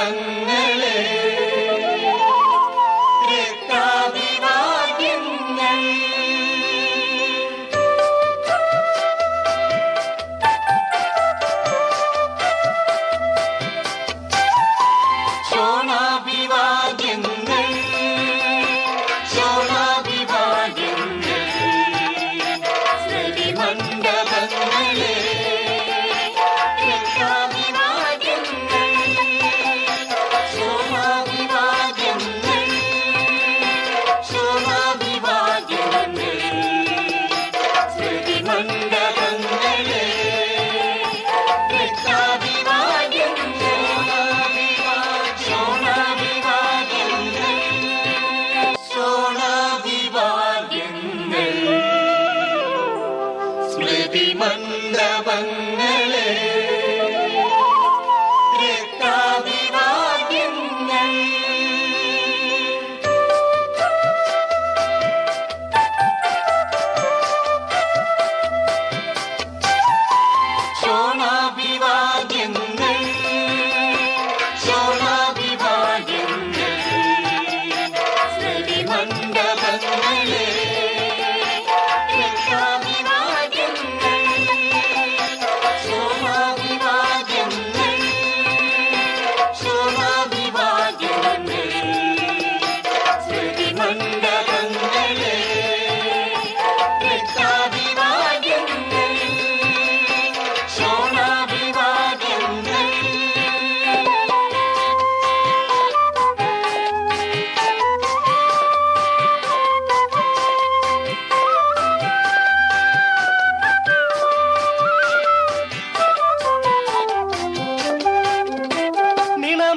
മണ്ഡപങ്ങളെ രക്താഭിവാദ്യങ്ങൾ ശോണാഭിവാദ്യങ്ങൾ ശോണാഭിവാദ്യങ്ങൾ ശ്രുതിമണ്ഡപങ്ങളെ മണ്ഡപങ്ങളെ രക്താഭിവാദ്യങ്ങൾ ശോണാഭിവാദ്യങ്ങൾ ശോണാഭിവാദ്യങ്ങൾ ശ്രുതിമണ്ഡപങ്ങളെ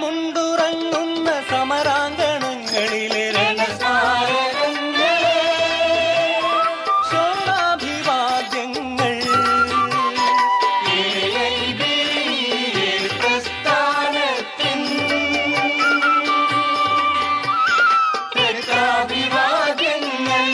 മുണ്ടുറങ്ങുന്ന സമരാങ്കണങ്ങളിലെ രണസാരങ്ങളെ ശോണാഭിവാദ്യങ്ങൾ പ്രസ്ഥാനത്തിൻ രക്താഭിവാദ്യങ്ങൾ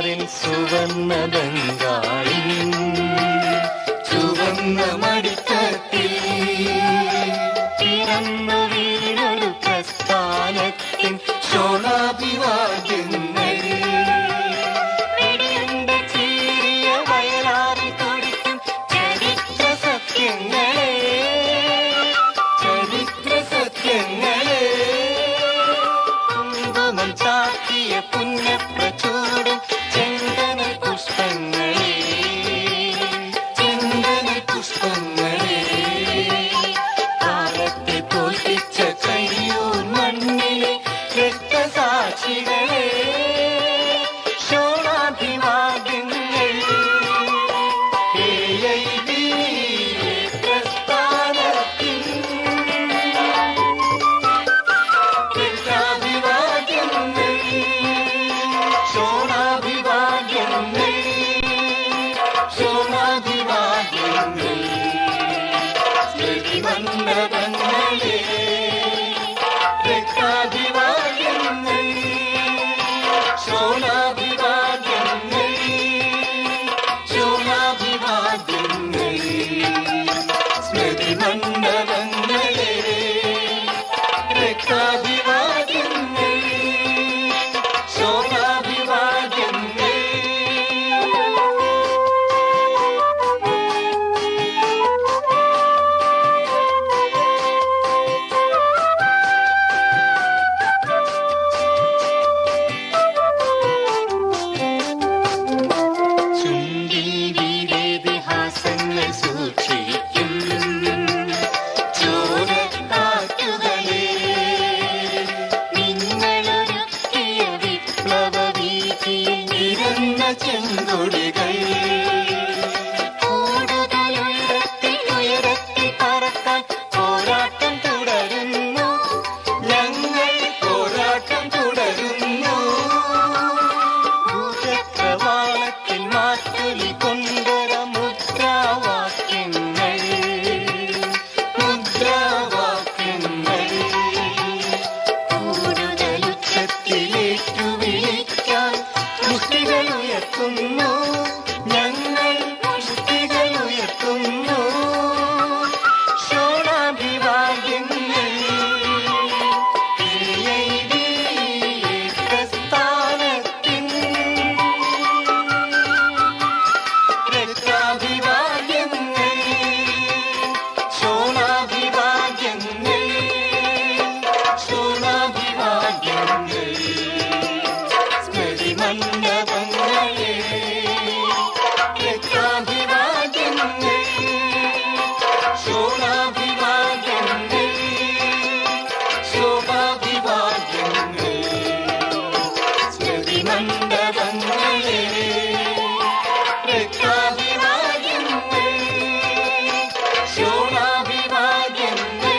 ിൽ സുവർണ്ണ ബംഗാളിൽ ചുവന്ന മടിത്തട്ടിൽ പിറന്നു വീണൊരു പ്രസ്ഥാനത്തിൻ ശോണാഭിവാദ്യങ്ങൾ വെടിയുണ്ട ചീറിയ വയലാറിൽ തുടിക്കും ചരിത്ര സത്യങ്ങളെ ചരിത്ര സത്യങ്ങളെ കുങ്കുമം ചാത്തിയ പുണ്യപ്രചൂടും ചെങ്കന പുഷ്പങ്ങളെ ചെങ്കന പുഷ്പങ്ങളെ കാലത്തെ തോൽപ്പിച്ച കയ്യൂർ മണ്ണിലെ രക്തസാക്ഷികളെ ശോണാഭിവാദ്യങ്ങൾ പ്രസ്ഥാനത്തിൻ രക്താഭിവാദ്യങ്ങൾ ശോണാഭിവാദ്യങ്ങൾ ശോഭാഭിവാദ്യങ്ങൾ സ്മൃതി മണ്ഡപങ്ങളെ രക്താഭിവാദ്യങ്ങൾ ശോണാഭിവാദ്യങ്ങൾ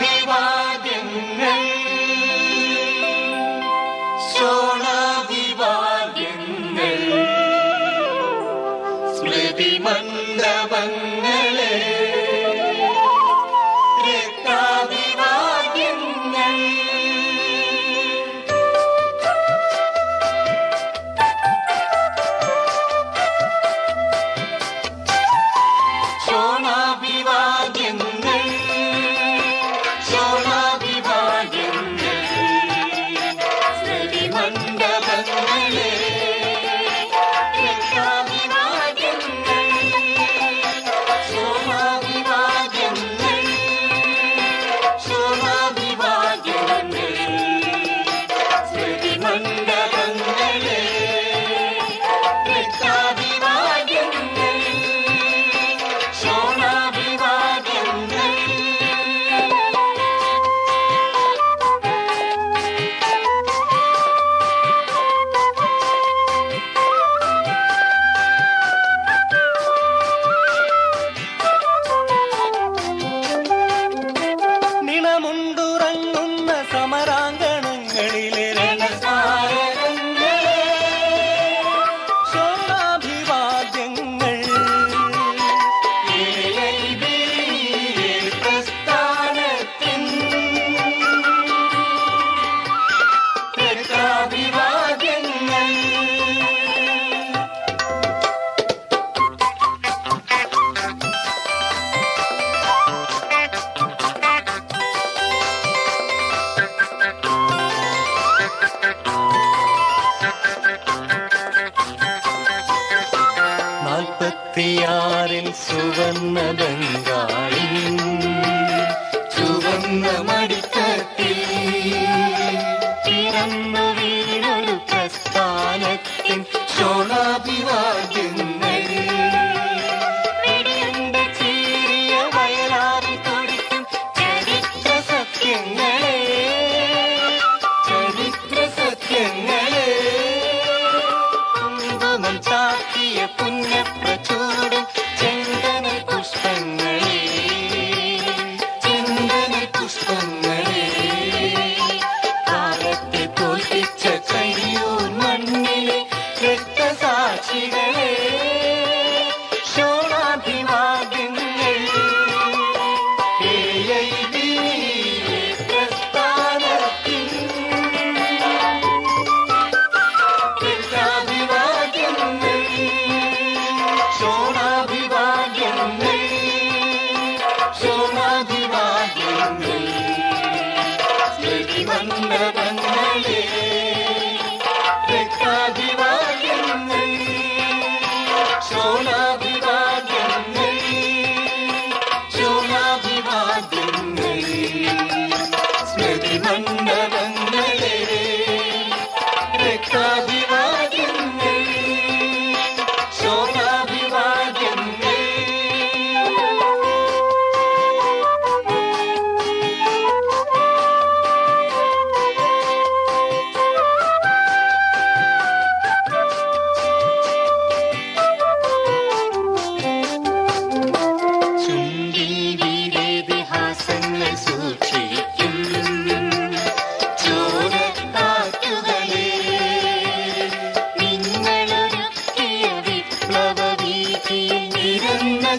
ശോണാഭിവാദ്യങ്ങൾ ശോണാഭിവാദ്യങ്ങൾ സ്മൃതി മണ്ഡപങ്ങളെ രക്താഭിവാദ്യങ്ങൾ ശോണാഭിവാദ്യങ്ങൾ ശോണാഭിവാദ്യങ്ങൾ സ്മൃതി മണ്ഡപങ്ങളെ രക്താഭിവാദ്യങ്ങൾ ശോണാഭിവാദ്യങ്ങൾ ശോണാഭിവാദ്യങ്ങൾ സ്മൃതി മണ്ഡപങ്ങളെ രക്താഭിവാദ്യങ്ങൾ ശോണാഭിവാദ്യങ്ങൾ നിണമുണ്ടുറങ്ങുന്ന സമരാങ്കണങ്ങളിലെ രണസാരങ്ങളെ ശോണാഭിവാദ്യങ്ങൾ പ്രസ്ഥാനത്തിൻ രക്താഭിവാദ്യങ്ങൾ നാൽപ്പത്തിയാറിൽ സുവർണ്ണ ബംഗാളിൽ ചുവന്ന മടിത്തട്ടിൽ പിറന്നു വീണൊരു പ്രസ്ഥാനത്തിൻ ശോണാഭിവാദ്യങ്ങൾ വെടിയുണ്ട ചീറിയ വയലാറിൽ തുടിക്കും ചരിത്ര സത്യങ്ങളെ ചരിത്ര സത്യങ്ങളെ കുങ്കുമം ചാത്തിയ പുണ്യപ്രചൂടും ചെങ്കന പുഷ്പങ്ങളെ ചെങ്കന പുഷ്പങ്ങളെ കാലത്തെ തോൽപ്പി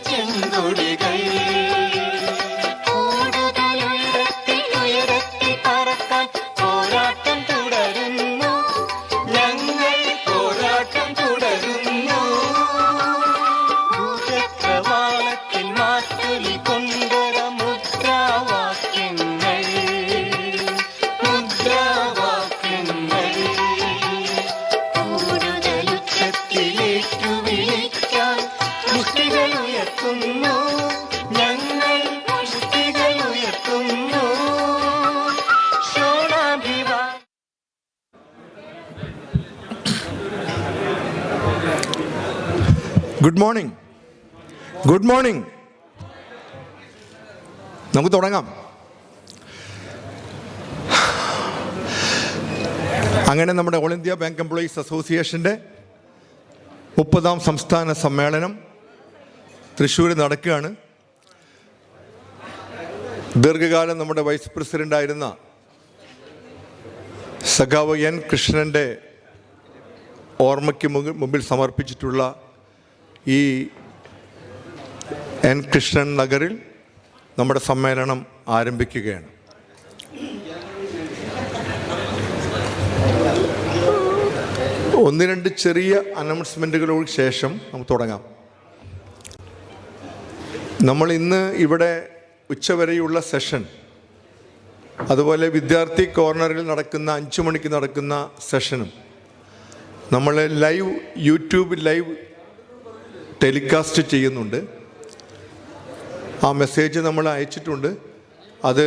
ചെങ്കൊടികൾ കൂടുതൽ ഉയരത്തിൽ പറക്കാൻ പോരാട്ടം തുടരുന്നു, ഞങ്ങൾ പോരാട്ടം തുടരുന്നു. ഭൂചക്രവാളത്തിൽ മാറ്റൊലി കൊണ്ടുവര മുദ്രാവാക്യങ്ങൾ, മുദ്രാവാക്യങ്ങൾ കൂടുതൽ ഉച്ചത്തിലേക്കു വിളിക്കാൻ മുഷ്ടികൾ ഉയർത്തുന്നു, ഞങ്ങൾ മുഷ്ടികൾ ഉയർത്തുന്നു. ശോണാഭിവാ ഗുഡ് മോർണിംഗ്, ഗുഡ് മോർണിംഗ്. നമുക്ക് തുടങ്ങാം. അങ്ങനെ നമ്മുടെ ഓൾ ഇന്ത്യ ബാങ്ക് എംപ്ലോയീസ് അസോസിയേഷൻ്റെ 30ാം സംസ്ഥാന സമ്മേളനം തൃശ്ശൂർ നടക്കുകയാണ്. ദീർഘകാലം നമ്മുടെ വൈസ് പ്രസിഡൻ്റായിരുന്ന സഖാവ് എൻ കൃഷ്ണൻ്റെ ഓർമ്മയ്ക്ക് മുമ്പിൽ സമർപ്പിച്ചിട്ടുള്ള ഈ എൻ കൃഷ്ണൻ നഗറിൽ നമ്മുടെ സമ്മേളനം ആരംഭിക്കുകയാണ്. ഒന്ന് രണ്ട് ചെറിയ അനൗൺസ്മെൻറ്റുകളോട് ശേഷം നമുക്ക് തുടങ്ങാം. നമ്മൾ ഇന്ന് ഇവിടെ ഉച്ചവരെയുള്ള സെഷൻ, അതുപോലെ വിദ്യാർത്ഥി കോർണറിൽ നടക്കുന്ന 5 മണിക്ക് നടക്കുന്ന സെഷനും നമ്മൾ യൂട്യൂബ് ലൈവ് ടെലികാസ്റ്റ് ചെയ്യുന്നുണ്ട്. ആ മെസ്സേജ് നമ്മൾ അയച്ചിട്ടുണ്ട്. അത്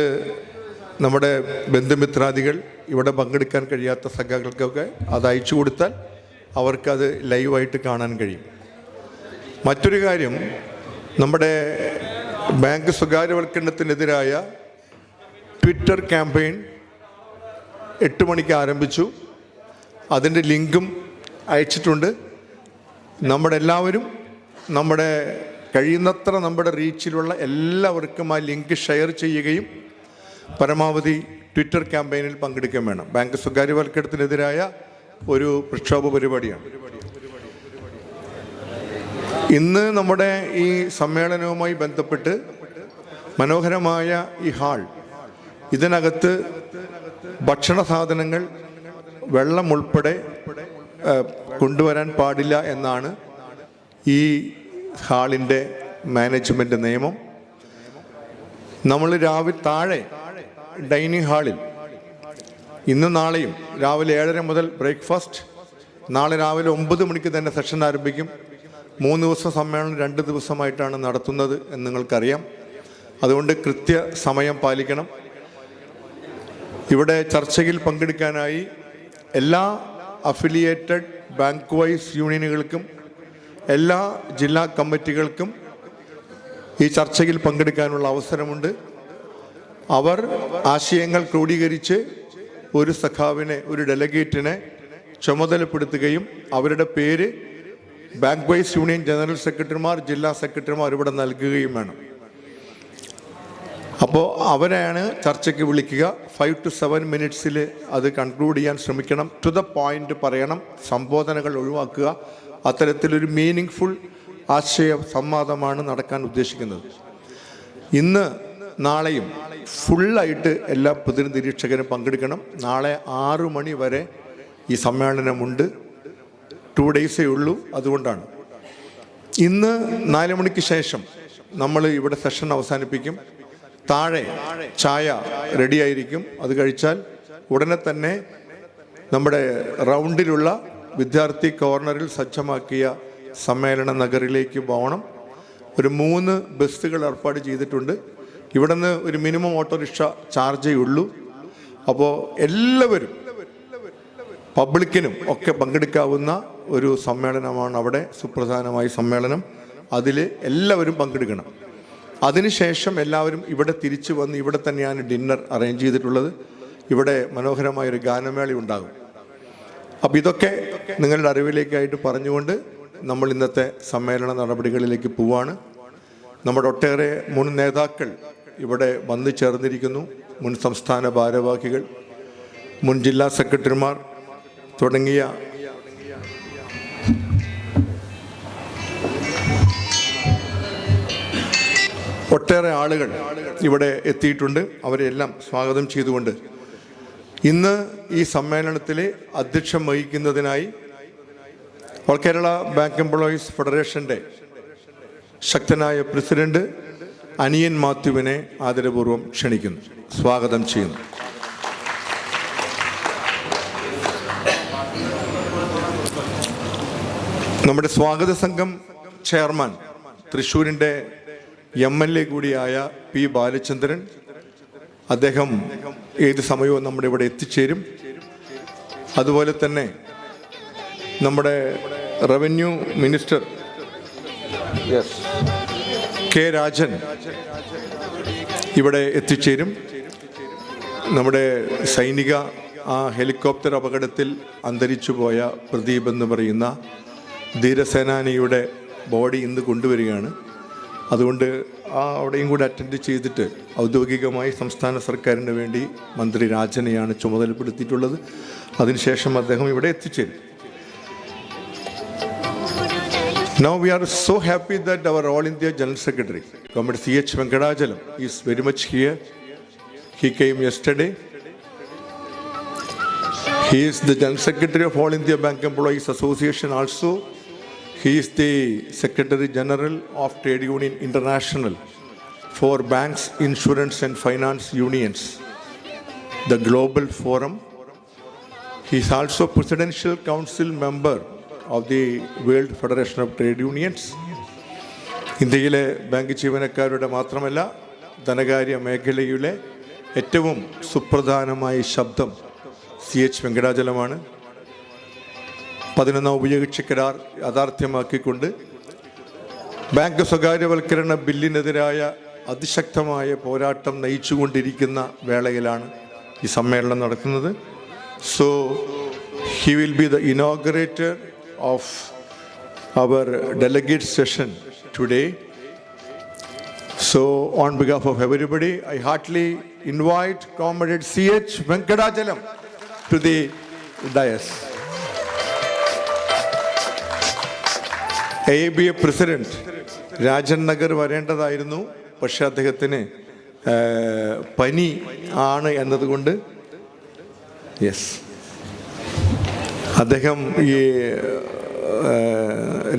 നമ്മുടെ ബന്ധുമിത്രാദികൾ, ഇവിടെ പങ്കെടുക്കാൻ കഴിയാത്ത സഖാക്കൾക്കൊക്കെ അത് അയച്ചു കൊടുത്താൽ അവർക്കത് ലൈവായിട്ട് കാണാൻ കഴിയും. മറ്റൊരു കാര്യം, നമ്മുടെ ബാങ്ക് സ്വകാര്യവൽക്കരണത്തിനെതിരായ ട്വിറ്റർ ക്യാമ്പയിൻ 8 മണിക്ക് ആരംഭിച്ചു. അതിൻ്റെ ലിങ്കും അയച്ചിട്ടുണ്ട്. നമ്മുടെ കഴിയുന്നത്ര നമ്മുടെ റീച്ചിലുള്ള എല്ലാവർക്കും ആ ലിങ്ക് ഷെയർ ചെയ്യുകയും പരമാവധി ട്വിറ്റർ ക്യാമ്പയിനിൽ പങ്കെടുക്കുകയും വേണം. ബാങ്ക് സ്വകാര്യവൽക്കരണത്തിനെതിരായ ഒരു പ്രക്ഷോഭ പരിപാടിയാണ്. ഇന്ന് നമ്മുടെ ഈ സമ്മേളനവുമായി ബന്ധപ്പെട്ട് മനോഹരമായ ഈ ഹാൾ, ഇതിനകത്ത് ഭക്ഷണ സാധനങ്ങൾ, വെള്ളം ഉൾപ്പെടെ കൊണ്ടുവരാൻ പാടില്ല എന്നാണ് ഈ ഹാളിൻ്റെ മാനേജ്മെൻറ്റ് നിയമം. നമ്മൾ രാവിലെ താഴെ ഡൈനിങ് ഹാളിൽ ഇന്നും നാളെയും രാവിലെ 7:30 മുതൽ ബ്രേക്ക്ഫാസ്റ്റ്, നാളെ രാവിലെ 9 മണിക്ക് തന്നെ സെഷൻ ആരംഭിക്കും. 3 ദിവസം സമ്മേളനം 2 ദിവസമായിട്ടാണ് നടത്തുന്നത് എന്ന് നിങ്ങൾക്കറിയാം. അതുകൊണ്ട് കൃത്യസമയം പാലിക്കണം. ഇവിടെ ചർച്ചയിൽ പങ്കെടുക്കാനായി എല്ലാ അഫിലിയേറ്റഡ് ബാങ്ക് വൈസ് യൂണിയനുകൾക്കും എല്ലാ ജില്ലാ കമ്മിറ്റികൾക്കും ഈ ചർച്ചയിൽ പങ്കെടുക്കാനുള്ള അവസരമുണ്ട്. അവർ ആശയങ്ങൾ ക്രോഡീകരിച്ച് ഒരു സഖാവിനെ, ഒരു ഡെലഗേറ്റിനെ ചുമതലപ്പെടുത്തുകയും അവരുടെ പേര് ബാങ്ക് വൈസ് യൂണിയൻ ജനറൽ സെക്രട്ടറിമാർ, ജില്ലാ സെക്രട്ടറിമാർ ഇവിടെ നൽകുകയും വേണം. അപ്പോൾ അവരെയാണ് ചർച്ചയ്ക്ക് വിളിക്കുക. 5 to 7 മിനിറ്റ്സിൽ അത് കൺക്ലൂഡ് ചെയ്യാൻ ശ്രമിക്കണം. ടു ദ പോയിന്റ് പറയണം, സംബോധനകൾ ഒഴിവാക്കുക. അത്തരത്തിലൊരു മീനിങ് ഫുൾ ആശയ സംവാദമാണ് നടക്കാൻ ഉദ്ദേശിക്കുന്നത്. ഇന്ന് നാളെയും ഫുള്ളായിട്ട് എല്ലാ പൊതുനിരീക്ഷകരും പങ്കെടുക്കണം. നാളെ 6 മണി വരെ ഈ സമ്മേളനമുണ്ട്. 2 ഡേയ്സേ ഉള്ളൂ. അതുകൊണ്ടാണ് ഇന്ന് 4 മണിക്ക് ശേഷം നമ്മൾ ഇവിടെ സെഷൻ അവസാനിപ്പിക്കും. താഴെ ചായ റെഡിയായിരിക്കും. അത് കഴിച്ചാൽ ഉടനെ തന്നെ നമ്മുടെ റൗണ്ടിലുള്ള വിദ്യാർത്ഥി കോർണറിൽ സജ്ജമാക്കിയ സമ്മേളന നഗറിലേക്ക് പോകണം. ഒരു 3 ബസ്സുകൾ ഏർപ്പാട് ചെയ്തിട്ടുണ്ട്. ഇവിടെ നിന്ന് ഒരു മിനിമം ഓട്ടോറിക്ഷ ചാർജേ ഉള്ളൂ. അപ്പോൾ എല്ലാവരും, പബ്ലിക്കിനും ഒക്കെ പങ്കെടുക്കാവുന്ന ഒരു സമ്മേളനമാണ് അവിടെ, സുപ്രധാനമായ സമ്മേളനം. അതിൽ എല്ലാവരും പങ്കെടുക്കണം. അതിനുശേഷം എല്ലാവരും ഇവിടെ തിരിച്ചു വന്ന് ഇവിടെ തന്നെയാണ് ഡിന്നർ അറേഞ്ച് ചെയ്തിട്ടുള്ളത്. ഇവിടെ മനോഹരമായൊരു ഗാനമേള ഉണ്ടാകും. അപ്പോൾ ഇതൊക്കെ നിങ്ങളുടെ അറിവിലേക്കായിട്ട് പറഞ്ഞുകൊണ്ട് നമ്മൾ ഇന്നത്തെ സമ്മേളന നടപടികളിലേക്ക് പോവാണ്. നമ്മുടെ ഒട്ടേറെ മുൻ നേതാക്കൾ ഇവിടെ വന്നു ചേർന്നിരിക്കുന്നു. മുൻ സംസ്ഥാന ഭാരവാഹികൾ, മുൻ ജില്ലാ സെക്രട്ടറിമാർ തുടങ്ങിയ ഒട്ടേറെ ആളുകൾ ഇവിടെ എത്തിയിട്ടുണ്ട്. അവരെല്ലാം സ്വാഗതം ചെയ്തുകൊണ്ട് ഇന്ന് ഈ സമ്മേളനത്തിലെ അധ്യക്ഷം വഹിക്കുന്നതിനായി ഓൾ കേരള ബാങ്ക് എംപ്ലോയീസ് ഫെഡറേഷൻ്റെ ശക്തനായ പ്രസിഡന്റ് അനിയൻ മാത്യുവിനെ ആദരപൂർവ്വം ക്ഷണിക്കുന്നു, സ്വാഗതം ചെയ്യുന്നു. നമ്മുടെ സ്വാഗത സംഘം ചെയർമാൻ തൃശ്ശൂരിൻ്റെ MLA കൂടിയായ P. ബാലചന്ദ്രൻ, അദ്ദേഹം ഏത് സമയവും നമ്മുടെ ഇവിടെ എത്തിച്ചേരും. അതുപോലെ തന്നെ നമ്മുടെ റവന്യൂ മിനിസ്റ്റർ K. രാജൻ ഇവിടെ എത്തിച്ചേരും. നമ്മുടെ സൈനിക ഹെലികോപ്റ്റർ അപകടത്തിൽ അന്തരിച്ചു പോയ പ്രദീപ് എന്ന് പറയുന്ന ധീരസേനാനിയുടെ ബോഡി ഇന്ന് കൊണ്ടുവരികയാണ്. അതുകൊണ്ട് അവിടെയും കൂടി അറ്റൻഡ് ചെയ്തിട്ട് ഔദ്യോഗികമായി സംസ്ഥാന സർക്കാരിന് വേണ്ടി മന്ത്രി രാജനെയാണ് ചുമതലപ്പെടുത്തിയിട്ടുള്ളത്. അതിനുശേഷം അദ്ദേഹം ഇവിടെ എത്തിച്ചേരും. Now we are so happy that our All India General Secretary, Comrade C.H. Venkadachalam, is very much here. He came yesterday. He is the General Secretary of All India Bank Employees Association also. He is the Secretary General of Trade Union International for Banks, Insurance and Finance Unions, the Global Forum. He is also Presidential Council member of the World Federation of Trade Unions. ഇന്ത്യയിലെ bank ജീവനക്കാരുടെ മാത്രമല്ല, ധനകാര്യ മേഖലയിലെ ഏറ്റവും സുപ്രധാനമായ ശബ്ദം CH വെങ്കടാചലമാണ്. 11ാം ഉഭയകക്ഷി കരാർ യാഥാർത്ഥ്യമാക്കിക്കൊണ്ട് ബാങ്ക് സ്വകാര്യവൽക്കരണ ബില്ലിനെതിരായ അതിശക്തമായ പോരാട്ടം നയിച്ചുകൊണ്ടിരിക്കുന്ന വേളയിലാണ് ഈ സമ്മേളനം നടക്കുന്നത്. So he will be the inaugurator of our delegate session today. So on behalf of everybody, I heartily invite Comrade CH Venkadachalam to the dais. ABA President Rajan Nagar വരേണ്ടതായിരുന്നു, പക്ഷെ അദ്ദേഹത്തിന് പനി ആണ് എന്നതുകൊണ്ട് അദ്ദേഹം ഈ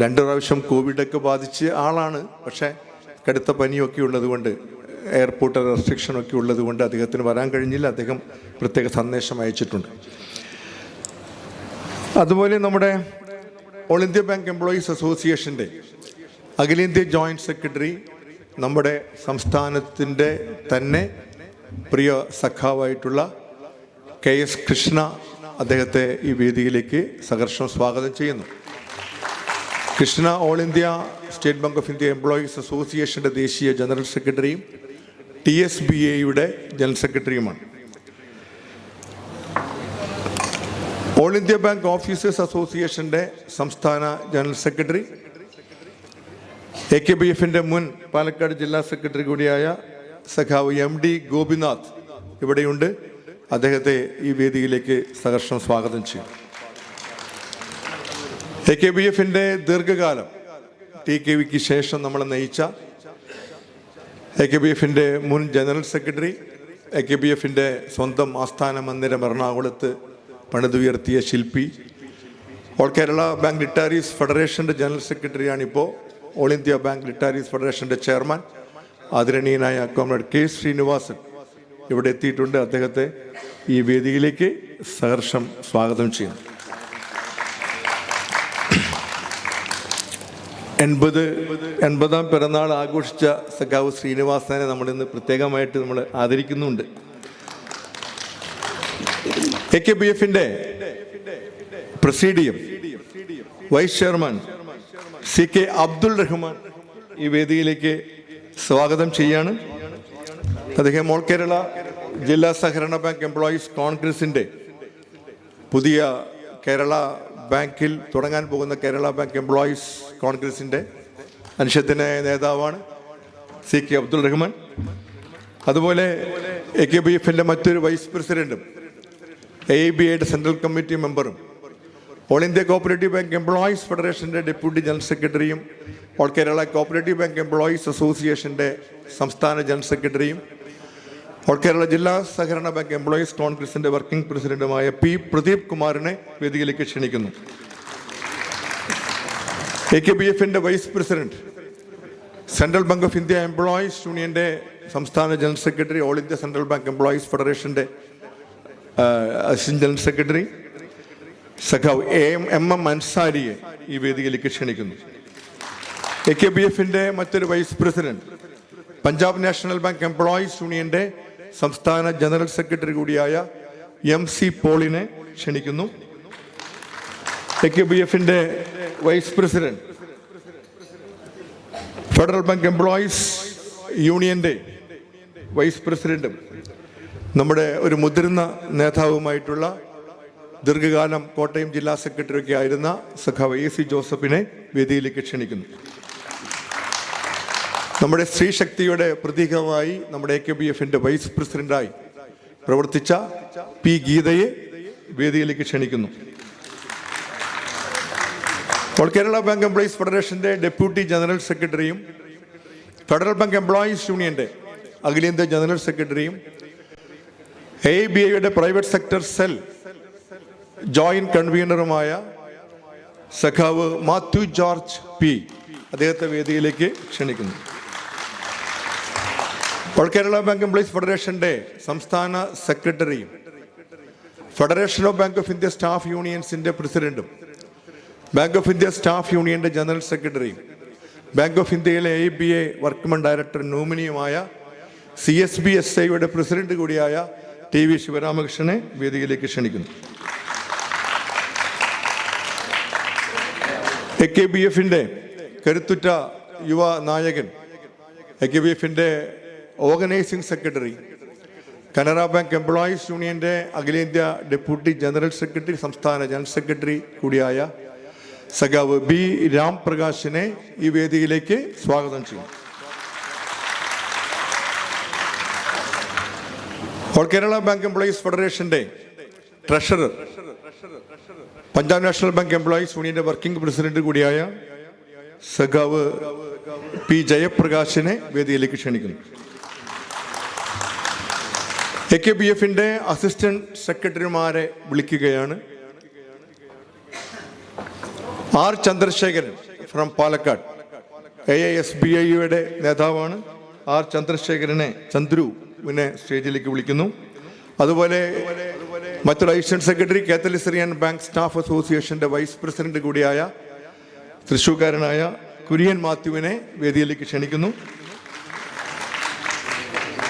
2 പ്രാവശ്യം കോവിഡൊക്കെ ബാധിച്ച് ആളാണ്. പക്ഷേ കടുത്ത പനിയൊക്കെ ഉള്ളതുകൊണ്ട്, എയർപോർട്ട് റെസ്ട്രിക്ഷനൊക്കെ ഉള്ളതുകൊണ്ട് അദ്ദേഹത്തിന് വരാൻ കഴിഞ്ഞില്ല. അദ്ദേഹം പ്രത്യേക സന്ദേശം അയച്ചിട്ടുണ്ട്. അതുപോലെ നമ്മുടെ ഓൾ ഇന്ത്യ ബാങ്ക് എംപ്ലോയീസ് അസോസിയേഷൻ്റെ അഖിലേന്ത്യാ ജോയിൻറ്റ് സെക്രട്ടറി, നമ്മുടെ സംസ്ഥാനത്തിൻ്റെ തന്നെ പ്രിയ സഖാവായിട്ടുള്ള KS കൃഷ്ണ, അദ്ദേഹത്തെ ഈ വേദിയിലേക്ക് സഹർഷം സ്വാഗതം ചെയ്യുന്നു. Krishna all India State bank of India employees അസോസിയേഷൻ്റെ ദേശീയ ജനറൽ സെക്രട്ടറിയും TSBAയുടെ ജനറൽ സെക്രട്ടറിയുമാണ്. ഓൾ ഇന്ത്യ ബാങ്ക് ഓഫീസേഴ്സ് അസോസിയേഷൻ്റെ സംസ്ഥാന ജനറൽ സെക്രട്ടറി, AKBFൻ്റെ മുൻ പാലക്കാട് ജില്ലാ സെക്രട്ടറി കൂടിയായ സഖാവ് MD ഗോപിനാഥ് ഇവിടെയുണ്ട്. അദ്ദേഹത്തെ ഈ വേദിയിലേക്ക് സഹർഷം സ്വാഗതം ചെയ്യും. AKBFൻ്റെ ദീർഘകാലം TKVക്ക് ശേഷം നമ്മളെ നയിച്ച AKBFൻ്റെ മുൻ ജനറൽ സെക്രട്ടറി, AKBFൻ്റെ സ്വന്തം ആസ്ഥാന മന്ദിരം എറണാകുളത്ത് പണിതുയർത്തിയ ശില്പി, ഓൾ കേരള ബാങ്ക് റിട്ടയറീസ് ഫെഡറേഷൻ്റെ ജനറൽ സെക്രട്ടറിയാണിപ്പോൾ. ഓൾ ഇന്ത്യ ബാങ്ക് റിട്ടയറീസ് ഫെഡറേഷൻ്റെ ചെയർമാൻ ആദരണീയനായ കോമ്രേഡ് K. ശ്രീനിവാസൻ ഇവിടെ എത്തിയിട്ടുണ്ട്. അദ്ദേഹത്തെ ഈ വേദിയിലേക്ക് സഹർഷം സ്വാഗതം ചെയ്യുന്നു. 80ാം പിറന്നാൾ ആഘോഷിച്ച സഖാവ് ശ്രീനിവാസനെ നമ്മളിന്ന് പ്രത്യേകമായിട്ട് നമ്മൾ ആദരിക്കുന്നുണ്ട്. AKBFൻ്റെ presidium vice chairman CK Abdul Rahman ഈ വേദിയിലേക്ക് സ്വാഗതം ചെയ്യാണ്. അദ്ദേഹം ഓൾ കേരള ജില്ലാ സഹകരണ ബാങ്ക് എംപ്ലോയീസ് കോൺഗ്രസിൻ്റെ പുതിയ കേരള ബാങ്കിൽ തുടങ്ങാൻ പോകുന്ന കേരള ബാങ്ക് എംപ്ലോയീസ് കോൺഗ്രസിൻ്റെ അനുശക്തനായ നേതാവാണ് CK അബ്ദുൾ റഹ്മാൻ. അതുപോലെ AKBFൻ്റെ മറ്റൊരു വൈസ് പ്രസിഡന്റും AIBAയുടെ സെൻട്രൽ കമ്മിറ്റി മെമ്പറും all India cooperative bank employees ഫെഡറേഷൻ്റെ ഡെപ്യൂട്ടി ജനറൽ സെക്രട്ടറിയും all Kerala cooperative bank employees അസോസിയേഷൻ്റെ സംസ്ഥാന ജനറൽ സെക്രട്ടറിയും ഓൾ കേരള ജില്ലാ സഹകരണ ബാങ്ക് എംപ്ലോയീസ് കോൺഗ്രസിന്റെ വർക്കിംഗ് പ്രസിഡന്റുമായ പി പ്രദീപ് കുമാറിനെ വേദിയിലേക്ക് ക്ഷണിക്കുന്നു. AKBFന്റെ vice president, central bank of India employees യൂണിയന്റെ സംസ്ഥാന general secretary, all India central bank employees ഫെഡറേഷന്റെ അസിസ്റ്റന്റ് ജനറൽ സെക്രട്ടറി സഖാവ് MM അൻസാരിയെ ഈ വേദിയിലേക്ക് ക്ഷണിക്കുന്നു. AKBFന്റെ മറ്റൊരു vice president, Punjab national bank employees യൂണിയന്റെ സംസ്ഥാന ജനറൽ സെക്രട്ടറി കൂടിയായ MC പോളിനെ ക്ഷണിക്കുന്നു. AKBFന്റെ vice president, federal bank employees യൂണിയന്റെ വൈസ് പ്രസിഡന്റും നമ്മുടെ ഒരു മുതിർന്ന നേതാവുമായിട്ടുള്ള ദീർഘകാലം കോട്ടയം ജില്ലാ സെക്രട്ടറി ഒക്കെ ആയിരുന്ന സഖാവ് AC ജോസഫിനെ വേദിയിലേക്ക് ക്ഷണിക്കുന്നു. നമ്മുടെ സ്ത്രീശക്തിയുടെ പ്രതീകമായി നമ്മുടെ AKBFന്റെ വൈസ് പ്രസിഡന്റായി പ്രവർത്തിച്ച P ഗീതയെ വേദിയിലേക്ക് ക്ഷണിക്കുന്നു. ഓൾ കേരള ബാങ്ക് എംപ്ലോയീസ് ഫെഡറേഷന്റെ ഡെപ്യൂട്ടി ജനറൽ സെക്രട്ടറിയും ഫെഡറൽ ബാങ്ക് എംപ്ലോയീസ് യൂണിയന്റെ അഖിലേന്ത്യാ ജനറൽ സെക്രട്ടറിയും AIBAയുടെ പ്രൈവറ്റ് സെക്ടർ സെൽ ജോയിന്റ് കൺവീനറുമായ സഖാവ് മാത്യു ജോർജ് P അദ്ദേഹത്തെ വേദിയിലേക്ക് ക്ഷണിക്കുന്നു. ഓൾ കേരള ബാങ്ക് എംപ്ലോയീസ് ഫെഡറേഷന്റെ സംസ്ഥാന സെക്രട്ടറിയും federation of bank of India staff യൂണിയൻസിന്റെ പ്രസിഡന്റും ബാങ്ക് ഓഫ് ഇന്ത്യ സ്റ്റാഫ് യൂണിയന്റെ ജനറൽ സെക്രട്ടറിയും ബാങ്ക് ഓഫ് ഇന്ത്യയിലെ AIBA വർക്ക്മെൻ ഡയറക്ടർ നോമിനിയുമായ CSBSIയുടെ പ്രസിഡന്റ് കൂടിയായ TV ശിവരാമകൃഷ്ണനെ വേദിയിലേക്ക് ക്ഷണിക്കുന്നു. AKBFന്റെ കരുത്തുറ്റ യുവ നായകൻ, AKBFന്റെ organising secretary, Canara bank employees യൂണിയന്റെ അഖിലേന്ത്യാ ഡെപ്യൂട്ടി ജനറൽ സെക്രട്ടറി, സംസ്ഥാന ജനറൽ സെക്രട്ടറി കൂടിയായ സഖാവ് B രാംപ്രകാശിനെ ഈ വേദിയിലേക്ക് സ്വാഗതം ചെയ്യും. ഓൾ കേരള ബാങ്ക് എംപ്ലോയീസ് ഫെഡറേഷന്റെ treasurer, Punjab national bank employees യൂണിയന്റെ വർക്കിംഗ് പ്രസിഡന്റ് കൂടിയായ സഖാവ് P ജയപ്രകാശിനെ വേദിയിലേക്ക് ക്ഷണിക്കുന്നു. AKBFന്റെ അസിസ്റ്റന്റ് സെക്രട്ടറിമാരെ വിളിക്കുകയാണ്. R ചന്ദ്രശേഖരൻ ഫ്രം പാലക്കാട്, AISBIയുടെ നേതാവാണ്. R ചന്ദ്രശേഖരനെ, ചന്ദ്രുവിനെ സ്റ്റേജിലേക്ക് വിളിക്കുന്നു. അതുപോലെ മറ്റൊരു assistant secretary, Catholic Syrian bank staff അസോസിയേഷന്റെ വൈസ് പ്രസിഡന്റ് കൂടിയായ തൃശ്ശൂർക്കാരനായ കുര്യൻ മാത്യുവിനെ വേദിയിലേക്ക് ക്ഷണിക്കുന്നു.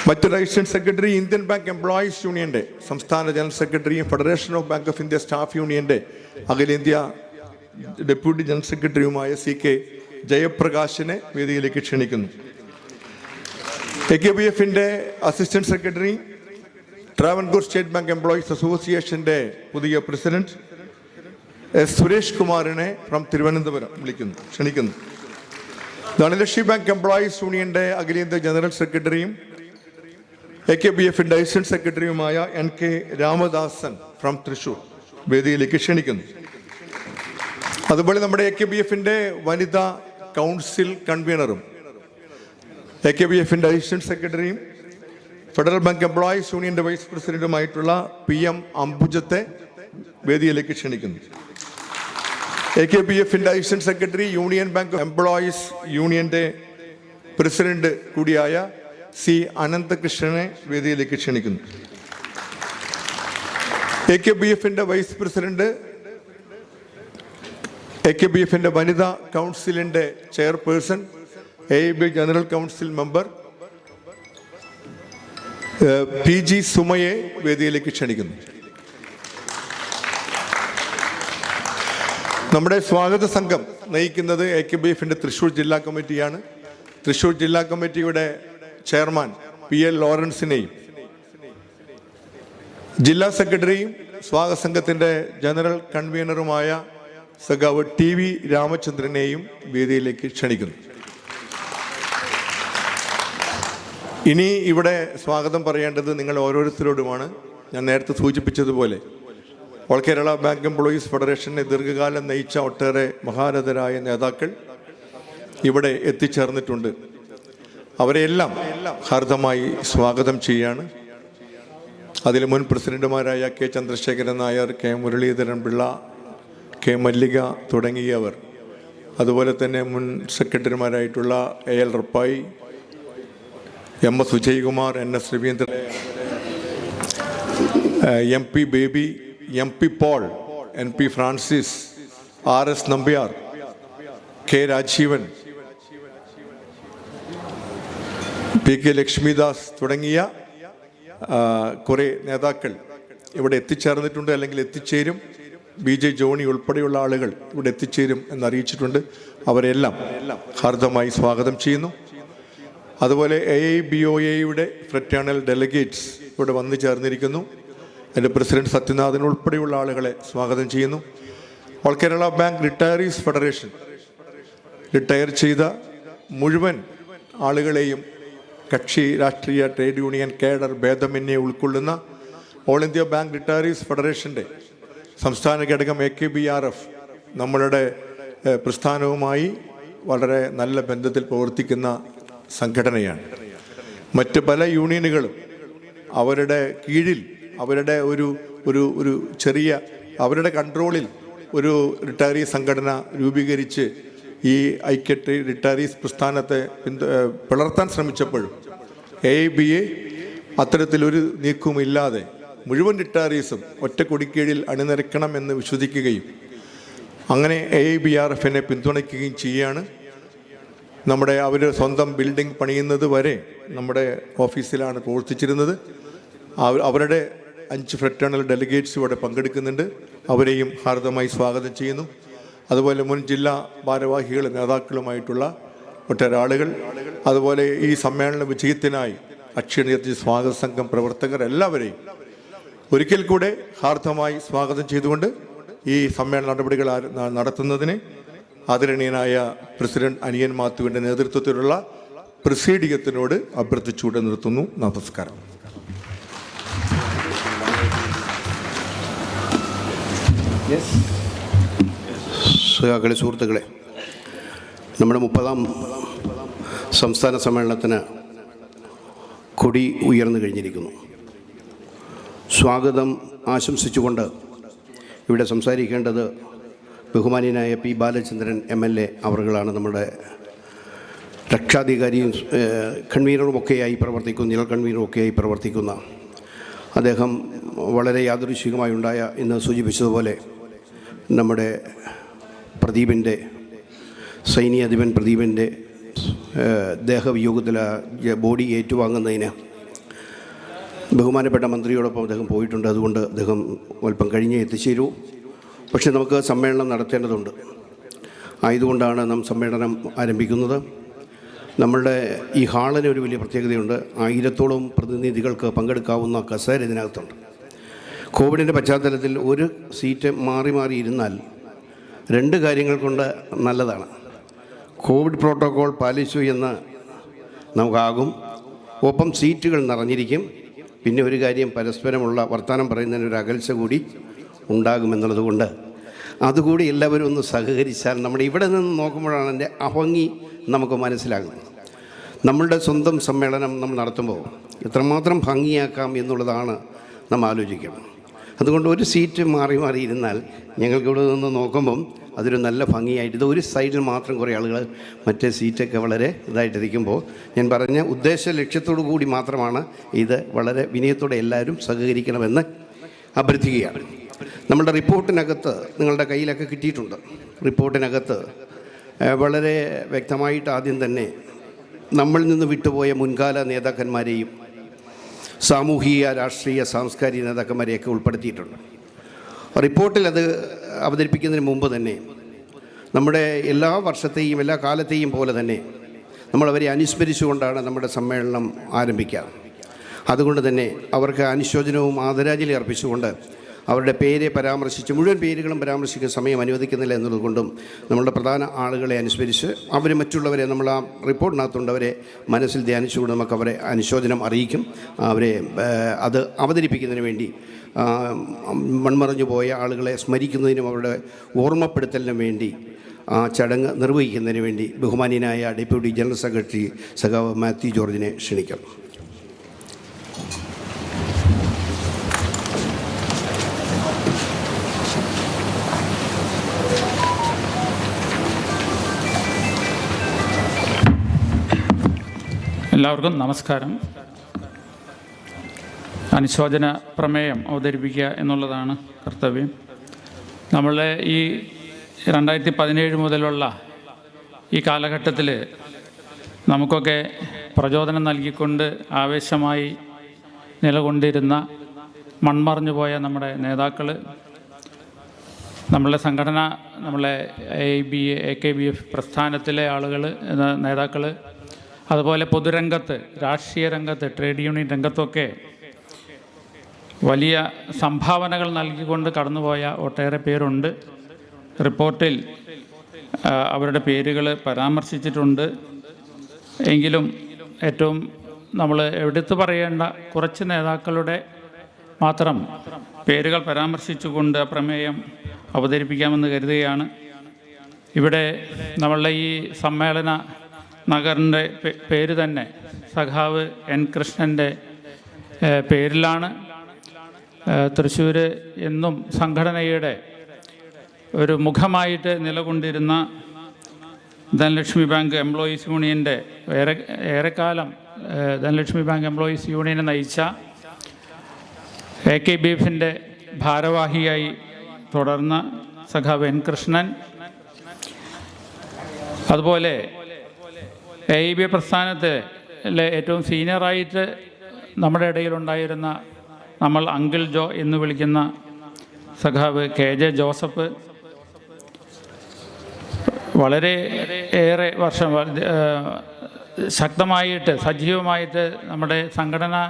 മറ്റൊരു assistant secretary, Indian bank employees യൂണിയന്റെ സംസ്ഥാന ജനറൽ സെക്രട്ടറിയും federation of bank of India staff യൂണിയന്റെ അഖിലേന്ത്യാ ഡെപ്യൂട്ടി ജനറൽ സെക്രട്ടറിയുമായ CK ജയപ്രകാശിനെ വേദിയിലേക്ക് ക്ഷണിക്കുന്നു. AKBFന്റെ assistant secretary, Travancore state bank employees അസോസിയേഷന്റെ പുതിയ പ്രസിഡന്റ് S സുരേഷ് കുമാറിനെ ഫ്രം തിരുവനന്തപുരം ക്ഷണിക്കുന്നു. ധനലക്ഷ്മി ബാങ്ക് എംപ്ലോയീസ് യൂണിയന്റെ അഖിലേന്ത്യാ ജനറൽ സെക്രട്ടറിയും AKBFന്റെ അസിസ്റ്റന്റ് സെക്രട്ടറിയുമായ NK രാമദാസൻ ഫ്രം തൃശൂർ വേദിയിലേക്ക് ക്ഷണിക്കുന്നു. അതുപോലെ നമ്മുടെ AKBFന്റെ വനിതാ കൗൺസിൽ കൺവീനറും AKBFന്റെ അസിസ്റ്റന്റ് സെക്രട്ടറിയും ഫെഡറൽ ബാങ്ക് എംപ്ലോയീസ് യൂണിയന്റെ വൈസ് പ്രസിഡന്റുമായിട്ടുള്ള PM അംബുജത്തെ വേദിയിലേക്ക് ക്ഷണിക്കുന്നു. AKBFന്റെ assistant secretary, union bank employees യൂണിയന്റെ പ്രസിഡന്റ് കൂടിയായ C അനന്തകൃഷ്ണനെ വേദിയിലേക്ക് ക്ഷണിക്കുന്നു. AKBFന്റെ വൈസ് പ്രസിഡന്റ്, AKBFന്റെ വനിതാ കൗൺസിലിന്റെ chairperson, AIB general council member PG സുമയെ വേദിയിലേക്ക് ക്ഷണിക്കുന്നു. നമ്മുടെ സ്വാഗത സംഘം നയിക്കുന്നത് AKBFന്റെ തൃശ്ശൂർ ജില്ലാ കമ്മിറ്റിയാണ്. തൃശ്ശൂർ ജില്ലാ കമ്മിറ്റിയുടെ ചെയർമാൻ PL ലോറൻസിനെയും ജില്ലാ സെക്രട്ടറിയും സ്വാഗത സംഘത്തിന്റെ ജനറൽ കൺവീനറുമായ സഖാവ് TV രാമചന്ദ്രനെയും വേദിയിലേക്ക് ക്ഷണിക്കുന്നു. ഇനി ഇവിടെ സ്വാഗതം പറയേണ്ടത് നിങ്ങൾ ഓരോരുത്തരോടുമാണ്. ഞാൻ നേരത്തെ സൂചിപ്പിച്ചതുപോലെ ഓൾ കേരള ബാങ്ക് എംപ്ലോയീസ് ഫെഡറേഷനെ ദീർഘകാലം നയിച്ച ഒട്ടേറെ മഹാരഥരായ നേതാക്കൾ ഇവിടെ എത്തിച്ചേർന്നിട്ടുണ്ട്. അവരെല്ലാം ഹാർദമായി സ്വാഗതം ചെയ്യാണ്. അതിൽ മുൻ പ്രസിഡന്റുമാരായ K Chandrasekharan Nair, K Muraleedharan Pillai, K Mallika തുടങ്ങിയവർ, അതുപോലെ തന്നെ മുൻ സെക്രട്ടറിമാരായിട്ടുള്ള A L Rappai, M S Vijayakumar, N S Raveendran, M P Baby, M P Paul, N P Francis, R S Nambiar, K Rajeevan, P K Lakshmidas തുടങ്ങിയ കുറേ നേതാക്കൾ ഇവിടെ എത്തിച്ചേർന്നിട്ടുണ്ട്, അല്ലെങ്കിൽ എത്തിച്ചേരും. ബി ജെ ജോണി ഉൾപ്പെടെയുള്ള ആളുകൾ ഇവിടെ എത്തിച്ചേരും എന്നറിയിച്ചിട്ടുണ്ട്. അവരെല്ലാം ഹാർദമായി സ്വാഗതം ചെയ്യുന്നു. അതുപോലെ AIBOAയുടെ ഫ്രറ്റേണൽ ഡെലിഗേറ്റ്സ് ഇവിടെ വന്നു ചേർന്നിരിക്കുന്നു. അതിൻ്റെ പ്രസിഡന്റ് സത്യനാഥൻ ഉൾപ്പെടെയുള്ള ആളുകളെ സ്വാഗതം ചെയ്യുന്നു. All Kerala bank retirees federation, retire ചെയ്ത മുഴുവൻ ആളുകളെയും കക്ഷി രാഷ്ട്രീയ ട്രേഡ് യൂണിയൻ കേഡർ ഭേദമന്യേ ഉൾക്കൊള്ളുന്ന ഓൾ ഇന്ത്യ ബാങ്ക് റിട്ടയറീസ് ഫെഡറേഷൻ്റെ സംസ്ഥാന ഘടകം AKBRF നമ്മളുടെ പ്രസ്ഥാനവുമായി വളരെ നല്ല ബന്ധത്തിൽ പ്രവർത്തിക്കുന്ന സംഘടനയാണ്. മറ്റ് പല യൂണിയനുകളും അവരുടെ കീഴിൽ, അവരുടെ ഒരു ചെറിയ അവരുടെ കൺട്രോളിൽ ഒരു റിട്ടയറി സംഘടന രൂപീകരിച്ച് ഈ ഐക്യ റിട്ടയറീസ് പ്രസ്ഥാനത്തെ പിളർത്താൻ ശ്രമിച്ചപ്പോഴും AIBA അത്തരത്തിലൊരു നീക്കവുമില്ലാതെ മുഴുവൻ റിട്ടയറീസും ഒറ്റ കൊടിക്കീഴിൽ അണിനിരക്കണമെന്ന് വിശ്വസിക്കുകയും അങ്ങനെ AIBRFനെ പിന്തുണയ്ക്കുകയും ചെയ്യുകയാണ്. നമ്മുടെ അവർ സ്വന്തം ബിൽഡിംഗ് പണിയുന്നത് വരെ നമ്മുടെ ഓഫീസിലാണ് പ്രവർത്തിച്ചിരുന്നത്. അവരുടെ 5 ഫ്രറ്റേണൽ ഡെലിഗേറ്റ്സ് ഇവിടെ പങ്കെടുക്കുന്നുണ്ട്. അവരെയും ഹാർദമായി സ്വാഗതം ചെയ്യുന്നു. അതുപോലെ മുൻ ജില്ലാ ഭാരവാഹികൾ, നേതാക്കളുമായിട്ടുള്ള ഒട്ടേറെ ആളുകൾ, അതുപോലെ ഈ സമ്മേളന വിജയത്തിനായി അക്ഷയനിർത്തി സ്വാഗത സംഘം പ്രവർത്തകർ എല്ലാവരെയും ഒരിക്കൽ കൂടെ ഹാർദമായി സ്വാഗതം ചെയ്തുകൊണ്ട് ഈ സമ്മേളന നടപടികൾ നടത്തുന്നതിന് ആദരണീയനായ പ്രസിഡന്റ് അനിയൻ മാത്യുവിൻ്റെ നേതൃത്വത്തിലുള്ള പ്രസീഡിയത്തിനോട് അഭ്യർത്ഥിച്ചുകൊണ്ട് നിർത്തുന്നു. നമസ്കാരം. സഖാക്കളെ, സുഹൃത്തുക്കളെ, നമ്മുടെ 30ാം സംസ്ഥാന സമ്മേളനത്തിന് കൊടി ഉയർന്നു കഴിഞ്ഞിരിക്കുന്നു. സ്വാഗതം ആശംസിച്ചുകൊണ്ട് ഇവിടെ സംസാരിക്കേണ്ടത് ബഹുമാന്യനായ പി ബാലചന്ദ്രൻ MLA അവർകളാണ്. നമ്മുടെ രക്ഷാധികാരിയും കൺവീനറുമൊക്കെയായി പ്രവർത്തിക്കുന്ന, ജനറൽ കൺവീനറുമൊക്കെയായി പ്രവർത്തിക്കുന്ന അദ്ദേഹം വളരെ യാദൃശ്ചികമായുണ്ടായ, ഇന്ന് സൂചിപ്പിച്ചതുപോലെ നമ്മുടെ പ്രദീപിൻ്റെ, സൈന്യാധിപൻ പ്രദീപിൻ്റെ ദേഹവിയോഗത്തിൽ ബോഡി ഏറ്റുവാങ്ങുന്നതിന് ബഹുമാനപ്പെട്ട മന്ത്രിയോടൊപ്പം അദ്ദേഹം പോയിട്ടുണ്ട്. അതുകൊണ്ട് അദ്ദേഹം അല്പം കഴിഞ്ഞേ എത്തിച്ചേരൂ. പക്ഷേ നമുക്ക് സമ്മേളനം നടത്തേണ്ടതുണ്ട്. ആയതുകൊണ്ടാണ് നാം സമ്മേളനം ആരംഭിക്കുന്നത്. നമ്മളുടെ ഈ ഹാളിന് ഒരു വലിയ പ്രത്യേകതയുണ്ട്. 1000-ഓളം പ്രതിനിധികൾക്ക് പങ്കെടുക്കാവുന്ന കസേര ഇതിനകത്തുണ്ട്. കോവിഡിൻ്റെ പശ്ചാത്തലത്തിൽ ഒരു സീറ്റ് മാറി മാറി ഇരുന്നാൽ 2 കാര്യങ്ങൾ കൊണ്ട് നല്ലതാണ്. കോവിഡ് പ്രോട്ടോക്കോൾ പാലിച്ചു എന്ന് നമുക്കാകും, ഒപ്പം സീറ്റുകൾ നിറഞ്ഞിരിക്കും. പിന്നെ ഒരു കാര്യം, പരസ്പരമുള്ള വർത്തമാനം പറയുന്നതിനൊരു അകൽച്ച കൂടി ഉണ്ടാകുമെന്നുള്ളത് കൊണ്ട് അതുകൂടി എല്ലാവരും ഒന്ന് സഹകരിച്ചാൽ നമ്മുടെ ഇവിടെ നിന്ന് നോക്കുമ്പോഴാണ് അതിൻ്റെ അഭംഗി നമുക്ക് മനസ്സിലാകുന്നത്. നമ്മളുടെ സ്വന്തം സമ്മേളനം നമ്മൾ നടത്തുമ്പോൾ എത്രമാത്രം ഭംഗിയാക്കാം എന്നുള്ളതാണ് നാം ആലോചിക്കണം. അതുകൊണ്ട് ഒരു സീറ്റ് മാറി മാറി ഇരുന്നാൽ ഞങ്ങൾക്ക് ഇവിടെ നിന്ന് നോക്കുമ്പം അതൊരു നല്ല ഭംഗിയായിട്ട്, ഇത് ഒരു സൈഡിൽ മാത്രം കുറേ ആളുകൾ, മറ്റേ സീറ്റൊക്കെ വളരെ ഇതായിട്ടിരിക്കുമ്പോൾ ഞാൻ പറഞ്ഞ ഉദ്ദേശ ലക്ഷ്യത്തോടു കൂടി മാത്രമാണ് ഇത്. വളരെ വിനയത്തോടെ എല്ലാവരും സഹകരിക്കണമെന്ന് അഭ്യർത്ഥിക്കുകയാണ്. നമ്മളുടെ റിപ്പോർട്ടിനകത്ത്, നിങ്ങളുടെ കയ്യിലൊക്കെ കിട്ടിയിട്ടുണ്ട്, റിപ്പോർട്ടിനകത്ത് വളരെ വ്യക്തമായിട്ട് ആദ്യം തന്നെ നമ്മളിൽ നിന്ന് വിട്ടുപോയ മുൻകാല നേതാക്കന്മാരെയും സാമൂഹിക, രാഷ്ട്രീയ, സാംസ്കാരിക നേതാക്കന്മാരെയൊക്കെ ഉൾപ്പെടുത്തിയിട്ടുണ്ട്. റിപ്പോർട്ടിൽ അത് അവതരിപ്പിക്കുന്നതിന് മുമ്പ് തന്നെ നമ്മുടെ എല്ലാ വർഷത്തെയും എല്ലാ കാലത്തെയും പോലെ തന്നെ നമ്മളവരെ അനുസ്മരിച്ചുകൊണ്ടാണ് നമ്മുടെ സമ്മേളനം ആരംഭിക്കുക. അതുകൊണ്ട് തന്നെ അവർക്ക് അനുശോചനവും ആദരാഞ്ജലി അർപ്പിച്ചുകൊണ്ട് അവരുടെ പേരെ പരാമർശിച്ച്, മുഴുവൻ പേരുകളും പരാമർശിക്കുന്ന സമയം അനുവദിക്കുന്നില്ല എന്നുള്ളതുകൊണ്ടും നമ്മളുടെ പ്രധാന ആളുകളെ അനുസ്മരിച്ച് അവർ മറ്റുള്ളവരെ നമ്മൾ ആ റിപ്പോർട്ടിനകത്തുണ്ട് അവരെ മനസ്സിൽ ധ്യാനിച്ചുകൊണ്ട് നമുക്ക് അവരെ അനുശോചനം അറിയിക്കും. അവരെ അത് അവതരിപ്പിക്കുന്നതിന് വേണ്ടി മൺമറഞ്ഞു പോയ ആളുകളെ സ്മരിക്കുന്നതിനും അവരുടെ ഓർമ്മപ്പെടുത്തലിനും വേണ്ടി ആ ചടങ്ങ് നിർവഹിക്കുന്നതിന് വേണ്ടി ബഹുമാന്യനായ ഡെപ്യൂട്ടി ജനറൽ സെക്രട്ടറി സഖാവ് മാത്യു ജോർജിനെ ക്ഷണിക്കാം. എല്ലാവർക്കും നമസ്കാരം. അനുശോചന പ്രമേയം അവതരിപ്പിക്കുക എന്നുള്ളതാണ് കർത്തവ്യം. നമ്മളെ ഈ 2017 മുതലുള്ള ഈ കാലഘട്ടത്തിൽ നമുക്കൊക്കെ പ്രചോദനം നൽകിക്കൊണ്ട് ആവേശമായി നിലകൊണ്ടിരുന്ന മൺമറഞ്ഞു പോയ നമ്മുടെ നേതാക്കൾ, നമ്മളെ സംഘടന, നമ്മളെ AKBF പ്രസ്ഥാനത്തിലെ ആളുകൾ, നേതാക്കൾ, അതുപോലെ പൊതുരംഗത്ത്, രാഷ്ട്രീയ രംഗത്ത്, ട്രേഡ് യൂണിയൻ രംഗത്തൊക്കെ വലിയ സംഭാവനകൾ നൽകിക്കൊണ്ട് കടന്നുപോയ ഒട്ടേറെ പേരുണ്ട്. റിപ്പോർട്ടിൽ അവരുടെ പേരുകൾ പരാമർശിച്ചിട്ടുണ്ട്. എങ്കിലും ഏറ്റവും നമ്മൾ എടുത്തു പറയേണ്ട കുറച്ച് നേതാക്കളുടെ മാത്രം പേരുകൾ പരാമർശിച്ചുകൊണ്ട് ആ പ്രമേയം അവതരിപ്പിക്കാമെന്ന് കരുതുകയാണ്. ഇവിടെ നമ്മളുടെ ഈ സമ്മേളന നഗറിൻ്റെ പേര് തന്നെ സഖാവ് N കൃഷ്ണൻ്റെ പേരിലാണ്. തൃശ്ശൂർ എന്നും സംഘടനയുടെ ഒരു മുഖമായിട്ട് നിലകൊണ്ടിരുന്ന ധനലക്ഷ്മി ബാങ്ക് എംപ്ലോയീസ് യൂണിയൻ്റെ ഏറെക്കാലം ധനലക്ഷ്മി ബാങ്ക് എംപ്ലോയീസ് യൂണിയനെ നയിച്ച AKBFൻ്റെ ഭാരവാഹിയായി തുടർന്ന സഖാവ് N കൃഷ്ണൻ, അതുപോലെ AIB പ്രസ്ഥാനത്തിലെ ഏറ്റവും സീനിയറായിട്ട് നമ്മുടെ ഇടയിലുണ്ടായിരുന്ന, നമ്മൾ അങ്കിൾ ജോ എന്ന് വിളിക്കുന്ന സഖാവ് KJ ജോസഫ്, വളരെ ഏറെ വർഷം ശക്തമായിട്ട് സജീവമായിട്ട് നമ്മുടെ സംഘടനാ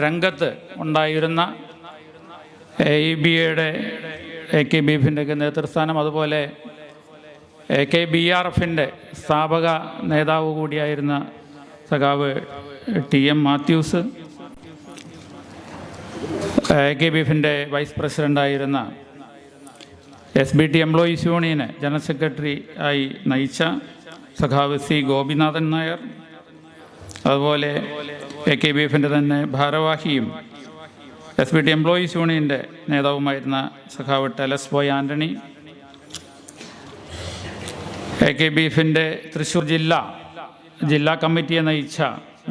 രംഗത്ത് ഉണ്ടായിരുന്ന AIBയുടെ AKBFിൻ്റെയൊക്കെ നേതൃസ്ഥാനം, അതുപോലെ AKBRFൻ്റെ സ്ഥാപക നേതാവ് കൂടിയായിരുന്ന സഖാവ് TM മാത്യൂസ്, AKBFിൻ്റെ വൈസ് പ്രസിഡൻ്റായിരുന്ന SBT എംപ്ലോയീസ് യൂണിയന് ജനറൽ സെക്രട്ടറി ആയി നയിച്ച സഖാവ് C ഗോപിനാഥൻ നായർ, അതുപോലെ AKBFിൻ്റെ തന്നെ ഭാരവാഹിയും SBT എംപ്ലോയീസ് യൂണിയൻ്റെ നേതാവുമായിരുന്ന സഖാവ് ടെലസ് ബോയ് ആൻ്റണി, AKBFിൻ്റെ തൃശ്ശൂർ ജില്ലാ കമ്മിറ്റിയെ നയിച്ച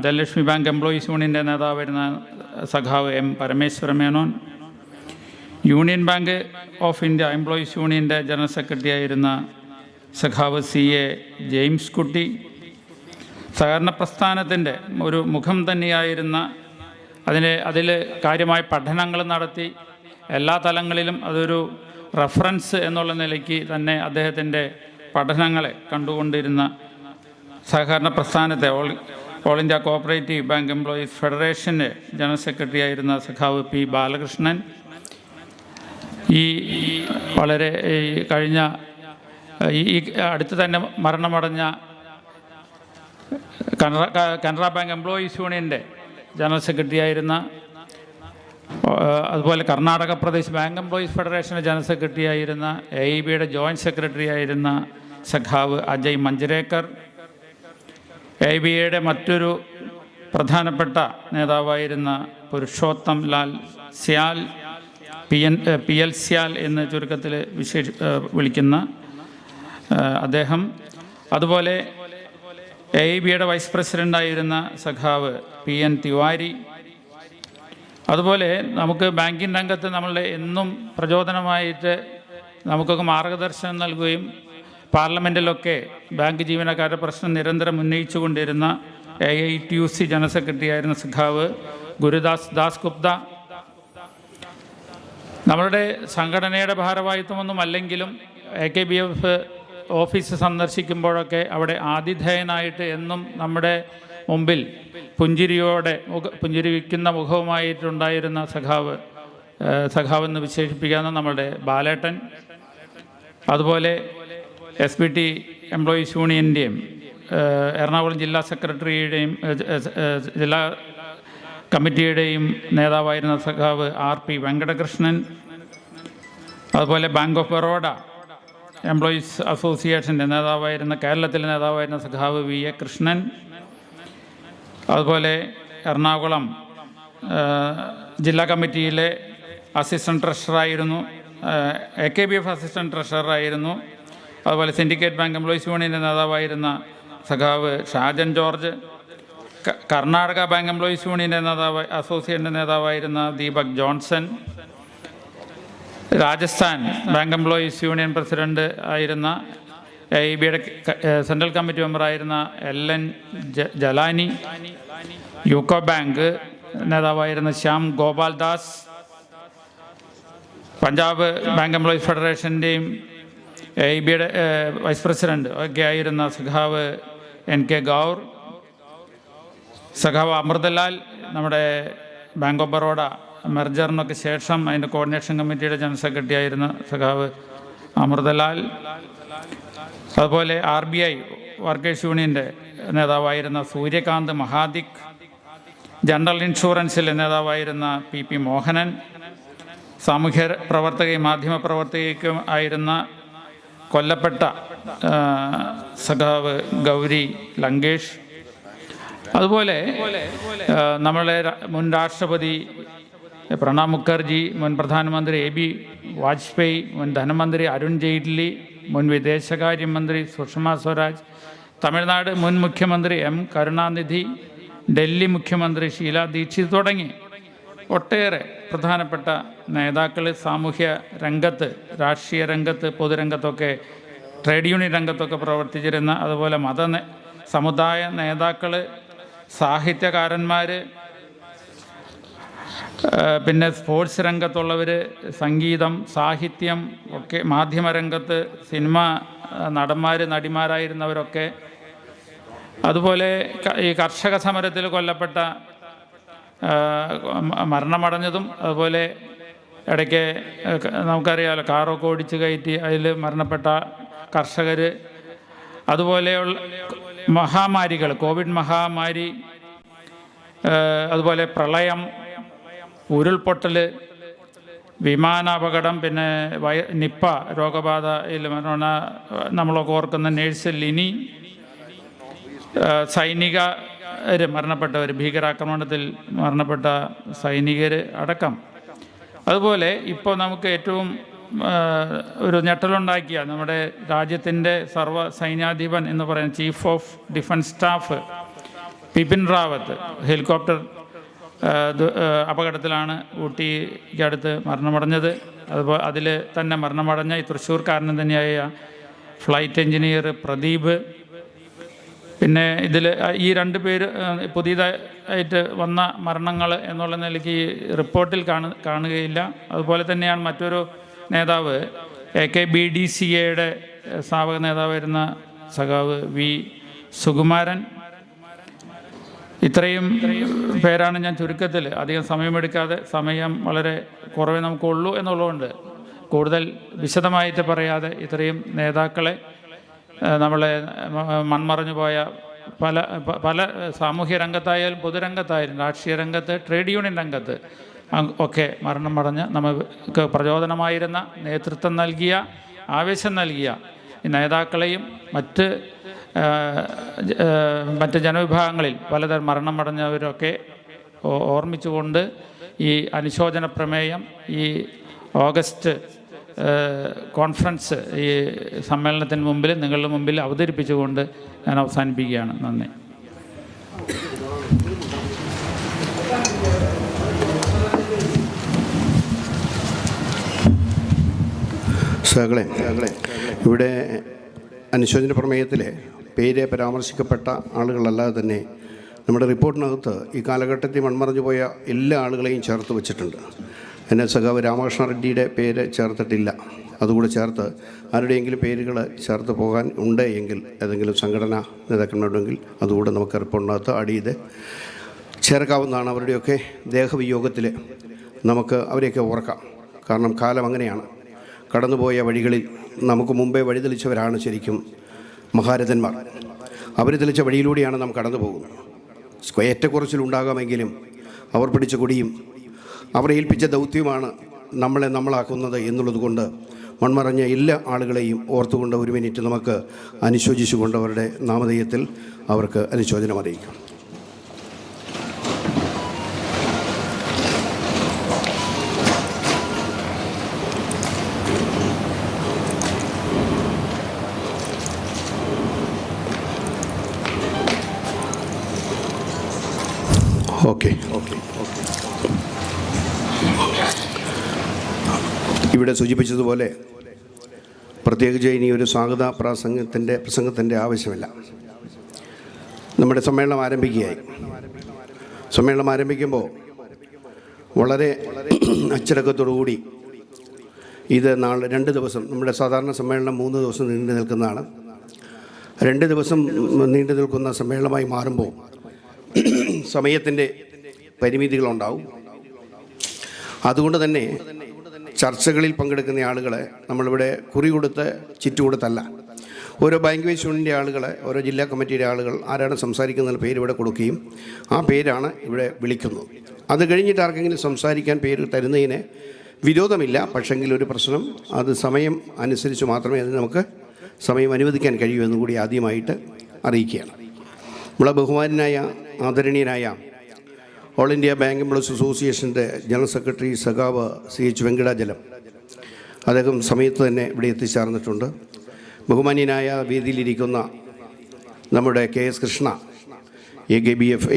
ധനലക്ഷ്മി ബാങ്ക് എംപ്ലോയീസ് യൂണിയൻ്റെ നേതാവായിരുന്ന സഖാവ് M Parameswara Menon, union bank of India employees യൂണിയൻ്റെ ജനറൽ സെക്രട്ടറി ആയിരുന്ന സഖാവ് CA ജെയിംസ് കുട്ടി, സഹകരണ പ്രസ്ഥാനത്തിൻ്റെ ഒരു മുഖം തന്നെയായിരുന്ന, അതിൽ കാര്യമായ പഠനങ്ങൾ നടത്തി എല്ലാ തലങ്ങളിലും അതൊരു റഫറൻസ് എന്നുള്ള നിലയ്ക്ക് തന്നെ അദ്ദേഹത്തിൻ്റെ പഠനങ്ങളെ കണ്ടുകൊണ്ടിരുന്ന സഹകരണ പ്രസ്ഥാനത്തെ all India cooperative bank employees ഫെഡറേഷൻ്റെ ജനറൽ സെക്രട്ടറി ആയിരുന്ന സഖാവ് P ബാലകൃഷ്ണൻ, ഈ വളരെ കഴിഞ്ഞ ഈ അടുത്ത് തന്നെ മരണമടഞ്ഞ കനറ ബാങ്ക് എംപ്ലോയീസ് യൂണിയൻ്റെ ജനറൽ സെക്രട്ടറി ആയിരുന്ന, അതുപോലെ കർണാടക പ്രദേശ് ബാങ്ക് എംപ്ലോയീസ് ഫെഡറേഷൻ്റെ ജനറൽ സെക്രട്ടറി ആയിരുന്ന, AIBയുടെ ജോയിൻറ്റ് സെക്രട്ടറി ആയിരുന്ന സഖാവ് അജയ് മഞ്ജരേക്കർ, AIBയുടെ മറ്റൊരു പ്രധാനപ്പെട്ട നേതാവായിരുന്ന പുരുഷോത്തം ലാൽ സ്യാൽ, PL സ്യാൽ എന്ന് ചുരുക്കത്തിൽ വിളിക്കുന്ന അദ്ദേഹം, അതുപോലെ AIBയുടെ വൈസ് പ്രസിഡൻ്റായിരുന്ന സഖാവ് PN തിവാരി, അതുപോലെ നമുക്ക് ബാങ്കിങ് രംഗത്ത് നമ്മളുടെ എന്നും പ്രചോദനമായിട്ട് നമുക്കൊക്കെ മാർഗദർശനം നൽകുകയും പാർലമെൻറ്റിലൊക്കെ ബാങ്ക് ജീവനക്കാരുടെ പ്രശ്നം നിരന്തരം ഉന്നയിച്ചു കൊണ്ടിരുന്ന AITUC ജനറൽ സെക്രട്ടറി ആയിരുന്ന സഖാവ് ഗുരുദാസ് ഗുപ്ത, നമ്മളുടെ സംഘടനയുടെ ഭാരവാഹിത്വമൊന്നും അല്ലെങ്കിലും AKBF ഓഫീസ് സന്ദർശിക്കുമ്പോഴൊക്കെ അവിടെ ആതിഥേയനായിട്ട് എന്നും നമ്മുടെ മുമ്പിൽ പുഞ്ചിരിക്കുന്ന മുഖവുമായിട്ടുണ്ടായിരുന്ന സഖാവെന്ന് വിശേഷിപ്പിക്കാവുന്ന നമ്മളുടെ ബാലേട്ടൻ, അതുപോലെ SBT എംപ്ലോയീസ് യൂണിയൻ്റെയും എറണാകുളം ജില്ലാ സെക്രട്ടറിയുടെയും ജില്ലാ കമ്മിറ്റിയുടെയും നേതാവായിരുന്ന സഖാവ് RP വെങ്കടകൃഷ്ണൻ, അതുപോലെ ബാങ്ക് ഓഫ് ബറോഡ എംപ്ലോയീസ് അസോസിയേഷൻ്റെ നേതാവായിരുന്ന, കേരളത്തിലെ നേതാവായിരുന്ന സഖാവ് വി.എ. കൃഷ്ണൻ, അതുപോലെ എറണാകുളം ജില്ലാ കമ്മിറ്റിയിലെ അസിസ്റ്റൻറ്റ് ട്രഷററായിരുന്നു, AKBF അസിസ്റ്റൻറ്റ് ട്രഷററായിരുന്നു. അതുപോലെ സിൻഡിക്കേറ്റ് ബാങ്ക് എംപ്ലോയീസ് യൂണിയൻ്റെ നേതാവായിരുന്ന സഖാവ് ഷാജൻ ജോർജ്, കർണാടക ബാങ്ക് എംപ്ലോയീസ് യൂണിയൻ്റെ അസോസിയേഷൻ്റെ നേതാവായിരുന്ന Deepak Johnson, Rajasthan bank employees union president ആയിരുന്ന AIBയുടെ സെൻട്രൽ കമ്മിറ്റി മെമ്പറായിരുന്ന LN ജലാനി, യൂക്കോ ബാങ്ക് നേതാവായിരുന്ന ശ്യാം ഗോപാൽ ദാസ്, പഞ്ചാബ് ബാങ്ക് എംപ്ലോയീസ് ഫെഡറേഷൻ്റെയും AIBയുടെ വൈസ് പ്രസിഡന്റ് ഒക്കെ ആയിരുന്ന സഖാവ് NK ഗൗർ, സഖാവ് അമൃതലാൽ, നമ്മുടെ ബാങ്ക് ഓഫ് ബറോഡ മെർജറിനൊക്കെ ശേഷം അതിൻ്റെ കോർഡിനേഷൻ കമ്മിറ്റിയുടെ ജനറൽ സെക്രട്ടറി ആയിരുന്ന സഖാവ് അമൃതലാൽ, അതുപോലെ RBI വർക്കേഴ്സ് യൂണിയൻ്റെ നേതാവായിരുന്ന സൂര്യകാന്ത് മഹാദിക്, ജനറൽ ഇൻഷുറൻസിലെ നേതാവായിരുന്ന PP മോഹനൻ, സാമൂഹ്യ പ്രവർത്തകയും മാധ്യമ പ്രവർത്തകയ്ക്കും ആയിരുന്ന കൊല്ലപ്പെട്ട സഖാവ് ഗൗരി ലങ്കേഷ്, അതുപോലെ നമ്മളെ മുൻ രാഷ്ട്രപതി പ്രണബ് മുഖർജി, മുൻ പ്രധാനമന്ത്രി AB വാജ്പേയി, മുൻ ധനമന്ത്രി അരുൺ ജെയ്റ്റ്ലി, മുൻ വിദേശകാര്യമന്ത്രി സുഷമ സ്വരാജ്, തമിഴ്നാട് മുൻ മുഖ്യമന്ത്രി M കരുണാനിധി, ഡൽഹി മുഖ്യമന്ത്രി ഷീല ദീക്ഷിത് തുടങ്ങി ഒട്ടേറെ പ്രധാനപ്പെട്ട നേതാക്കൾ സാമൂഹ്യ രംഗത്ത്, രാഷ്ട്രീയ രംഗത്ത്, പൊതുരംഗത്തൊക്കെ, ട്രേഡ് യൂണിയൻ രംഗത്തൊക്കെ പ്രവർത്തിച്ചിരുന്ന, അതുപോലെ സമുദായ നേതാക്കൾ, സാഹിത്യകാരന്മാർ, പിന്നെ സ്പോർട്സ് രംഗത്തുള്ളവർ, സംഗീതം, സാഹിത്യം ഒക്കെ, മാധ്യമരംഗത്ത് സിനിമ നടന്മാർ, നടിമാരായിരുന്നവരൊക്കെ, അതുപോലെ ഈ കർഷക സമരത്തിൽ കൊല്ലപ്പെട്ട, മരണമടഞ്ഞതും, അതുപോലെ ഇടയ്ക്ക് നമുക്കറിയാമല്ലോ കാറൊക്കെ ഓടിച്ച് കയറ്റി അതിൽ മരണപ്പെട്ട കർഷകർ, അതുപോലെയുള്ള മഹാമാരികൾ, കോവിഡ് മഹാമാരി, അതുപോലെ പ്രളയം, ഉരുൾപൊട്ടൽ, വിമാനാപകടം, പിന്നെ നിപ്പ രോഗബാധയിൽ നമ്മളൊക്കെ ഓർക്കുന്ന നേഴ്സ് ലിനി, സൈനികർ മരണപ്പെട്ടവർ, ഭീകരാക്രമണത്തിൽ മരണപ്പെട്ട സൈനികർ അടക്കം. അതുപോലെ ഇപ്പോൾ നമുക്ക് ഏറ്റവും ഒരു ഞെട്ടലുണ്ടാക്കിയ നമ്മുടെ രാജ്യത്തിൻ്റെ സർവ്വ സൈന്യാധിപൻ എന്ന് പറയുന്ന chief of defence staff Bipin Rawat helicopter അപകടത്തിലാണ് ഊട്ടിക്കടുത്ത് മരണമടഞ്ഞത്. അതുപോലെ അതിൽ തന്നെ മരണമടഞ്ഞ ഈ തൃശ്ശൂർക്കാരൻ തന്നെയായ ഫ്ലൈറ്റ് എഞ്ചിനീയർ പ്രദീപ്. പിന്നെ ഇതിൽ ഈ രണ്ട് പേര് പുതിയതായിട്ട് വന്ന മരണങ്ങൾ എന്നുള്ള നിലയ്ക്ക് ഈ റിപ്പോർട്ടിൽ കാണുകയില്ല. അതുപോലെ തന്നെയാണ് മറ്റൊരു നേതാവ് AKBDCAയുടെ സ്ഥാപക നേതാവായിരുന്ന സഖാവ് V സുകുമാരൻ. ഇത്രയും പേരാണ് ഞാൻ ചുരുക്കത്തിൽ, അധികം സമയമെടുക്കാതെ, സമയം വളരെ കുറവേ നമുക്കുള്ളൂ എന്നുള്ളതുകൊണ്ട് കൂടുതൽ വിശദമായിട്ട് പറയാതെ ഇത്രയും നേതാക്കളെ, നമ്മളെ മൺമറഞ്ഞു പോയ പല സാമൂഹ്യ രംഗത്തായാലും പൊതുരംഗത്തായാലും രാഷ്ട്രീയ രംഗത്ത്, ട്രേഡ് യൂണിയൻ രംഗത്ത് ഒക്കെ മരണമടഞ്ഞ് നമുക്ക് പ്രചോദനമായിരുന്ന, നേതൃത്വം നൽകിയ, ആവേശം നൽകിയ ഈ നേതാക്കളെയും മറ്റ് ജനവിഭാഗങ്ങളിൽ പലതരം മരണമടഞ്ഞവരൊക്കെ ഓർമ്മിച്ചുകൊണ്ട് ഈ അനുശോചന പ്രമേയം ഈ ഓഗസ്റ്റ് കോൺഫറൻസ് ഈ സമ്മേളനത്തിന് മുമ്പിൽ, നിങ്ങളുടെ മുമ്പിൽ അവതരിപ്പിച്ചുകൊണ്ട് ഞാൻ അവസാനിപ്പിക്കുകയാണ്. നന്ദി. സഹകളെ, ഇവിടെ അനുശോചന പ്രമേയത്തിലെ പേര് പരാമർശിക്കപ്പെട്ട ആളുകളല്ലാതെ തന്നെ നമ്മുടെ റിപ്പോർട്ടിനകത്ത് ഈ കാലഘട്ടത്തിൽ മൺമറഞ്ഞു പോയ എല്ലാ ആളുകളെയും ചേർത്ത് വെച്ചിട്ടുണ്ട്. എന്നെ സഖാവ് രാമകൃഷ്ണ റെഡ്ഡിയുടെ പേര് ചേർത്തിട്ടില്ല. അതുകൂടെ ചേർത്ത് ആരുടെയെങ്കിലും പേരുകൾ ചേർത്ത് പോകാൻ ഉണ്ട് എങ്കിൽ, ഏതെങ്കിലും സംഘടന നേതാക്കന്മാരുണ്ടെങ്കിൽ അതുകൂടെ നമുക്ക് റിപ്പോർട്ടിനകത്ത് ആഡ് ചെയ്ത് ചേർക്കാവുന്നതാണ്. അവരുടെയൊക്കെ ദേഹവിയോഗത്തിൽ നമുക്ക് അവരെയൊക്കെ ഓർക്കാം. കാരണം കാലം അങ്ങനെയാണ്. കടന്നുപോയ വഴികളിൽ നമുക്ക് മുമ്പേ വഴിതെളിച്ചവരാണ് ശരിക്കും മഹാരഥന്മാർ. അവർ തെളിച്ച വഴിയിലൂടെയാണ് നാം കടന്നു പോകുന്നത്. ഏറ്റക്കുറച്ചിലുണ്ടാകാമെങ്കിലും അവർ പിടിച്ച കൊടിയും അവർ ഏൽപ്പിച്ച ദൗത്യമാണ് നമ്മളെ നമ്മളാക്കുന്നത് എന്നുള്ളത് കൊണ്ട് മൺമറഞ്ഞ എല്ലാ ആളുകളെയും ഓർത്തുകൊണ്ട് ഒരു മിനിറ്റ് നമുക്ക് അനുശോചിച്ചുകൊണ്ട് അവരുടെ നാമധേയത്തിൽ അവർക്ക് അനുശോചനം അറിയിക്കാം. ഓക്കെ. ഇവിടെ സൂചിപ്പിച്ചതുപോലെ പ്രത്യേകിച്ച് ഇനി ഒരു സ്വാഗത പ്രസംഗത്തിൻ്റെ ആവശ്യമില്ല. നമ്മുടെ സമ്മേളനം ആരംഭിക്കുകയായി. സമ്മേളനം ആരംഭിക്കുമ്പോൾ വളരെ അച്ചടക്കത്തോടുകൂടി ഇത് നാളെ 2 ദിവസം, നമ്മുടെ സാധാരണ സമ്മേളനം 3 ദിവസം നീണ്ടു നിൽക്കുന്നതാണ്. 2 ദിവസം നീണ്ടു നിൽക്കുന്ന സമ്മേളനമായി മാറുമ്പോൾ സമയത്തിൻ്റെ പരിമിതികളുണ്ടാവും. അതുകൊണ്ട് തന്നെ ചർച്ചകളിൽ പങ്കെടുക്കുന്ന ആളുകളെ നമ്മളിവിടെ കുറി കൊടുത്ത് ചുറ്റുകൊടുത്തല്ല, ഓരോ ബാങ്ക്വേജ് യൂണിയൻ്റെ ആളുകളെ, ഓരോ ജില്ലാ കമ്മിറ്റിയുടെ ആളുകൾ ആരാണ് സംസാരിക്കുന്ന പേര് ഇവിടെ കൊടുക്കുകയും ആ പേരാണ് ഇവിടെ വിളിക്കുന്നത്. അത് കഴിഞ്ഞിട്ട് ആർക്കെങ്കിലും സംസാരിക്കാൻ പേര് തരുന്നതിന് വിരോധമില്ല. പക്ഷെങ്കിൽ ഒരു പ്രശ്നം, അത് സമയം അനുസരിച്ച് മാത്രമേ അതിന് നമുക്ക് സമയം അനുവദിക്കാൻ കഴിയൂ എന്ന് കൂടി ആദ്യമായിട്ട് അറിയിക്കുകയാണ്. നമ്മളെ ബഹുമാനായ ആദരണീയനായ ഓൾ ഇന്ത്യ ബാങ്ക് എംപ്ലോയീസ് അസോസിയേഷൻ്റെ ജനറൽ സെക്രട്ടറി സഖാവ് CH വെങ്കടാചലം, അദ്ദേഹം സമയത്ത് തന്നെ ഇവിടെ എത്തിച്ചേർന്നിട്ടുണ്ട്. ബഹുമാന്യനായ വേദിയിലിരിക്കുന്ന നമ്മുടെ KS കൃഷ്ണ,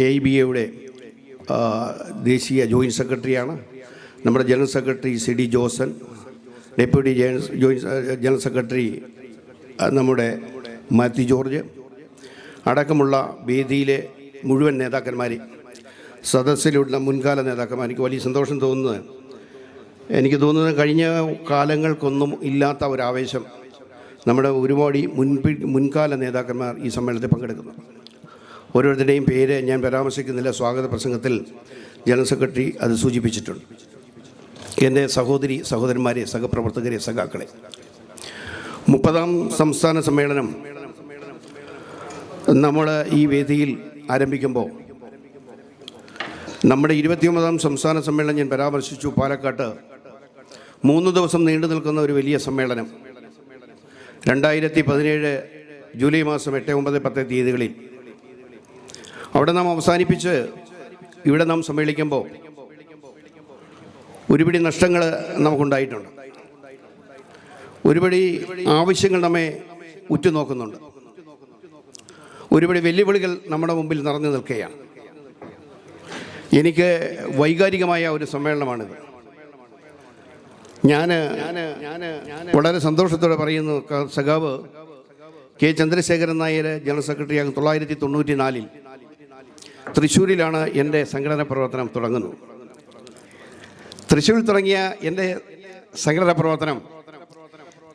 AIBA ദേശീയ ജോയിൻറ്റ് സെക്രട്ടറിയാണ്. നമ്മുടെ general secretary CD Josan, deputy general secretary നമ്മുടെ മാത്യു ജോർജ് അടക്കമുള്ള വേദിയിലെ മുഴുവൻ നേതാക്കന്മാരെ, സദസ്സിലുള്ള മുൻകാല നേതാക്കന്മാർ, എനിക്ക് വലിയ സന്തോഷം തോന്നുന്നത്, എനിക്ക് തോന്നുന്നത് കഴിഞ്ഞ കാലങ്ങൾക്കൊന്നും ഇല്ലാത്ത ഒരാവേശം നമ്മുടെ ഒരുപാട് മുൻകാല നേതാക്കന്മാർ ഈ സമ്മേളനത്തിൽ പങ്കെടുക്കുന്നു. ഓരോരുത്തരുടെയും പേര് ഞാൻ പരാമർശിക്കുന്നില്ല. സ്വാഗത പ്രസംഗത്തിൽ ജനറൽ സെക്രട്ടറി അത് സൂചിപ്പിച്ചിട്ടുണ്ട്. എൻ്റെ സഹോദരന്മാരെ, സഹപ്രവർത്തകരെ, സഖാക്കളെ, 30ാം സംസ്ഥാന സമ്മേളനം നമ്മൾ ഈ വേദിയിൽ ആരംഭിക്കുമ്പോൾ നമ്മുടെ 29ാം സംസ്ഥാന സമ്മേളനം ഞാൻ പരാമർശിച്ചു. പാലക്കാട്ട് 3 ദിവസം നീണ്ടു നിൽക്കുന്ന ഒരു വലിയ സമ്മേളനം 2017 ജൂലൈ മാസം 8, 9, 10 തീയതികളിൽ അവിടെ നാം അവസാനിപ്പിച്ച് ഇവിടെ നാം സമ്മേളിക്കുമ്പോൾ ഒരുപിടി നഷ്ടങ്ങൾ നമുക്കുണ്ടായിട്ടുണ്ട്. ഒരുപടി ആവശ്യങ്ങൾ നമ്മെ ഉറ്റുനോക്കുന്നുണ്ട്. ഒരുപടി വെല്ലുവിളികൾ നമ്മുടെ മുമ്പിൽ നിറഞ്ഞു നിൽക്കുകയാണ്. എനിക്ക് വൈകാരികമായ ഒരു സമ്മേളനമാണിത്. ഞാൻ വളരെ സന്തോഷത്തോടെ പറയുന്നു, സഖാവ് K. ചന്ദ്രശേഖരൻ നായർ ജനറൽ സെക്രട്ടറിയാകും 1994 തൃശ്ശൂരിലാണ് എൻ്റെ സംഘടനാ പ്രവർത്തനം തുടങ്ങുന്നത്. തൃശ്ശൂരിൽ തുടങ്ങിയ എൻ്റെ സംഘടനാ പ്രവർത്തനം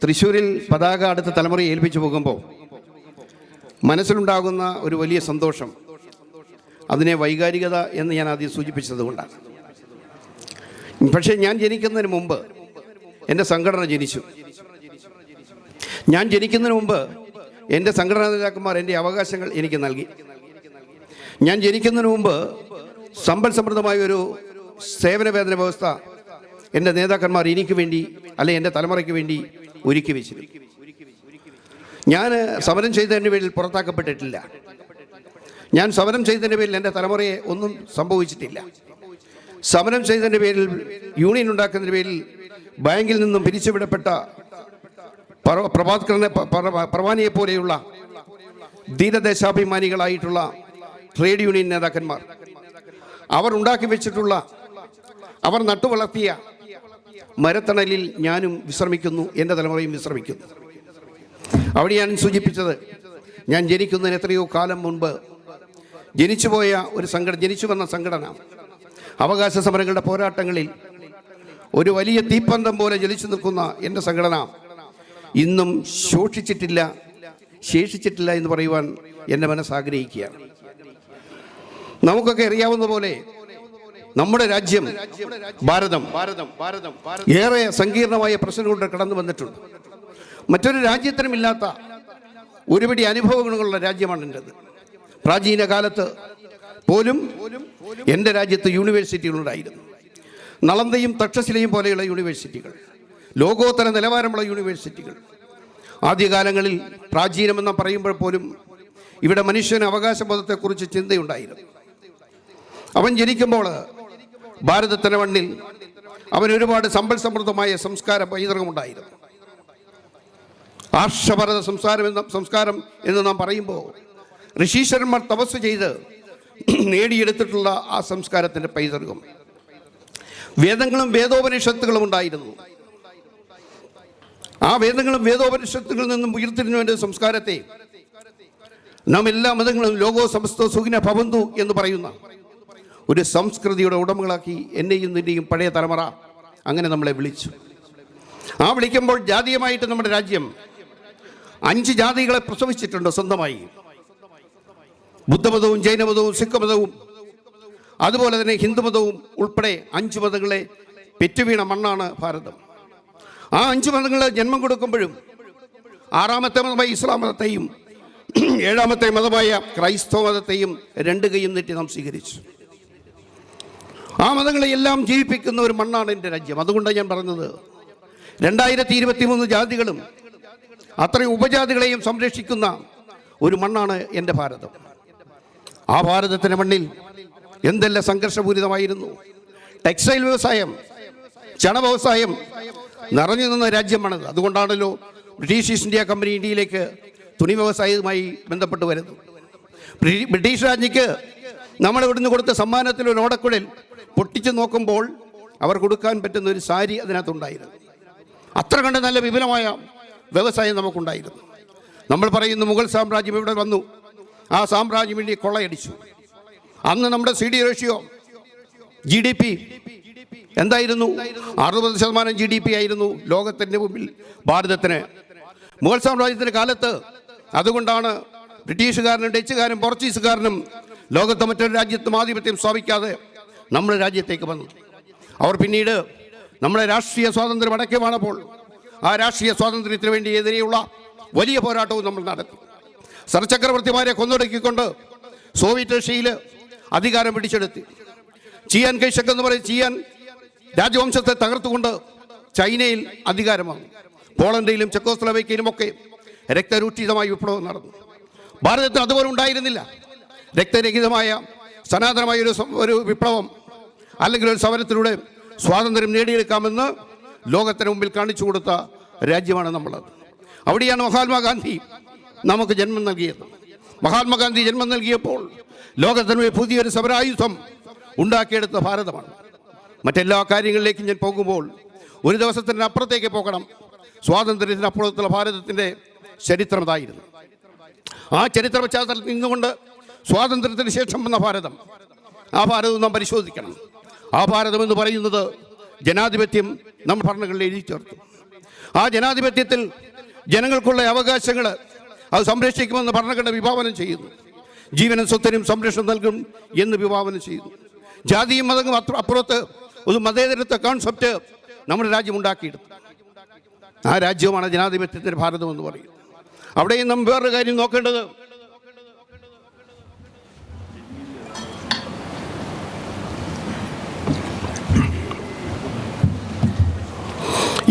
തൃശ്ശൂരിൽ പതാക അടുത്ത തലമുറയെ ഏൽപ്പിച്ചു പോകുമ്പോൾ മനസ്സിലുണ്ടാകുന്ന ഒരു വലിയ സന്തോഷം, അതിനെ വൈകാരികത എന്ന് ഞാൻ ആദ്യം സൂചിപ്പിച്ചത് കൊണ്ടാണ്. പക്ഷേ ഞാൻ ജനിക്കുന്നതിന് മുമ്പ് എൻ്റെ സംഘടന ജനിച്ചു. ഞാൻ ജനിക്കുന്നതിന് മുമ്പ് എൻ്റെ സംഘടനാ നേതാക്കന്മാർ എൻ്റെ അവകാശങ്ങൾ എനിക്ക് നൽകി. ഞാൻ ജനിക്കുന്നതിന് മുമ്പ് സമ്പൽ സമൃദ്ധമായ ഒരു സേവന വേതന വ്യവസ്ഥ എൻ്റെ നേതാക്കന്മാർ എനിക്ക് വേണ്ടി, അല്ലെ എൻ്റെ തലമുറയ്ക്ക് വേണ്ടി ഒരുക്കി വെച്ചിരുന്നു. ഞാൻ സമരം ചെയ്തതിൻ്റെ പേരിൽ പുറത്താക്കപ്പെട്ടിട്ടില്ല. ഞാൻ സമരം ചെയ്തതിൻ്റെ പേരിൽ എൻ്റെ തലമുറയെ ഒന്നും സംഭവിച്ചിട്ടില്ല. സമരം ചെയ്തതിൻ്റെ പേരിൽ, യൂണിയൻ ഉണ്ടാക്കുന്നതിൻ്റെ പേരിൽ ബാങ്കിൽ നിന്നും പിരിച്ചുവിടപ്പെട്ട പ്രവാനിയെ പോലെയുള്ള ധീരദേശാഭിമാനികളായിട്ടുള്ള ട്രേഡ് യൂണിയൻ നേതാക്കന്മാർ, അവർ ഉണ്ടാക്കി വെച്ചിട്ടുള്ള, അവർ നട്ടുവളർത്തിയ മരത്തണലിൽ ഞാനും വിശ്രമിക്കുന്നു, എൻ്റെ തലമുറയും വിശ്രമിക്കുന്നു. അവിടെ ഞാൻ സൂചിപ്പിച്ചത്, ഞാൻ ജനിക്കുന്നതിന് എത്രയോ കാലം മുൻപ് ജനിച്ചുപോയ ഒരു ജനിച്ചു വന്ന സംഘടന അവകാശ സമരങ്ങളുടെ പോരാട്ടങ്ങളിൽ ഒരു വലിയ തീപ്പന്തം പോലെ ജ്വലിച്ചു നിൽക്കുന്ന എൻ്റെ സംഘടന ഇന്നും ശേഷിച്ചിട്ടില്ല എന്ന് പറയുവാൻ എൻ്റെ മനസ്സ് ആഗ്രഹിക്കുകയാണ്. നമുക്കൊക്കെ അറിയാവുന്ന പോലെ നമ്മുടെ രാജ്യം ഭാരതം ഏറെ സങ്കീർണമായ പ്രശ്നങ്ങളുടെ കടന്നു വന്നിട്ടുണ്ട്. മറ്റൊരു രാജ്യത്തിനും ഇല്ലാത്ത ഒരുപടി അനുഭവങ്ങളുള്ള രാജ്യമാണ് എൻ്റെത്. പ്രാചീന കാലത്ത് പോലും എൻ്റെ രാജ്യത്ത് യൂണിവേഴ്സിറ്റികളുണ്ടായിരുന്നു. നളന്ദയും തക്ഷശിലയും പോലെയുള്ള യൂണിവേഴ്സിറ്റികൾ, ലോകോത്തര നിലവാരമുള്ള യൂണിവേഴ്സിറ്റികൾ. ആദ്യകാലങ്ങളിൽ പ്രാചീനമെന്ന് പറയുമ്പോൾ പോലും ഇവിടെ മനുഷ്യന് അവകാശബോധത്തെക്കുറിച്ച് ചിന്തയുണ്ടായിരുന്നു. അവൻ ജനിക്കുമ്പോൾ ഭാരതത്തിൻ്റെ മണ്ണിൽ അവന് ഒരുപാട് സമ്പൽ സമൃദ്ധമായ സംസ്കാര പൈതൃകമുണ്ടായിരുന്നു. ആർഷഭാരത സംസ്കാരം എന്ന് നാം പറയുമ്പോൾ ഋഷീശ്വരന്മാർ തപസ് ചെയ്ത് നേടിയെടുത്തിട്ടുള്ള ആ സംസ്കാരത്തിൻ്റെ പൈതൃകം, വേദങ്ങളും വേദോപനിഷത്തുകളും ഉണ്ടായിരുന്നു. ആ വേദങ്ങളും വേദോപനിഷത്തുകളിൽ നിന്നും ഉയർത്തിരിഞ്ഞ സംസ്കാരത്തെ നാം എല്ലാ മതങ്ങളും ലോകോ സമസ്തോ സുഖിന ഭവന്തു എന്ന് പറയുന്ന ഒരു സംസ്കൃതിയുടെ ഉടമകളാക്കി എന്നെയും നിന്റെയും പഴയ തലമുറ അങ്ങനെ നമ്മളെ വിളിച്ചു. ആ വിളിക്കുമ്പോൾ ജാതീയമായിട്ട് നമ്മുടെ രാജ്യം 5 ജാതികളെ പ്രസവിച്ചിട്ടുണ്ട് സ്വന്തമായി. ബുദ്ധമതവും ജൈനമതവും സിഖ് മതവും അതുപോലെ തന്നെ ഹിന്ദുമതവും ഉൾപ്പെടെ 5 മതങ്ങളെ പെറ്റുവീണ മണ്ണാണ് ഭാരതം. ആ 5 മതങ്ങളെ ജന്മം കൊടുക്കുമ്പോഴും 6ാമത്തെ മതമായ ഇസ്ലാം മതത്തെയും 7ാമത്തെ മതമായ ക്രൈസ്തവ മതത്തെയും 2 കൈയും നീട്ടി നാം സ്വീകരിച്ചു. ആ മതങ്ങളെയെല്ലാം ജീവിപ്പിക്കുന്ന ഒരു മണ്ണാണ് എൻ്റെ രാജ്യം. അതുകൊണ്ടാണ് ഞാൻ പറഞ്ഞത് 2023 ജാതികളും അത്രയും ഉപജാതികളെയും സംരക്ഷിക്കുന്ന ഒരു മണ്ണാണ് എൻ്റെ ഭാരതം. ആ ഭാരതത്തിൻ്റെ മണ്ണിൽ എന്തെല്ലാം സംഘർഷപൂരിതമായിരുന്നു. ടെക്സ്റ്റൈൽ വ്യവസായം, ചണ വ്യവസായം നിറഞ്ഞു നിന്ന രാജ്യമാണത്. അതുകൊണ്ടാണല്ലോ ബ്രിട്ടീഷ് ഈസ്റ്റ് ഇന്ത്യ കമ്പനി ഇന്ത്യയിലേക്ക് തുണി വ്യവസായവുമായി ബന്ധപ്പെട്ട് വരുന്നത്. ബ്രിട്ടീഷ് രാജ്ഞിക്ക് നമ്മൾ ഇവിടുന്ന് കൊടുത്ത സമ്മാനത്തിൽ ഒരു ഓടക്കുഴൽ പൊട്ടിച്ചു നോക്കുമ്പോൾ അവർ കൊടുക്കാൻ പറ്റുന്ന ഒരു സാരി അതിനകത്തുണ്ടായിരുന്നു. അത്ര കണ്ട് നല്ല വിപുലമായ വ്യവസായം നമുക്കുണ്ടായിരുന്നു. നമ്മൾ പറയുന്നു മുഗൾ സാമ്രാജ്യം ഇവിടെ വന്നു, ആ സാമ്രാജ്യം വേണ്ടി കൊള്ളയടിച്ചു. അന്ന് നമ്മുടെ CD റേഷ്യോ GDP എന്തായിരുന്നു? 60% GDP ആയിരുന്നു ലോകത്തിൻ്റെ മുമ്പിൽ ഭാരതത്തിന്. മുഗൾ സാമ്രാജ്യത്തിൻ്റെ കാലത്ത് അതുകൊണ്ടാണ് ബ്രിട്ടീഷുകാരനും ഡച്ചുകാരനും പോർച്ചുഗീസുകാരനും ലോകത്തെ മറ്റൊരു രാജ്യത്തും ആധിപത്യം സ്ഥാപിക്കാതെ നമ്മുടെ രാജ്യത്തേക്ക് വന്നു. അവർ പിന്നീട് നമ്മുടെ രാഷ്ട്രീയ സ്വാതന്ത്ര്യം അടയ്ക്കുവാണപ്പോൾ ആ രാഷ്ട്രീയ സ്വാതന്ത്ര്യത്തിന് വേണ്ടി എതിരെയുള്ള വലിയ പോരാട്ടവും നമ്മൾ നടത്തി. സർ ചക്രവർത്തിമാരെ കൊന്നൊടുക്കിക്കൊണ്ട് സോവിയറ്റ് റഷ്യയിൽ അധികാരം പിടിച്ചെടുത്തി. ചിയാൻ കൈഷക് എന്ന് പറയും ചിയാൻ രാജവംശത്തെ തകർത്തുകൊണ്ട് ചൈനയിൽ അധികാരമാണ്. പോളണ്ടിലും ചെക്കോസ്ലോവേക്കിയയിലുമൊക്കെ രക്തരൂക്ഷിതമായ വിപ്ലവം നടന്നു. ഭാരതത്തിൽ അതുപോലെ ഉണ്ടായിരുന്നില്ല. രക്തരഹിതമായ സനാതനമായ ഒരു വിപ്ലവം അല്ലെങ്കിൽ ഒരു സമരത്തിലൂടെ സ്വാതന്ത്ര്യം നേടിയെടുക്കാമെന്ന് ലോകത്തിന് മുമ്പിൽ കാണിച്ചു കൊടുത്ത രാജ്യമാണ് നമ്മളത്. അവിടെയാണ് മഹാത്മാഗാന്ധി നമുക്ക് ജന്മം നൽകിയത്. മഹാത്മാഗാന്ധി ജന്മം നൽകിയപ്പോൾ ലോകത്തിന് പുതിയൊരു സമരായുധം ഉണ്ടാക്കിയെടുത്ത ഭാരതമാണ്. മറ്റെല്ലാ കാര്യങ്ങളിലേക്കും ഞാൻ പോകുമ്പോൾ ഒരു ദിവസത്തിന് അപ്പുറത്തേക്ക് പോകണം. സ്വാതന്ത്ര്യത്തിന് അപ്പുറത്തുള്ള ഭാരതത്തിൻ്റെ ചരിത്രം അതായിരുന്നു. ആ ചരിത്ര പശ്ചാത്തലത്തിൽ നിന്നുകൊണ്ട് സ്വാതന്ത്ര്യത്തിന് ശേഷം വന്ന ഭാരതം, ആ ഭാരതം നാം പരിശോധിക്കണം. ആ ഭാരതം എന്ന് പറയുന്നത് ജനാധിപത്യം നമ്മൾ ഭരണഘടനയിൽ എഴുതി ചേർത്തു. ആ ജനാധിപത്യത്തിൽ ജനങ്ങൾക്കുള്ള അവകാശങ്ങൾ അത് സംരക്ഷിക്കുമെന്ന് ഭരണഘടന വിഭാവനം ചെയ്യുന്നു. ജീവനും സ്വത്തിനും സംരക്ഷണം നൽകും എന്ന് വിഭാവനം ചെയ്യുന്നു. ജാതിയും മതവും അപ്പുറത്ത് ഒരു മതേതരത്വ കോൺസെപ്റ്റ് നമ്മുടെ രാജ്യം ഉണ്ടാക്കിയെടുത്തു. ആ രാജ്യമാണ് ജനാധിപത്യത്തിൻ്റെ ഭാരതം എന്ന് പറയുന്നത്. അവിടെയും നാം വേറൊരു കാര്യം നോക്കേണ്ടത്,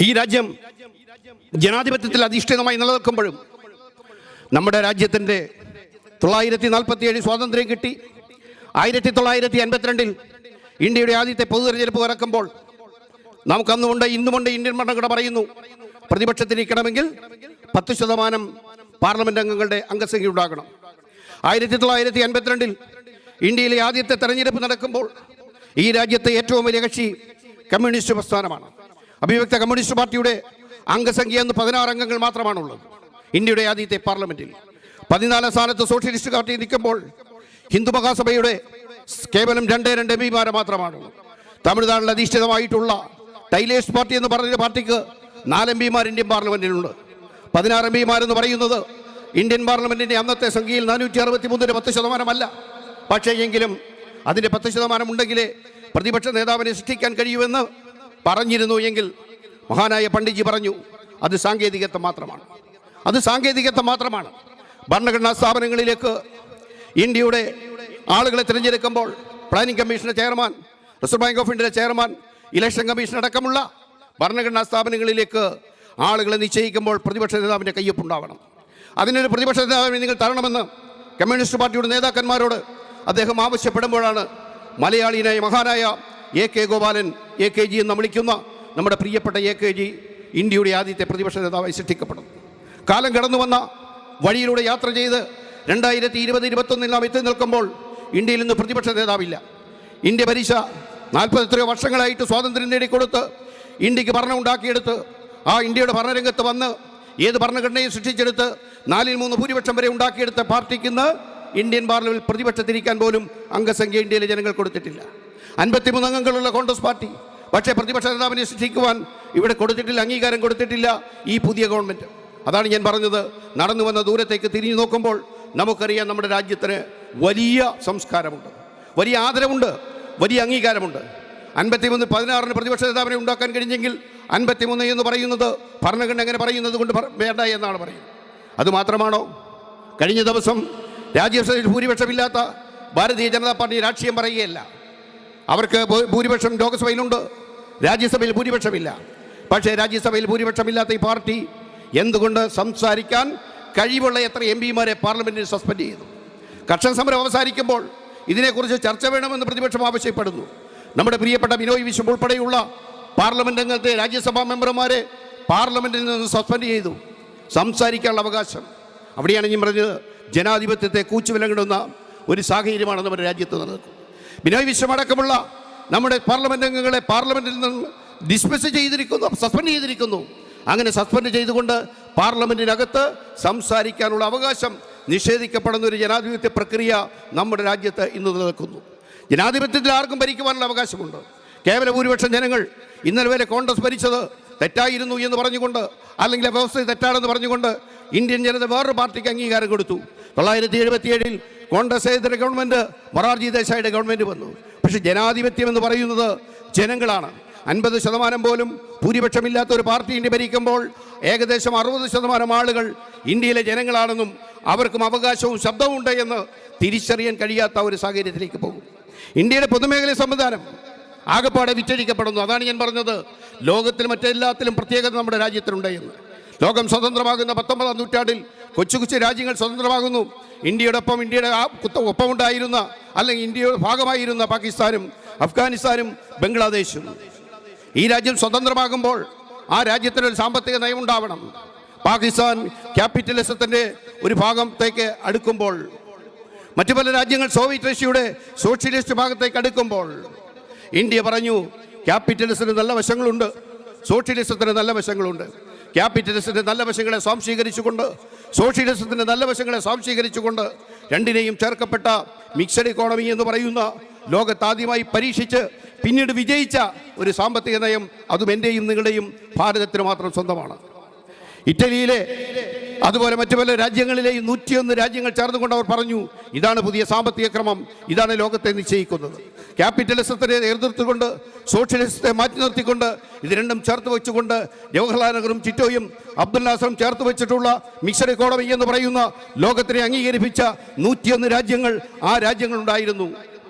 ഈ രാജ്യം ജനാധിപത്യത്തിൽ അധിഷ്ഠിതമായി നിലനിൽക്കുമ്പോഴും നമ്മുടെ രാജ്യത്തിൻ്റെ 947 സ്വാതന്ത്ര്യം കിട്ടി. 1952 ഇന്ത്യയുടെ ആദ്യത്തെ പൊതു തെരഞ്ഞെടുപ്പ് നടക്കുമ്പോൾ നമുക്കന്നുകൊണ്ട് ഇന്നുമുണ്ട് ഇന്ത്യൻ ഭരണഘടന പറയുന്നു പ്രതിപക്ഷത്തിരിക്കണമെങ്കിൽ 10% പാർലമെൻറ്റ് അംഗങ്ങളുടെ അംഗസംഖ്യ ഉണ്ടാകണം. 1952 ഇന്ത്യയിലെ ആദ്യത്തെ തെരഞ്ഞെടുപ്പ് നടക്കുമ്പോൾ ഈ രാജ്യത്തെ ഏറ്റവും വലിയ കക്ഷി കമ്മ്യൂണിസ്റ്റ് പ്രസ്ഥാനമാണ്. അഭിവ്യക്ത കമ്മ്യൂണിസ്റ്റ് പാർട്ടിയുടെ അംഗസംഖ്യ എന്ന് 16 അംഗങ്ങൾ മാത്രമാണുള്ളത് ഇന്ത്യയുടെ ആദ്യത്തെ പാർലമെൻറ്റിൽ. 14 സ്ഥാനത്ത് സോഷ്യലിസ്റ്റ് പാർട്ടി നിൽക്കുമ്പോൾ ഹിന്ദു മഹാസഭയുടെ കേവലം 2 എംപിമാരെ മാത്രമാണുള്ളത്. തമിഴ്നാട്ടിൽ അധിഷ്ഠിതമായിട്ടുള്ള ടൈലേഴ്സ് പാർട്ടി എന്ന് പറഞ്ഞ പാർട്ടിക്ക് 4 എംപിമാർ ഇന്ത്യൻ പാർലമെൻറ്റിലുണ്ട്. 16 എംപിമാരെന്ന് പറയുന്നത് ഇന്ത്യൻ പാർലമെൻറ്റിൻ്റെ അന്നത്തെ സംഖ്യയിൽ 463 10% അല്ല. പക്ഷേ എങ്കിലും അതിൻ്റെ 10% ഉണ്ടെങ്കിലേ പ്രതിപക്ഷ നേതാവിനെ സൃഷ്ടിക്കാൻ കഴിയുമെന്ന് പറഞ്ഞിരുന്നു എങ്കിൽ മഹാനായ പണ്ഡിറ്റ്ജി പറഞ്ഞു അത് സാങ്കേതികത്വം മാത്രമാണ്. അത് സാങ്കേതികത്വം മാത്രമാണ്. ഭരണഘടനാ സ്ഥാപനങ്ങളിലേക്ക് ഇന്ത്യയുടെ ആളുകളെ തിരഞ്ഞെടുക്കുമ്പോൾ പ്ലാനിംഗ് കമ്മീഷന്റെ ചെയർമാൻ, റിസർവ് ബാങ്ക് ഓഫ് ഇന്ത്യയുടെ ചെയർമാൻ, ഇലക്ഷൻ കമ്മീഷൻ അടക്കമുള്ള ഭരണഘടനാ സ്ഥാപനങ്ങളിലേക്ക് ആളുകളെ നിശ്ചയിക്കുമ്പോൾ പ്രതിപക്ഷ നേതാവിൻ്റെ കയ്യൊപ്പുണ്ടാവണം. അതിനൊരു പ്രതിപക്ഷ നേതാവിനെ നിങ്ങൾ തരണമെന്ന് കമ്മ്യൂണിസ്റ്റ് പാർട്ടിയുടെ നേതാക്കന്മാരോട് അദ്ദേഹം ആവശ്യപ്പെടുമ്പോഴാണ് മലയാളിയായ മഹാനായ AK ഗോപാലൻ AKG എന്ന് വിളിക്കുന്ന നമ്മുടെ പ്രിയപ്പെട്ട AKG ഇന്ത്യയുടെ ആദ്യത്തെ പ്രതിപക്ഷ നേതാവായി സൃഷ്ടിക്കപ്പെടുന്നു. കാലം കടന്നു വന്ന വഴിയിലൂടെ യാത്ര ചെയ്ത് 2020-21 നാം എത്തി നിൽക്കുമ്പോൾ ഇന്ത്യയിൽ നിന്ന് പ്രതിപക്ഷ നേതാവില്ല. ഇന്ത്യ ഭരിച്ച 40 വർഷങ്ങളായിട്ട് സ്വാതന്ത്ര്യം നേടിക്കൊടുത്ത് ഇന്ത്യക്ക് ഭരണം ഉണ്ടാക്കിയെടുത്ത് ആ ഇന്ത്യയുടെ ഭരണരംഗത്ത് വന്ന് ഏത് ഭരണഘടനയും സൃഷ്ടിച്ചെടുത്ത് 4-3 ഭൂരിപക്ഷം വരെ ഉണ്ടാക്കിയെടുത്ത പാർട്ടിക്ക് ഇന്ത്യൻ പാർലമെന്റിൽ പ്രതിപക്ഷത്തിരിക്കാൻ പോലും അംഗസംഖ്യ ഇന്ത്യയിലെ ജനങ്ങൾ കൊടുത്തിട്ടില്ല. 53 അംഗങ്ങളുള്ള കോൺഗ്രസ് പാർട്ടി പക്ഷേ പ്രതിപക്ഷ നേതാവിനെ സൃഷ്ടിക്കുവാൻ ഇവിടെ കൊടുത്തിട്ടില്ല, അംഗീകാരം കൊടുത്തിട്ടില്ല ഈ പുതിയ ഗവൺമെൻറ്. അതാണ് ഞാൻ പറഞ്ഞത്. നടന്നു വന്ന ദൂരത്തേക്ക് തിരിഞ്ഞു നോക്കുമ്പോൾ നമുക്കറിയാം നമ്മുടെ രാജ്യത്തിന് വലിയ സംസ്കാരമുണ്ട്, വലിയ ആദരവുണ്ട്, വലിയ അംഗീകാരമുണ്ട്. 53-16 പ്രതിപക്ഷ നേതാവിനെ ഉണ്ടാക്കാൻ കഴിഞ്ഞെങ്കിൽ 53 എന്ന് പറയുന്നത് ഭരണഘടന എങ്ങനെ പറയുന്നത് കൊണ്ട് വേണ്ട എന്നാണ് പറയുന്നത്. അതുമാത്രമാണോ? കഴിഞ്ഞ ദിവസം രാജ്യസഭയിൽ ഭൂരിപക്ഷമില്ലാത്ത ഭാരതീയ ജനതാ പാർട്ടി രാഷ്ട്രീയം പറയുകയല്ല. അവർക്ക് ഭൂരിപക്ഷം ലോക്സഭയിലുണ്ട്, രാജ്യസഭയിൽ ഭൂരിപക്ഷമില്ല. പക്ഷേ രാജ്യസഭയിൽ ഭൂരിപക്ഷമില്ലാത്ത ഈ പാർട്ടി എന്തുകൊണ്ട് സംസാരിക്കാൻ കഴിവുള്ള എത്ര MP-മാരെ പാർലമെൻറ്റിൽ സസ്പെൻഡ് ചെയ്തു? കർഷക സമരം അവസാനിക്കുമ്പോൾ ഇതിനെക്കുറിച്ച് ചർച്ച വേണമെന്ന് പ്രതിപക്ഷം ആവശ്യപ്പെടുന്നു. നമ്മുടെ പ്രിയപ്പെട്ട ബിനോയ് വിശ്വം ഉൾപ്പെടെയുള്ള പാർലമെൻറ്റ് അംഗത്തെ രാജ്യസഭാ മെമ്പർമാരെ പാർലമെൻറ്റിൽ നിന്ന് സസ്പെൻഡ് ചെയ്തു. സംസാരിക്കാനുള്ള അവകാശം. അവിടെയാണ് ഞാൻ പറഞ്ഞത്, ജനാധിപത്യത്തെ കൂച്ചുവിലങ്ങിടുന്ന ഒരു സാഹചര്യമാണ് നമ്മുടെ രാജ്യത്ത് നടക്കുന്നത്. ബിനോയ് വിശ്വം അടക്കമുള്ള നമ്മുടെ പാർലമെൻറ്റ് അംഗങ്ങളെ പാർലമെൻറ്റിൽ നിന്ന് ഡിസ്മിസ് ചെയ്തിരിക്കുന്നു, സസ്പെൻഡ് ചെയ്തിരിക്കുന്നു. അങ്ങനെ സസ്പെൻഡ് ചെയ്തുകൊണ്ട് പാർലമെൻറ്റിനകത്ത് സംസാരിക്കാനുള്ള അവകാശം നിഷേധിക്കപ്പെടുന്ന ഒരു ജനാധിപത്യ പ്രക്രിയ നമ്മുടെ രാജ്യത്ത് ഇന്ന് നിലനിൽക്കുന്നു. ജനാധിപത്യത്തിൽ ആർക്കും ഭരിക്കുവാനുള്ള അവകാശമുണ്ട്. കേവല ഭൂരിപക്ഷം ജനങ്ങൾ ഇന്നലെ വരെ കോൺഗ്രസ് ഭരിച്ചത് തെറ്റായിരുന്നു എന്ന് പറഞ്ഞുകൊണ്ട്, അല്ലെങ്കിൽ വ്യവസ്ഥ തെറ്റാണെന്ന് പറഞ്ഞുകൊണ്ട് ഇന്ത്യൻ ജനത വേറൊരു പാർട്ടിക്ക് അംഗീകാരം കൊടുത്തു. 1977 കോൺഗ്രസ് ഏതര ഗവൺമെൻറ് മൊറാർജി ദേശായിയുടെ ഗവൺമെൻറ് വന്നു. പക്ഷേ ജനാധിപത്യം എന്ന് പറയുന്നത് ജനങ്ങളാണ്. 50% പോലും ഭൂരിപക്ഷമില്ലാത്ത ഒരു പാർട്ടി ഇന്ത്യ ഭരിക്കുമ്പോൾ ഏകദേശം 60% ആളുകൾ ഇന്ത്യയിലെ ജനങ്ങളാണെന്നും അവർക്കും അവകാശവും ശബ്ദവും ഉണ്ട് എന്ന് തിരിച്ചറിയാൻ കഴിയാത്ത ഒരു സാഹചര്യത്തിലേക്ക് പോകും. ഇന്ത്യയുടെ പൊതുമേഖലാ സംവിധാനം ആകെപ്പാടെ വിറ്റഴിക്കപ്പെടുന്നു. അതാണ് ഞാൻ പറഞ്ഞത്, ലോകത്തിൽ മറ്റെല്ലാത്തിലും പ്രത്യേകത നമ്മുടെ രാജ്യത്തിനുണ്ട് എന്ന്. ലോകം സ്വതന്ത്രമാകുന്ന 19-ാം നൂറ്റാണ്ടിൽ കൊച്ചു കൊച്ചു രാജ്യങ്ങൾ സ്വതന്ത്രമാകുന്നു. ഇന്ത്യയുടെ ഒപ്പമുണ്ടായിരുന്ന അല്ലെങ്കിൽ ഇന്ത്യയുടെ ഭാഗമായിരുന്ന പാകിസ്ഥാനും അഫ്ഗാനിസ്ഥാനും ബംഗ്ലാദേശും. ഈ രാജ്യം സ്വതന്ത്രമാകുമ്പോൾ ആ രാജ്യത്തിനൊരു സാമ്പത്തിക നയമുണ്ടാവണം. പാകിസ്ഥാൻ ക്യാപിറ്റലിസത്തിൻ്റെ ഒരു ഭാഗത്തേക്ക് അടുക്കുമ്പോൾ, മറ്റു പല രാജ്യങ്ങൾ സോവിയറ്റ് റഷ്യയുടെ സോഷ്യലിസ്റ്റ് ഭാഗത്തേക്ക് അടുക്കുമ്പോൾ ഇന്ത്യ പറഞ്ഞു, ക്യാപിറ്റലിസത്തിന് നല്ല വശങ്ങളുണ്ട്, സോഷ്യലിസത്തിന് നല്ല വശങ്ങളുണ്ട്. ക്യാപിറ്റലിസത്തിൻ്റെ നല്ല വശങ്ങളെ സ്വാംശീകരിച്ചുകൊണ്ട്, സോഷ്യലിസത്തിൻ്റെ നല്ല വശങ്ങളെ സ്വാംശീകരിച്ചുകൊണ്ട് രണ്ടിനെയും ചേർക്കപ്പെട്ട മിക്സഡ് ഇക്കോണമി എന്ന് പറയുന്ന ലോകത്താദ്യമായി പരീക്ഷിച്ച് പിന്നീട് വിജയിച്ച ഒരു സാമ്പത്തിക നയം, അതും എൻ്റെയും നിങ്ങളുടെയും ഭാരതത്തിന് മാത്രം സ്വന്തമാണ്. ഇറ്റലിയിലെ അതുപോലെ മറ്റു പല രാജ്യങ്ങളിലെയും 101 രാജ്യങ്ങൾ ചേർന്നുകൊണ്ട് അവർ പറഞ്ഞു, ഇതാണ് പുതിയ സാമ്പത്തിക ക്രമം, ഇതാണ് ലോകത്തെ നിശ്ചയിക്കുന്നത്. ക്യാപിറ്റലിസത്തിനെ എതിർത്തുകൊണ്ട് സോഷ്യലിസത്തെ മാറ്റി നിർത്തിക്കൊണ്ട് ഇത് രണ്ടും ചേർത്ത് വെച്ചുകൊണ്ട് ജവഹർലാൽ നെഹ്റുവും ടിറ്റോയും അബ്ദുൽ നാസറും ചേർത്ത് വെച്ചിട്ടുള്ള മിക്സഡ് ഇക്കോണമി എന്ന് പറയുന്ന ലോകത്തിനെ അംഗീകരിപ്പിച്ച 101 രാജ്യങ്ങൾ ആ രാജ്യങ്ങളുണ്ടായിരുന്നു.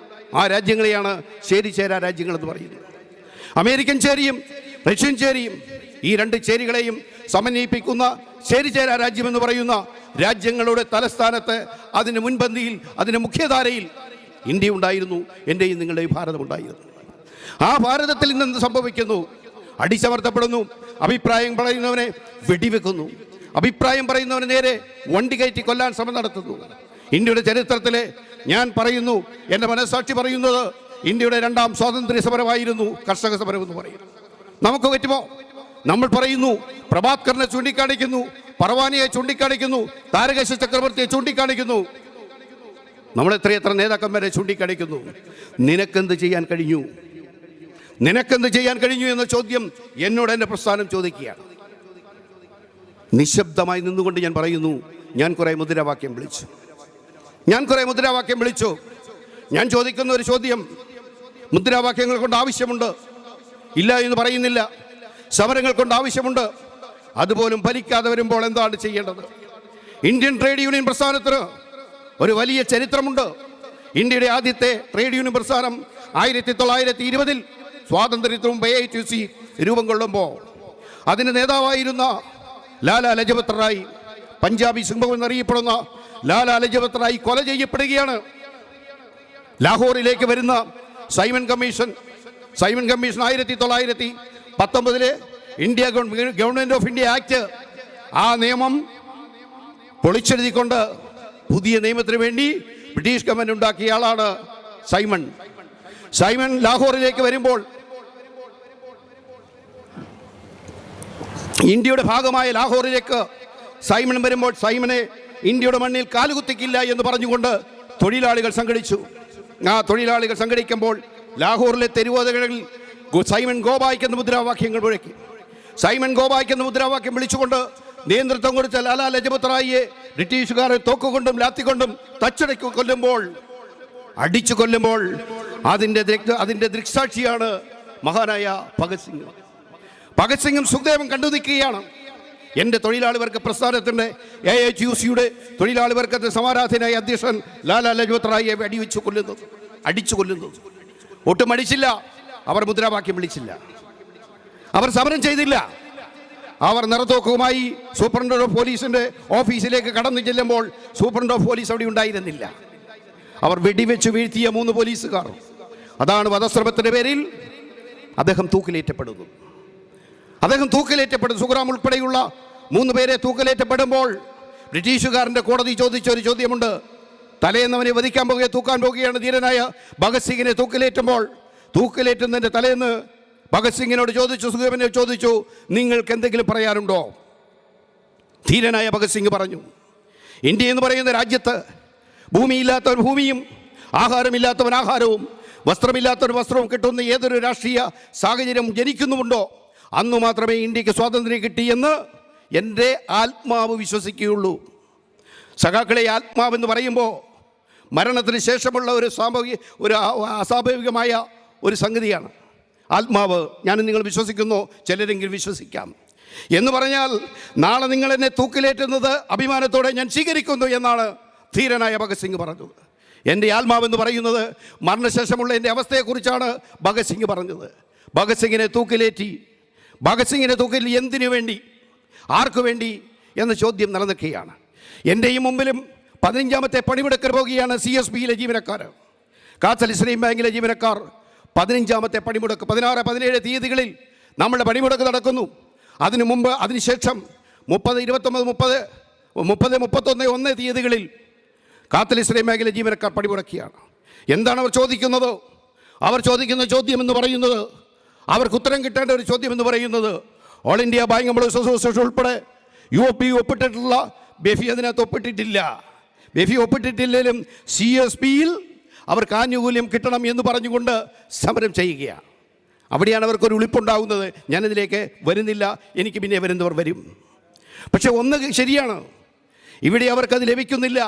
ആ രാജ്യങ്ങളെയാണ് ചേരിചേരാ രാജ്യങ്ങൾ എന്ന് പറയുന്നത്. അമേരിക്കൻ ചേരിയും റഷ്യൻ ചേരിയും, ഈ രണ്ട് ചേരികളെയും സമന്വയിപ്പിക്കുന്ന ചേരിചേരാ രാജ്യമെന്ന് പറയുന്ന രാജ്യങ്ങളുടെ തലസ്ഥാനത്ത്, അതിന് മുൻപന്തിയിൽ, അതിന് മുഖ്യധാരയിൽ ഇന്ത്യ ഉണ്ടായിരുന്നു, എൻ്റെയും നിങ്ങളുടെയും ഭാരതമുണ്ടായിരുന്നു. ആ ഭാരതത്തിൽ ഇന്ന് സംഭവിക്കുന്നു, അടിച്ചമർത്തപ്പെടുന്നു. അഭിപ്രായം പറയുന്നവനെ വെടിവെക്കുന്നു, അഭിപ്രായം പറയുന്നവന് നേരെ വണ്ടി കയറ്റി കൊല്ലാൻ ശ്രമം നടത്തുന്നു. ഇന്ത്യയുടെ ചരിത്രത്തിലെ, ഞാൻ പറയുന്നു, എൻ്റെ മനസ്സാക്ഷി പറയുന്നത്, ഇന്ത്യയുടെ 2ാം സ്വാതന്ത്ര്യ സമരമായിരുന്നു കർഷക സമരം എന്ന് പറയുന്നു. നമുക്ക് പറ്റുമോ? നമ്മൾ പറയുന്നു, പ്രഭാത്കറിനെ ചൂണ്ടിക്കാണിക്കുന്നു, പർവാനിയെ ചൂണ്ടിക്കാണിക്കുന്നു, താരകേശ ചക്രവർത്തിയെ ചൂണ്ടിക്കാണിക്കുന്നു, നമ്മൾ എത്രയെത്ര നേതാക്കന്മാരെ ചൂണ്ടിക്കാണിക്കുന്നു. നിനക്കെന്ത് ചെയ്യാൻ കഴിഞ്ഞു? നിനക്കെന്ത് ചെയ്യാൻ കഴിഞ്ഞു എന്ന ചോദ്യം എന്നോട് എൻ്റെ പ്രസ്ഥാനം ചോദിക്കുകയാണ്. നിശബ്ദമായി നിന്നുകൊണ്ട് ഞാൻ പറയുന്നു, ഞാൻ കുറേ മുദ്രാവാക്യം വിളിച്ചു. ഞാൻ ചോദിക്കുന്ന ഒരു ചോദ്യം, മുദ്രാവാക്യങ്ങൾ കൊണ്ട് ആവശ്യമുണ്ട്, ഇല്ല എന്ന് പറയുന്നില്ല. സമരങ്ങൾ കൊണ്ട് ആവശ്യമുണ്ട്, അതുപോലും ഫലിക്കാതെ വരുമ്പോൾ എന്താണ് ചെയ്യേണ്ടത്? ഇന്ത്യൻ ട്രേഡ് യൂണിയൻ പ്രസ്ഥാനത്തിന് ഒരു വലിയ ചരിത്രമുണ്ട്. ഇന്ത്യയുടെ ആദ്യത്തെ ട്രേഡ് യൂണിയൻ പ്രസ്ഥാനം 1920 സ്വാതന്ത്ര്യത്തിന് മുമ്പ് AITUC രൂപം കൊള്ളുമ്പോൾ അതിന് നേതാവായിരുന്ന ലാലാ ലജപത് റായ്, പഞ്ചാബി സിംഹം എന്നറിയപ്പെടുന്ന ലാലാ ലജപത് റായ് കൊല ചെയ്യപ്പെടുകയാണ്. ലാഹോറിലേക്ക് വരുന്ന Simon commission 1919 India government of India act, ആ നിയമം പൊളിച്ചെഴുതിക്കൊണ്ട് പുതിയ നിയമത്തിന് വേണ്ടി ബ്രിട്ടീഷ് ഗവൺമെൻറ് ഉണ്ടാക്കിയ ആളാണ് സൈമൺ ലാഹോറിലേക്ക് വരുമ്പോൾ ഇന്ത്യയുടെ ഭാഗമായ ലാഹോറിലേക്ക് സൈമൺ വരുമ്പോൾ സൈമനെ ഇന്ത്യയുടെ മണ്ണിൽ കാലുകുത്തിക്കില്ല എന്ന് പറഞ്ഞുകൊണ്ട് തൊഴിലാളികൾ സംഘടിച്ചു. ആ തൊഴിലാളികൾ സംഘടിക്കുമ്പോൾ ലാഹോറിലെ തെരുവോതകളിൽ സൈമൺ ഗോബായ്ക്ക് എന്ന മുദ്രാവാക്യങ്ങൾ മുഴക്കി. സൈമൺ ഗോബായ്ക്ക് എന്ന മുദ്രാവാക്യം വിളിച്ചുകൊണ്ട് നേതൃത്വം കൊടുത്ത ലാലാ ലജപത് റായിയെ ബ്രിട്ടീഷുകാരെ തോക്കുകൊണ്ടും ലാത്തിക്കൊണ്ടും തച്ചടക്കി അടിച്ചു കൊല്ലുമ്പോൾ അതിൻ്റെ ദൃക്സാക്ഷിയാണ് മഹാനായ ഭഗത് സിംഗും സുഖ്ദേവും കണ്ടു നിൽക്കുകയാണ്. എൻ്റെ തൊഴിലാളി വർഗ പ്രസ്ഥാനത്തിൻ്റെ AHUCയുടെ തൊഴിലാളി വർഗത്തെ സമാരാധനായ അധ്യക്ഷൻ ലാലാ ലജപത് റായിയെ അടിച്ചു കൊല്ലുന്നത്. ഒട്ടും അടിച്ചില്ല. അവർ മുദ്രാവാക്യം വിളിച്ചില്ല. അവർ സമരം ചെയ്തില്ല. അവർ നിറത്തോക്കുമായി സൂപ്രണ്ട് ഓഫ് പോലീസിൻ്റെ ഓഫീസിലേക്ക് കടന്നു ചെല്ലുമ്പോൾ സൂപ്രണ്ട് ഓഫ് പോലീസ് അവിടെ ഉണ്ടായിരുന്നില്ല. അവർ വെടിവെച്ച് വീഴ്ത്തിയ 3 പോലീസുകാർ. അതാണ് വധശ്രമത്തിൻ്റെ പേരിൽ അദ്ദേഹം തൂക്കിലേറ്റപ്പെടുന്നു. സുഖറാം ഉൾപ്പെടെയുള്ള 3 പേരെ തൂക്കിലേറ്റപ്പെടുമ്പോൾ ബ്രിട്ടീഷുകാരൻ്റെ കോടതി ചോദിച്ച ഒരു ചോദ്യമുണ്ട്. തലേന്നവനെ വധിക്കാൻ തൂക്കാൻ പോകുകയാണ് ധീരനായ ഭഗത് സിംഗിനെ തൂക്കിലേറ്റുന്നതിൻ്റെ തലേന്ന് ഭഗത് സിംഗിനോട് സുഖദേവനെ ചോദിച്ചു, നിങ്ങൾക്ക് എന്തെങ്കിലും പറയാനുണ്ടോ? ധീരനായ ഭഗത് സിംഗ് പറഞ്ഞു, ഇന്ത്യ എന്ന് പറയുന്ന രാജ്യത്ത് ഭൂമിയില്ലാത്തവൻ ഭൂമിയും ആഹാരമില്ലാത്തവൻ ആഹാരവും വസ്ത്രമില്ലാത്തവൻ വസ്ത്രവും കിട്ടുന്ന ഏതൊരു രാഷ്ട്രീയ സാഹചര്യം ജനിക്കുന്നുമുണ്ടോ അന്നു മാത്രമേ ഇന്ത്യക്ക് സ്വാതന്ത്ര്യം കിട്ടിയെന്ന് എൻ്റെ ആത്മാവ് വിശ്വസിക്കുകയുള്ളൂ. സഖാക്കളെ, ആത്മാവെന്ന് പറയുമ്പോൾ മരണത്തിന് ശേഷമുള്ള ഒരു അസ്വാഭാവികമായ ഒരു സംഗതിയാണ് ആത്മാവ്. ഞാനും നിങ്ങൾ വിശ്വസിക്കുന്നു, ചിലരെങ്കിലും വിശ്വസിക്കാം. എന്ന് പറഞ്ഞാൽ നാളെ നിങ്ങൾ എന്നെ തൂക്കിലേറ്റുന്നത് അഭിമാനത്തോടെ ഞാൻ സ്വീകരിക്കുന്നു എന്നാണ് ധീരനായ ഭഗത് സിംഗ് പറഞ്ഞത്. എൻ്റെ ആത്മാവെന്ന് പറയുന്നത് മരണശേഷമുള്ള എൻ്റെ അവസ്ഥയെക്കുറിച്ചാണ് ഭഗത് സിംഗ് പറഞ്ഞത്. ഭഗത് സിംഗിനെ തൂക്കിലേറ്റി എന്തിനു വേണ്ടി, ആർക്കു വേണ്ടി എന്ന ചോദ്യം നിലനിൽക്കുകയാണ്. എൻ്റെയും മുമ്പിലും 15ാമത്തെ പണിമുടക്കിന് പോകുകയാണ് CSBയിലെ ജീവനക്കാർ, കാത്തൽ ഇസ്ലാം ബാങ്കിലെ ജീവനക്കാർ. 15ാമത്തെ പണിമുടക്ക് 16, 17 തീയതികളിൽ നമ്മുടെ പണിമുടക്ക് നടക്കുന്നു. അതിനുശേഷം 30, 29, 30, 31, 1 തീയതികളിൽ കാത്തൽ ഇസ്ലാം ബാങ്കിലെ ജീവനക്കാർ പണിമുടക്കിയാണ്. എന്താണ് അവർ ചോദിക്കുന്നത്? അവർ ചോദിക്കുന്ന ചോദ്യം എന്ന് പറയുന്നത്, അവർക്ക് ഉത്തരം കിട്ടേണ്ട ഒരു ചോദ്യം എന്ന് പറയുന്നത്, all India bank employees association ഉൾപ്പെടെ UOP ഒപ്പിട്ടിട്ടുള്ള ബെഫി അതിനകത്ത് ഒപ്പിട്ടിട്ടില്ലെങ്കിലും CSBയിൽ അവർക്ക് ആനുകൂല്യം കിട്ടണം എന്ന് പറഞ്ഞുകൊണ്ട് സമരം ചെയ്യുകയാണ്. അവിടെയാണ് അവർക്കൊരു ഉളിപ്പുണ്ടാകുന്നത്. ഞാനിതിലേക്ക് വരുന്നില്ല, എനിക്ക് പിന്നെ വരുന്നവർ വരും. പക്ഷെ ഒന്ന് ശരിയാണ്, ഇവിടെ അവർക്കത് ലഭിക്കുന്നില്ല.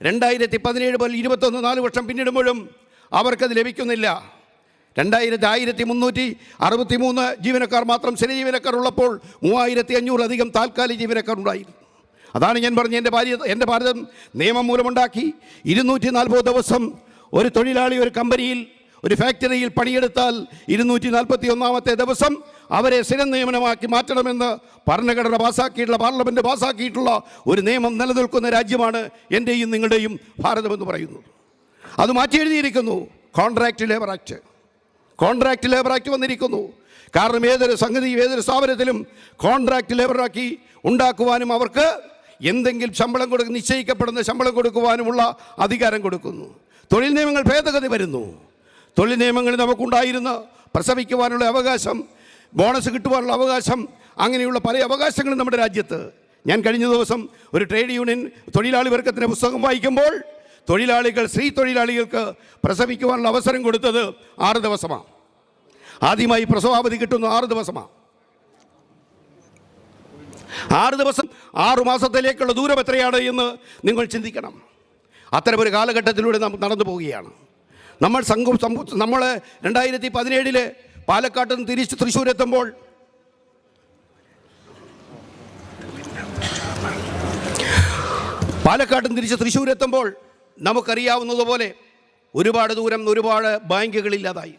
2017 മുതൽ 21, 4 വർഷം പിന്നിടുമ്പോഴും അവർക്കത് ലഭിക്കുന്നില്ല. 1363 ജീവനക്കാർ മാത്രം സ്ഥിര ജീവനക്കാർ ഉള്ളപ്പോൾ 3500 അധികം താൽക്കാലിക ജീവനക്കാർ ഉണ്ടായിരുന്നു. അതാണ് ഞാൻ പറഞ്ഞ എൻ്റെ ഭാരതം നിയമം മൂലമുണ്ടാക്കി 240 ദിവസം ഒരു തൊഴിലാളി ഒരു കമ്പനിയിൽ ഒരു ഫാക്ടറിയിൽ പണിയെടുത്താൽ 241ാമത്തെ ദിവസം അവരെ സ്ഥിരം നിയമനമാക്കി മാറ്റണമെന്ന് ഭരണഘടന പാർലമെൻറ്റ് പാസ്സാക്കിയിട്ടുള്ള ഒരു നിയമം നിലനിൽക്കുന്ന രാജ്യമാണ് എൻ്റെയും നിങ്ങളുടെയും ഭാരതമെന്ന് പറയുന്നത്. അത് മാറ്റി എഴുതിയിരിക്കുന്നു. കോൺട്രാക്റ്റ് ലേബർ ആക്ട് വന്നിരിക്കുന്നു. കാരണം ഏതൊരു ഏതൊരു സ്ഥാപനത്തിലും കോൺട്രാക്റ്റ് ലേബറാക്കി ഉണ്ടാക്കുവാനും അവർക്ക് എന്തെങ്കിലും നിശ്ചയിക്കപ്പെടുന്ന ശമ്പളം കൊടുക്കുവാനുമുള്ള അധികാരം കൊടുക്കുന്നു. തൊഴിൽ നിയമങ്ങൾ ഭേദഗതി വരുന്നു. തൊഴിൽ നിയമങ്ങളിൽ നമുക്കുണ്ടായിരുന്ന പ്രസവിക്കുവാനുള്ള അവകാശം, ബോണസ് കിട്ടുവാനുള്ള അവകാശം, അങ്ങനെയുള്ള പല അവകാശങ്ങളും നമ്മുടെ രാജ്യത്ത്. ഞാൻ കഴിഞ്ഞ ദിവസം ഒരു ട്രേഡ് യൂണിയൻ തൊഴിലാളി വർഗത്തിൻ്റെ പുസ്തകം വായിക്കുമ്പോൾ സ്ത്രീ തൊഴിലാളികൾക്ക് പ്രസവിക്കുവാനുള്ള അവസരം കൊടുത്തത് 6 ദിവസമാണ്. ആദ്യമായി പ്രസവാവധി കിട്ടുന്ന 6 ദിവസമാണ്. 6 ദിവസം 6 മാസത്തിലേക്കുള്ള ദൂരം എത്രയാണ് എന്ന് നിങ്ങൾ ചിന്തിക്കണം. അത്തരമൊരു കാലഘട്ടത്തിലൂടെ നാം നടന്നു പോവുകയാണ്. നമ്മൾ 2017 പാലക്കാട്ട് നിന്ന് തിരിച്ച് തൃശ്ശൂരെത്തുമ്പോൾ നമുക്കറിയാവുന്നതുപോലെ ഒരുപാട് ദൂരം ഒരുപാട് ബാങ്കുകളില്ലാതായി.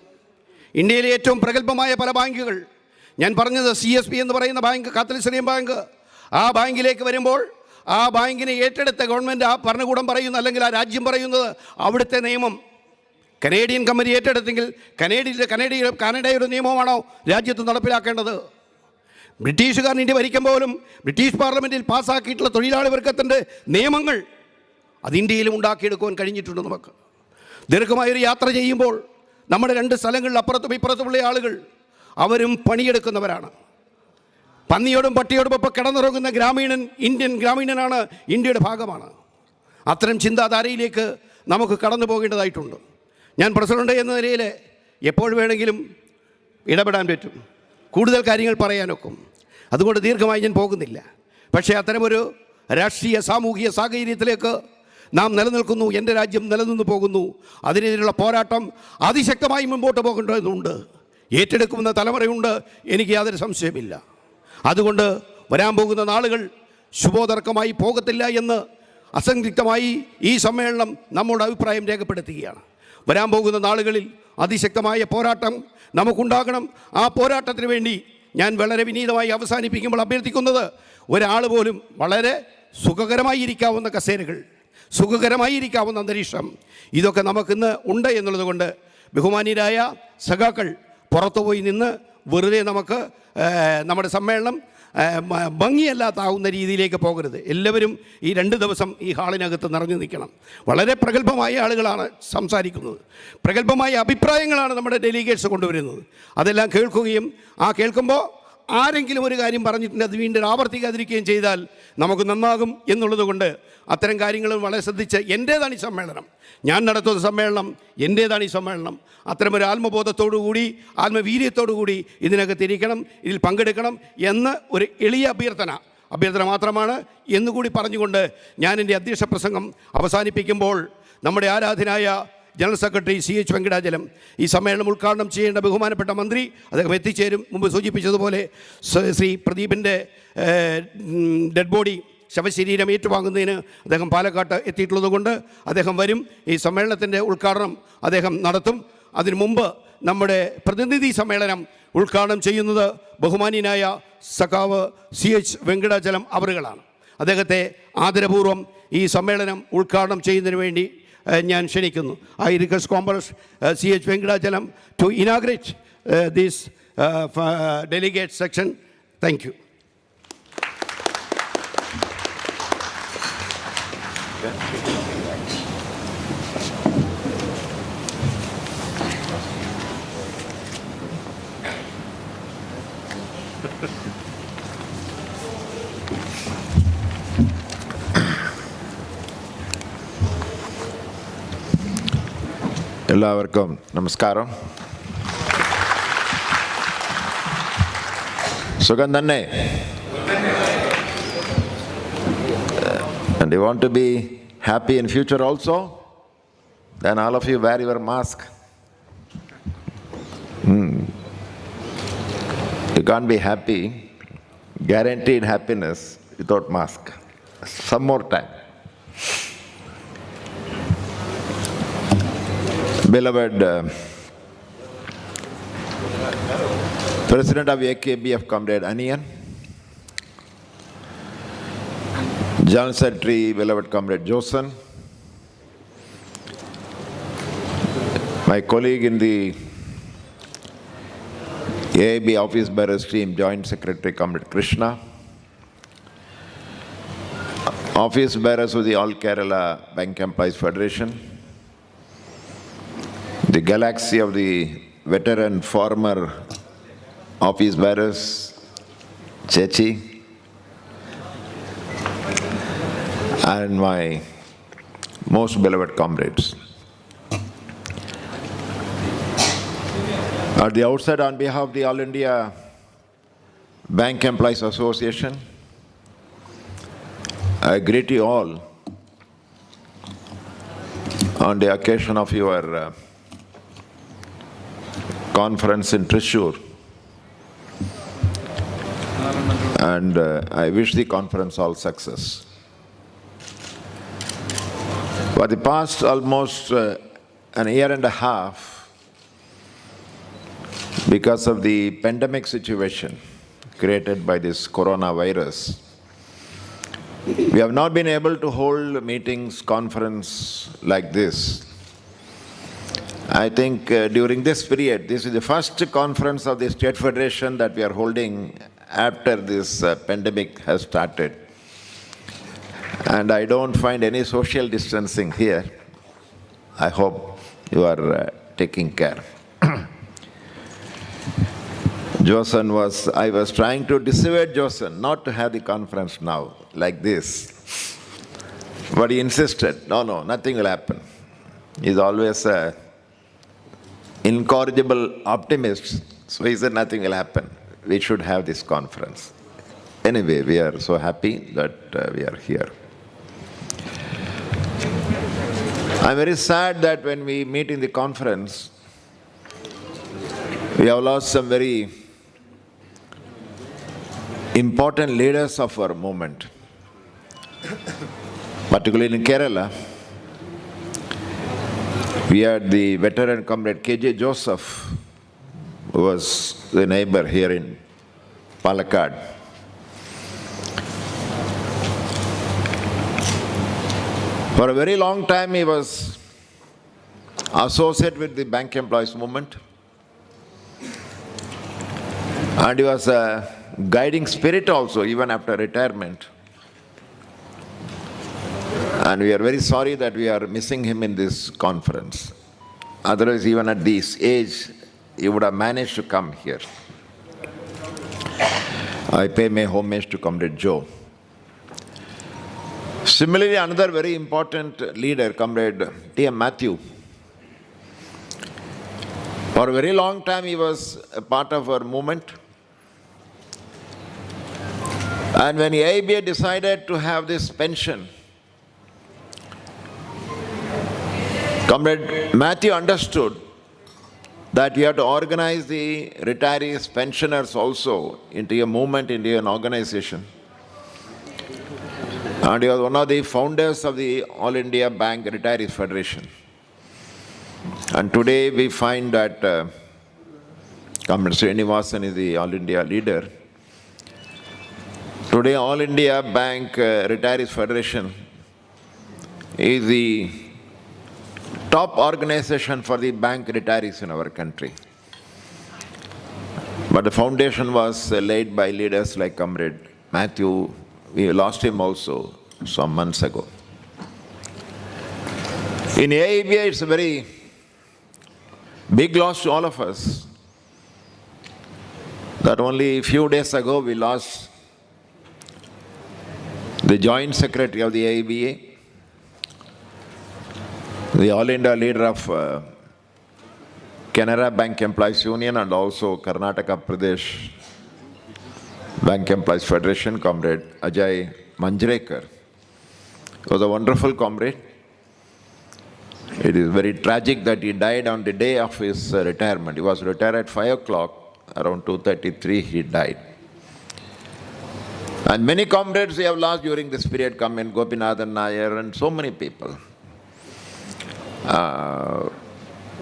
ഇന്ത്യയിലെ ഏറ്റവും പ്രഗത്ഭമായ പല ബാങ്കുകൾ ഞാൻ പറഞ്ഞത് CSB എന്ന് പറയുന്ന ബാങ്ക്, കാത്തലിക് ബാങ്ക്, ആ ബാങ്കിലേക്ക് വരുമ്പോൾ ആ ബാങ്കിനെ ഏറ്റെടുത്ത ഗവൺമെൻറ്, ആ ഭരണകൂടം പറയുന്നു, അല്ലെങ്കിൽ ആ രാജ്യം പറയുന്നത് അവിടുത്തെ നിയമം കനേഡിയൻ കമ്പനി ഏറ്റെടുത്തെങ്കിൽ കാനഡയുടെ നിയമമാണോ രാജ്യത്ത് നടപ്പിലാക്കേണ്ടത്? ബ്രിട്ടീഷുകാരൻ ഇന്ത്യ ഭരിക്കുമ്പോഴും ബ്രിട്ടീഷ് പാർലമെൻറ്റിൽ പാസ്സാക്കിയിട്ടുള്ള തൊഴിലാളി വർഗത്തിൻ്റെ നിയമങ്ങൾ അത് ഇന്ത്യയിലും ഉണ്ടാക്കിയെടുക്കുവാൻ കഴിഞ്ഞിട്ടുണ്ട്. നമുക്ക് ദീർഘമായൊരു യാത്ര ചെയ്യുമ്പോൾ നമ്മുടെ 2 സ്ഥലങ്ങളിൽ അപ്പുറത്തും ഇപ്പുറത്തുമുള്ള ആളുകൾ അവരും പണിയെടുക്കുന്നവരാണ്. പന്നിയോടും പട്ടിയോടും ഒപ്പം കിടന്നുറങ്ങുന്ന ഇന്ത്യൻ ഗ്രാമീണനാണ്, ഇന്ത്യയുടെ ഭാഗമാണ്. അത്തരം ചിന്താധാരയിലേക്ക് നമുക്ക് കടന്നു പോകേണ്ടതായിട്ടുണ്ട്. ഞാൻ പ്രസിഡന്റ് എന്ന നിലയിൽ എപ്പോൾ വേണമെങ്കിലും ഇടപെടാൻ പറ്റും, കൂടുതൽ കാര്യങ്ങൾ പറയാനൊക്കും. അതുകൊണ്ട് ദീർഘമായി ഞാൻ പോകുന്നില്ല. പക്ഷേ അത്തരമൊരു രാഷ്ട്രീയ സാമൂഹിക സാഹചര്യത്തിലേക്ക് നാം നിലനിൽക്കുന്നു. എൻ്റെ രാജ്യം നിലനിന്ന് പോകുന്നു. അതിനെതിരെയുള്ള പോരാട്ടം അതിശക്തമായി മുമ്പോട്ട് പോകേണ്ടതുണ്ട്. ഏറ്റെടുക്കുന്ന തലമുറയുണ്ട്, എനിക്ക് യാതൊരു സംശയമില്ല. അതുകൊണ്ട് വരാൻ പോകുന്ന നാളുകൾ ശുഭോദർക്കമായി പോകത്തില്ല എന്ന് അസംദിഗ്ധമായി ഈ സമ്മേളനം നമ്മുടെ അഭിപ്രായം രേഖപ്പെടുത്തുകയാണ്. വരാൻ പോകുന്ന നാളുകളിൽ അതിശക്തമായ പോരാട്ടം നമുക്കുണ്ടാകണം. ആ പോരാട്ടത്തിന് വേണ്ടി ഞാൻ വളരെ വിനീതമായി അവസാനിപ്പിക്കുമ്പോൾ അഭ്യർത്ഥിക്കുന്നത്, ഒരാൾ പോലും വളരെ സുഖകരമായിരിക്കാവുന്ന കസേരകൾ, സുഖകരമായിരിക്കാവുന്ന അന്തരീക്ഷം, ഇതൊക്കെ നമുക്കിന്ന് ഉണ്ട് എന്നുള്ളത് കൊണ്ട് ബഹുമാന്യരായ സഖാക്കൾ പുറത്തുപോയി നിന്ന് വെറുതെ നമുക്ക് നമ്മുടെ സമ്മേളനം ഭംഗിയല്ലാത്താവുന്ന രീതിയിലേക്ക് പോകരുത്. എല്ലാവരും ഈ 2 ദിവസം ഈ ഹാളിനകത്ത് നിറഞ്ഞു നിൽക്കണം. വളരെ പ്രഗത്ഭമായ ആളുകളാണ് സംസാരിക്കുന്നത്, പ്രഗത്ഭമായ അഭിപ്രായങ്ങളാണ് നമ്മുടെ ഡെലിഗേറ്റ്സ് കൊണ്ടുവരുന്നത്. അതെല്ലാം കേൾക്കുകയും കേൾക്കുമ്പോൾ ആരെങ്കിലും ഒരു കാര്യം പറഞ്ഞിട്ടുണ്ട് അത് വീണ്ടും ആവർത്തിക്കാതിരിക്കുകയും ചെയ്താൽ നമുക്ക് നന്നാകും എന്നുള്ളത് കൊണ്ട് അത്തരം കാര്യങ്ങളും വളരെ ശ്രദ്ധിച്ച്, എൻ്റേതാണ് ഈ സമ്മേളനം, ഞാൻ നടത്തുന്ന സമ്മേളനം എൻ്റേതാണ് ഈ സമ്മേളനം, അത്തരമൊരു ആത്മബോധത്തോടുകൂടി ആത്മവീര്യത്തോടുകൂടി ഇതിനകത്തിരിക്കണം, ഇതിൽ പങ്കെടുക്കണം എന്ന് ഒരു എളിയ അഭ്യർത്ഥന മാത്രമാണ് എന്നുകൂടി പറഞ്ഞുകൊണ്ട് ഞാൻ എൻ്റെ അധ്യക്ഷ പ്രസംഗം അവസാനിപ്പിക്കുമ്പോൾ, നമ്മുടെ ആരാധനായ ജനറൽ സെക്രട്ടറി CH വെങ്കടാചലം ഈ സമ്മേളനം ഉദ്ഘാടനം ചെയ്യേണ്ട ബഹുമാനപ്പെട്ട മന്ത്രി അദ്ദേഹം എത്തിച്ചേരും. മുമ്പ് സൂചിപ്പിച്ചതുപോലെ ശ്രീ പ്രദീപിൻ്റെ ഡെഡ് ബോഡി ശവശരീരം ഏറ്റുവാങ്ങുന്നതിന് അദ്ദേഹം പാലക്കാട്ട് എത്തിയിട്ടുള്ളത് കൊണ്ട് അദ്ദേഹം വരും. ഈ സമ്മേളനത്തിൻ്റെ ഉദ്ഘാടനം അദ്ദേഹം നടത്തും. അതിനു മുമ്പ് നമ്മുടെ പ്രതിനിധി സമ്മേളനം ഉദ്ഘാടനം ചെയ്യുന്നത് ബഹുമാന്യനായ സഖാവ് CH വെങ്കടാചലം അവറുകളാണ്. അദ്ദേഹത്തെ ആദരപൂർവ്വം ഈ സമ്മേളനം ഉദ്ഘാടനം ചെയ്യുന്നതിന് വേണ്ടി ഞാൻ ക്ഷണിക്കുന്നു. I request Comrade CH Venkatachalam to inaugurate this delegate section. Thank you. എല്ലാവർക്കും നമസ്കാരം. സുഖം തന്നെ? And you want to be happy in future also? Then all of you wear your mask. You can't be happy, guaranteed happiness without mask. Some more time. Beloved President of AKBF, Comrade Anian, General Secretary, beloved Comrade Josen, my colleague in the AIB Office Bearers Team, Joint Secretary, Comrade Krishna, Office Bearers of the All Kerala Bank Employees Federation, the galaxy of the veteran former office bearers, Chechi, and my most beloved comrades. At the outset, on behalf of the All India Bank Employees Association, I greet you all on the occasion of your conference in Thrissur, and I wish the conference all success. For the past almost an year and a half, Because of the pandemic situation created by this coronavirus, we have not been able to hold meetings, conference like this. I think during this period, this is the first conference of the State Federation that we are holding after this pandemic has started. And I don't find any social distancing here. I hope you are taking care. I was trying to dissuade Josen not to have the conference now, like this. But he insisted, no, nothing will happen. He's always an incorrigible optimist, so he said nothing will happen. We should have this conference. Anyway, we are so happy that we are here. I'm very sad that when we meet in the conference, we have lost some very important leaders of our movement. Particularly in Kerala, we had the veteran comrade K.J. Joseph, who was the neighbor here in Palakkad. For a very long time, he was associated with the bank employees movement. And he was a guiding spirit also, even after retirement. And we are very sorry that we are missing him in this conference. Otherwise, even at this age, he would have managed to come here. I pay my homage to Comrade Joe. Similarly, another very important leader, Comrade T.M. Matthew. For a very long time, he was a part of our movement. And when the AIBA decided to have this pension, Comrade Matthew understood that we have to organize the retirees, pensioners also into a movement, into an organization. And he was one of the founders of the All India Bank Retirees Federation. And today we find that Comrade Srinivasan is the All India leader. Today, All India Bank Retirees Federation is the top organization for the bank retirees in our country. But the foundation was laid by leaders like Comrade Matthew. We lost him also some months ago. In AIBA, it's a very big loss to all of us that only a few days ago we lost the Joint Secretary of the AIBA, the All India leader of Canara Bank Employees Union and also Karnataka Pradesh Bank Employees Federation, Comrade Ajay Manjrekar. He was a wonderful comrade. It is very tragic that he died on the day of his retirement. He was retired at 5 o'clock, around 2:33 he died. And many comrades we have lost during this period, come in, Gopinathan Nair and so many people.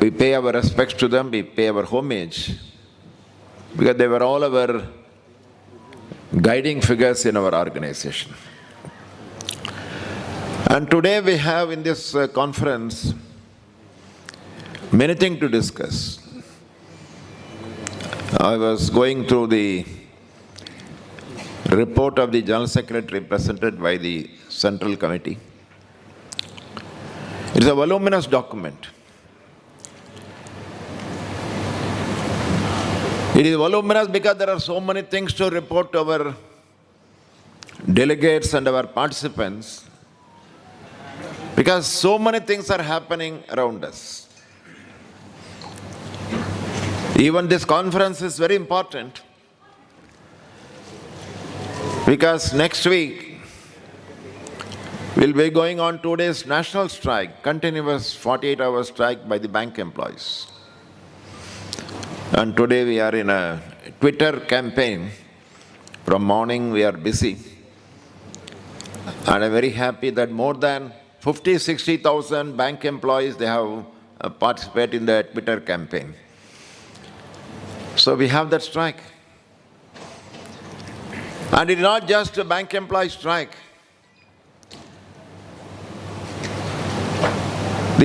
We pay our respects to them, we pay our homage, because they were all our guiding figures in our organization. And today we have in this conference many things to discuss. I was going through the report of the General Secretary presented by the Central Committee. It is a voluminous document. It is voluminous because there are so many things to report to our delegates and our participants, because so many things are happening around us. Even this conference is very important, because next week we'll be going on 2 days national strike, continuous 48-hour strike by the bank employees. And today we are in a Twitter campaign. From morning we are busy. And I'm very happy that more than 50,000-60,000 bank employees, they have participated in the Twitter campaign. So we have that strike. And it is not just a bank employee strike.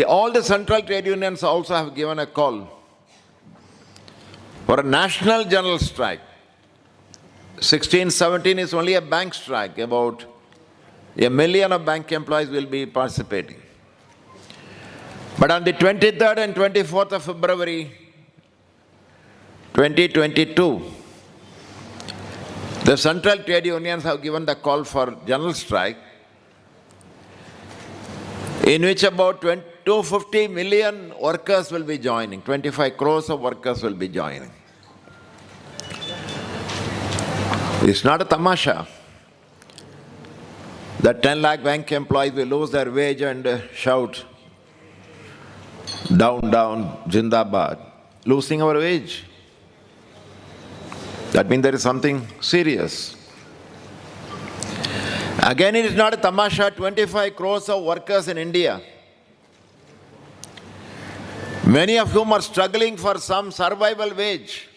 All the central trade unions also have given a call for a national general strike. 16-17 is only a bank strike. About 1 million of bank employees will be participating. But on the 23rd and 24th of February 2022, the central trade unions have given the call for general strike, in which about 250 million workers will be joining, 25 crores of workers will be joining. It's not a tamasha that 10 lakh bank employees will lose their wage and shout, down, down, Jindabad, losing our wage. That means there is something serious. Again, it is not a tamasha, 25 crores of workers in India, many of whom are struggling for some survival wage.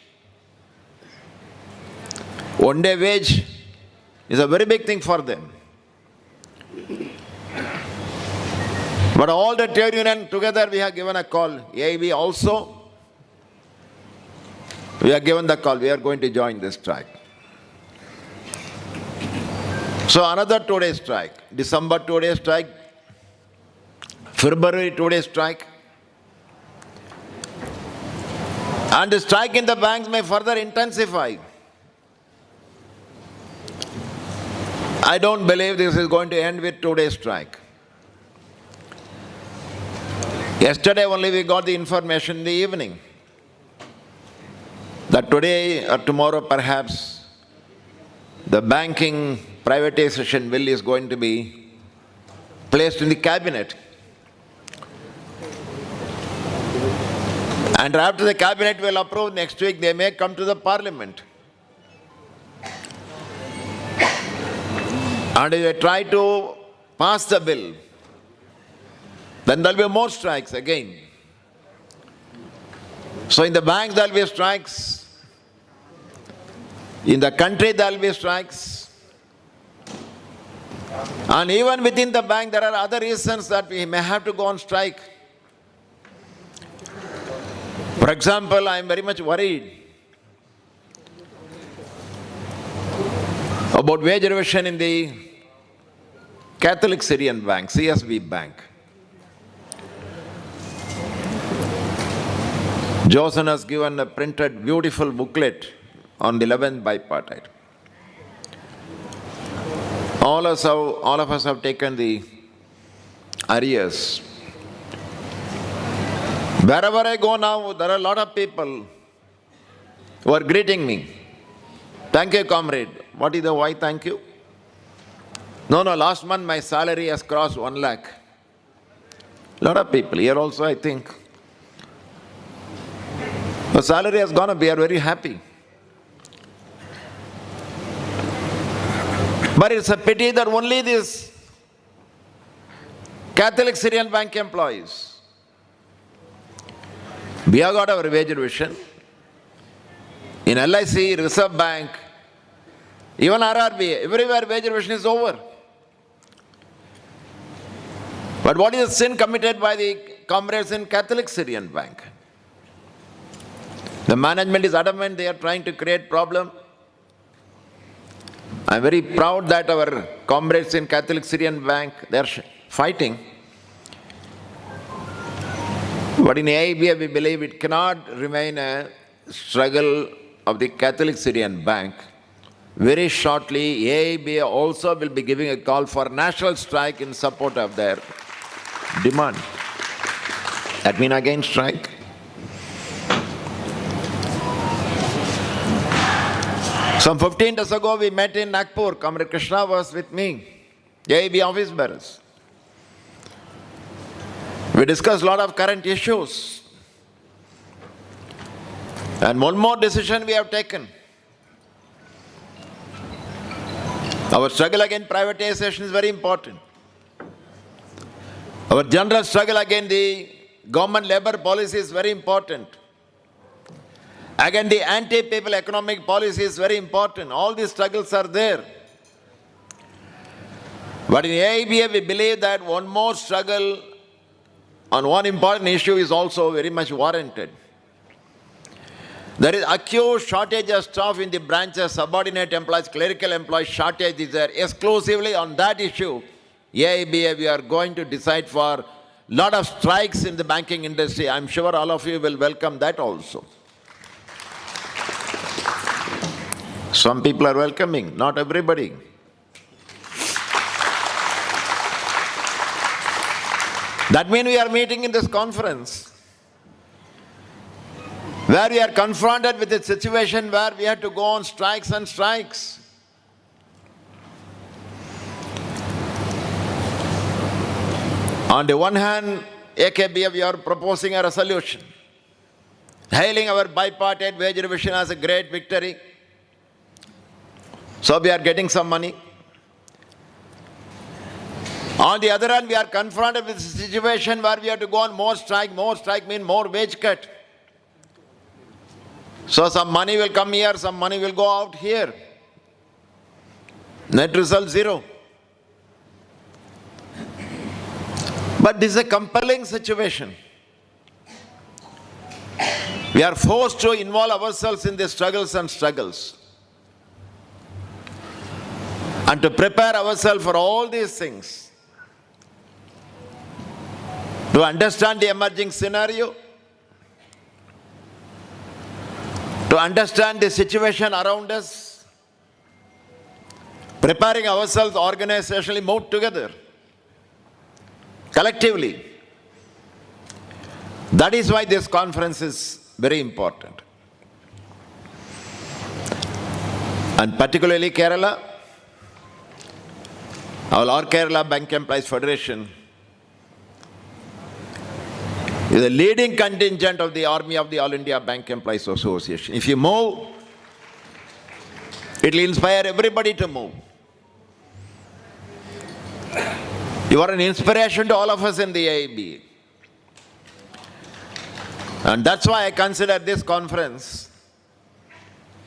One day wage is a very big thing for them. But all the trade union together we have given a call. AIB also, we are given the call. We are going to join this strike. So another 2-day strike. December 2-day strike. February 2-day strike. And the strike in the banks may further intensify. I don't believe this is going to end with 2-day strike. Yesterday only we got the information in the evening that today or tomorrow perhaps the banking privatization bill is going to be placed in the cabinet. And after the cabinet will approve next week, they may come to the parliament. And if they try to pass the bill, then there will be more strikes again. So in the banks there will be strikes. In the country there will be strikes. And even within the bank there are other reasons that we may have to go on strike. For example, I am very much worried about wage revision in the Catholic Syrian Bank, CSB Bank. Johnson has given a printed beautiful booklet on the 11th bipartite. All of us have taken the arrears. Wherever I go now, there are a lot of people who are greeting me. Thank you, comrade. What is the why thank you? No, last month my salary has crossed 1 lakh. A lot of people here also, I think. The salary has gone up, we are very happy. But it's a pity that only these Catholic Syrian Bank employees, we have got our wage revision. In LIC, Reserve Bank, even RRB, everywhere wage revision is over. But what is the sin committed by the comrades in Catholic Syrian Bank? The management is adamant, they are trying to create problem. I am very proud that our comrades in Catholic Syrian Bank, they are fighting. But in AIB, we believe it cannot remain a struggle of the Catholic Syrian Bank. Very shortly, AIB also will be giving a call for national strike in support of their demand. That means again strike. Some 15 days ago, we met in Nagpur. Comrade Krishna was with me, AIB office bearers. We discussed a lot of current issues. And one more decision we have taken. Our struggle against privatization is very important. Our general struggle against the government labor policy is very important. Again, the anti-people economic policy is very important. All these struggles are there. But in AIBA, we believe that one more struggle on one important issue is also very much warranted. There is acute shortage of staff in the branches, subordinate employees, clerical employees, shortage is there. Exclusively on that issue, AIBA, we are going to decide for a lot of strikes in the banking industry. I'm sure all of you will welcome that also. Some people are welcoming, not everybody. That means we are meeting in this conference where we are confronted with a situation where we have to go on strikes and strikes. On the one hand, AKBF, we are proposing a resolution, hailing our bipartite wage revision as a great victory. So we are getting some money. On the other hand, we are confronted with a situation where we have to go on more strike means more wage cut. So some money will come here, some money will go out here. Net result zero. But this is a compelling situation. We are forced to involve ourselves in the struggles and to prepare ourselves for all these things. To understand the emerging scenario, to understand the situation around us, preparing ourselves organizationally, move together, collectively. That is why this conference is very important. And particularly Kerala, our All Kerala Bank Employees Federation is the leading contingent of the army of the All India Bank Employees Association. If you move, it will inspire everybody to move. You are an inspiration to all of us in the AIB. And that's why I consider this conference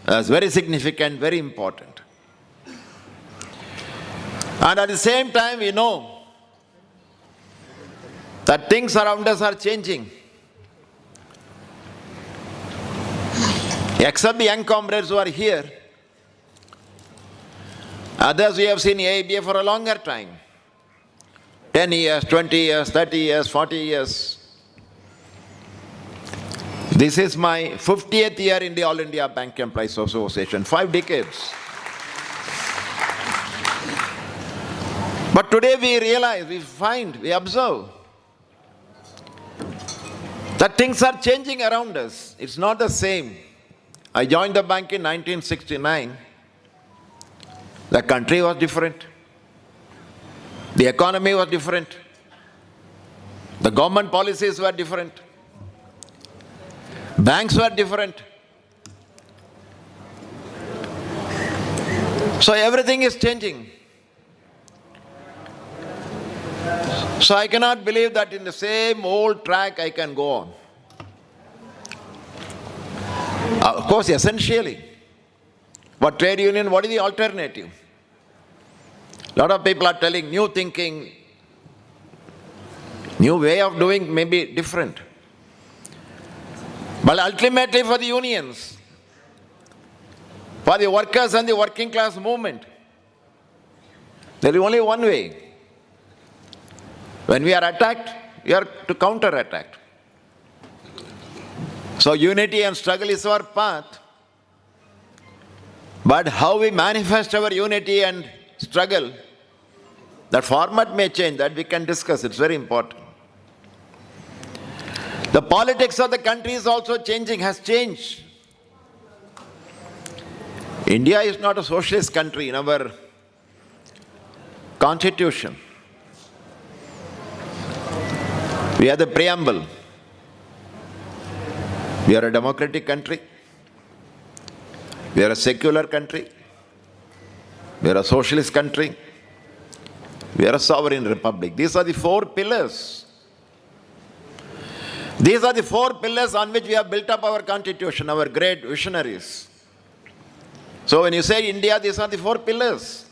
as very significant, very important. And at the same time, we know that things around us are changing. Except the young comrades who are here, others we have seen AIBA for a longer time. 10 years, 20 years, 30 years, 40 years. This is my 50th year in the All India Bank Employees Association, 5 decades. But today we realize, we find, we observe that things are changing around us. It's not the same. I joined the bank in 1969. The country was different. The economy was different. The government policies were different. Banks were different. So everything is changing. So I cannot believe that in the same old track I can go on. Of course, essentially, what trade union, what is the alternative? A lot of people are telling new thinking, new way of doing may be different. But ultimately for the unions, for the workers and the working class movement, there is only one way. When we are attacked, we are to counter-attack. So unity and struggle is our path. But how we manifest our unity and struggle, that format may change, that we can discuss, it's very important. The politics of the country is also changing, has changed. India is not a socialist country in our constitution. We are the preamble. We are a democratic country. We are a secular country. We are a socialist country. We are a sovereign republic. These are the 4 pillars. These are the 4 pillars on which we have built up our constitution, our great visionaries. So when you say India, these are the 4 pillars.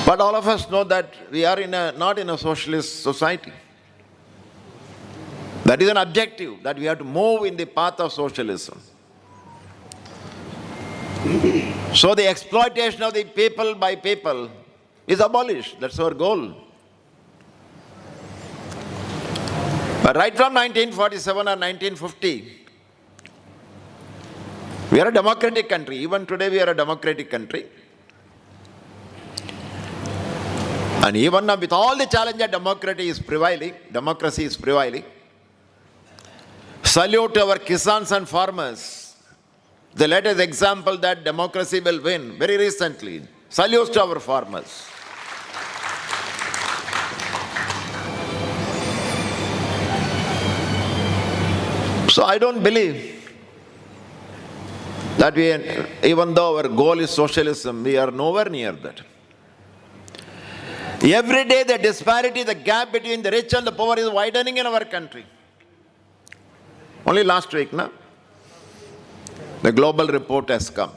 But all of us know that we are not in a socialist society. That is an objective, that we have to move in the path of socialism. So the exploitation of the people by people is abolished. That's our goal. But right from 1947 or 1950, we are a democratic country. Even today we are a democratic country. And even now, with all the challenges, democracy is prevailing. Salute to our Kisans and farmers. The latest example that democracy will win, very recently. Salute to our farmers. So I don't believe that even though our goal is socialism, we are nowhere near that. Every day the disparity, the gap between the rich and the poor is widening in our country. Only last week, the global report has come.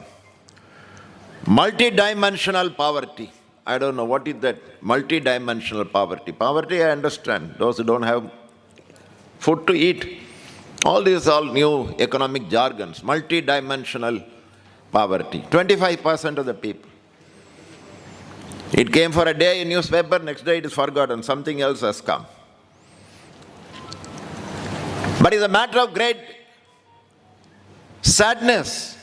Multidimensional poverty. I don't know, what is that? Multidimensional poverty. Poverty, I understand. Those who don't have food to eat. All these are new economic jargons. Multidimensional poverty. 25% of the people. It came for a day in newspaper, next day it is forgotten. Something else has come. But it's a matter of great sadness.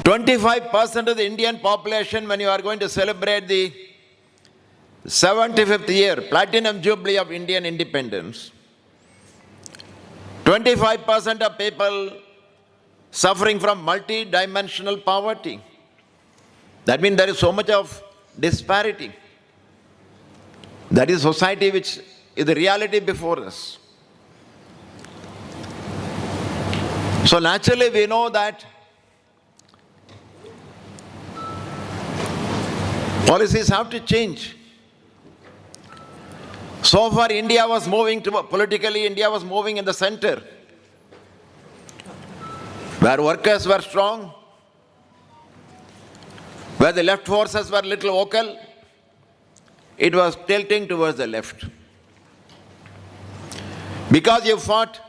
25% of the Indian population, when you are going to celebrate the 75th year, Platinum Jubilee of Indian independence, 25% of people suffering from multi-dimensional poverty. That means there is so much of disparity. That is society which is the reality before us. So naturally we know that policies have to change. So far India was moving politically, India was moving in the center, where workers were strong, where the left forces were little vocal, it was tilting towards the left. Because you fought,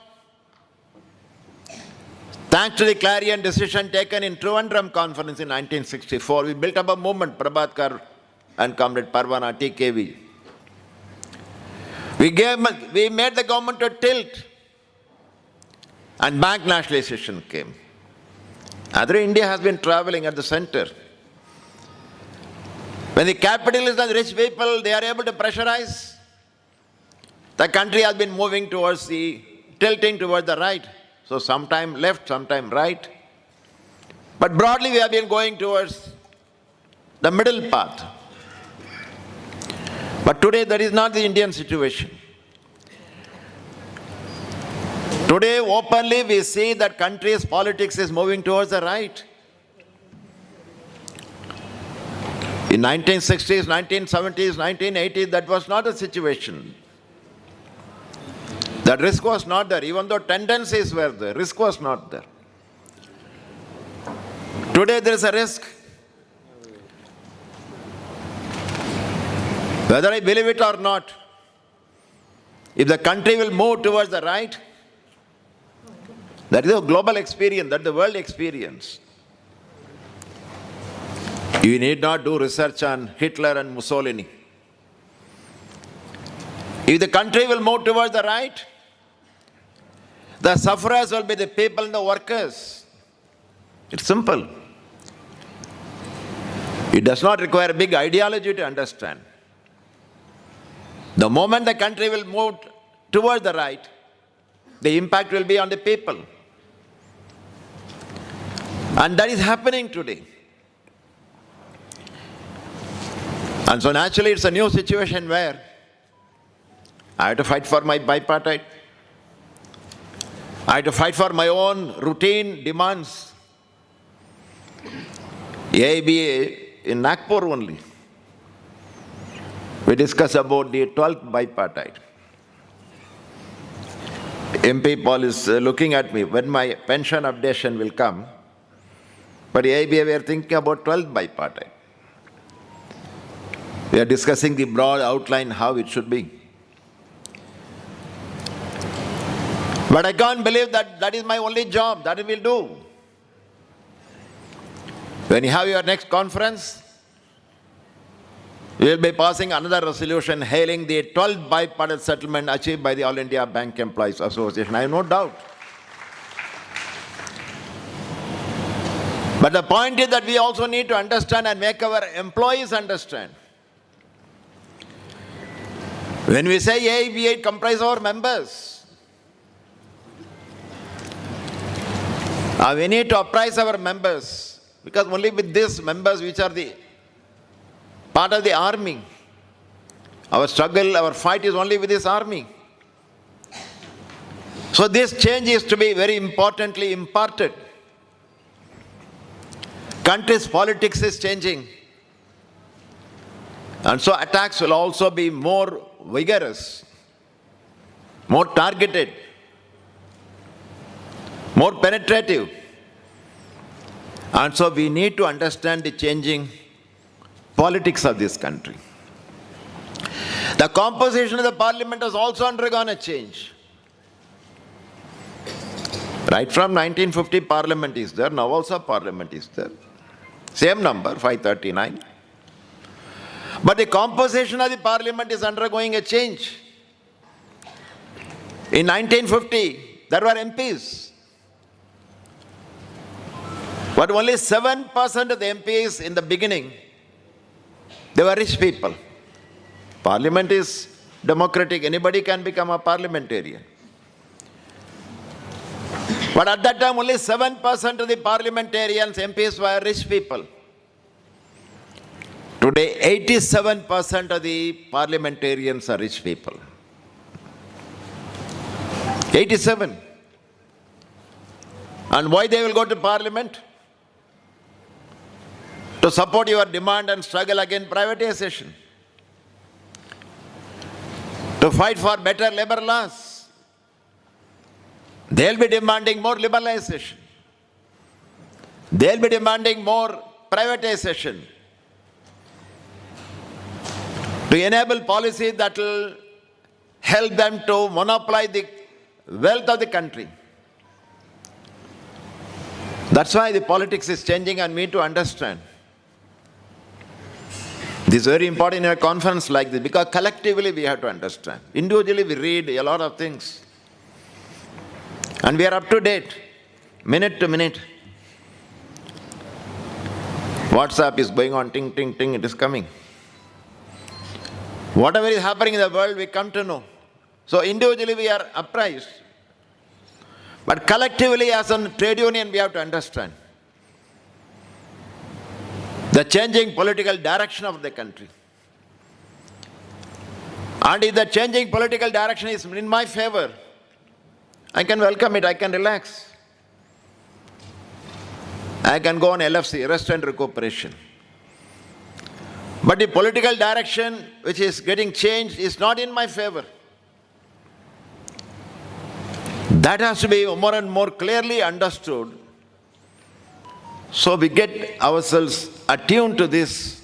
thanks to the clarion decision taken in Trivandrum Conference in 1964, we built up a movement, Prabhatkar and Comrade Parvana, TKV. We made the government to tilt, and bank nationalization came. Other India has been traveling at the center. When the capitalists and the rich people, they are able to pressurize, the country has been moving towards tilting towards the right. So sometime left, sometime right. But broadly we have been going towards the middle path. But today that is not the Indian situation. Today openly we see that country's politics is moving towards the right. In 1960s, 1970s, 1980s, that was not a situation. That risk was not there, even though tendencies were there, risk was not there. Today there is a risk. Whether I believe it or not, if the country will move towards the right, that is a global experience, that is the world experience. You need not do research on Hitler and Mussolini. If the country will move towards the right, the sufferers will be the people and the workers. It's simple. It does not require a big ideology to understand. The moment the country will move towards the right, the impact will be on the people. And that is happening today. And so naturally it's a new situation where I have to fight for my bipartite. I have to fight for my own routine demands. AIBA in Nagpur only. we discuss about the 12th bipartite. MP Paul is looking at me when my pension updation will come. But we are thinking about 12th bipartite. We are discussing the broad outline how it should be. But I can't believe that that is my only job, that we will do. When you have your next conference, we will be passing another resolution hailing the 12th bipartite settlement achieved by the All India Bank Employees Association. I have no doubt. But the point is that we also need to understand and make our employees understand. When we say AIB comprise our members, we need to apprise our members, because only with these members, which are the part of the army, our struggle, our fight is only with this army. So this change is to be very importantly imparted. Country's politics is changing. And so attacks will also be more vigorous, more targeted, more penetrative. And so we need to understand the changing politics of this country. The composition of the parliament has also undergone a change. Right from 1950, parliament is there, now also parliament is there. Same number, 539. But the composition of the parliament is undergoing a change. In 1950, there were MPs. But only 7% of the MPs in the beginning, they were rich people. Parliament is democratic. Anybody can become a parliamentarian. But at that time, only 7% of the parliamentarians, MPs, were rich people. Today, 87% of the parliamentarians are rich people. 87. And why they will go to parliament? To support your demand and struggle against privatization. To fight for better labor laws. They'll be demanding more liberalization. They'll be demanding more privatization. To enable policies that will help them to monopolize the wealth of the country. That's why the politics is changing, and we need to understand. This is very important in a conference like this, because collectively we have to understand. Individually we read a lot of things. And we are up to date, minute to minute. WhatsApp is going on, ting, ting, ting, it is coming. Whatever is happening in the world, we come to know. So individually we are apprised. But collectively as a trade union, we have to understand the changing political direction of the country. And if the changing political direction is in my favor, I can welcome it, I can relax. I can go on LFC, rest and recuperation. But the political direction which is getting changed is not in my favor. That has to be more and more clearly understood. So we get ourselves attuned to this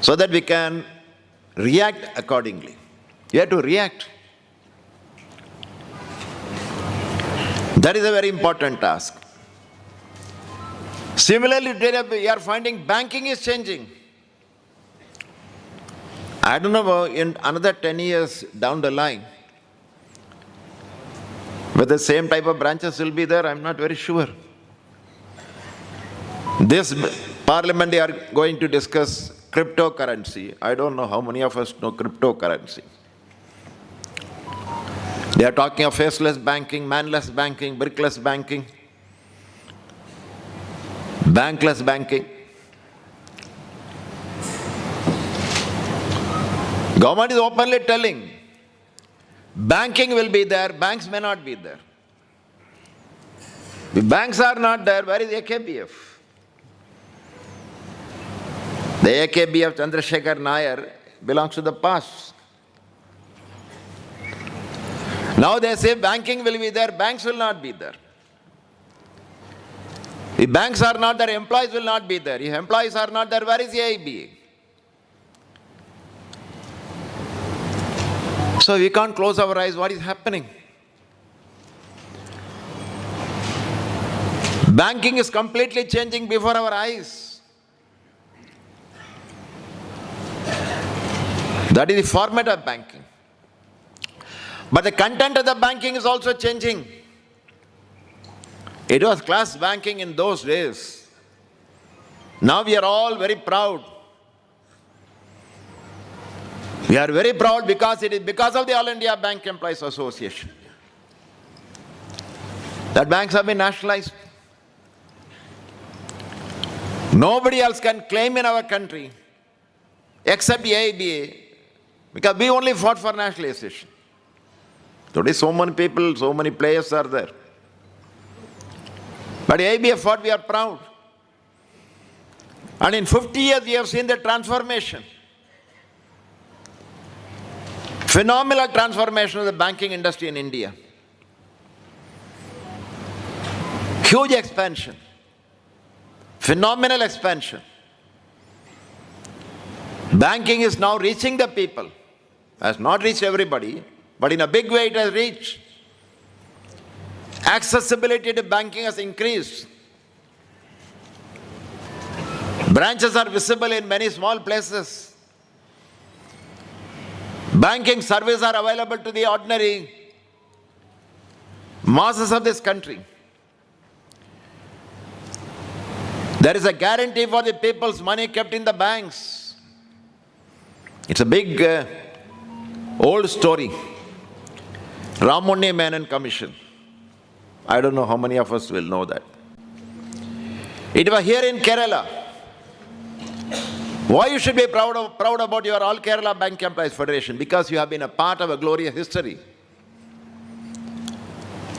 so that we can react accordingly. You have to react. That is a very important task. Similarly, today we are finding banking is changing. I don't know, in another 10 years down the line, whether the same type of branches will be there, I'm not very sure. This parliament, they are going to discuss cryptocurrency. I don't know how many of us know cryptocurrency. They are talking of faceless banking, manless banking, brickless banking, bankless banking. Government is openly telling, banking will be there, banks may not be there. If banks are not there, where is AKBF? The AKBF Chandrasekhar Nair belongs to the past. Now they say banking will be there, banks will not be there. If banks are not there, employees will not be there. If employees are not there, where is the AIBA? So we can't close our eyes. What is happening? Banking is completely changing before our eyes. That is the format of banking. But the content of the banking is also changing. It was class banking in those days. Now we are all very proud. We are very proud because it is because of the All India Bank Employees Association that banks have been nationalized. Nobody else can claim in our country except the AIBA, because we only fought for nationalization. Today so many people, so many players are there. But AIBA fought, we are proud. And in 50 years we have seen the transformation. Phenomenal transformation of the banking industry in India. Huge expansion. Phenomenal expansion. Banking is now reaching the people. Has not reached everybody, but in a big way it has reached. Accessibility to banking has increased. Branches are visible in many small places. Banking services are available to the ordinary masses of this country. There is a guarantee for the people's money kept in the banks. It's a big, old story. Ramuni Menon Commission. I don't know how many of us will know that. It was here in Kerala. Why you should be proud about your All Kerala Bank Employees Federation? Because you have been a part of a glorious history.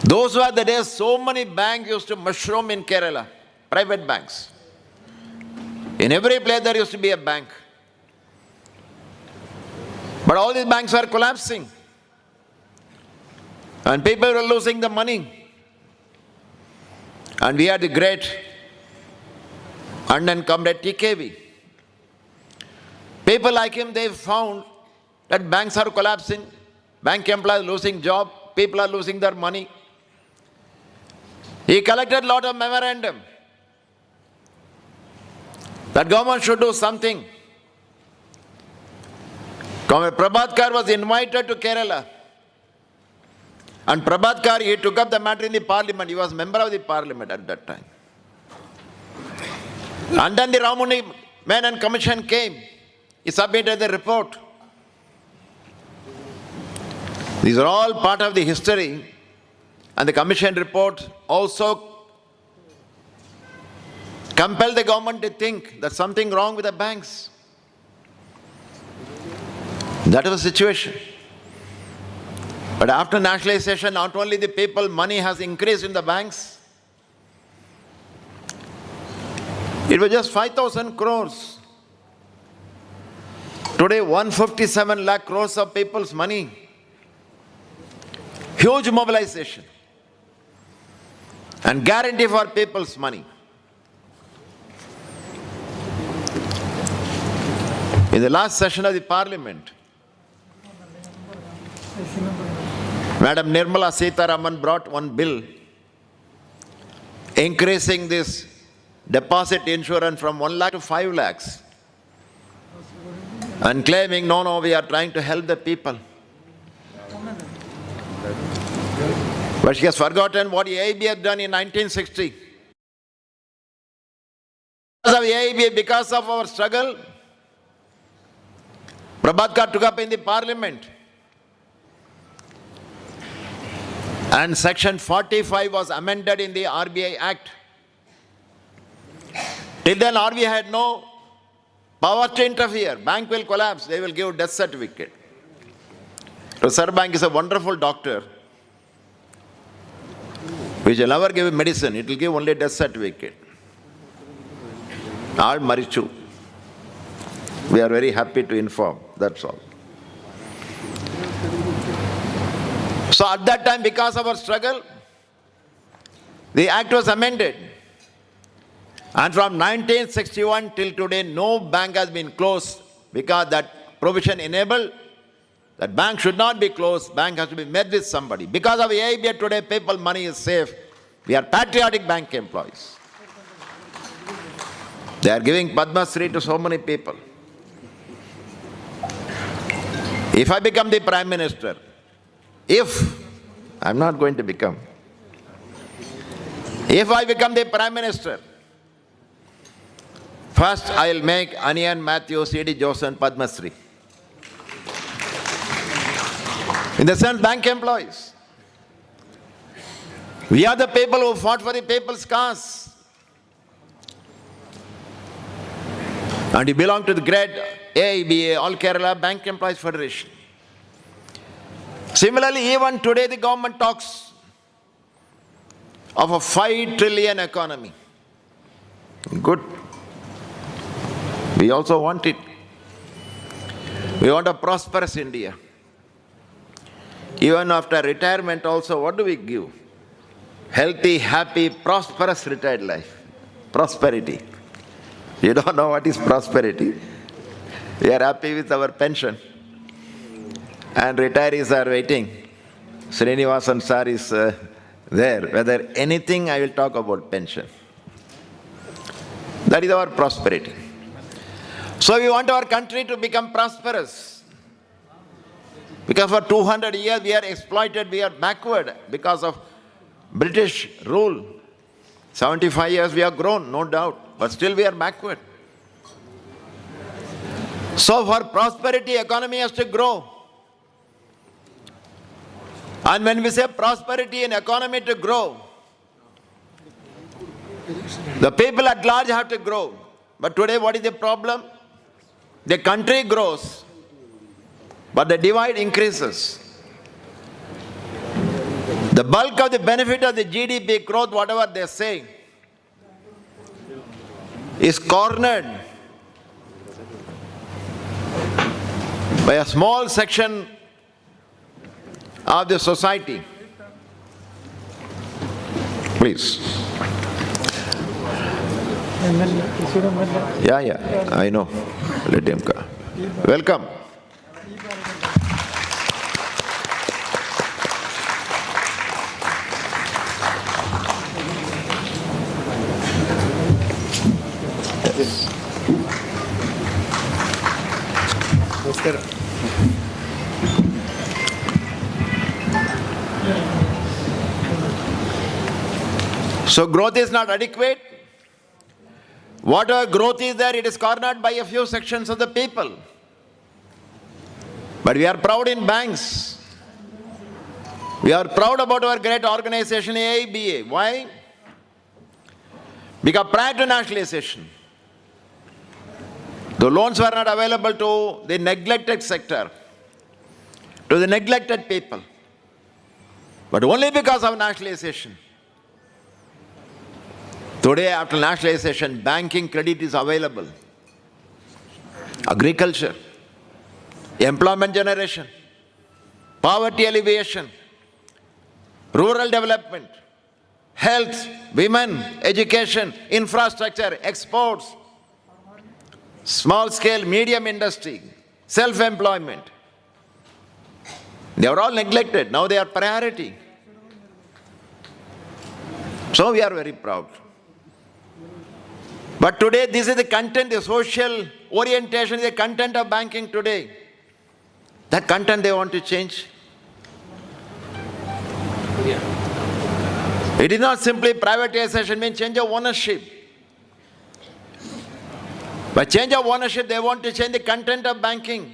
Those were the days so many banks used to mushroom in Kerala, private banks. In every place there used to be a bank. But all these banks were collapsing. And people were losing the money. And we had the great Andan Comrade TKV. People like him, they found that banks are collapsing, bank employees losing job, people are losing their money. He collected a lot of memorandum that government should do something. Comrade Prabhatkar was invited to Kerala. And Prabhatkar, he took up the matter in the parliament. He was member of the parliament at that time. And then the Ramuni Menon Commission came. He submitted the report. These are all part of the history. And the commission report also compelled the government to think there's something wrong with the banks. That was the situation. But after nationalization, not only the people, money has increased in the banks. It was just 5,000 crores. Today, 157 lakh crores of people's money. Huge mobilization. And guarantee for people's money. In the last session of the parliament, Madam Nirmala Sitharaman brought one bill increasing this deposit insurance from 1 lakh to 5 lakhs. And claiming, no, we are trying to help the people. But she has forgotten what the AIB had done in 1960. Because of the AIB, because of our struggle, Prabhatkar took up in the parliament. And section 45 was amended in the RBI Act. Till then, RBI had no power to interfere. Bank will collapse, they will give death certificate. Reserve Bank is a wonderful doctor which will never give medicine, it will give only death certificate. All marichu. We are very happy to inform, that's all. So at that time, because of our struggle, the act was amended. And from 1961 till today, no bank has been closed because that provision enabled that bank should not be closed, bank has to be met with somebody. Because of AIB today, people money is safe. We are patriotic bank employees. They are giving Padma Shri to so many people. If I become the Prime Minister, I'm not going to become. If I become the Prime Minister, first I will make Anian Matthew, C.D. Joseph, Padma Shri. In the sense, bank employees. We are the people who fought for the people's cause. And we belong to the great AIBA, All Kerala Bank Employees Federation. Similarly, even today the government talks of a 5 trillion economy. Good. We also want it. We want a prosperous India. Even after retirement also, what do we give? Healthy, happy, prosperous retired life. Prosperity. You don't know what is prosperity. We are happy with our pension. And retirees are waiting. Srinivasan sir is there. Whether anything, I will talk about pension. That is our prosperity. So we want our country to become prosperous. Because for 200 years we are exploited, we are backward because of British rule. 75 years we have grown, no doubt, but still we are backward. So for prosperity, economy has to grow. And when we say prosperity and economy to grow, the people at large have to grow. But today what is the problem? The country grows, but the divide increases. The bulk of the benefit of the GDP growth, whatever they say, is cornered by a small section of the society. Please. Yeah, I know. Let him come. Welcome. Yes. So growth is not adequate. Whatever growth is there, it is cornered by a few sections of the people. But we are proud in banks. We are proud about our great organization AIBA. Why? Because prior to nationalization, the loans were not available to the neglected sector, to the neglected people. But only because of nationalization. Today, after nationalization, banking credit is available. Agriculture, employment generation, poverty alleviation, rural development, health, women, education, infrastructure, exports, small scale, medium industry, self-employment. They were all neglected. Now they are priority. So we are very proud. But today, this is the content, the social orientation, the content of banking today. That content they want to change. It is not simply privatization, means change of ownership. By change of ownership, they want to change the content of banking.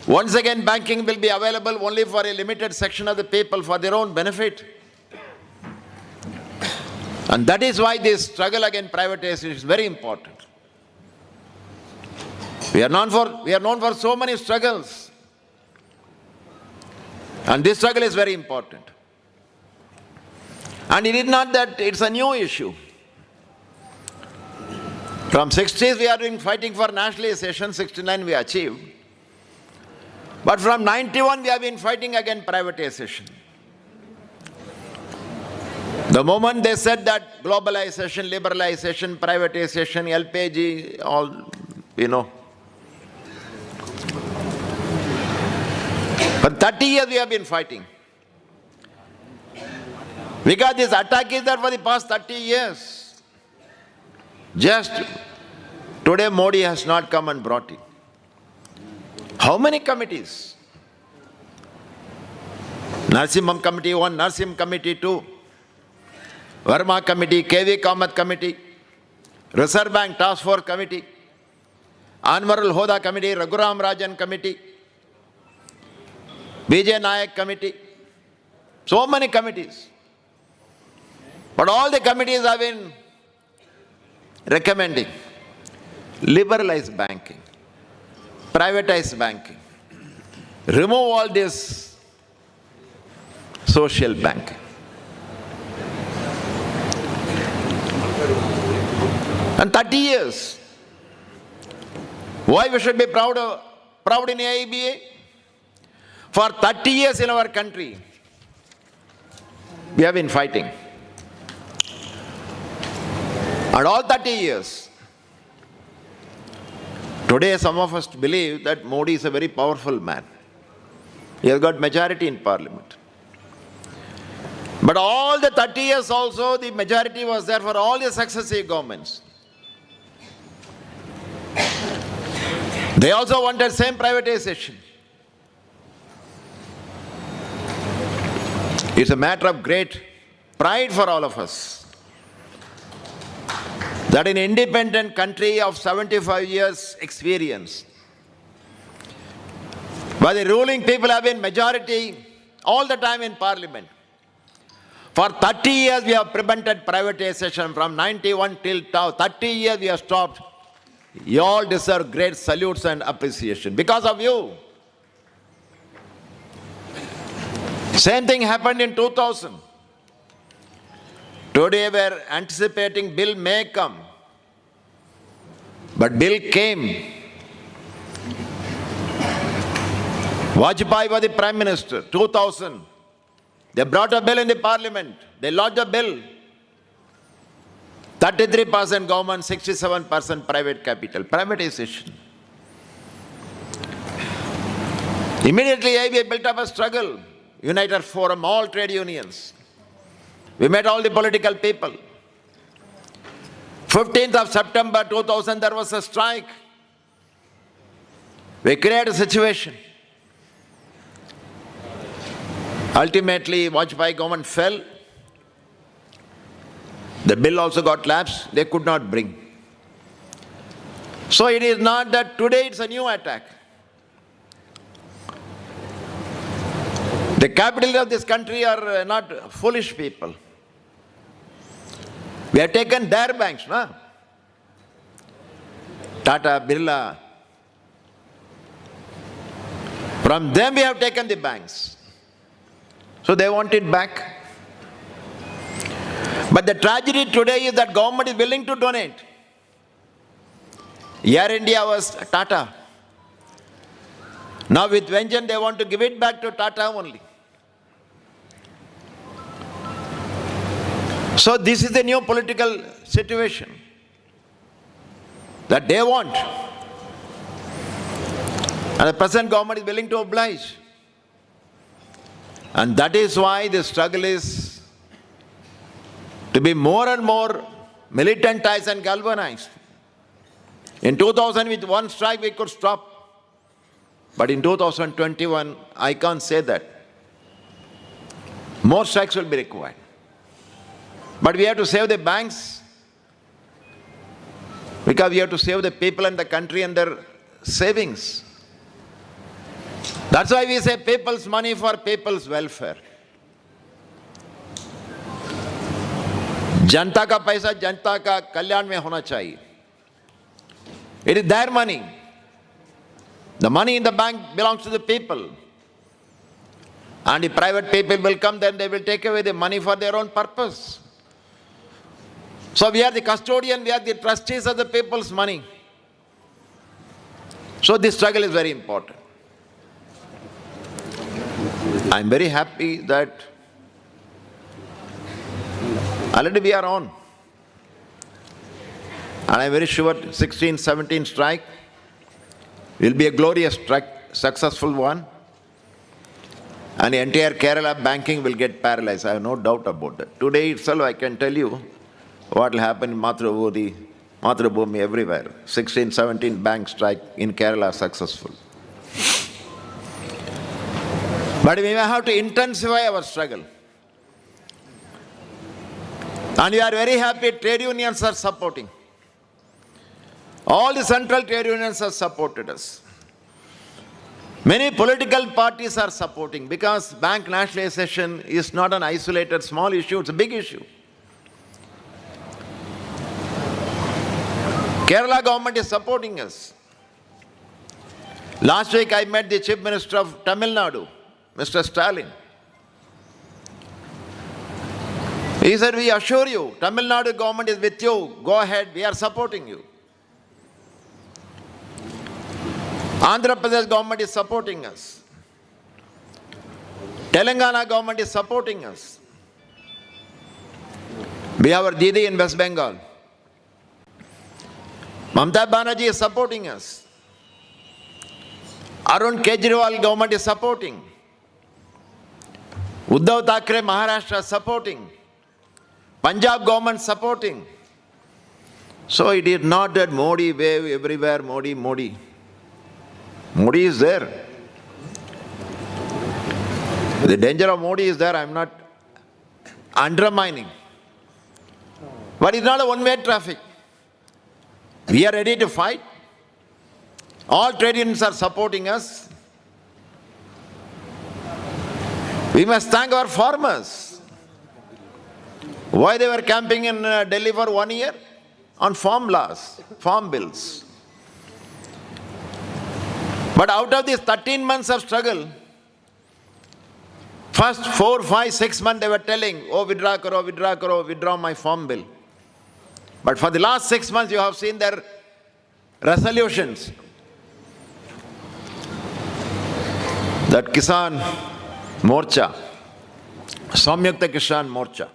Once again, banking will be available only for a limited section of the people for their own benefit. And that is why this struggle against privatization is very important. We are known for so many struggles. And this struggle is very important. And it is not that it's a new issue. From 60s we have been fighting for nationalization, 69 we achieved. But from 91 we have been fighting against privatization. The moment they said that globalization, liberalization, privatization, LPG, all, For 30 years we have been fighting. Because this attack is there for the past 30 years. Just today Modi has not come and brought it. How many committees? Narsimham Committee 1, Narsim Committee 2, Verma Committee, KV Kamath Committee, Reserve Bank Task Force Committee, Anwarul Hoda Committee, Raghuram Rajan Committee, Vijay Nayak Committee, so many committees. But all the committees have been recommending liberalize banking, privatize banking, remove all this social banking. And 30 years. Why we should be proud in AIBA? For 30 years in our country, we have been fighting. And all 30 years, today some of us believe that Modi is a very powerful man. He has got majority in parliament. But all the 30 years also, the majority was there for all the successive governments. They also wanted same privatization. It's a matter of great pride for all of us that in an independent country of 75 years experience, where the ruling people have been majority all the time in parliament, for 30 years we have prevented privatization from 91 till now. 30 years we have stopped. You all deserve great salutes and appreciation because of you. Same thing happened in 2000. Today we are anticipating bill may come. But bill came. Vajpayee was the Prime Minister, 2000. They brought a bill in the parliament. They lodged a bill. 33% government, 67% private capital. Privatization. Immediately AIBA built up a struggle. United Forum, all trade unions. We met all the political people. 15th of September 2000, there was a strike. We created a situation. Ultimately, Vajpayee government fell. The bill also got lapsed. They could not bring. So it is not that today it's a new attack. The capitalists of this country are not foolish people. We have taken their banks, no? Tata, Birla. From them we have taken the banks. So they want it back. But the tragedy today is that government is willing to donate. Air India was Tata. Now with vengeance they want to give it back to Tata only. So this is the new political situation that they want. And the present government is willing to oblige. And that is why the struggle is to be more and more militantized and galvanized. In 2000, with one strike, we could stop. But in 2021, I can't say that. More strikes will be required. But we have to save the banks, because we have to save the people and the country and their savings. That's why we say people's money for people's welfare. जनता का पैसा जनता का कल्याण में होना चाहिए. It is their money. The money in the bank belongs to the people. And if private people will come, then they will take away the money for their own purpose. So we are the custodian, we are the trustees of the people's money. So this struggle is very important. I'm very happy that already we are on. And I'm very sure 16-17 strike will be a glorious strike, successful one. And the entire Kerala banking will get paralyzed. I have no doubt about that. Today itself I can tell you what will happen in Mathrubhumi, everywhere. 16-17 bank strike in Kerala successful. But we may have to intensify our struggle. And we are very happy trade unions are supporting. All the central trade unions have supported us. Many political parties are supporting because bank nationalization is not an isolated small issue, it's a big issue. Kerala government is supporting us. Last week I met the Chief Minister of Tamil Nadu, Mr. Stalin. He said, we assure you, Tamil Nadu government is with you, go ahead, we are supporting you. Andhra Pradesh government is supporting us. Telangana government is supporting us. We have our Didi in West Bengal. Mamata Banerjee is supporting us. Arun Kejriwal government is supporting. Uddhav Thackeray Maharashtra is supporting. Punjab government supporting. So it is not that Modi wave everywhere, Modi, Modi. Modi is there. The danger of Modi is there, I am not undermining. But it's not a one-way traffic. We are ready to fight. All trade unions are supporting us. We must thank our farmers. Why they were camping in Delhi for 1 year? On farm laws, farm bills. But out of these 13 months of struggle, first 4, 5, 6 months they were telling, oh withdraw karo, withdraw karo, withdraw my farm bill. But for the last 6 months you have seen their resolutions. That Kisan Morcha, Samyukta Kisan Morcha.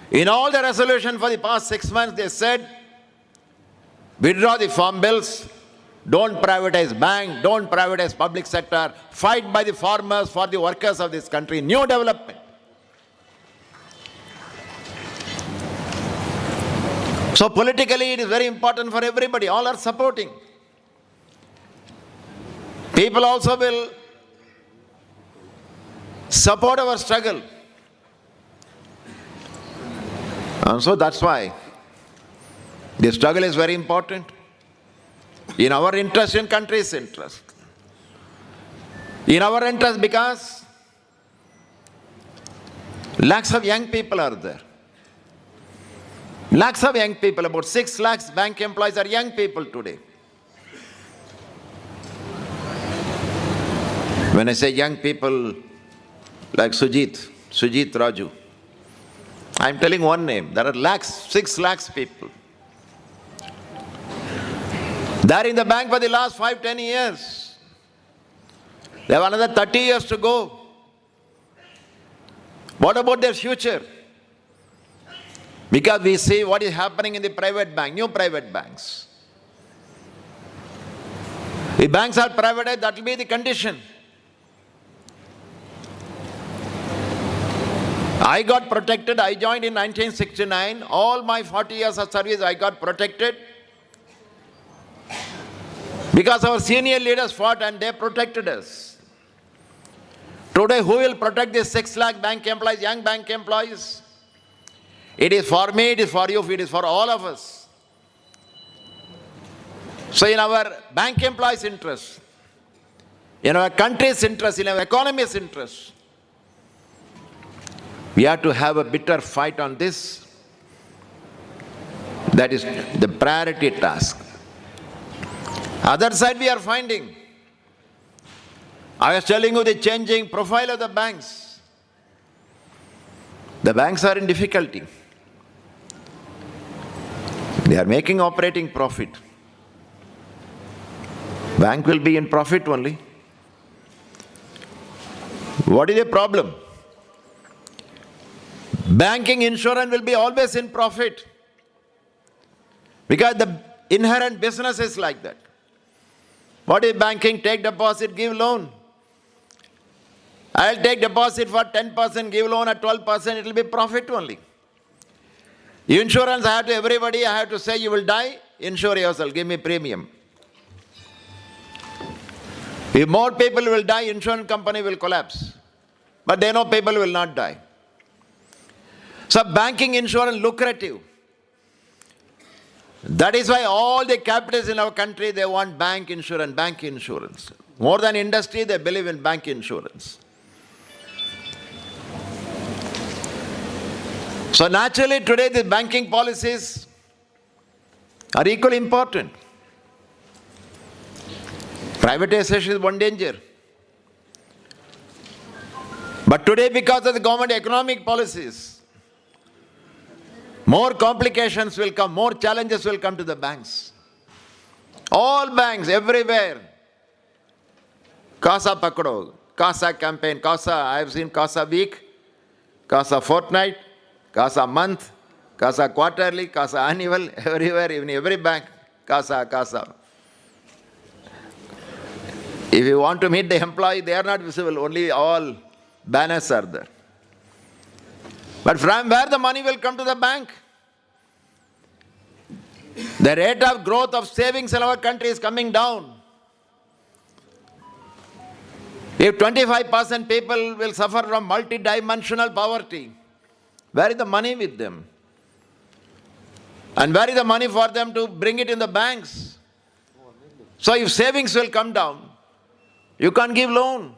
In all the resolutions for the past 6 months they said, withdraw the farm bills, don't privatize bank, don't privatize public sector, fight by the farmers for the workers of this country, new development. So politically it is very important for everybody, all are supporting. People also will support our struggle. And so that's why the struggle is very important. In our interest, in country's interest. In our interest because lakhs of young people are there. Lakhs of young people, about 6 lakhs bank employees are young people today. When I say young people, like Sujit Raju, I am telling one name. There are lakhs, 6 lakhs people. They are in the bank for the last 5-10 years. They have another 30 years to go. What about their future? Because we see what is happening in the private bank, new private banks. If banks are privatized, that will be the condition. I got protected. I joined in 1969. All my 40 years of service, I got protected. Because our senior leaders fought and they protected us. Today, who will protect these 6 lakh bank employees, young bank employees? It is for me, it is for you, it is for all of us. So in our bank employees' interest, in our country's interest, in our economy's interest, we have to have a bitter fight on this. That is the priority task. Other side we are finding. I was telling you the changing profile of the banks. The banks are in difficulty. They are making operating profit. Bank will be in profit only. What is the problem? Banking insurance will be always in profit. Because the inherent business is like that. What is banking? Take deposit, give loan. I'll take deposit for 10%, give loan at 12%, it will be profit only. Insurance, I have to everybody, I have to say you will die, insure yourself, give me premium. If more people will die, insurance company will collapse. But they know people will not die. So banking insurance lucrative. That is why all the capitalists in our country, they want bank insurance, bank insurance. More than industry, they believe in bank insurance. So naturally today the banking policies are equally important. Privatization is one danger. But today because of the government economic policies, more complications will come, more challenges will come to the banks. All banks, everywhere. CASA Pakdo, CASA campaign, CASA, I have seen CASA week, CASA fortnight, CASA month, CASA quarterly, CASA annual, everywhere, even every bank, CASA, CASA. If you want to meet the employee, they are not visible, only all banners are there. But from where the money will come to the bank? The rate of growth of savings in our country is coming down. If 25% people will suffer from multidimensional poverty, where is the money with them? And where is the money for them to bring it in the banks? So if savings will come down, you can't give loan.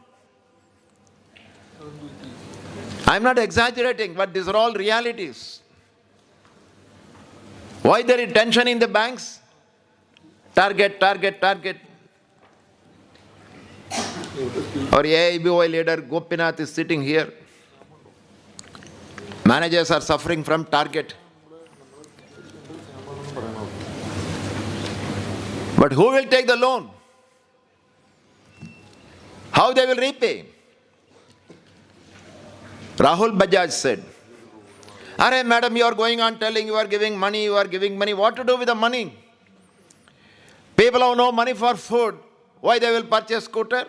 I'm not exaggerating, but these are all realities. Why there is tension in the banks? Target, target, target. Our AIBOI leader Gopinath is sitting here. Managers are suffering from target. But who will take the loan? How they will repay? Rahul Bajaj said, "Arey madam, you are going on telling you are giving money, you are giving money. What to do with the money? People have no money for food. Why they will purchase scooter?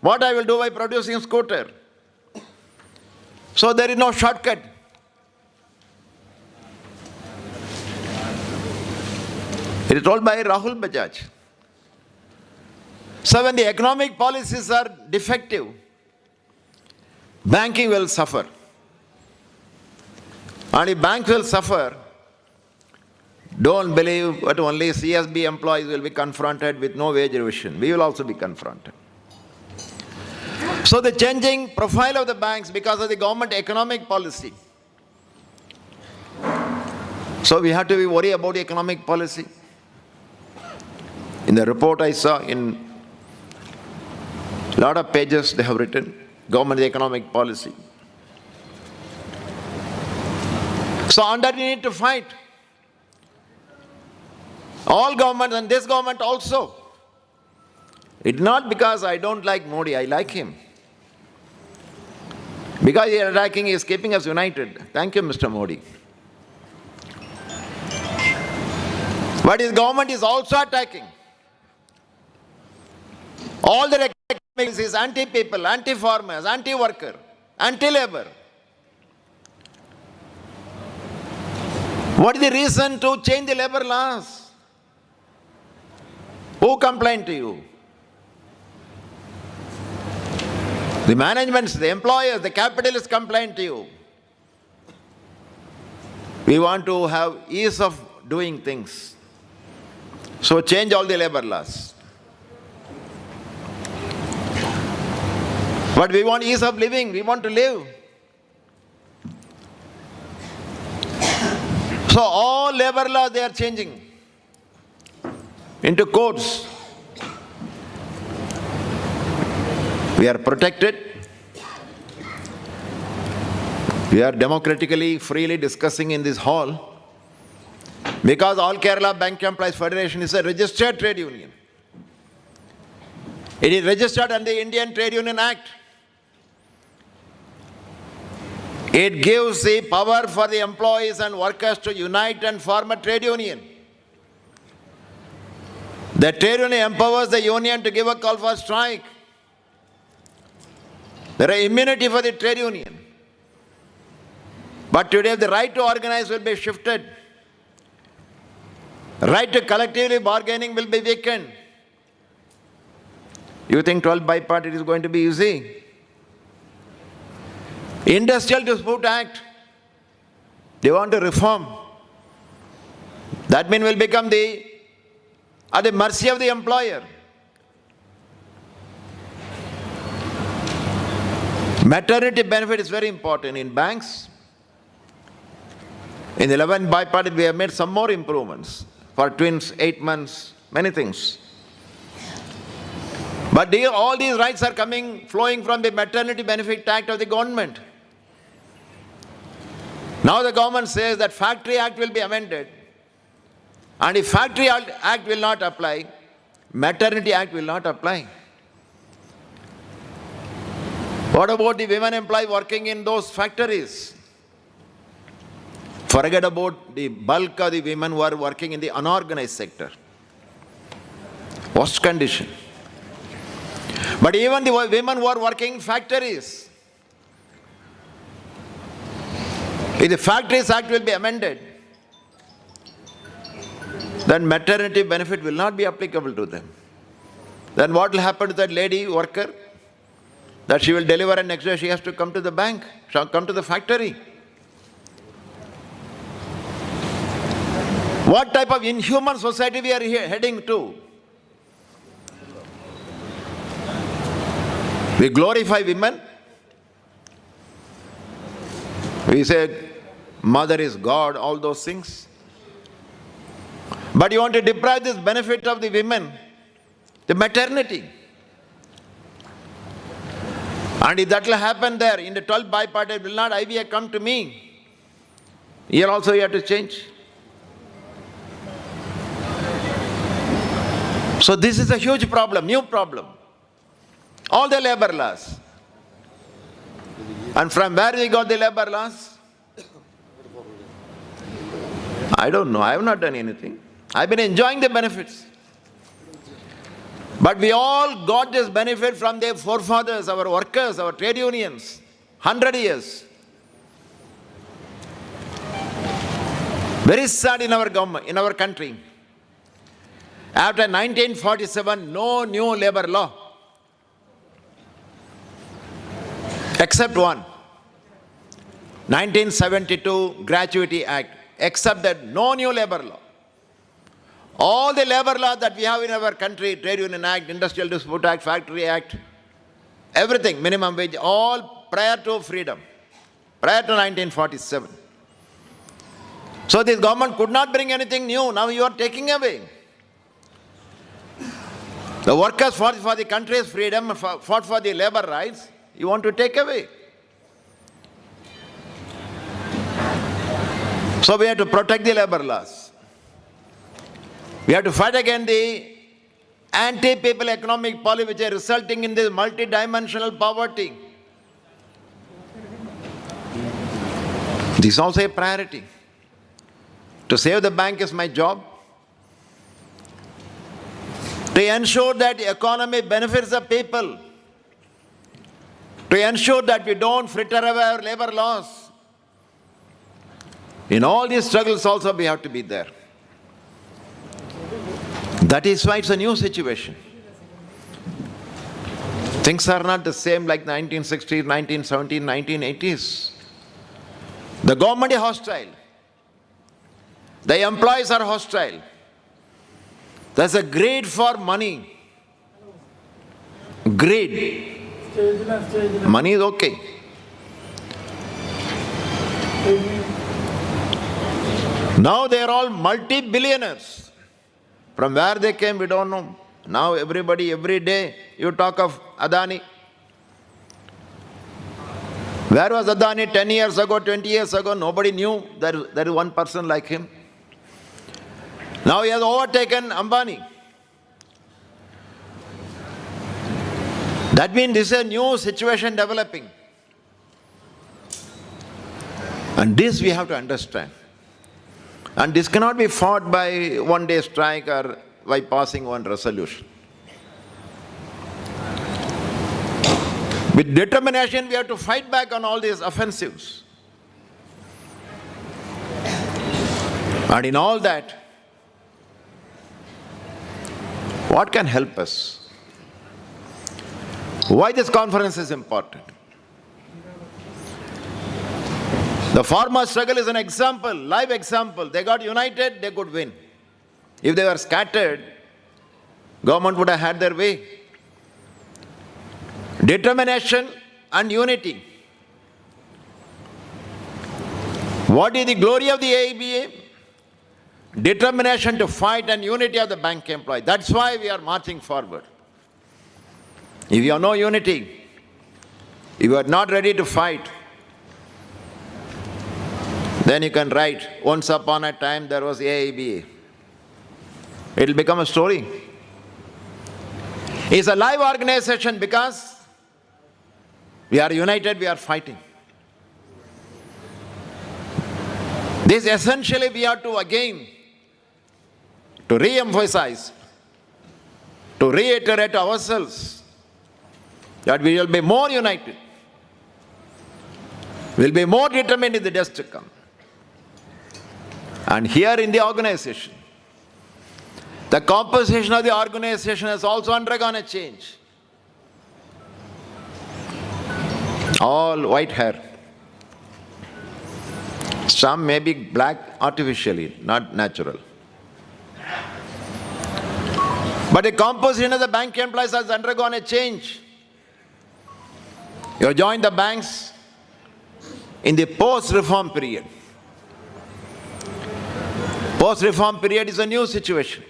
What I will do by producing scooter?" So there is no shortcut. It is told by Rahul Bajaj. So when the economic policies are defective, banking will suffer. And if banks will suffer, don't believe that only CSB employees will be confronted with no wage revision. We will also be confronted. So the changing profile of the banks because of the government economic policy. So we have to be worried about the economic policy. In the report I saw, in a lot of pages they have written, government economic policy. So under we need to fight. All governments and this government also. It's not because I don't like Modi, I like him. Because he is attacking, he is keeping us united. Thank you, Mr. Modi. But his government is also attacking. All the economics is anti-people, anti-farmers, anti-worker, anti-labor. What is the reason to change the labor laws? Who complained to you? The managements, the employers, the capitalists complain to you. We want to have ease of doing things. So change all the labor laws. But we want ease of living, we want to live. So all labor laws they are changing into codes. We are protected. We are democratically, freely discussing in this hall. Because All Kerala Bank Employees Federation is a registered trade union. It is registered under the Indian Trade Union Act. It gives the power for the employees and workers to unite and form a trade union. The trade union empowers the union to give a call for strike. There is immunity for the trade union. But today the right to organize will be shifted. Right to collectively bargaining will be weakened. You think 12 bipartite is going to be easy? Industrial Dispute Act, they want to reform. That means will become at the mercy of the employer. Maternity benefit is very important in banks. In the 11th bipartite, we have made some more improvements. For twins, 8 months, many things. But all these rights are flowing from the Maternity Benefit Act of the government. Now the government says that Factory Act will be amended. And if Factory Act will not apply, Maternity Act will not apply. What about the women employees working in those factories? Forget about the bulk of the women who are working in the unorganized sector. Worst condition. But even the women who are working in factories, if the Factories Act will be amended, then maternity benefit will not be applicable to them. Then what will happen to that lady worker? That she will deliver and next day she has to come to the bank, she will come to the factory. What type of inhuman society we are heading to? We glorify women. We say mother is God, all those things. But you want to deprive this benefit of the women, the maternity. And if that will happen there, in the 12th bipartite, will not IBA come to me? Here also you have to change. So this is a huge problem, new problem. All the labor laws. And from where we got the labor laws? I don't know, I have not done anything. I've been enjoying the benefits. But we all got this benefit from their forefathers, our workers, our trade unions, 100 years. Very sad in our government, in our country. After 1947, no new labor law. Except one. 1972 Gratuity Act. Except that, no new labor law. All the labor laws that we have in our country, Trade Union Act, Industrial Dispute Act, Factory Act, everything, minimum wage, all prior to freedom, prior to 1947. So this government could not bring anything new. Now you are taking away. The workers fought for the country's freedom, fought for the labor rights. You want to take away. So we have to protect the labor laws. We have to fight against the anti-people economic policy which is resulting in this multi-dimensional poverty. This is also a priority. To save the bank is my job. To ensure that the economy benefits the people. To ensure that we don't fritter away our labor laws. In all these struggles also we have to be there. That is why it's a new situation. Things are not the same like 1960s, 1970s, 1980s. The government is hostile. The employees are hostile. There's a greed for money. Greed. Money is okay. Now they are all multi-billionaires. From where they came, we don't know. Now everybody, every day, you talk of Adani. Where was Adani 10 years ago, 20 years ago? Nobody knew there is one person like him. Now he has overtaken Ambani. That means this is a new situation developing. And this we have to understand. And this cannot be fought by one-day strike or by passing one resolution. With determination, we have to fight back on all these offensives. And in all that, what can help us? Why this conference is important? The farmer struggle is an example, live example. They got united, they could win. If they were scattered, government would have had their way. Determination and unity. What is the glory of the AIBA? Determination to fight and unity of the bank employees. That's why we are marching forward. If you have no unity, if you are not ready to fight, then you can write, once upon a time there was AIBA. It will become a story. It's a live organization because we are united, we are fighting. This essentially we have to again, to re-emphasize, to reiterate to ourselves that we will be more united, we will be more determined in the days to come. And here in the organization, the composition of the organization has also undergone a change. All white hair. Some may be black artificially, not natural. But the composition of the bank employees has undergone a change. You joined the banks in the post-reform period. Post-reform period is a new situation.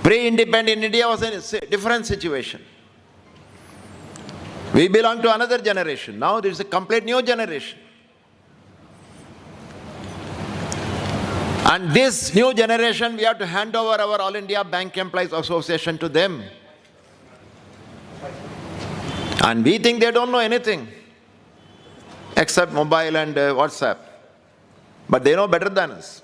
Pre-independent India was a different situation. We belong to another generation. Now there is a complete new generation. And this new generation, we have to hand over our All India Bank Employees Association to them. And we think they don't know anything except mobile and WhatsApp. But they know better than us.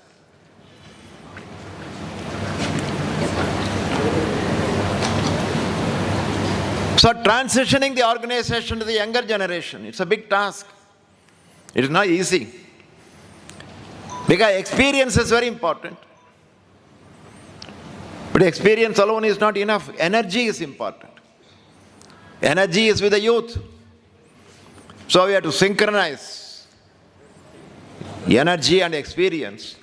So transitioning the organization to the younger generation, it's a big task. It is not easy. Because experience is very important. But experience alone is not enough. Energy is important. Energy is with the youth. So we have to synchronize energy and experience.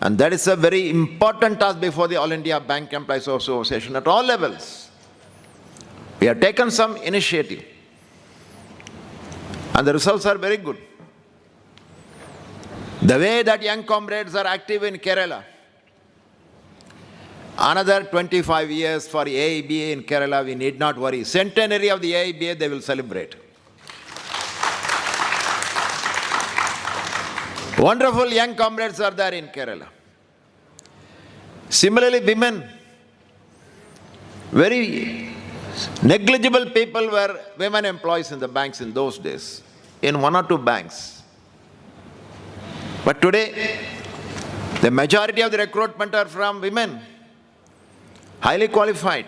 And that is a very important task before the All India Bank Employees Association at all levels. We have taken some initiative. And the results are very good. The way that young comrades are active in Kerala, another 25 years for AIBA in Kerala, we need not worry. Centenary of the AIBA, they will celebrate. Wonderful young comrades are there in Kerala. Similarly, women, very negligible people were women employees in the banks in those days, in one or two banks. But today, the majority of the recruitment are from women, highly qualified.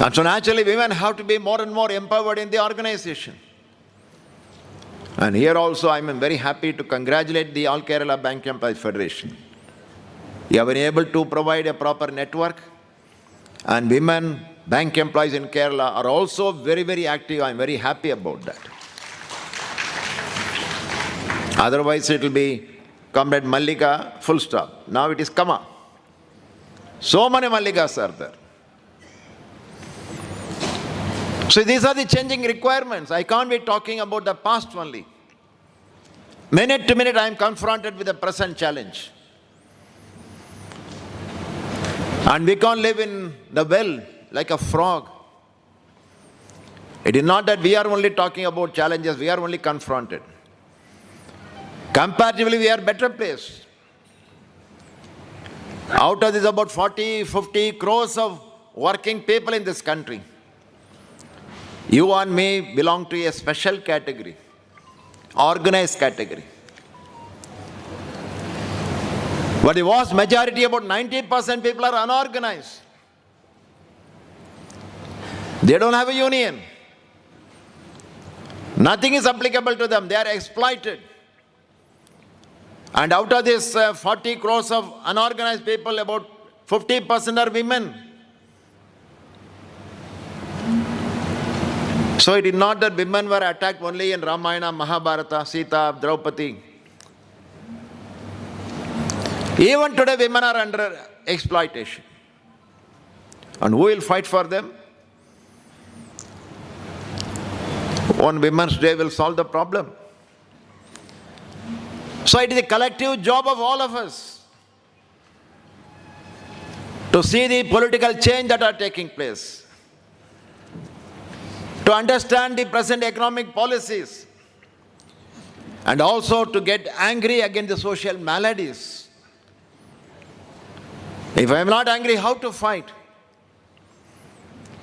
And so naturally, women have to be more and more empowered in the organization. And here also, I am very happy to congratulate the All Kerala Bank Employees Federation. You have been able to provide a proper network, and women bank employees in Kerala are also very, very active. I am very happy about that. Otherwise, it will be Comrade Mallika, full stop. Now it is Kama. So many Mallikas are there. So these are the changing requirements. I can't be talking about the past only. Minute to minute, I am confronted with the present challenge. And we can't live in the well like a frog. It is not that we are only talking about challenges, we are only confronted. Comparatively, we are better placed. Out of this about 40, 50 crores of working people in this country, you and me belong to a special category, organized category. But the vast majority, about 90% people are unorganized. They don't have a union. Nothing is applicable to them. They are exploited. And out of this 40 crores of unorganized people, about 50% are women. So it is not that women were attacked only in Ramayana, Mahabharata, Sita, Draupadi. Even today, women are under exploitation. And who will fight for them? On Women's Day will solve the problem. So it is a collective job of all of us to see the political change that are taking place, to understand the present economic policies, and also to get angry against the social maladies. If I am not angry, how to fight?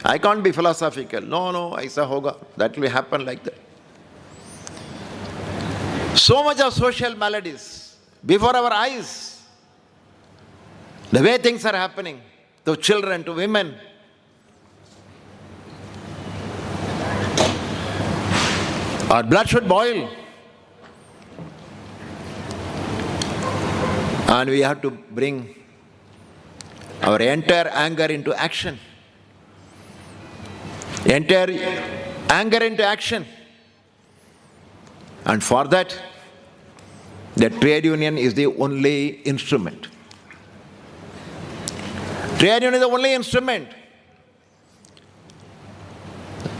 I can't be philosophical. No, aisa hoga. That will happen like that. So much of social maladies before our eyes. The way things are happening to children, to women. Our blood should boil. And we have to bring our entire anger into action. Entire anger into action. And for that, the trade union is the only instrument. Trade union is the only instrument.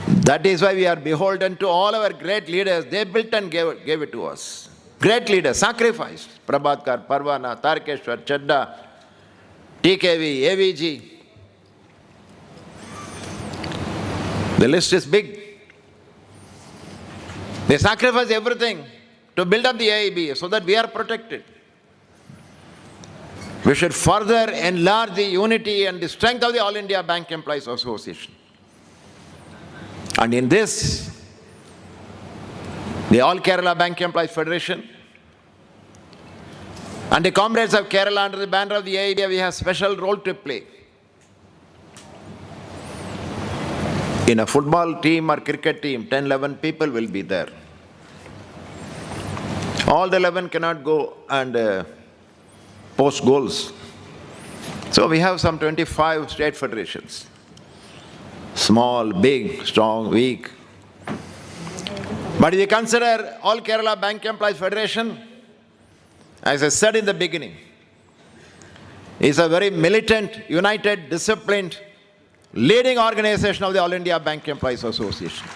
That is why we are beholden to all our great leaders. They built and gave it to us. Great leaders, sacrificed. Prabhatkar, Parwana, Tarkeshwar, Chadda, TKV, AVG. The list is big. They sacrificed everything to build up the AIB so that we are protected. We should further enlarge the unity and the strength of the All India Bank Employees Association. And in this, the All Kerala Bank Employees Federation and the comrades of Kerala under the banner of the AIB, we have special role to play. In a football team or cricket team, 10, 11 people will be there. All the 11 cannot go and post goals. So we have some 25 state federations. Small, big, strong, weak. But if you consider All Kerala Bank Employees Federation, as I said in the beginning, is a very militant, united, disciplined, leading organization of the All India Bank Employees Association.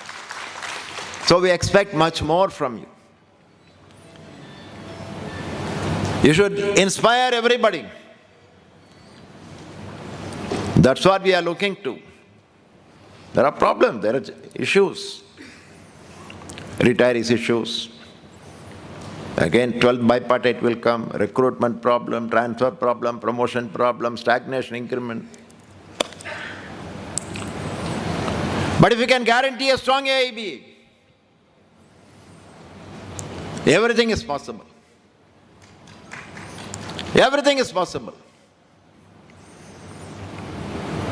So we expect much more from you. You should inspire everybody. That's what we are looking to. There are problems, there are issues. Retirees issues. Again, 12th bipartite will come, recruitment problem, transfer problem, promotion problem, stagnation, increment. But if you can guarantee a strong AIB, everything is possible. Everything is possible.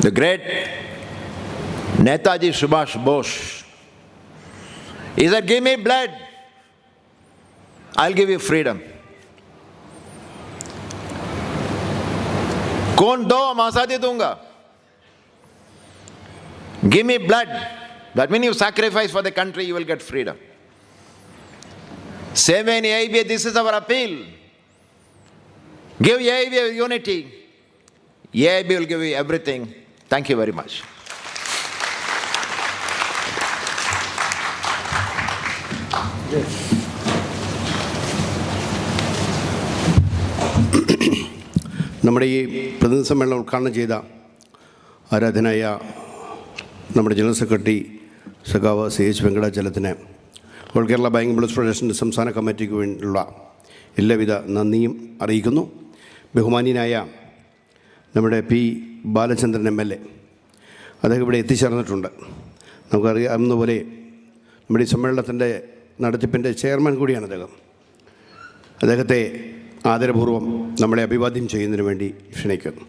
The great Netaji Subhash Bose, he said, give me blood, I'll give you freedom. Kaun do, hum azadi dunga. Give me blood. That means you sacrifice for the country, you will get freedom. Same way in AIB, this is our appeal. Give AIB unity. AIB will give you everything. Thank you very much. നമ്മുടെ ഈ പ്രതിനിധി സമ്മേളനം ഉദ്ഘാടനം ചെയ്ത ആരാധനായ നമ്മുടെ general secretary സഖാവ് CH വെങ്കടാചലത്തിന് ഓൾ കേരള ബാങ്ക് എംപ്ലോയീസ് ഫെഡറേഷൻ്റെ സംസ്ഥാന കമ്മിറ്റിക്ക് വേണ്ടിയുള്ള എല്ലാവിധ നന്ദിയും അറിയിക്കുന്നു. ബഹുമാന്യനായ നമ്മുടെ പി ബാലചന്ദ്രൻ MLA അദ്ദേഹം ഇവിടെ എത്തിച്ചേർന്നിട്ടുണ്ട്. നമുക്കറിയാവുന്ന പോലെ നമ്മുടെ ഈ സമ്മേളനത്തിൻ്റെ നടത്തിപ്പിൻ്റെ ചെയർമാൻ കൂടിയാണ് അദ്ദേഹം. അദ്ദേഹത്തെ ആദരപൂർവ്വം നമ്മളെ അഭിവാദ്യം ചെയ്യുന്നതിന് വേണ്ടി ക്ഷണിക്കുന്നു.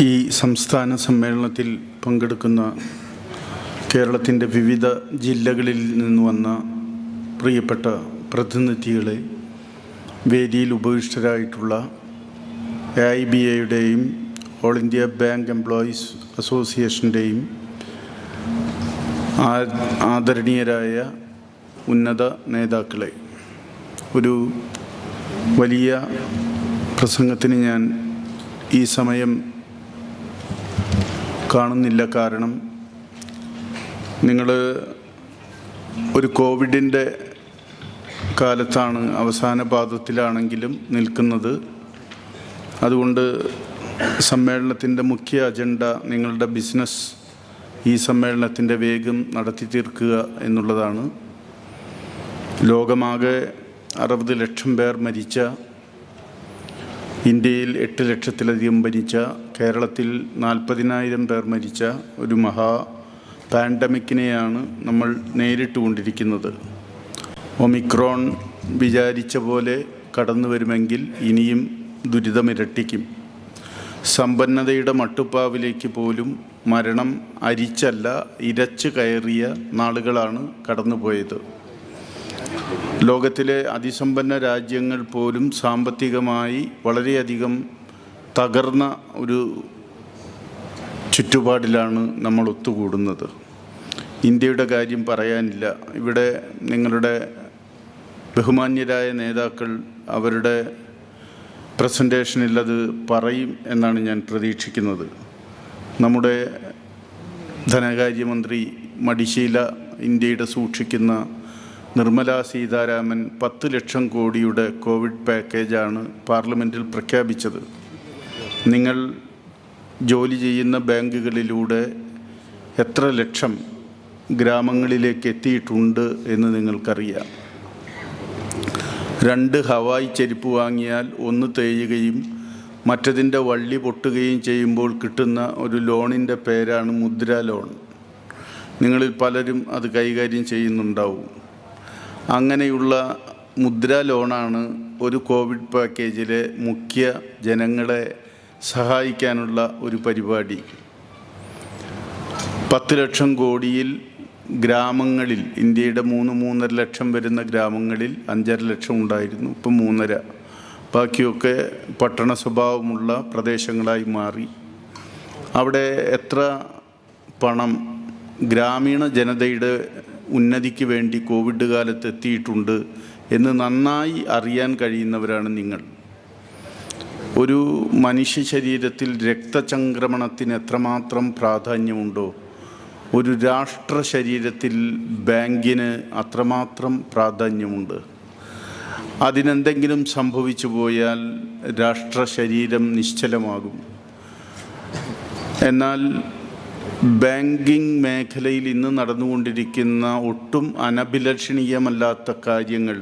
ഈ സംസ്ഥാന സമ്മേളനത്തിൽ പങ്കെടുക്കുന്ന കേരളത്തിൻ്റെ വിവിധ ജില്ലകളിൽ നിന്ന് വന്ന പ്രിയപ്പെട്ട പ്രതിനിധികളെ, വേദിയിൽ ഉപവിഷ്ടരായിട്ടുള്ള AIBAയുടെയും ഓൾ ഇന്ത്യ ബാങ്ക് എംപ്ലോയീസ് അസോസിയേഷൻ്റെയും ആദരണീയരായ ഉന്നത നേതാക്കളെ, ഒരു വലിയ പ്രസംഗത്തിന് ഞാൻ ഈ സമയം കാണുന്നില്ല. കാരണം നിങ്ങൾ ഒരു കോവിഡിൻ്റെ കാലത്താണ്, അവസാന പാദത്തിലാണെങ്കിലും നിൽക്കുന്നത്. അതുകൊണ്ട് സമ്മേളനത്തിൻ്റെ മുഖ്യ അജണ്ട നിങ്ങളുടെ ബിസിനസ് ഈ സമ്മേളനത്തിൻ്റെ വേഗം നടത്തി തീർക്കുക എന്നുള്ളതാണ്. ലോകമാകെ 60 ലക്ഷം പേർ മരിച്ച, ഇന്ത്യയിൽ 8 ലക്ഷത്തിലധികം മരിച്ച, കേരളത്തിൽ 40,000 പേർ മരിച്ച ഒരു മഹാ പാൻഡമിക്കിനെയാണ് നമ്മൾ നേരിട്ടുകൊണ്ടിരിക്കുന്നത്. ഒമിക്രോൺ വിചാരിച്ച പോലെ കടന്നു വരുമെങ്കിൽ ഇനിയും ദുരിതമിരട്ടിക്കും. സമ്പന്നതയുടെ മട്ടുപ്പാവിലേക്ക് പോലും മരണം അരിച്ചല്ല ഇരച്ച് കയറിയ നാളുകളാണ് കടന്നുപോയത്. ലോകത്തിലെ അതിസമ്പന്ന രാജ്യങ്ങൾ പോലും സാമ്പത്തികമായി വളരെയധികം തകർന്ന ഒരു ചുറ്റുപാടിലാണ് നമ്മൾ ഒത്തുകൂടുന്നത്. ഇന്ത്യയുടെ കാര്യം പറയാനില്ല. ഇവിടെ നിങ്ങളുടെ ബഹുമാന്യരായ നേതാക്കൾ അവരുടെ പ്രസൻറ്റേഷനിൽ അത് പറയും എന്നാണ് ഞാൻ പ്രതീക്ഷിക്കുന്നത്. നമ്മുടെ ധനകാര്യമന്ത്രി മടിശീല ഇന്ത്യയുടെ സൂക്ഷിക്കുന്ന നിർമ്മല സീതാരാമൻ 10 ലക്ഷം കോടിയുടെ കോവിഡ് പാക്കേജാണ് പാർലമെൻറ്റിൽ പ്രഖ്യാപിച്ചത്. നിങ്ങൾ ജോലി ചെയ്യുന്ന ബാങ്കുകളിലൂടെ എത്ര ലക്ഷം ഗ്രാമങ്ങളിലേക്ക് എത്തിയിട്ടുണ്ട് എന്ന് നിങ്ങൾക്കറിയാം. 2 ഹവായി ചെരുപ്പ് വാങ്ങിയാൽ ഒന്ന് തേയുകയും മറ്റതിൻ്റെ വള്ളി പൊട്ടുകയും ചെയ്യുമ്പോൾ കിട്ടുന്ന ഒരു ലോണിൻ്റെ പേരാണ് മുദ്രാ ലോൺ. നിങ്ങളിൽ പലരും അത് കൈകാര്യം ചെയ്യുന്നുണ്ടാവും. അങ്ങനെയുള്ള മുദ്രാ ലോണാണ് ഒരു കോവിഡ് പാക്കേജിലെ മുഖ്യ ജനങ്ങളെ സഹായിക്കാനുള്ള ഒരു പരിപാടി. 10 ലക്ഷം കോടിയിൽ ഗ്രാമങ്ങളിൽ, ഇന്ത്യയുടെ 3-3.5 ലക്ഷം വരുന്ന ഗ്രാമങ്ങളിൽ 5.5 ലക്ഷം ഉണ്ടായിരുന്നു. ഇപ്പം 3.5. ബാക്കിയൊക്കെ പട്ടണ സ്വഭാവമുള്ള പ്രദേശങ്ങളായി മാറി. അവിടെ എത്ര പണം ഗ്രാമീണ ജനതയുടെ ഉന്നതിക്ക് വേണ്ടി കോവിഡ് കാലത്ത് എത്തിയിട്ടുണ്ട് എന്ന് നന്നായി അറിയാൻ കഴിയുന്നവരാണ് നിങ്ങൾ. ഒരു മനുഷ്യ ശരീരത്തിൽ രക്തചംക്രമണത്തിന് എത്രമാത്രം പ്രാധാന്യമുണ്ടോ, ഒരു രാഷ്ട്ര ശരീരത്തിൽ ബാങ്കിന് അത്രമാത്രം പ്രാധാന്യമുണ്ട്. അതിനെന്തെങ്കിലും സംഭവിച്ചു പോയാൽ രാഷ്ട്ര ശരീരം നിശ്ചലമാകും. എന്നാൽ ബാങ്കിങ് മേഖലയിൽ ഇന്ന് നടന്നുകൊണ്ടിരിക്കുന്ന ഒട്ടും അനഭിലഷണീയമല്ലാത്ത കാര്യങ്ങൾ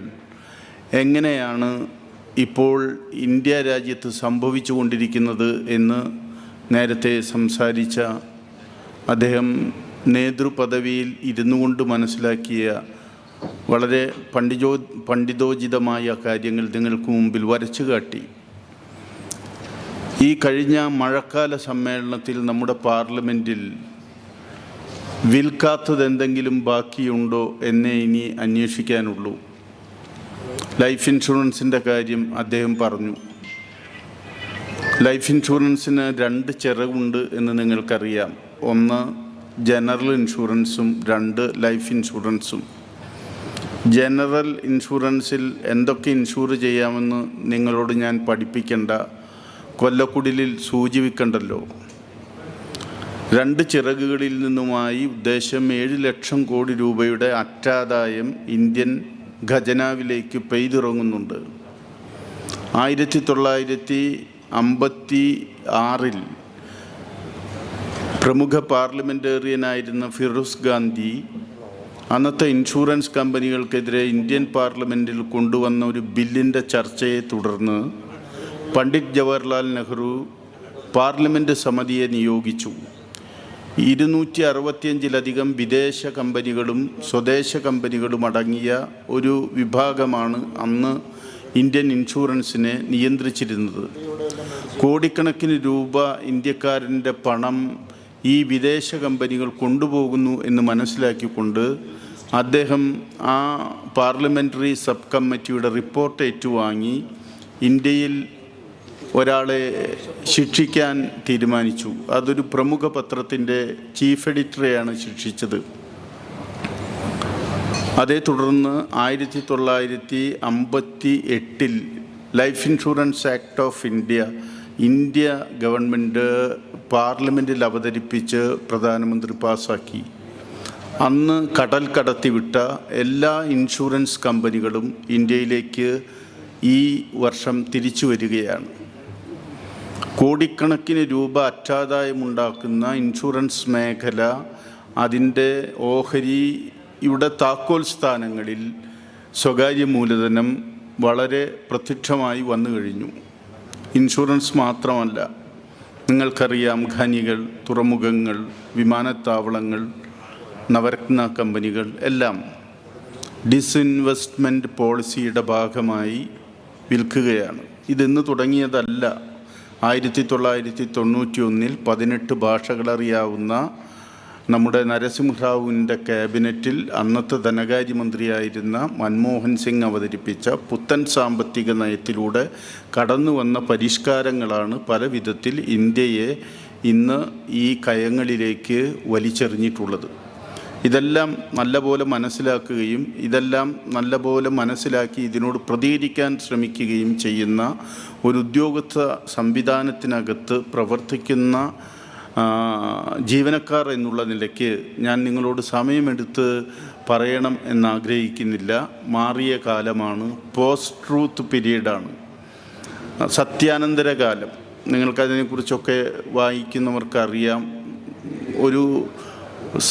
എങ്ങനെയാണ് ഇപ്പോൾ ഇന്ത്യ രാജ്യത്ത് സംഭവിച്ചു കൊണ്ടിരിക്കുന്നത് എന്ന് നേരത്തെ സംസാരിച്ച അദ്ദേഹം നേതൃപദവിയിൽ ഇരുന്നു കൊണ്ട് മനസ്സിലാക്കിയ വളരെ പണ്ഡിതോചിതമായ കാര്യങ്ങൾ നിങ്ങൾക്ക് മുമ്പിൽ വരച്ചു കാട്ടി. ഈ കഴിഞ്ഞ മഴക്കാല സമ്മേളനത്തിൽ നമ്മുടെ പാർലമെൻറ്റിൽ വിൽക്കാത്തത് എന്തെങ്കിലും ബാക്കിയുണ്ടോ എന്നേ ഇനി അന്വേഷിക്കാനുള്ളൂ. ലൈഫ് ഇൻഷുറൻസിൻ്റെ കാര്യം അദ്ദേഹം പറഞ്ഞു. ലൈഫ് ഇൻഷുറൻസിന് 2 ചിറകുണ്ട് എന്ന് നിങ്ങൾക്കറിയാം. 1 ജനറൽ ഇൻഷുറൻസും 2 ലൈഫ് ഇൻഷുറൻസും. ജനറൽ ഇൻഷുറൻസിൽ എന്തൊക്കെ ഇൻഷൂർ ചെയ്യാമെന്ന് നിങ്ങളോട് ഞാൻ പഠിപ്പിക്കേണ്ട. കൊല്ലക്കുടിലിൽ സൂചി വിൽക്കണ്ടല്ലോ. 2 ചിറകുകളിൽ നിന്നുമായി ഉദ്ദേശം 7 ലക്ഷം കോടി രൂപയുടെ അറ്റാദായം ഇന്ത്യൻ ഖജനാവിലേക്ക് പെയ്തിറങ്ങുന്നുണ്ട്. 1956 പ്രമുഖ പാർലമെൻറ്റേറിയനായിരുന്ന ഫിറോസ് ഗാന്ധി അന്നത്തെ ഇൻഷുറൻസ് കമ്പനികൾക്കെതിരെ ഇന്ത്യൻ പാർലമെൻറ്റിൽ കൊണ്ടുവന്ന ഒരു ബില്ലിൻ്റെ ചർച്ചയെ തുടർന്ന് പണ്ഡിറ്റ് ജവഹർലാൽ നെഹ്റു പാർലമെൻറ്റ് സമിതിയെ നിയോഗിച്ചു. 265-ലധികം വിദേശ കമ്പനികളും സ്വദേശ കമ്പനികളും അടങ്ങിയ ഒരു വിഭാഗമാണ് അന്ന് ഇന്ത്യൻ ഇൻഷുറൻസിനെ നിയന്ത്രിച്ചിരുന്നത്. കോടിക്കണക്കിന് രൂപ ഇന്ത്യക്കാരൻ്റെ പണം ഈ വിദേശ കമ്പനികൾ കൊണ്ടുപോകുന്നു എന്ന് മനസ്സിലാക്കിക്കൊണ്ട് അദ്ദേഹം ആ പാർലമെൻ്ററി സബ് കമ്മിറ്റിയുടെ റിപ്പോർട്ട് ഏറ്റുവാങ്ങി ഇന്ത്യയിൽ ഒരാളെ ശിക്ഷിക്കാൻ തീരുമാനിച്ചു. അതൊരു പ്രമുഖ പത്രത്തിൻ്റെ ചീഫ് എഡിറ്ററെയാണ് ശിക്ഷിച്ചത്. അതേ തുടർന്ന് 1958 life insurance act of India government പാർലമെൻറ്റിൽ അവതരിപ്പിച്ച് പ്രധാനമന്ത്രി പാസാക്കി. അന്ന് കടൽ കടത്തിവിട്ട എല്ലാ ഇൻഷുറൻസ് കമ്പനികളും ഇന്ത്യയിലേക്ക് ഈ വർഷം തിരിച്ചു വരികയാണ്. കോടിക്കണക്കിന് രൂപ അറ്റാദായമുണ്ടാക്കുന്ന ഇൻഷുറൻസ് മേഖല അതിൻ്റെ ഓഹരിയുടെ താക്കോൽ സ്ഥാനങ്ങളിൽ സ്വകാര്യ മൂലധനം വളരെ പ്രത്യക്ഷമായി വന്നു കഴിഞ്ഞു. ഇൻഷുറൻസ് മാത്രമല്ല, നിങ്ങൾക്കറിയാം, ഖനികൾ, തുറമുഖങ്ങൾ, വിമാനത്താവളങ്ങൾ, നവരത്ന കമ്പനികൾ എല്ലാം ഡിസ്ഇൻവെസ്റ്റ്മെൻറ്റ് പോളിസിയുടെ ഭാഗമായി വിൽക്കുകയാണ്. ഇതിന്ന് തുടങ്ങിയതല്ല. 1991 18 ഭാഷകളറിയാവുന്ന നമ്മുടെ നരസിംഹറാവുവിൻ്റെ ക്യാബിനറ്റിൽ അന്നത്തെ ധനകാര്യമന്ത്രിയായിരുന്ന മൻമോഹൻ സിംഗ് അവതരിപ്പിച്ച പുത്തൻ സാമ്പത്തിക നയത്തിലൂടെ കടന്നു വന്ന പരിഷ്കാരങ്ങളാണ് പല വിധത്തിൽ ഇന്ത്യയെ ഇന്ന് ഈ കയങ്ങളിലേക്ക് വലിച്ചെറിഞ്ഞിട്ടുള്ളത്. ഇതെല്ലാം നല്ലപോലെ മനസ്സിലാക്കുകയും ഇതെല്ലാം നല്ലപോലെ മനസ്സിലാക്കി ഇതിനോട് പ്രതികരിക്കാൻ ശ്രമിക്കുകയും ചെയ്യുന്ന ഒരു ഉദ്യോഗസ്ഥ സംവിധാനത്തിനകത്ത് പ്രവർത്തിക്കുന്ന ജീവനക്കാർ എന്നുള്ള നിലയ്ക്ക് ഞാൻ നിങ്ങളോട് സമയമെടുത്ത് പറയണം എന്നാഗ്രഹിക്കുന്നില്ല. മാറിയ കാലമാണ്, പോസ്റ്റ് ട്രൂത്ത് പീരീഡാണ്, സത്യാനന്തര കാലം. നിങ്ങൾക്കതിനെക്കുറിച്ചൊക്കെ വായിക്കുന്നവർക്കറിയാം. ഒരു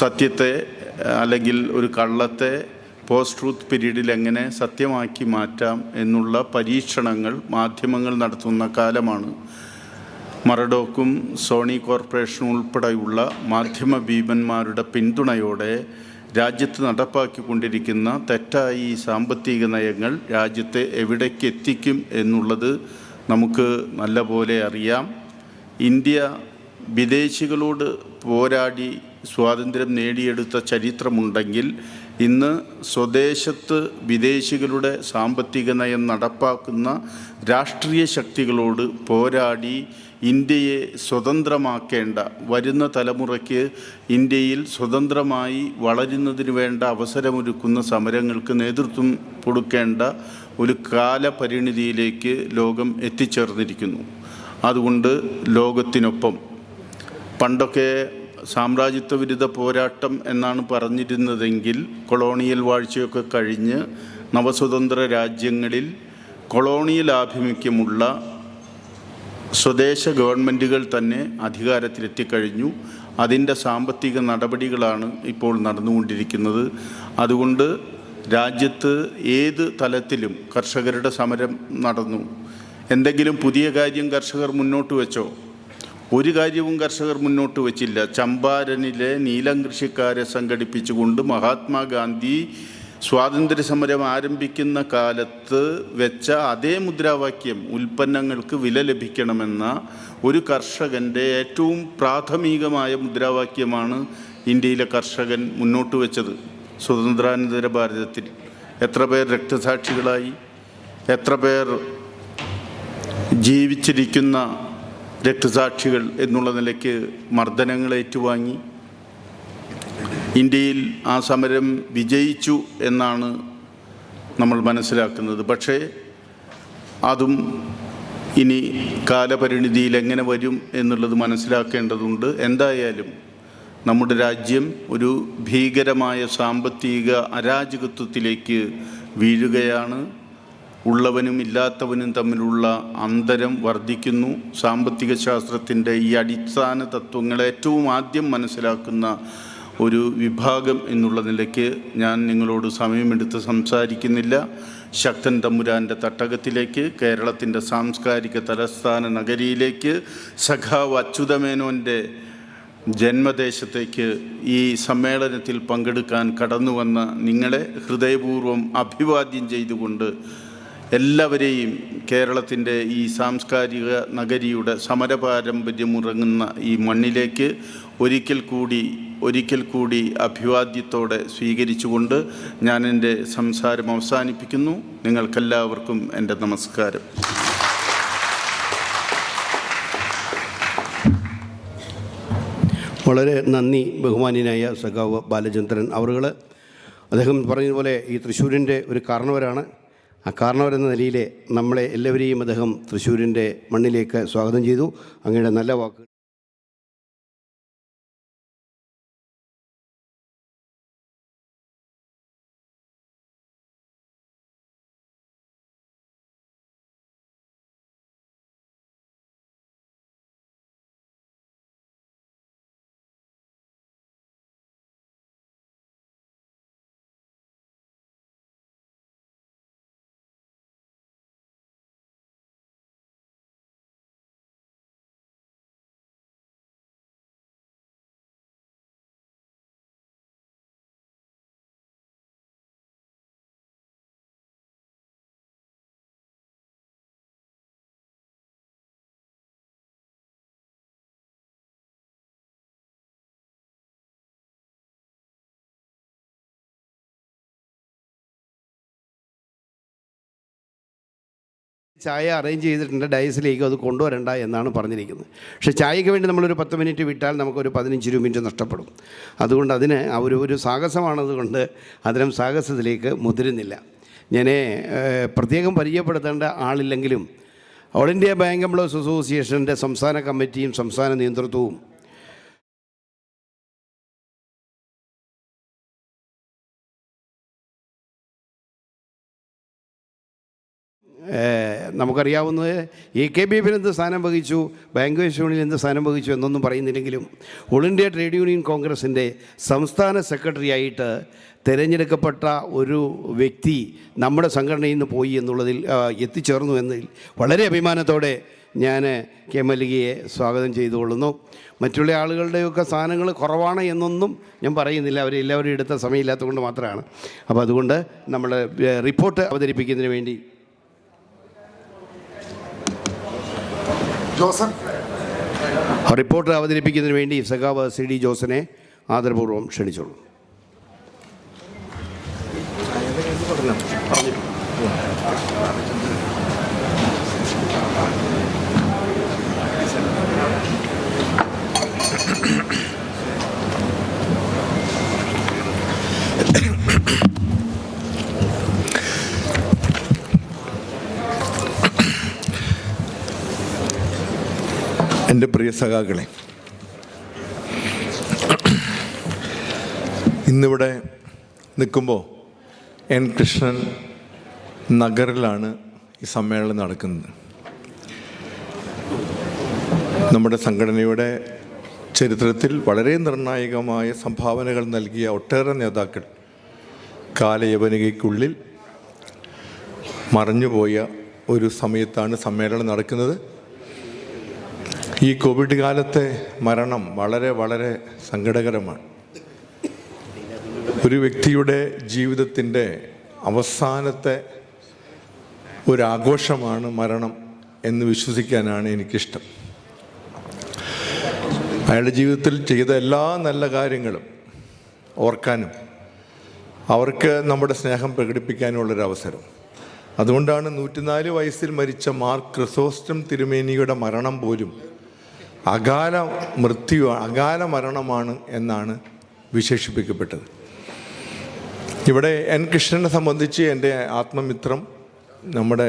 സത്യത്തെ അല്ലെങ്കിൽ ഒരു കള്ളത്തെ പോസ്റ്റ് ട്രൂത്ത് പീരീഡിൽ എങ്ങനെ സത്യമാക്കി മാറ്റാം എന്നുള്ള പരീക്ഷണങ്ങൾ മാധ്യമങ്ങൾ നടത്തുന്ന കാലമാണ്. മറഡോക്കും സോണി കോർപ്പറേഷനും ഉൾപ്പെടെയുള്ള മാധ്യമ ഭീമന്മാരുടെ പിന്തുണയോടെ രാജ്യത്ത് നടപ്പാക്കിക്കൊണ്ടിരിക്കുന്ന തെറ്റായ ഈ സാമ്പത്തിക നയങ്ങൾ രാജ്യത്തെ എവിടേക്ക് എത്തിക്കും എന്നുള്ളത് നമുക്ക് നല്ലപോലെ അറിയാം. ഇന്ത്യ വിദേശികളോട് പോരാടി സ്വാതന്ത്ര്യം നേടിയെടുത്ത ചരിത്രമുണ്ടെങ്കിൽ ഇന്ന് സ്വദേശത്ത് വിദേശികളുടെ സാമ്പത്തിക നയം നടപ്പാക്കുന്ന രാഷ്ട്രീയ ശക്തികളോട് പോരാടി ഇന്ത്യയെ സ്വതന്ത്രമാക്കേണ്ട, വരുന്ന തലമുറയ്ക്ക് ഇന്ത്യയിൽ സ്വതന്ത്രമായി വളരുന്നതിന് വേണ്ട അവസരമൊരുക്കുന്ന സമരങ്ങൾക്ക് നേതൃത്വം കൊടുക്കേണ്ട ഒരു കാലപരിണിതിയിലേക്ക് ലോകം എത്തിച്ചേർന്നിരിക്കുന്നു. അതുകൊണ്ട് ലോകത്തിനൊപ്പം, പണ്ടൊക്കെ സാമ്രാജ്യത്വ വിരുദ്ധ പോരാട്ടം എന്നാണ് പറഞ്ഞിരുന്നതെങ്കിൽ കൊളോണിയൽ വാഴ്ചയൊക്കെ കഴിഞ്ഞ് നവസ്വതന്ത്ര രാജ്യങ്ങളിൽ കൊളോണിയൽ ആഭിമുഖ്യമുള്ള സ്വദേശ ഗവൺമെൻറ്റുകൾ തന്നെ അധികാരത്തിലെത്തിക്കഴിഞ്ഞു. അതിൻ്റെ സാമ്പത്തിക നടപടികളാണ് ഇപ്പോൾ നടന്നുകൊണ്ടിരിക്കുന്നത്. അതുകൊണ്ട് രാജ്യത്ത് ഏത് തലത്തിലും കർഷകരുടെ സമരം നടന്നു. എന്തെങ്കിലും പുതിയ കാര്യം കർഷകർ മുന്നോട്ട് വെച്ചോ? ഒരു കാര്യവും കർഷകർ മുന്നോട്ട് വച്ചില്ല. ചമ്പാരനിലെ നീലം കൃഷിക്കാരെ സംഘടിപ്പിച്ചുകൊണ്ട് മഹാത്മാഗാന്ധി സ്വാതന്ത്ര്യ സമരം ആരംഭിക്കുന്ന കാലത്ത് വെച്ച അതേ മുദ്രാവാക്യം, ഉൽപ്പന്നങ്ങൾക്ക് വില ലഭിക്കണമെന്ന ഒരു കർഷകൻ്റെ ഏറ്റവും പ്രാഥമികമായ മുദ്രാവാക്യമാണ് ഇന്ത്യയിലെ കർഷകൻ മുന്നോട്ട് വെച്ചത്. സ്വതന്ത്രാനന്തര ഭാരതത്തിൽ എത്ര പേർ രക്തസാക്ഷികളായി, എത്ര പേർ ജീവിച്ചിരിക്കുന്ന രക്തസാക്ഷികൾ എന്നുള്ള നിലയ്ക്ക് മർദ്ദനങ്ങൾ ഏറ്റുവാങ്ങി. ഇന്ത്യയിൽ ആ സമരം വിജയിച്ചു എന്നാണ് നമ്മൾ മനസ്സിലാക്കുന്നത്. പക്ഷേ അതും ഇനി കാലപരിണിതിയിൽ എങ്ങനെ വരും എന്നുള്ളത് മനസ്സിലാക്കേണ്ടതുണ്ട്. എന്തായാലും നമ്മുടെ രാജ്യം ഒരു ഭീകരമായ സാമ്പത്തിക അരാജകത്വത്തിലേക്ക് വീഴുകയാണ്. ഉള്ളവനും ഇല്ലാത്തവനും തമ്മിലുള്ള അന്തരം വർദ്ധിക്കുന്നു. സാമ്പത്തിക ശാസ്ത്രത്തിൻ്റെ ഈ അടിസ്ഥാന തത്വങ്ങൾ ഏറ്റവും ആദ്യം മനസ്സിലാക്കുന്ന ഒരു വിഭാഗം എന്നുള്ള നിലയ്ക്ക് ഞാൻ നിങ്ങളോട് സമയമെടുത്ത് സംസാരിക്കുന്നില്ല. ശക്തൻ തമ്പുരാൻ്റെ തട്ടകത്തിലേക്ക്, കേരളത്തിൻ്റെ സാംസ്കാരിക തലസ്ഥാന നഗരിയിലേക്ക്, സഖാവ് അച്യുതമേനോൻ്റെ ജന്മദേശത്തേക്ക് ഈ സമ്മേളനത്തിൽ പങ്കെടുക്കാൻ കടന്നു വന്ന നിങ്ങളെ ഹൃദയപൂർവ്വം അഭിവാദ്യം ചെയ്തുകൊണ്ട് എല്ലാവരെയും കേരളത്തിൻ്റെ ഈ സാംസ്കാരിക നഗരിയുടെ സമരപാരമ്പര്യമുറങ്ങുന്ന ഈ മണ്ണിലേക്ക് ഒരിക്കൽ കൂടി അഭിവാദ്യത്തോടെ സ്വീകരിച്ചുകൊണ്ട് ഞാൻ എൻ്റെ സംസാരം അവസാനിപ്പിക്കുന്നു. നിങ്ങൾക്കെല്ലാവർക്കും എൻ്റെ നമസ്കാരം. വളരെ നന്ദി ബഹുമാന്യനായ സഖാവ് ബാലചന്ദ്രൻ അവറുകൾ. അദ്ദേഹം പറഞ്ഞതുപോലെ ഈ തൃശ്ശൂരിൻ്റെ ഒരു കാരണവരാണ്. ആ കാരണവരെന്ന നിലയിൽ നമ്മളെ എല്ലാവരെയും അദ്ദേഹം തൃശ്ശൂരിൻ്റെ മണ്ണിലേക്ക് സ്വാഗതം ചെയ്തു. അങ്ങയുടെ നല്ല വാക്കുകൾ ചായ അറേഞ്ച് ചെയ്തിട്ടുണ്ട്, ഡയസിലേക്ക് അത് കൊണ്ടുവരണ്ട എന്നാണ് പറഞ്ഞിരിക്കുന്നത്. പക്ഷേ ചായയ്ക്ക് വേണ്ടി നമ്മളൊരു 10 മിനിറ്റ് വിട്ടാൽ നമുക്കൊരു 15-20 മിനിറ്റ് നഷ്ടപ്പെടും. അതുകൊണ്ട് അതിന് ഒരു സാഹസമാണതുകൊണ്ട് അത്തരം സാഹസത്തിലേക്ക് മുതിരുന്നില്ല. ഞാൻ പ്രത്യേകം പരിചയപ്പെടുത്തേണ്ട ആളില്ലെങ്കിലും ഓൾ ഇന്ത്യ ബാങ്ക് എംപ്ലോയീസ് അസോസിയേഷൻ്റെ സംസ്ഥാന കമ്മിറ്റിയും സംസ്ഥാന നേതൃത്വവും നമുക്കറിയാവുന്നത് AKBFിൽ എന്ത് സ്ഥാനം വഹിച്ചു, ബാങ്കേഴ്സ് യൂണിയനിൽ എന്ത് സ്ഥാനം വഹിച്ചു എന്നൊന്നും പറയുന്നില്ലെങ്കിലും ഓൾ ഇന്ത്യ ട്രേഡ് യൂണിയൻ കോൺഗ്രസിൻ്റെ സംസ്ഥാന സെക്രട്ടറിയായിട്ട് തിരഞ്ഞെടുക്കപ്പെട്ട ഒരു വ്യക്തി നമ്മുടെ സംഘടനയിൽ നിന്ന് പോയി എന്നുള്ളതിൽ എത്തിച്ചേർന്നു എന്നതിൽ വളരെ അഭിമാനത്തോടെ ഞാൻ കെ മല്ലികയെ സ്വാഗതം ചെയ്തുകൊള്ളുന്നു. മറ്റുള്ള ആളുകളുടെയൊക്കെ സ്ഥാനങ്ങൾ കുറവാണ് എന്നൊന്നും ഞാൻ പറയുന്നില്ല, അവരെല്ലാവരും എടുത്ത സമയമില്ലാത്തതുകൊണ്ട് മാത്രമാണ്. അപ്പോൾ അതുകൊണ്ട് നമ്മൾ റിപ്പോർട്ട് അവതരിപ്പിക്കുന്നതിന് വേണ്ടി റിപ്പോർട്ട് അവതരിപ്പിക്കുന്നതിന് വേണ്ടി സഖാവ് CD ജോസനെ ആദരപൂർവ്വം ക്ഷണിച്ചോളൂ. എൻ്റെ പ്രിയ സഖാക്കളെ, ഇന്നിവിടെ നിൽക്കുമ്പോൾ N കൃഷ്ണൻ നഗറിലാണ് ഈ സമ്മേളനം നടക്കുന്നത്. നമ്മുടെ സംഘടനയുടെ ചരിത്രത്തിൽ വളരെ നിർണായകമായ സംഭാവനകൾ നൽകിയ ഒട്ടേറെ നേതാക്കൾ കാലയവനികയ്ക്കുള്ളിൽ മറഞ്ഞുപോയ ഒരു സമയത്താണ് സമ്മേളനം നടക്കുന്നത്. ഈ കോവിഡ് കാലത്തെ മരണം വളരെ വളരെ സങ്കടകരമാണ്. ഒരു വ്യക്തിയുടെ ജീവിതത്തിൻ്റെ അവസാനത്തെ ഒരാഘോഷമാണ് മരണം എന്ന് വിശ്വസിക്കാനാണ് എനിക്കിഷ്ടം. അയാളുടെ ജീവിതത്തിൽ ചെയ്ത എല്ലാ നല്ല കാര്യങ്ങളും ഓർക്കാനും അവർക്ക് നമ്മുടെ സ്നേഹം പ്രകടിപ്പിക്കാനുള്ളൊരവസരം. അതുകൊണ്ടാണ് 104 വയസ്സിൽ മരിച്ച മാർ ക്രിസോസ്റ്റം തിരുമേനിയുടെ മരണം പോലും അകാല മരണമാണ് എന്നാണ് വിശേഷിപ്പിക്കപ്പെട്ടത്. ഇവിടെ N കൃഷ്ണനെ സംബന്ധിച്ച് എൻ്റെ ആത്മമിത്രം നമ്മുടെ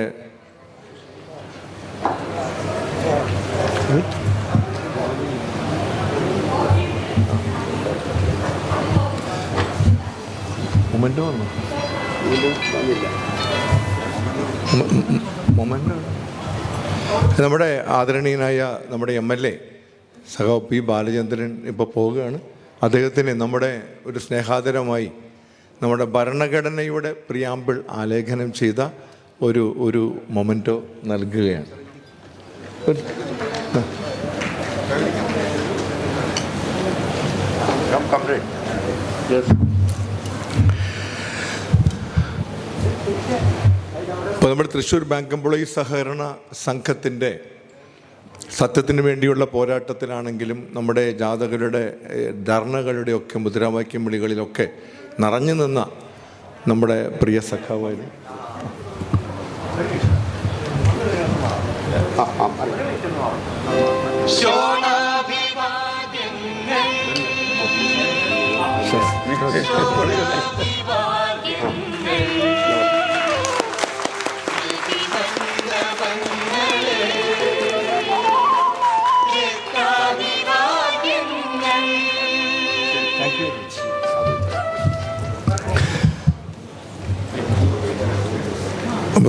നമ്മുടെ ആദരണീയനായ നമ്മുടെ MLA സഖാവ് പി ബാലചന്ദ്രൻ ഇപ്പോൾ പോവുകയാണ്. അദ്ദേഹത്തിന് നമ്മുടെ ഒരു സ്നേഹാദരമായി നമ്മുടെ ഭരണഘടനയുടെ പ്രിയാമ്പിൾ ആലേഖനം ചെയ്ത ഒരു മൊമെൻറ്റോ നൽകുകയാണ്. ഇപ്പോൾ നമ്മുടെ തൃശ്ശൂർ ബാങ്ക് എംപ്ലോയീസ് സഹകരണ സംഘത്തിൻ്റെ സത്യത്തിന് വേണ്ടിയുള്ള പോരാട്ടത്തിലാണെങ്കിലും നമ്മുടെ ജാഥകളുടെ ധർണകളുടെയൊക്കെ മുദ്രാവാക്യം വിളികളിലൊക്കെ നിറഞ്ഞു നിന്ന നമ്മുടെ പ്രിയ സഖാവായിരുന്നു.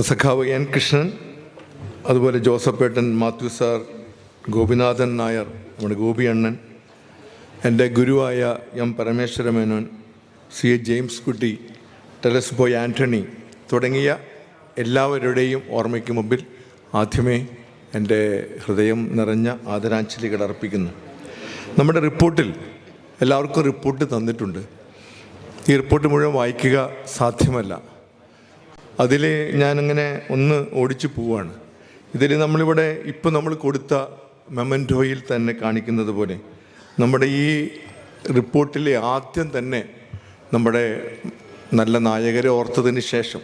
സഖാവ് N. കൃഷ്ണൻ, അതുപോലെ ജോസഫേട്ടൻ, മാത്യു സാർ, ഗോപിനാഥൻ നായർ, നമ്മുടെ ഗോപി അണ്ണൻ, എൻ്റെ ഗുരുവായ M. Parameswara Menon, CA James Kutty, ടെലസ് ബോയ് ആൻ്റണി തുടങ്ങിയ എല്ലാവരുടെയും ഓർമ്മയ്ക്ക് മുമ്പിൽ ആദ്യമേ എൻ്റെ ഹൃദയം നിറഞ്ഞ ആദരാഞ്ജലികൾ അർപ്പിക്കുന്നു. നമ്മുടെ റിപ്പോർട്ടിൽ എല്ലാവർക്കും റിപ്പോർട്ട് തന്നിട്ടുണ്ട്. ഈ റിപ്പോർട്ട് മുഴുവൻ വായിക്കുക സാധ്യമല്ല. അതിൽ ഞാനിങ്ങനെ ഒന്ന് ഓടിച്ചു പോവാണ്. ഇതിൽ നമ്മളിവിടെ ഇപ്പോൾ നമ്മൾ കൊടുത്ത മെമൻറ്റോയിൽ തന്നെ കാണിക്കുന്നത് പോലെ നമ്മുടെ ഈ റിപ്പോർട്ടിലെ ആദ്യം തന്നെ നമ്മുടെ നല്ല നായകരെ ഓർത്തതിന് ശേഷം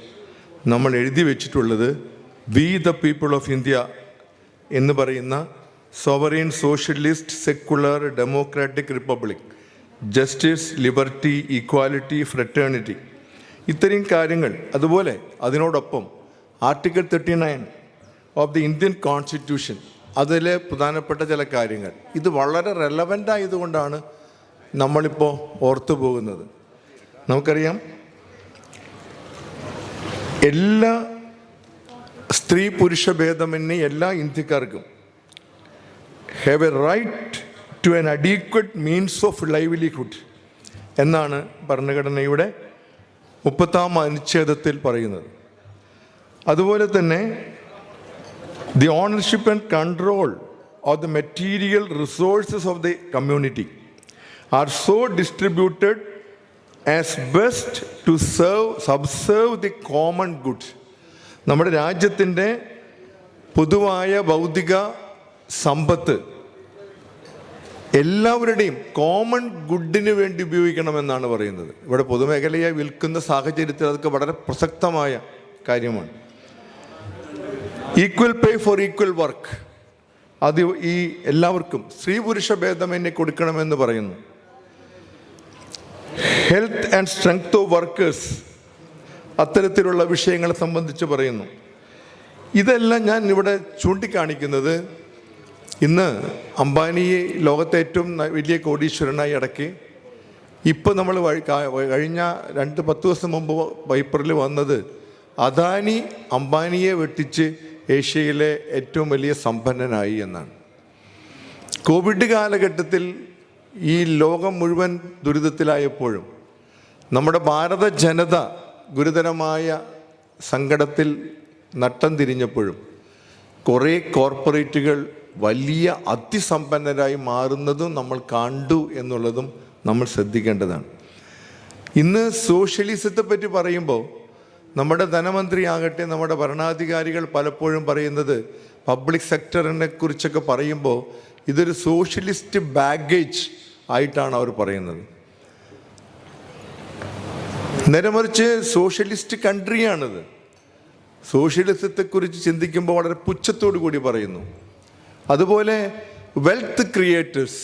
നമ്മൾ എഴുതി വെച്ചിട്ടുള്ളത് we the people of India എന്ന് പറയുന്ന sovereign socialist secular democratic republic, justice, liberty, equality, fraternity, ഇത്രയും കാര്യങ്ങൾ. അതുപോലെ അതിനോടൊപ്പം article 39 of the Indian constitution, അതിലെ പ്രധാനപ്പെട്ട ചില കാര്യങ്ങൾ. ഇത് വളരെ റെലവൻ്റ് ആയതുകൊണ്ടാണ് നമ്മളിപ്പോൾ ഓർത്തു പോകുന്നത്. നമുക്കറിയാം, എല്ലാ സ്ത്രീ പുരുഷ ഭേദമന്യേ എല്ലാ ഇന്ത്യക്കാർക്കും have a right to an adequate means of livelihood എന്നാണ് ഭരണഘടനയുടെ 30ാം അനുച്ഛേദത്തിൽ പറയുന്നത്. അതുപോലെ തന്നെ the ownership and control of the material resources of the community are so distributed as best to subserve the common good. നമ്മുടെ രാജ്യത്തിൻ്റെ പൊതുവായ ഭൗതിക സമ്പത്ത് എല്ലാവരുടെയും കോമൺ ഗുഡിന് വേണ്ടി ഉപയോഗിക്കണമെന്നാണ് പറയുന്നത്. ഇവിടെ പൊതുമേഖലയെ വിൽക്കുന്ന സാഹചര്യത്തിൽ അതൊക്കെ വളരെ പ്രസക്തമായ കാര്യമാണ്. Equal pay for equal work, അത് ഈ എല്ലാവർക്കും സ്ത്രീ പുരുഷ ഭേദമന്യേ കൊടുക്കണമെന്ന് പറയുന്നു. Health and strength of workers, അത്തരത്തിലുള്ള വിഷയങ്ങളെ സംബന്ധിച്ച് പറയുന്നു. ഇതെല്ലാം ഞാൻ ഇവിടെ ചൂണ്ടിക്കാണിക്കുന്നത്, ഇന്ന് അംബാനിയെ ലോകത്തെ ഏറ്റവും വലിയ കോടീശ്വരനായി അടക്കി, ഇപ്പോൾ നമ്മൾ കഴിഞ്ഞ 10 ദിവസം മുമ്പ് പേപ്പറിൽ വന്നത് അദാനി അംബാനിയെ വെട്ടിച്ച് ഏഷ്യയിലെ ഏറ്റവും വലിയ സമ്പന്നനായി എന്നാണ്. കോവിഡ് കാലഘട്ടത്തിൽ ഈ ലോകം മുഴുവൻ ദുരിതത്തിലായപ്പോഴും നമ്മുടെ ഭാരത ജനത ഗുരുതരമായ സങ്കടത്തിൽ നട്ടം തിരിഞ്ഞപ്പോഴും കുറേ കോർപ്പറേറ്റുകൾ വലിയ അതിസമ്പന്നരായി മാറുന്നതും നമ്മൾ കണ്ടു എന്നുള്ളതും നമ്മൾ ശ്രദ്ധിക്കേണ്ടതാണ്. ഇന്ന് സോഷ്യലിസത്തെ പറ്റി പറയുമ്പോൾ നമ്മുടെ ധനമന്ത്രി ആകട്ടെ, നമ്മുടെ ഭരണാധികാരികൾ പലപ്പോഴും പറയുന്നത്, പബ്ലിക് സെക്ടറിനെ കുറിച്ചൊക്കെ പറയുമ്പോൾ ഇതൊരു സോഷ്യലിസ്റ്റ് ബാഗേജ് ആയിട്ടാണ് അവർ പറയുന്നത്. നേരെമറിച്ച് സോഷ്യലിസ്റ്റ് കൺട്രിയാണിത്. സോഷ്യലിസത്തെക്കുറിച്ച് ചിന്തിക്കുമ്പോൾ വളരെ പുച്ഛത്തോടു കൂടി പറയുന്നു. അതുപോലെ വെൽത്ത് ക്രിയേറ്റേഴ്സ്,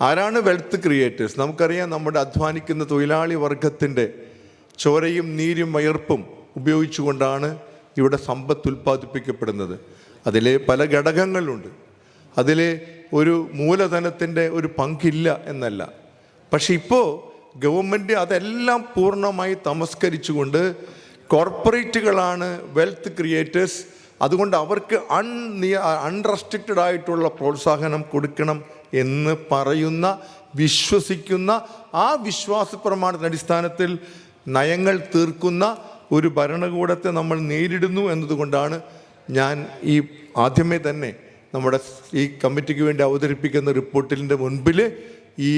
ആരാണ് വെൽത്ത് ക്രിയേറ്റേഴ്സ്? നമുക്കറിയാം, നമ്മുടെ അധ്വാനിക്കുന്ന തൊഴിലാളി വർഗത്തിൻ്റെ ചോരയും നീരും വയർപ്പും ഉപയോഗിച്ചുകൊണ്ടാണ് ഇവിടെ സമ്പത്ത് ഉൽപ്പാദിപ്പിക്കപ്പെടുന്നത്. അതിലെ പല ഘടകങ്ങളുണ്ട്. അതിൽ ഒരു മൂലധനത്തിൻ്റെ ഒരു പങ്കില്ല എന്നല്ല. പക്ഷെ ഇപ്പോൾ ഗവൺമെൻറ് അതെല്ലാം പൂർണ്ണമായി തമസ്കരിച്ചുകൊണ്ട് കോർപ്പറേറ്റുകളാണ് വെൽത്ത് ക്രിയേറ്റേഴ്സ്, അതുകൊണ്ട് അവർക്ക് അൺറെസ്ട്രിക്റ്റഡ് ആയിട്ടുള്ള പ്രോത്സാഹനം കൊടുക്കണം എന്ന് പറയുന്ന വിശ്വസിക്കുന്ന ആ വിശ്വാസ പ്രമാണത്തിൻ്റെ അടിസ്ഥാനത്തിൽ നയങ്ങൾ തീർക്കുന്ന ഒരു ഭരണകൂടത്തെ നമ്മൾ നേരിടുന്നു എന്നതുകൊണ്ടാണ് ഞാൻ ഈ ആദ്യമേ തന്നെ നമ്മുടെ ഈ കമ്മിറ്റിക്ക് വേണ്ടി അവതരിപ്പിക്കുന്ന റിപ്പോർട്ടിൻ്റെ മുൻപിൽ ഈ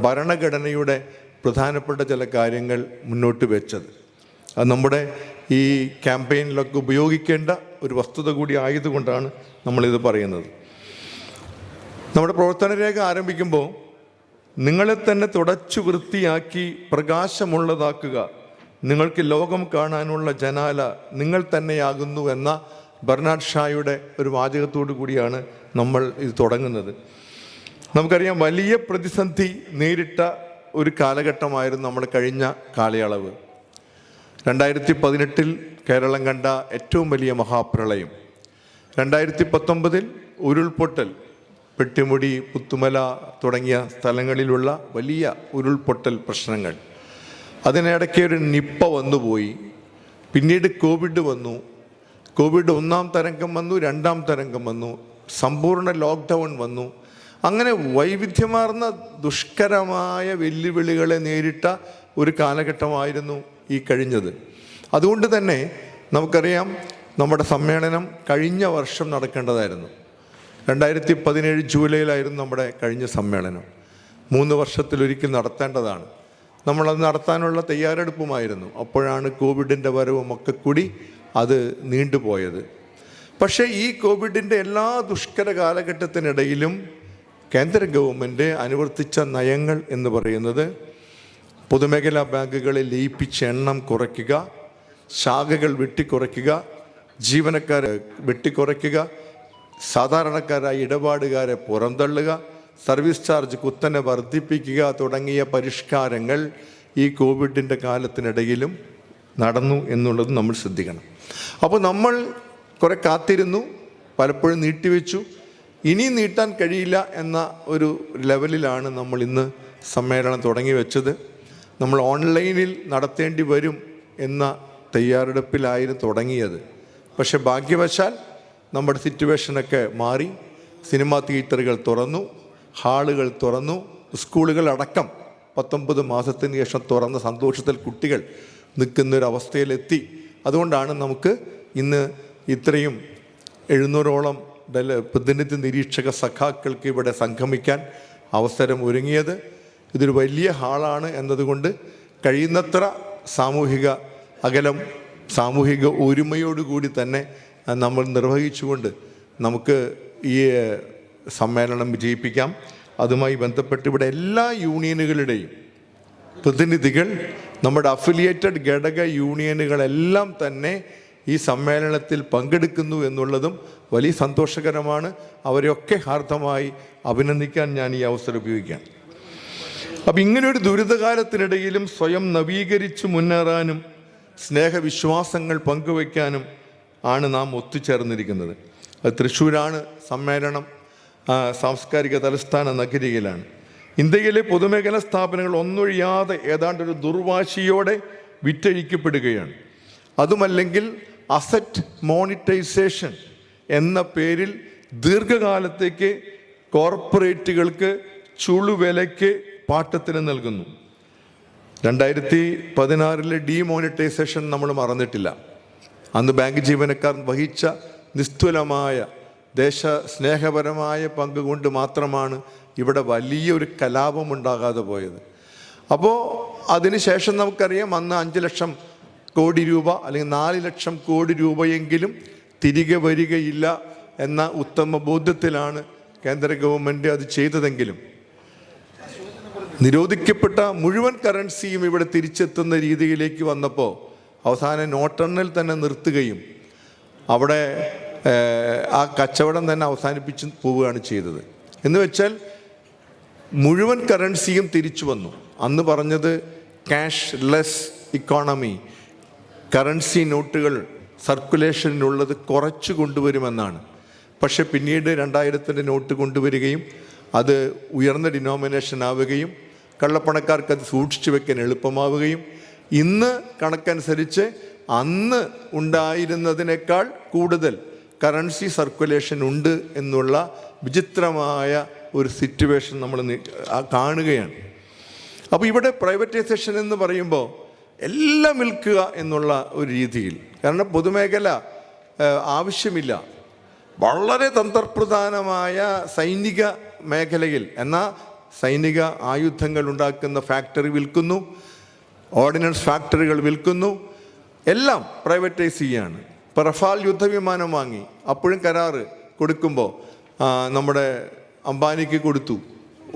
ഭരണഘടനയുടെ പ്രധാനപ്പെട്ട ചില കാര്യങ്ങൾ മുന്നോട്ട് വെച്ചത്. അത് നമ്മുടെ ഈ ക്യാമ്പയിനിലൊക്കെ ഉപയോഗിക്കേണ്ട ഒരു വസ്തുത കൂടി ആയതുകൊണ്ടാണ് നമ്മളിത് പറയുന്നത്. നമ്മുടെ പ്രവർത്തന രേഖ ആരംഭിക്കുമ്പോൾ നിങ്ങളെ തന്നെ തുടച്ചു വൃത്തിയാക്കി പ്രകാശമുള്ളതാക്കുക, നിങ്ങൾക്ക് ലോകം കാണാനുള്ള ജനാല നിങ്ങൾ തന്നെയാകുന്നു എന്ന ബെർണാഡ് ഷായുടെ ഒരു വാചകത്തോടു കൂടിയാണ് നമ്മൾ ഇത് തുടങ്ങുന്നത്. നമുക്കറിയാം, വലിയ പ്രതിസന്ധി നേരിട്ട ഒരു കാലഘട്ടമായിരുന്നു നമ്മൾ കഴിഞ്ഞ കാലയളവ്. 2018 കേരളം കണ്ട ഏറ്റവും വലിയ മഹാപ്രളയം, 2019 ഉരുൾപൊട്ടൽ, പെട്ടിമുടി, പുത്തുമല തുടങ്ങിയ സ്ഥലങ്ങളിലുള്ള വലിയ ഉരുൾപൊട്ടൽ പ്രശ്നങ്ങൾ, അതിനിടയ്ക്ക് ഒരു നിപ്പ വന്നുപോയി, പിന്നീട് കോവിഡ് വന്നു, കോവിഡ് 1ാം തരംഗം വന്നു, 2ാം തരംഗം വന്നു, സമ്പൂർണ്ണ ലോക്ക്ഡൗൺ വന്നു. അങ്ങനെ വൈവിധ്യമാർന്ന ദുഷ്കരമായ വെല്ലുവിളികളെ നേരിട്ട ഒരു കാലഘട്ടമായിരുന്നു ഈ കഴിഞ്ഞത്. അതുകൊണ്ട് തന്നെ നമുക്കറിയാം, നമ്മുടെ സമ്മേളനം കഴിഞ്ഞ വർഷം നടക്കേണ്ടതായിരുന്നു. 2017 ജൂലൈയിലായിരുന്നു നമ്മുടെ കഴിഞ്ഞ സമ്മേളനം. 3 വർഷത്തിലൊരിക്കൽ നടത്തേണ്ടതാണ്. നമ്മളത് നടത്താനുള്ള തയ്യാറെടുപ്പുമായിരുന്നു. അപ്പോഴാണ് കോവിഡിൻ്റെ വരവും ഒക്കെ കൂടി അത് നീണ്ടുപോയത്. പക്ഷേ ഈ കോവിഡിൻ്റെ എല്ലാ ദുഷ്കര കാലഘട്ടത്തിനിടയിലും കേന്ദ്ര ഗവൺമെൻറ് അനുവർത്തിച്ച നയങ്ങൾ എന്ന് പറയുന്നത് പൊതുമേഖലാ ബാങ്കുകളെ ലയിപ്പിച്ച എണ്ണം കുറയ്ക്കുക, ശാഖകൾ വെട്ടിക്കുറയ്ക്കുക, ജീവനക്കാരെ വെട്ടിക്കുറയ്ക്കുക, സാധാരണക്കാരായ ഇടപാടുകാരെ പുറന്തള്ളുക, സർവീസ് ചാർജ് കുത്തനെ വർദ്ധിപ്പിക്കുക തുടങ്ങിയ പരിഷ്കാരങ്ങൾ ഈ കോവിഡിൻ്റെ കാലത്തിനിടയിലും നടന്നു എന്നുള്ളത് നമ്മൾ ശ്രദ്ധിക്കണം. അപ്പോൾ നമ്മൾ കുറേ കാത്തിരുന്നു, പലപ്പോഴും നീട്ടിവെച്ചു. ഇനി നീട്ടാൻ കഴിയില്ല എന്ന ഒരു ലെവലിലാണ് നമ്മൾ ഇന്ന് സമ്മേളനം തുടങ്ങി വെച്ചത്. നമ്മൾ ഓൺലൈനിൽ നടത്തേണ്ടി വരും എന്ന തയ്യാറെടുപ്പിലായിരുന്നു തുടങ്ങിയത്. പക്ഷെ ഭാഗ്യവശാൽ നമ്മുടെ സിറ്റുവേഷനൊക്കെ മാറി. സിനിമാ തിയേറ്ററുകൾ തുറന്നു, ഹാളുകൾ തുറന്നു, സ്കൂളുകൾ അടക്കം 19 മാസത്തിന് ശേഷം തുറന്ന സന്തോഷത്തിൽ കുട്ടികൾ നിൽക്കുന്നൊരവസ്ഥയിലെത്തി. അതുകൊണ്ടാണ് നമുക്ക് ഇന്ന് ഇത്രയും 700ഓളം പ്രതിനിധി നിരീക്ഷക സഖാക്കൾക്ക് ഇവിടെ സംഗമിക്കാൻ അവസരം ഒരുങ്ങിയത്. ഇതൊരു വലിയ ഹാളാണ് എന്നതുകൊണ്ട് കഴിയുന്നത്ര സാമൂഹിക അകലം, സാമൂഹിക ഒരുമയോടുകൂടി തന്നെ നമ്മൾ നിർവഹിച്ചുകൊണ്ട് നമുക്ക് ഈ സമ്മേളനം വിജയിപ്പിക്കാം. അതുമായി ബന്ധപ്പെട്ട് ഇവിടെ എല്ലാ യൂണിയനുകളുടെയും പ്രതിനിധികൾ, നമ്മുടെ അഫിലിയേറ്റഡ് ഘടക യൂണിയനുകളെല്ലാം തന്നെ ഈ സമ്മേളനത്തിൽ പങ്കെടുക്കുന്നു എന്നുള്ളതും വലിയ സന്തോഷകരമാണ്. അവരെയൊക്കെ ഹാർദമായി അഭിനന്ദിക്കാൻ ഞാൻ ഈ അവസരം ഉപയോഗിക്കാം. അപ്പം ഇങ്ങനെയൊരു ദുരിതകാലത്തിനിടയിലും സ്വയം നവീകരിച്ച് മുന്നേറാനും സ്നേഹവിശ്വാസങ്ങൾ പങ്കുവയ്ക്കാനും ആണ് നാം ഒത്തുചേർന്നിരിക്കുന്നത്. അത് തൃശ്ശൂരാണ് സമ്മേളനം, സാംസ്കാരിക തലസ്ഥാന നഗരിയിലാണ്. ഇന്ത്യയിലെ പൊതുമേഖലാ സ്ഥാപനങ്ങൾ ഒന്നൊഴിയാതെ ഏതാണ്ടൊരു ദുർവാശിയോടെ വിറ്റഴിക്കപ്പെടുകയാണ്. അതുമല്ലെങ്കിൽ അസറ്റ് മോണിറ്റൈസേഷൻ എന്ന പേരിൽ ദീർഘകാലത്തേക്ക് കോർപ്പറേറ്റുകൾക്ക് ചുളുവിലയ്ക്ക് പാട്ടത്തിന് നൽകുന്നു. 2016 ഡിമോണിറ്റൈസേഷൻ നമ്മൾ മറന്നിട്ടില്ല. അന്ന് ബാങ്ക് ജീവനക്കാർ വഹിച്ച നിസ്തുലമായ ദേശസ്നേഹപരമായ പങ്കുകൊണ്ട് മാത്രമാണ് ഇവിടെ വലിയൊരു കലാപമുണ്ടാകാതെ പോയത്. അപ്പോൾ അതിനുശേഷം നമുക്കറിയാം, അന്ന് 5 ലക്ഷം കോടി രൂപ അല്ലെങ്കിൽ 4 ലക്ഷം കോടി രൂപയെങ്കിലും തിരികെ വരികയില്ല എന്ന ഉത്തമ ബോധ്യത്തിലാണ് കേന്ദ്ര ഗവൺമെൻറ് അത് ചെയ്തതെങ്കിലും നിരോധിക്കപ്പെട്ട മുഴുവൻ കറൻസിയും ഇവിടെ തിരിച്ചെത്തുന്ന രീതിയിലേക്ക് വന്നപ്പോൾ അവസാനം നോട്ടെണ്ണൽ തന്നെ നിർത്തുകയും അവിടെ ആ കച്ചവടം തന്നെ അവസാനിപ്പിച്ച് പോവുകയാണ് ചെയ്തത്. എന്ന് വെച്ചാൽ മുഴുവൻ കറൻസിയും തിരിച്ചു വന്നു. അന്ന് പറഞ്ഞത് ക്യാഷ് ലെസ് ഇക്കോണമി, കറൻസി നോട്ടുകൾ സർക്കുലേഷനിലുള്ളത് കുറച്ച് കൊണ്ടുവരുമെന്നാണ്. പക്ഷെ പിന്നീട് 2000-ൻ്റെ നോട്ട് കൊണ്ടുവരികയും അത് ഉയർന്ന ഡിനോമിനേഷൻ ആവുകയും കള്ളപ്പണക്കാർക്ക് അത് സൂക്ഷിച്ചു വെക്കാൻ എളുപ്പമാവുകയും ഇന്ന് കണക്കനുസരിച്ച് അന്ന് ഉണ്ടായിരുന്നതിനേക്കാൾ കൂടുതൽ കറൻസി സർക്കുലേഷൻ ഉണ്ട് എന്നുള്ള വിചിത്രമായ ഒരു സിറ്റുവേഷൻ നമ്മൾ കാണുകയാണ്. അപ്പോൾ ഇവിടെ പ്രൈവറ്റൈസേഷൻ എന്ന് പറയുമ്പോൾ എല്ലാം വിൽക്കുക എന്നുള്ള ഒരു രീതിയിൽ, കാരണം പൊതുമേഖല ആവശ്യമില്ല. വളരെ തന്ത്രപ്രധാനമായ സൈനിക മേഖലയിൽ എന്നാൽ സൈനിക ആയുധങ്ങൾ ഉണ്ടാക്കുന്ന ഫാക്ടറി വിൽക്കുന്നു, ഓർഡിനൻസ് ഫാക്ടറികൾ വിൽക്കുന്നു, എല്ലാം പ്രൈവറ്റൈസ് ചെയ്യാണ്. ഇപ്പോൾ റഫാൽ യുദ്ധവിമാനം വാങ്ങി, അപ്പോഴും കരാറ് കൊടുക്കുമ്പോൾ നമ്മുടെ അംബാനിക്ക് കൊടുത്തു.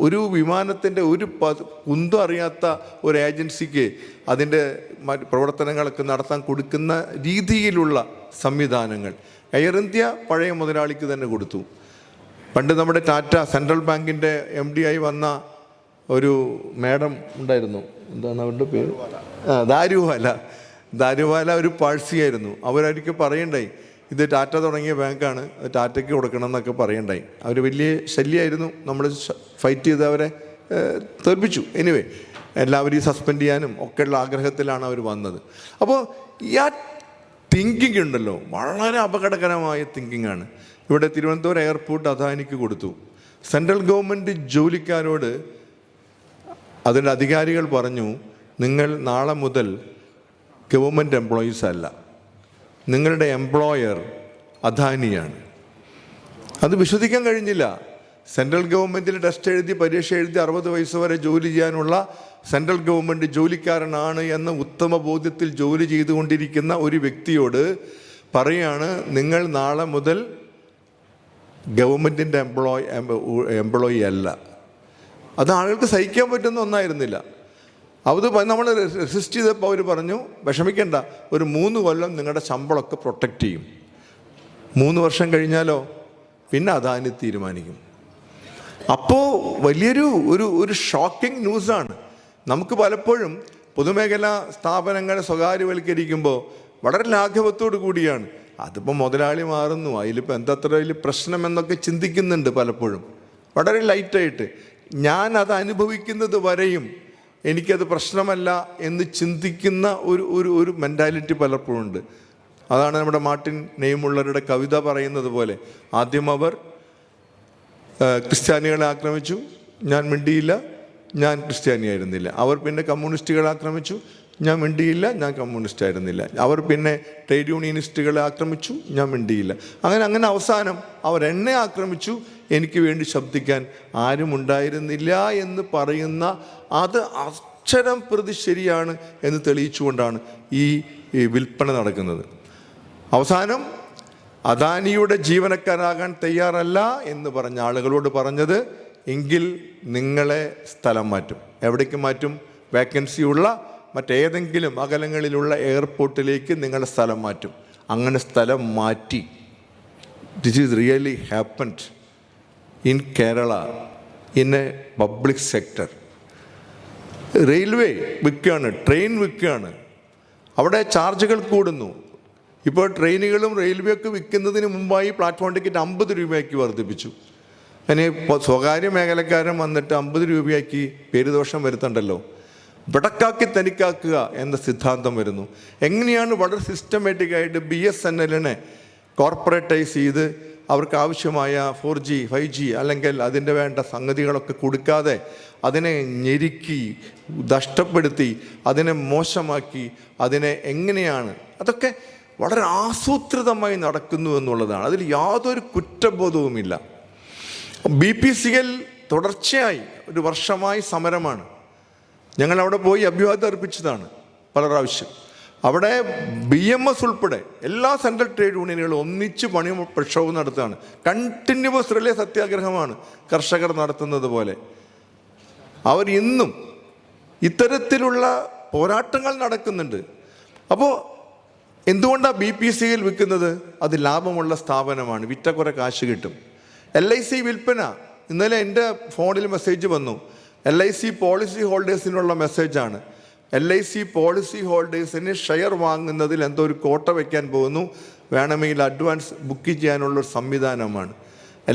ഒരു വിമാനത്തിൻ്റെ ഒരു കുന്തം അറിയാത്ത ഒരു ഏജൻസിക്ക് അതിൻ്റെ പ്രവർത്തനങ്ങളൊക്കെ നടത്താൻ കൊടുക്കുന്ന രീതിയിലുള്ള സംവിധാനങ്ങൾ എയർ ഇന്ത്യ പഴയ മുതലാളിക്ക് തന്നെ കൊടുത്തു. പണ്ട് നമ്മുടെ ടാറ്റ സെൻട്രൽ ബാങ്കിൻ്റെ MD ആയി വന്ന ഒരു മാഡം ഉണ്ടായിരുന്നു, എന്താണ് അവരുടെ പേര്, ദാരുവാല ഒരു പാഴ്സിയായിരുന്നു. അവരായിരിക്കും പറയണ്ടായി ഇത് ടാറ്റ തുടങ്ങിയ ബാങ്കാണ്, ടാറ്റയ്ക്ക് കൊടുക്കണം എന്നൊക്കെ പറയണ്ടായി. അവർ വലിയ ശല്യമായിരുന്നു, നമ്മൾ ഫൈറ്റ് ചെയ്ത് അവരെ തോൽപ്പിച്ചു. എനിവേ എല്ലാവരെയും സസ്പെൻഡ് ചെയ്യാനും ഒക്കെയുള്ള ആഗ്രഹത്തിലാണ് അവർ വന്നത്. അപ്പോൾ ഈ തിങ്കിങ് ഉണ്ടല്ലോ, വളരെ അപകടകരമായ തിങ്കിങ്ങാണ്. ഇവിടെ തിരുവനന്തപുരം എയർപോർട്ട് അദാനിക്ക് കൊടുത്തു. സെൻട്രൽ ഗവൺമെൻറ് ജോലിക്കാരോട് അതിൻ്റെ അധികാരികൾ പറഞ്ഞു, നിങ്ങൾ നാളെ മുതൽ ഗവൺമെൻറ് എംപ്ലോയീസ് അല്ല, നിങ്ങളുടെ എംപ്ലോയർ അദാനിയാണ്. അത് വിശ്വസിക്കാൻ കഴിഞ്ഞില്ല. സെൻട്രൽ ഗവൺമെൻറ്റിൽ ടെസ്റ്റ് എഴുതി പരീക്ഷ എഴുതി 60 വയസ്സ് വരെ ജോലി ചെയ്യാനുള്ള സെൻട്രൽ ഗവൺമെൻറ് ജോലിക്കാരനാണ് എന്ന ഉത്തമ ബോധ്യത്തിൽ ജോലി ചെയ്തുകൊണ്ടിരിക്കുന്ന ഒരു വ്യക്തിയോട് പറയാണ്, നിങ്ങൾ നാളെ മുതൽ ഗവൺമെൻറ്റിൻ്റെ എംപ്ലോയി അല്ല. അത് ആളുകൾക്ക് സഹിക്കാൻ പറ്റുന്ന ഒന്നായിരുന്നില്ല. അത് നമ്മൾ റെസിസ്റ്റ് ചെയ്തപ്പോൾ അവർ പറഞ്ഞു, വിഷമിക്കേണ്ട, ഒരു 3 കൊല്ലം നിങ്ങളുടെ ശമ്പളമൊക്കെ പ്രൊട്ടക്റ്റ് ചെയ്യും. 3 വർഷം കഴിഞ്ഞാലോ പിന്നെ അദാനി തീരുമാനിക്കും. അപ്പോൾ വലിയൊരു ഒരു ഷോക്കിംഗ് ന്യൂസാണ്. നമുക്ക് പലപ്പോഴും പൊതുമേഖലാ സ്ഥാപനങ്ങളെ സ്വകാര്യവൽക്കരിക്കുമ്പോൾ വളരെ ലാഘവത്തോടു കൂടിയാണ്. അതിപ്പോൾ മുതലാളി മാറുന്നു, അതിലിപ്പോൾ എന്തത്ര വലിയ പ്രശ്നം എന്നൊക്കെ ചിന്തിക്കുന്നുണ്ട് പലപ്പോഴും, വളരെ ലൈറ്റായിട്ട്. ഞാൻ അത് അനുഭവിക്കുന്നത് വരെയും എനിക്കത് പ്രശ്നമല്ല എന്ന് ചിന്തിക്കുന്ന ഒരു മെൻറ്റാലിറ്റി പലപ്പോഴും ഉണ്ട്. അതാണ് നമ്മുടെ മാർട്ടിൻ നെയ്മുള്ളവരുടെ കവിത പറയുന്നത് പോലെ, ആദ്യം അവർ ക്രിസ്ത്യാനികളെ ആക്രമിച്ചു, ഞാൻ മിണ്ടിയില്ല, ഞാൻ ക്രിസ്ത്യാനിയായിരുന്നില്ല. അവർ പിന്നെ കമ്മ്യൂണിസ്റ്റുകളെ ആക്രമിച്ചു, ഞാൻ മിണ്ടിയില്ല, ഞാൻ കമ്മ്യൂണിസ്റ്റ് ആയിരുന്നില്ല. അവർ പിന്നെ ട്രേഡ് യൂണിയനിസ്റ്റുകളെ ആക്രമിച്ചു, ഞാൻ മിണ്ടിയില്ല. അങ്ങനെ അവസാനം അവർ എന്നെ ആക്രമിച്ചു, എനിക്ക് വേണ്ടി ശബ്ദിക്കാൻ ആരും ഉണ്ടായിരുന്നില്ല എന്ന് പറയുന്ന അത് അക്ഷരം പ്രതി ശരിയാണ് എന്ന് തെളിയിച്ചുകൊണ്ടാണ് ഈ വിൽപ്പന നടക്കുന്നത്. അവസാനം അദാനിയുടെ ജീവനക്കാരാകാൻ തയ്യാറല്ല എന്ന് പറഞ്ഞ ആളുകളോട് പറഞ്ഞത്, എങ്കിൽ നിങ്ങളെ സ്ഥലം മാറ്റും. എവിടേക്ക് മാറ്റും? വേക്കൻസിയുള്ള മറ്റേതെങ്കിലും അകലങ്ങളിലുള്ള എയർപോർട്ടിലേക്ക് നിങ്ങളുടെ സ്ഥലം മാറ്റും. അങ്ങനെ സ്ഥലം മാറ്റി. This is really happened in Kerala in a public sector. Railway വിൽക്കുകയാണ്, ട്രെയിൻ വിൽക്കുകയാണ്, അവിടെ ചാർജുകൾ കൂടുന്നു. ഇപ്പോൾ ട്രെയിനുകളും റെയിൽവേ ഒക്കെ വിൽക്കുന്നതിന് മുമ്പായി പ്ലാറ്റ്ഫോം ടിക്കറ്റ് 50 രൂപയാക്കി വർദ്ധിപ്പിച്ചു. അതിന് സ്വകാര്യ മേഖലക്കാരൻ വന്നിട്ട് 50 രൂപയാക്കി പേരുദോഷം വരുത്തണ്ടല്ലോ. വിടക്കാക്കി തനിക്കാക്കുക എന്ന സിദ്ധാന്തം വരുന്നു. എങ്ങനെയാണ് വളരെ സിസ്റ്റമാറ്റിക്കായിട്ട് BSNL-നെ കോർപ്പറേറ്റൈസ് ചെയ്ത് അവർക്ക് ആവശ്യമായ 4G 5G അല്ലെങ്കിൽ അതിൻ്റെ വേണ്ട സംഗതികളൊക്കെ കൊടുക്കാതെ അതിനെ ഞെരുക്കി നഷ്ടപ്പെടുത്തി അതിനെ മോശമാക്കി അതിനെ എങ്ങനെയാണ്, അതൊക്കെ വളരെ ആസൂത്രിതമായി നടക്കുന്നു എന്നുള്ളതാണ്. അതിൽ യാതൊരു കുറ്റബോധവുമില്ല. BPCL തുടർച്ചയായി 1 വർഷമായി സമരമാണ്. ഞങ്ങളവിടെ പോയി അഭിവാദ്യം അർപ്പിച്ചതാണ് പല പ്രാവശ്യം. അവിടെ BMS ഉൾപ്പെടെ എല്ലാ സെൻട്രൽ ട്രേഡ് യൂണിയനുകളും ഒന്നിച്ച് പണി പ്രക്ഷോഭം നടത്തുകയാണ്. കണ്ടിന്യൂസ് റിലേ സത്യാഗ്രഹമാണ് കർഷകർ നടത്തുന്നത് പോലെ. അവർ ഇന്നും ഇത്തരത്തിലുള്ള പോരാട്ടങ്ങൾ നടക്കുന്നുണ്ട്. അപ്പോൾ എന്തുകൊണ്ടാണ് BPCL വിൽക്കുന്നത്? അത് ലാഭമുള്ള സ്ഥാപനമാണ്, വിറ്റ കുറേ കാശ് കിട്ടും. LIC വിൽപ്പന, ഇന്നലെ എൻ്റെ ഫോണിൽ മെസ്സേജ് വന്നു, LIC പോളിസി ഹോൾഡേഴ്സിനുള്ള മെസ്സേജാണ്. LIC പോളിസി ഹോൾഡേഴ്സിന് ഷെയർ വാങ്ങുന്നതിൽ എന്തോ ഒരു കോട്ട വയ്ക്കാൻ പോകുന്നു. വേണമെങ്കിൽ അഡ്വാൻസ് ബുക്ക് ചെയ്യാനുള്ളൊരു സംവിധാനമാണ്.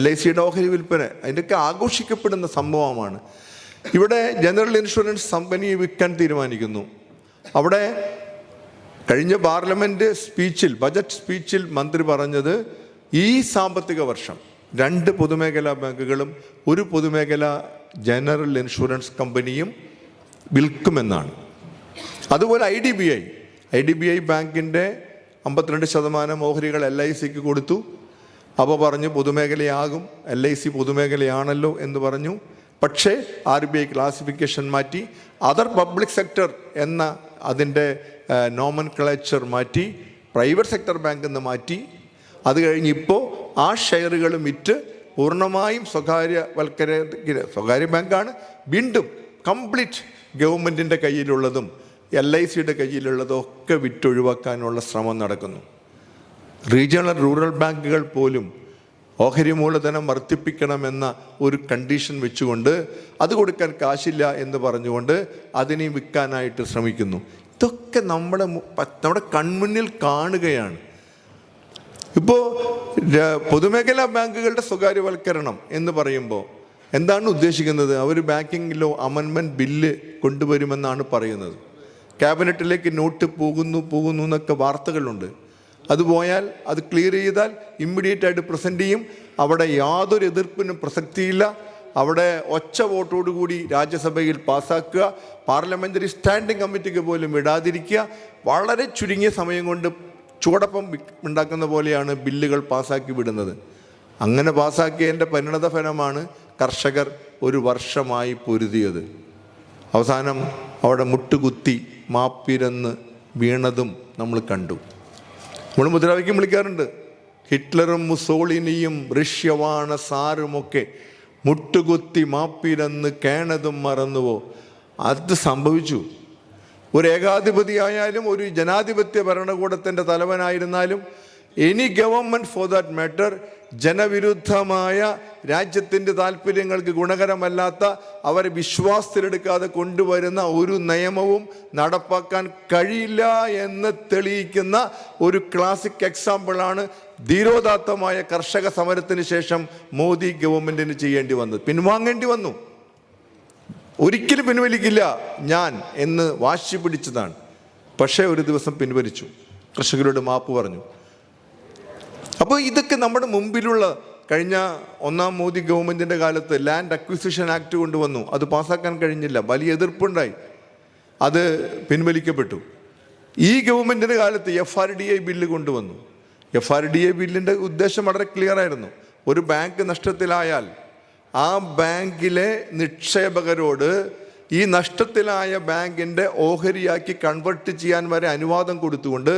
LICയുടെ ഓഹരി വിൽപ്പന അതിൻ്റെയൊക്കെ ആഘോഷിക്കപ്പെടുന്ന സംഭവമാണ്. ഇവിടെ ജനറൽ ഇൻഷുറൻസ് കമ്പനി വിൽക്കാൻ തീരുമാനിക്കുന്നു. അവിടെ കഴിഞ്ഞ പാർലമെൻറ്റ് സ്പീച്ചിൽ, ബജറ്റ് സ്പീച്ചിൽ മന്ത്രി പറഞ്ഞത് ഈ സാമ്പത്തിക വർഷം 2 പൊതുമേഖലാ ബാങ്കുകളും 1 പൊതുമേഖലാ ജനറൽ ഇൻഷുറൻസ് കമ്പനിയും വിൽക്കുമെന്നാണ്. അതുപോലെ IDBI ബാങ്കിൻ്റെ 52% ഓഹരികൾ LICക്ക് കൊടുത്തു. അപ്പോൾ പറഞ്ഞു പൊതുമേഖലയാകും, LIC പൊതുമേഖലയാണല്ലോ എന്ന് പറഞ്ഞു. പക്ഷേ RBI ക്ലാസിഫിക്കേഷൻ മാറ്റി, അതർ പബ്ലിക് സെക്ടർ എന്ന അതിൻ്റെ നോമൻക്ലേച്ചർ മാറ്റി, പ്രൈവറ്റ് സെക്ടർ ബാങ്ക് എന്ന് മാറ്റി. അത് കഴിഞ്ഞ് ഇപ്പോൾ ആ ഷെയറുകൾ വിറ്റ് പൂർണ്ണമായും സ്വകാര്യ ബാങ്കാണ്. വീണ്ടും കംപ്ലീറ്റ് ഗവൺമെൻറ്റിൻ്റെ കയ്യിലുള്ളതും LICയുടെ കയ്യിലുള്ളതും ഒക്കെ വിറ്റൊഴിവാക്കാനുള്ള ശ്രമം നടക്കുന്നു. റീജിയണൽ റൂറൽ ബാങ്കുകൾ പോലും ഓഹരി മൂലധനം വർദ്ധിപ്പിക്കണമെന്ന ഒരു കണ്ടീഷൻ വെച്ചുകൊണ്ട് അത് കൊടുക്കാൻ കാശില്ല എന്ന് പറഞ്ഞുകൊണ്ട് അതിനെ വിൽക്കാനായിട്ട് ശ്രമിക്കുന്നു. ഇതൊക്കെ നമ്മുടെ കൺമുന്നിൽ കാണുകയാണ്. ഇപ്പോൾ പൊതുമേഖലാ ബാങ്കുകളുടെ സ്വകാര്യവൽക്കരണം എന്ന് പറയുമ്പോൾ എന്താണ് ഉദ്ദേശിക്കുന്നത്? അവർ ബാങ്കിങ് ലോ അമെൻമെൻറ്റ് ബില്ല് കൊണ്ടുവരുമെന്നാണ് പറയുന്നത്. ക്യാബിനറ്റിലേക്ക് നോട്ട് പോകുന്നു എന്നൊക്കെ വാർത്തകളുണ്ട്. അത് പോയാൽ, അത് ക്ലിയർ ചെയ്താൽ ഇമ്മീഡിയറ്റ് ആയിട്ട് പ്രസൻറ്റ് ചെയ്യും. അവിടെ യാതൊരു എതിർപ്പിനും പ്രസക്തിയില്ല. അവിടെ ഒറ്റ വോട്ടോടുകൂടി രാജ്യസഭയിൽ പാസ്സാക്കുക, പാർലമെൻ്ററി സ്റ്റാൻഡിംഗ് കമ്മിറ്റിക്ക് പോലും വിടാതിരിക്കുക. വളരെ ചുരുങ്ങിയ സമയം കൊണ്ട് ചൂടപ്പം ഉണ്ടാക്കുന്ന പോലെയാണ് ബില്ലുകൾ പാസ്സാക്കി വിടുന്നത്. അങ്ങനെ പാസ്സാക്കിയതിൻ്റെ പരിണത ഫലമാണ് കർഷകർ 1 വർഷമായി പൊരുതിയത്. അവസാനം അവിടെ മുട്ടുകുത്തി മാപ്പിരന്ന് വീണതും നമ്മൾ കണ്ടു. നമ്മൾ മുദ്രാവാക്യം വിളിക്കാറുണ്ട്. ഹിറ്റ്ലറും മുസോളിനിയും റഷ്യവാണ സാറുമൊക്കെ മുട്ടുകുത്തി മാപ്പിരന്ന് കേണതും മറന്നുവോ? അത് സംഭവിച്ചു. ഒരു ഏകാധിപതിയായാലും ഒരു ജനാധിപത്യ ഭരണകൂടത്തിൻ്റെ തലവനായിരുന്നാലും any government for that matter ജനവിരുദ്ധമായ, രാജ്യത്തിൻ്റെ താല്പര്യങ്ങൾക്ക് ഗുണകരമല്ലാത്ത, അവരെ വിശ്വാസത്തിലെടുക്കാതെ കൊണ്ടുവരുന്ന ഒരു നിയമവും നടപ്പാക്കാൻ കഴിയില്ല എന്ന് തെളിയിക്കുന്ന ഒരു ക്ലാസിക് എക്സാമ്പിളാണ് ധീരോദാത്തമായ കർഷക സമരത്തിന് ശേഷം മോദി ഗവൺമെൻറ്റിന് ചെയ്യേണ്ടി വന്നത്. പിൻവാങ്ങേണ്ടി വന്നു. ഒരിക്കലും പിൻവലിക്കില്ല ഞാൻ എന്ന് വാശി പിടിച്ചതാണ്. പക്ഷേ ഒരു ദിവസം പിൻവലിച്ചു, കർഷകരോട് മാപ്പ് പറഞ്ഞു. അപ്പോൾ ഇതൊക്കെ നമ്മുടെ മുമ്പിലുള്ള, കഴിഞ്ഞ 1ാം മോദി ഗവൺമെൻറ്റിൻ്റെ കാലത്ത് ലാൻഡ് അക്വിസിഷൻ ആക്ട് കൊണ്ടുവന്നു. അത് പാസ്സാക്കാൻ കഴിഞ്ഞില്ല, വലിയ എതിർപ്പുണ്ടായി, അത് പിൻവലിക്കപ്പെട്ടു. ഈ ഗവൺമെൻറ്റിൻ്റെ കാലത്ത് FRDI ബില്ല് കൊണ്ടുവന്നു. FRDI ബില്ലിൻ്റെ ഉദ്ദേശം വളരെ ക്ലിയർ ആയിരുന്നു. ഒരു ബാങ്ക് നഷ്ടത്തിലായാൽ ആ ബാങ്കിലെ നിക്ഷേപകരോട് ഈ നഷ്ടത്തിലായ ബാങ്കിൻ്റെ ഓഹരിയാക്കി കൺവെർട്ട് ചെയ്യാൻ വരെ അനുവാദം കൊടുത്തുകൊണ്ട്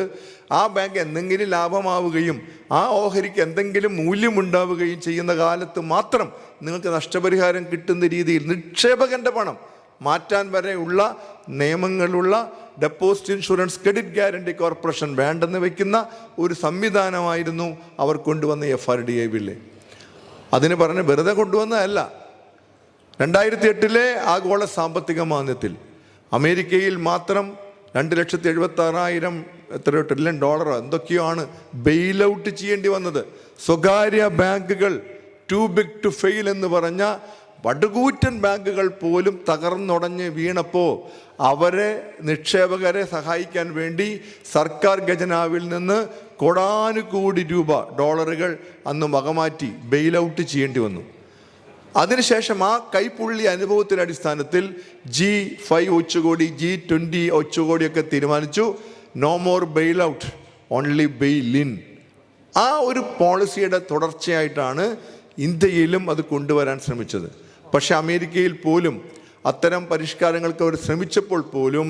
ആ ബാങ്ക് എന്തെങ്കിലും ലാഭമാവുകയും ആ ഓഹരിക്ക് എന്തെങ്കിലും മൂല്യമുണ്ടാവുകയും ചെയ്യുന്ന കാലത്ത് മാത്രം നിങ്ങൾക്ക് നഷ്ടപരിഹാരം കിട്ടുന്ന രീതിയിൽ നിക്ഷേപകൻ്റെ പണം മാറ്റാൻ വരെയുള്ള നിയമങ്ങളുള്ള deposit insurance credit guarantee corporation വേണ്ടെന്ന് വയ്ക്കുന്ന ഒരു സംവിധാനമായിരുന്നു അവർ കൊണ്ടുവന്ന FRDI ബില്ല്. അതിന് പറഞ്ഞ് വെറുതെ കൊണ്ടുവന്നതല്ല. 2008 ആഗോള സാമ്പത്തിക മാന്ദ്യത്തിൽ അമേരിക്കയിൽ മാത്രം $2,76,000 ട്രില്യൺ എന്തൊക്കെയോ ആണ് ബെയിൽ ഔട്ട് ചെയ്യേണ്ടി വന്നത്. സ്വകാര്യ ബാങ്കുകൾ ടു ബിഗ് ടു ഫെയിൽ എന്ന് പറഞ്ഞ പടുകൂറ്റൻ ബാങ്കുകൾ പോലും തകർന്നുടഞ്ഞ് വീണപ്പോൾ അവരെ നിക്ഷേപകരെ സഹായിക്കാൻ വേണ്ടി സർക്കാർ ഖജനാവിൽ നിന്ന് കോടാനുകോടി രൂപ ഡോളറുകൾ അന്ന് വകമാറ്റി ബെയിൽ ഔട്ട് ചെയ്യേണ്ടി വന്നു. അതിനുശേഷം ആ കൈപ്പുള്ളി അനുഭവത്തിൻ്റെ അടിസ്ഥാനത്തിൽ G5 ഉച്ചകോടി, G20 ഉച്ചകോടിയൊക്കെ തീരുമാനിച്ചു. No more bail out, only bail in. ആ ഒരു പോളിസിയുടെ തുടർച്ചയായിട്ടാണ് ഇന്ത്യയിലും അത് കൊണ്ടുവരാൻ ശ്രമിച്ചത്. പക്ഷെ അമേരിക്കയിൽ പോലും അത്തരം പരിഷ്കാരങ്ങൾക്ക് അവർ ശ്രമിച്ചപ്പോൾ പോലും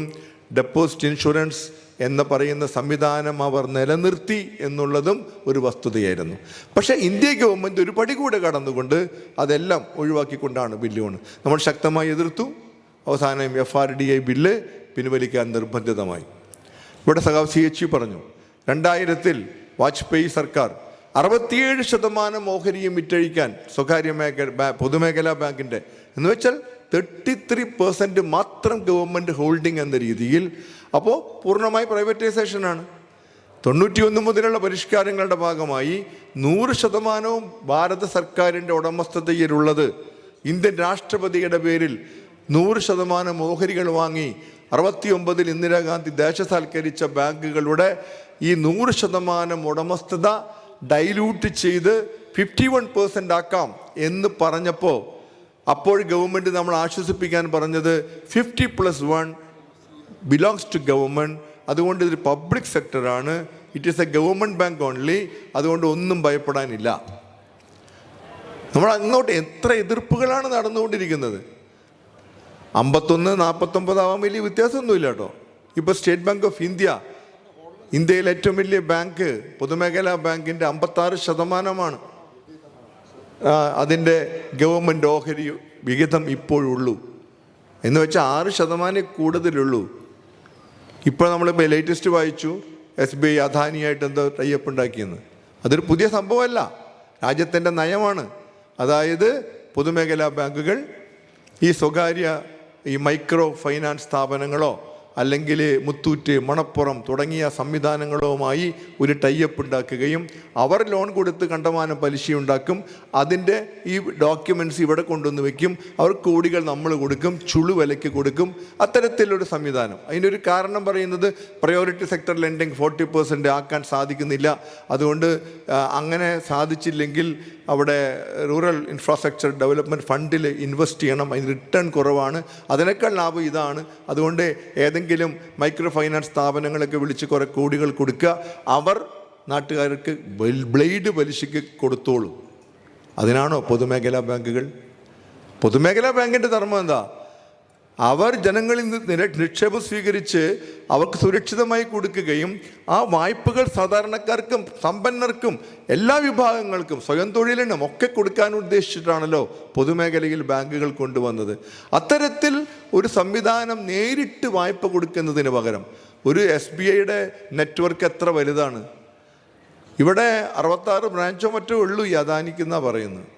ഡെപ്പോസിറ്റ് ഇൻഷുറൻസ് എന്ന് പറയുന്ന സംവിധാനം അവർ നിലനിർത്തി എന്നുള്ളതും ഒരു വസ്തുതയായിരുന്നു. പക്ഷേ ഇന്ത്യ ഗവൺമെൻറ് ഒരു പടി കൂടെ കടന്നുകൊണ്ട് അതെല്ലാം ഒഴിവാക്കിക്കൊണ്ടാണ് ബില്ല് കൊണ്ട് നമ്മൾ ശക്തമായി എതിർത്തു. അവസാനം FRDI ബില്ല് പിൻവലിക്കാൻ നിർബന്ധിതമായി. ഇവിടെ സഖാവ് CHU പറഞ്ഞു, 2000 വാജ്പേയി സർക്കാർ 67% ഓഹരിയും വിറ്റഴിക്കാൻ സ്വകാര്യ പൊതുമേഖലാ ബാങ്കിൻ്റെ എന്ന് വെച്ചാൽ 33% മാത്രം ഗവൺമെൻറ് ഹോൾഡിംഗ് എന്ന രീതിയിൽ. അപ്പോൾ പൂർണ്ണമായി പ്രൈവറ്റൈസേഷനാണ്. 91 മുതലുള്ള പരിഷ്കാരങ്ങളുടെ ഭാഗമായി 100% ഭാരത സർക്കാരിൻ്റെ ഉടമസ്ഥതയിലുള്ളത്. ഇന്ത്യൻ രാഷ്ട്രപതിയുടെ പേരിൽ 100% ഓഹരികൾ വാങ്ങി 69 ഇന്ദിരാഗാന്ധി ദേശസാൽക്കരിച്ച ബാങ്കുകളുടെ ഈ 100% ഉടമസ്ഥത ഡൈല്യൂട്ട് ചെയ്ത് 51% ആക്കാം എന്ന് പറഞ്ഞപ്പോൾ അപ്പോൾ ഗവൺമെൻറ് നമ്മൾ ആശ്വസിപ്പിക്കാൻ പറഞ്ഞത് 50+1 ബിലോങ്സ് ടു ഗവൺമെൻറ്. അതുകൊണ്ട് ഇതൊരു പബ്ലിക് സെക്ടറാണ്, it is a government bank only, അതുകൊണ്ട് ഒന്നും ഭയപ്പെടാനില്ല. നമ്മൾ അങ്ങോട്ട് എത്ര എതിർപ്പുകളാണ് നടന്നുകൊണ്ടിരിക്കുന്നത്. 51-49 ആവാൻ വലിയ വ്യത്യാസമൊന്നുമില്ല കേട്ടോ. ഇപ്പോൾ സ്റ്റേറ്റ് ബാങ്ക് ഓഫ് ഇന്ത്യ, ഇന്ത്യയിലെ ഏറ്റവും വലിയ ബാങ്ക്, പൊതുമേഖലാ ബാങ്കിൻ്റെ 56% അതിൻ്റെ ഗവൺമെൻറ് ഓഹരി വിഹിതം ഇപ്പോഴുള്ളൂ. എന്ന് വെച്ചാൽ 6% കൂടുതലുള്ളൂ. ഇപ്പോൾ നമ്മൾ ലേറ്റസ്റ്റ് വായിച്ചു SBI അദാനിയായിട്ട് എന്തോ ടൈപ്പ് ഉണ്ടാക്കിയെന്ന്. അതൊരു പുതിയ സംഭവമല്ല, രാജ്യത്തിൻ്റെ നയമാണ്. അതായത് പൊതുമേഖലാ ബാങ്കുകൾ ഈ സ്വകാര്യ ഈ മൈക്രോ ഫൈനാൻസ് സ്ഥാപനങ്ങളോ അല്ലെങ്കിൽ മുത്തൂറ്റ്, മണപ്പുറം തുടങ്ങിയ സംവിധാനങ്ങളുമായി ഒരു ടൈപ്പ് ഉണ്ടാക്കുകയും അവർ ലോൺ കൊടുത്ത് കണ്ടമാനം പലിശയുണ്ടാക്കും. അതിൻ്റെ ഈ ഡോക്യുമെൻറ്റ്സ് ഇവിടെ കൊണ്ടുവന്ന് വയ്ക്കും, അവർ കോടികൾ നമ്മൾ കൊടുക്കും, ചുളുവിലയ്ക്ക് കൊടുക്കും. അത്തരത്തിലൊരു സംവിധാനം. അതിനൊരു കാരണം പറയുന്നത് പ്രയോറിറ്റി സെക്ടർ ലെൻഡിങ് 40% ആക്കാൻ സാധിക്കുന്നില്ല. അതുകൊണ്ട് അങ്ങനെ സാധിച്ചില്ലെങ്കിൽ അവിടെ റൂറൽ ഇൻഫ്രാസ്ട്രക്ചർ ഡെവലപ്മെൻറ്റ് ഫണ്ടിൽ ഇൻവെസ്റ്റ് ചെയ്യണം, അതിന് റിട്ടേൺ കുറവാണ്, അതിനേക്കാൾ ലാഭം ഇതാണ്. അതുകൊണ്ട് ഏതെങ്കിലും മൈക്രോ ഫൈനാൻസ് സ്ഥാപനങ്ങളൊക്കെ വിളിച്ച് കുറേ കോടികൾ കൊടുക്കുക, അവർ നാട്ടുകാർക്ക് ബ്ലേഡ് പലിശയ്ക്ക് കൊടുത്തോളൂ. അതിനാണോ പൊതുമേഖലാ ബാങ്കുകൾ? പൊതുമേഖലാ ബാങ്കിൻ്റെ ധർമ്മം എന്താ? അവർ ജനങ്ങളിൽ നിന്ന് നിക്ഷേപം സ്വീകരിച്ച് അവർക്ക് സുരക്ഷിതമായി കൊടുക്കുകയും ആ വായ്പകൾ സാധാരണക്കാർക്കും സമ്പന്നർക്കും എല്ലാ വിഭാഗങ്ങൾക്കും സ്വയം തൊഴിലിനും ഒക്കെ കൊടുക്കാൻ ഉദ്ദേശിച്ചിട്ടാണല്ലോ പൊതുമേഖലയിൽ ബാങ്കുകൾ കൊണ്ടുവന്നത്. അത്തരത്തിൽ ഒരു സംവിധാനം നേരിട്ട് വായ്പ കൊടുക്കുന്നതിന് പകരം ഒരു SBIയുടെ നെറ്റ്വർക്ക് എത്ര വലുതാണ്? ഇവിടെ 66 ബ്രാഞ്ചോ മറ്റോ ഉള്ളൂ ഈ അദാനിക്കെന്നാണ് പറയുന്നത്.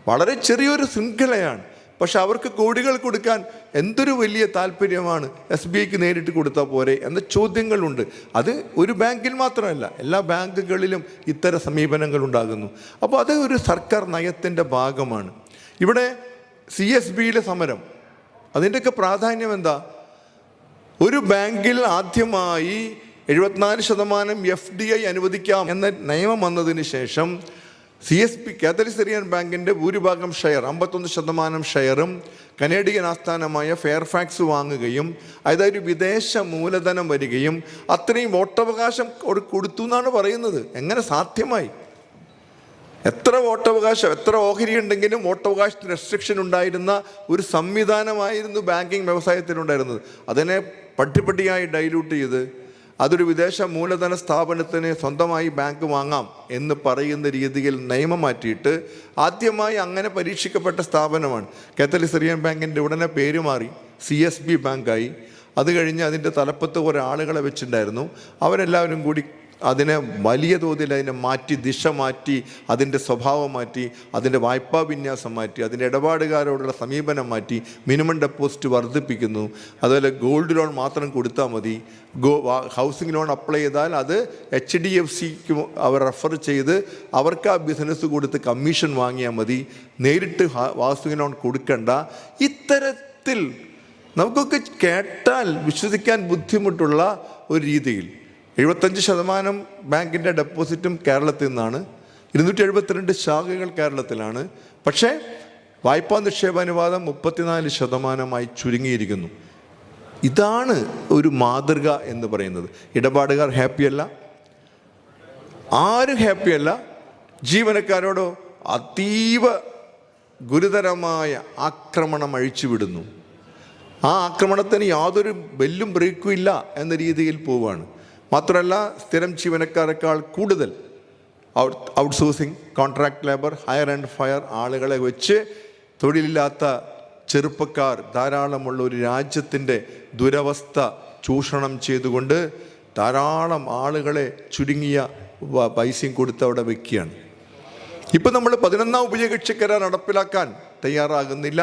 വളരെ ചെറിയൊരു ശൃംഖലയാണ്. പക്ഷെ അവർക്ക് കോടികൾ കൊടുക്കാൻ എന്തൊരു വലിയ താല്പര്യമാണ്. SBIക്ക് നേരിട്ട് കൊടുത്താൽ പോരെ എന്ന ചോദ്യങ്ങളുണ്ട്. അത് ഒരു ബാങ്കിൽ മാത്രമല്ല, എല്ലാ ബാങ്കുകളിലും ഇത്തരം സമീപനങ്ങൾ ഉണ്ടാകുന്നു. അപ്പോൾ അത് ഒരു സർക്കാർ നയത്തിൻ്റെ ഭാഗമാണ്. ഇവിടെ CSBയിലെ സമരം, അതിൻ്റെയൊക്കെ പ്രാധാന്യം എന്താ? ഒരു ബാങ്കിൽ ആദ്യമായി 74% FDI അനുവദിക്കാം എന്ന നിയമം വന്നതിന് ശേഷം CSB കാത്തലിക് സിറിയൻ ബാങ്കിൻ്റെ ഭൂരിഭാഗം ഷെയർ 51% ഷെയറും കനേഡിയൻ ആസ്ഥാനമായ ഫെയർഫാക്സ് വാങ്ങുകയും അതായത് വിദേശ മൂലധനം വരികയും അത്രയും വോട്ടവകാശം കൊടുത്തു എന്നാണ് പറയുന്നത്. എങ്ങനെ സാധ്യമായി? എത്ര വോട്ടവകാശം, എത്ര ഓഹരി ഉണ്ടെങ്കിലും വോട്ടവകാശത്തിന് റെസ്ട്രിക്ഷൻ ഉണ്ടായിരുന്ന ഒരു സംവിധാനമായിരുന്നു ബാങ്കിങ് വ്യവസായത്തിലുണ്ടായിരുന്നത്. അതിനെ പട്ടിപ്പട്ടിയായി ഡൈല്യൂട്ട് ചെയ്ത് അതൊരു വിദേശ മൂലധന സ്ഥാപനത്തിന് സ്വന്തമായി ബാങ്ക് വാങ്ങാം എന്ന് പറയുന്ന രീതിയിൽ നിയമം മാറ്റിയിട്ട് ആദ്യമായി അങ്ങനെ പരീക്ഷിക്കപ്പെട്ട സ്ഥാപനമാണ് കാത്തലിക് സിറിയൻ ബാങ്കിൻ്റെ. ഉടനെ പേര് മാറി CSB ബാങ്കായി. അത് കഴിഞ്ഞ് അതിൻ്റെ തലപ്പത്ത് കുറേ ആളുകളെ വെച്ചിട്ടുണ്ടായിരുന്നു. അവരെല്ലാവരും കൂടി അതിനെ വലിയ തോതിൽ അതിനെ മാറ്റി, ദിശ മാറ്റി, അതിൻ്റെ സ്വഭാവം മാറ്റി, അതിൻ്റെ വായ്പാ വിന്യാസം മാറ്റി, അതിൻ്റെ ഇടപാടുകാരോടുള്ള സമീപനം മാറ്റി, മിനിമം ഡെപ്പോസിറ്റ് വർദ്ധിപ്പിക്കുന്നു. അതുപോലെ ഗോൾഡ് ലോൺ മാത്രം കൊടുത്താൽ മതി, ഹൗസിംഗ് ലോൺ അപ്ലൈ ചെയ്താൽ അത് HDFCക്ക് അവർ റെഫർ ചെയ്ത് അവർക്ക് ആ ബിസിനസ് കൊടുത്ത് കമ്മീഷൻ വാങ്ങിയാൽ മതി, നേരിട്ട് ഹൗസിംഗ് ലോൺ കൊടുക്കണ്ട. ഇത്തരത്തിൽ നമുക്കൊക്കെ കേട്ടാൽ വിശ്വസിക്കാൻ ബുദ്ധിമുട്ടുള്ള ഒരു രീതിയിൽ 75% ബാങ്കിൻ്റെ ഡെപ്പോസിറ്റും കേരളത്തിൽ നിന്നാണ്. 272 ശാഖകൾ കേരളത്തിലാണ്. പക്ഷേ വായ്പാ നിക്ഷേപാനുപാതം 34% ചുരുങ്ങിയിരിക്കുന്നു. ഇതാണ് ഒരു മാതൃക എന്ന് പറയുന്നത്. ഇടപാടുകാർ ഹാപ്പിയല്ല, ആരും ഹാപ്പിയല്ല. ജീവനക്കാരോടോ അതീവ ഗുരുതരമായ ആക്രമണം അഴിച്ചുവിടുന്നു. ആ ആക്രമണത്തിന് യാതൊരു ബെല്ലും ബ്രേക്കും ഇല്ല എന്ന രീതിയിൽ പോവുകയാണ്. മാത്രമല്ല, സ്ഥിരം ജീവനക്കാരെക്കാൾ കൂടുതൽ outsourcing, contract labour, higher and fire ആളുകളെ വെച്ച് തൊഴിലില്ലാത്ത ചെറുപ്പക്കാർ ധാരാളമുള്ള ഒരു രാജ്യത്തിൻ്റെ ദുരവസ്ഥ ചൂഷണം ചെയ്തുകൊണ്ട് ധാരാളം ആളുകളെ ചുരുങ്ങിയ പൈസയും കൊടുത്ത് അവിടെ വയ്ക്കുകയാണ്. ഇപ്പം നമ്മൾ 11ാം ഉഭയകക്ഷി കരാർ നടപ്പിലാക്കാൻ തയ്യാറാകുന്നില്ല.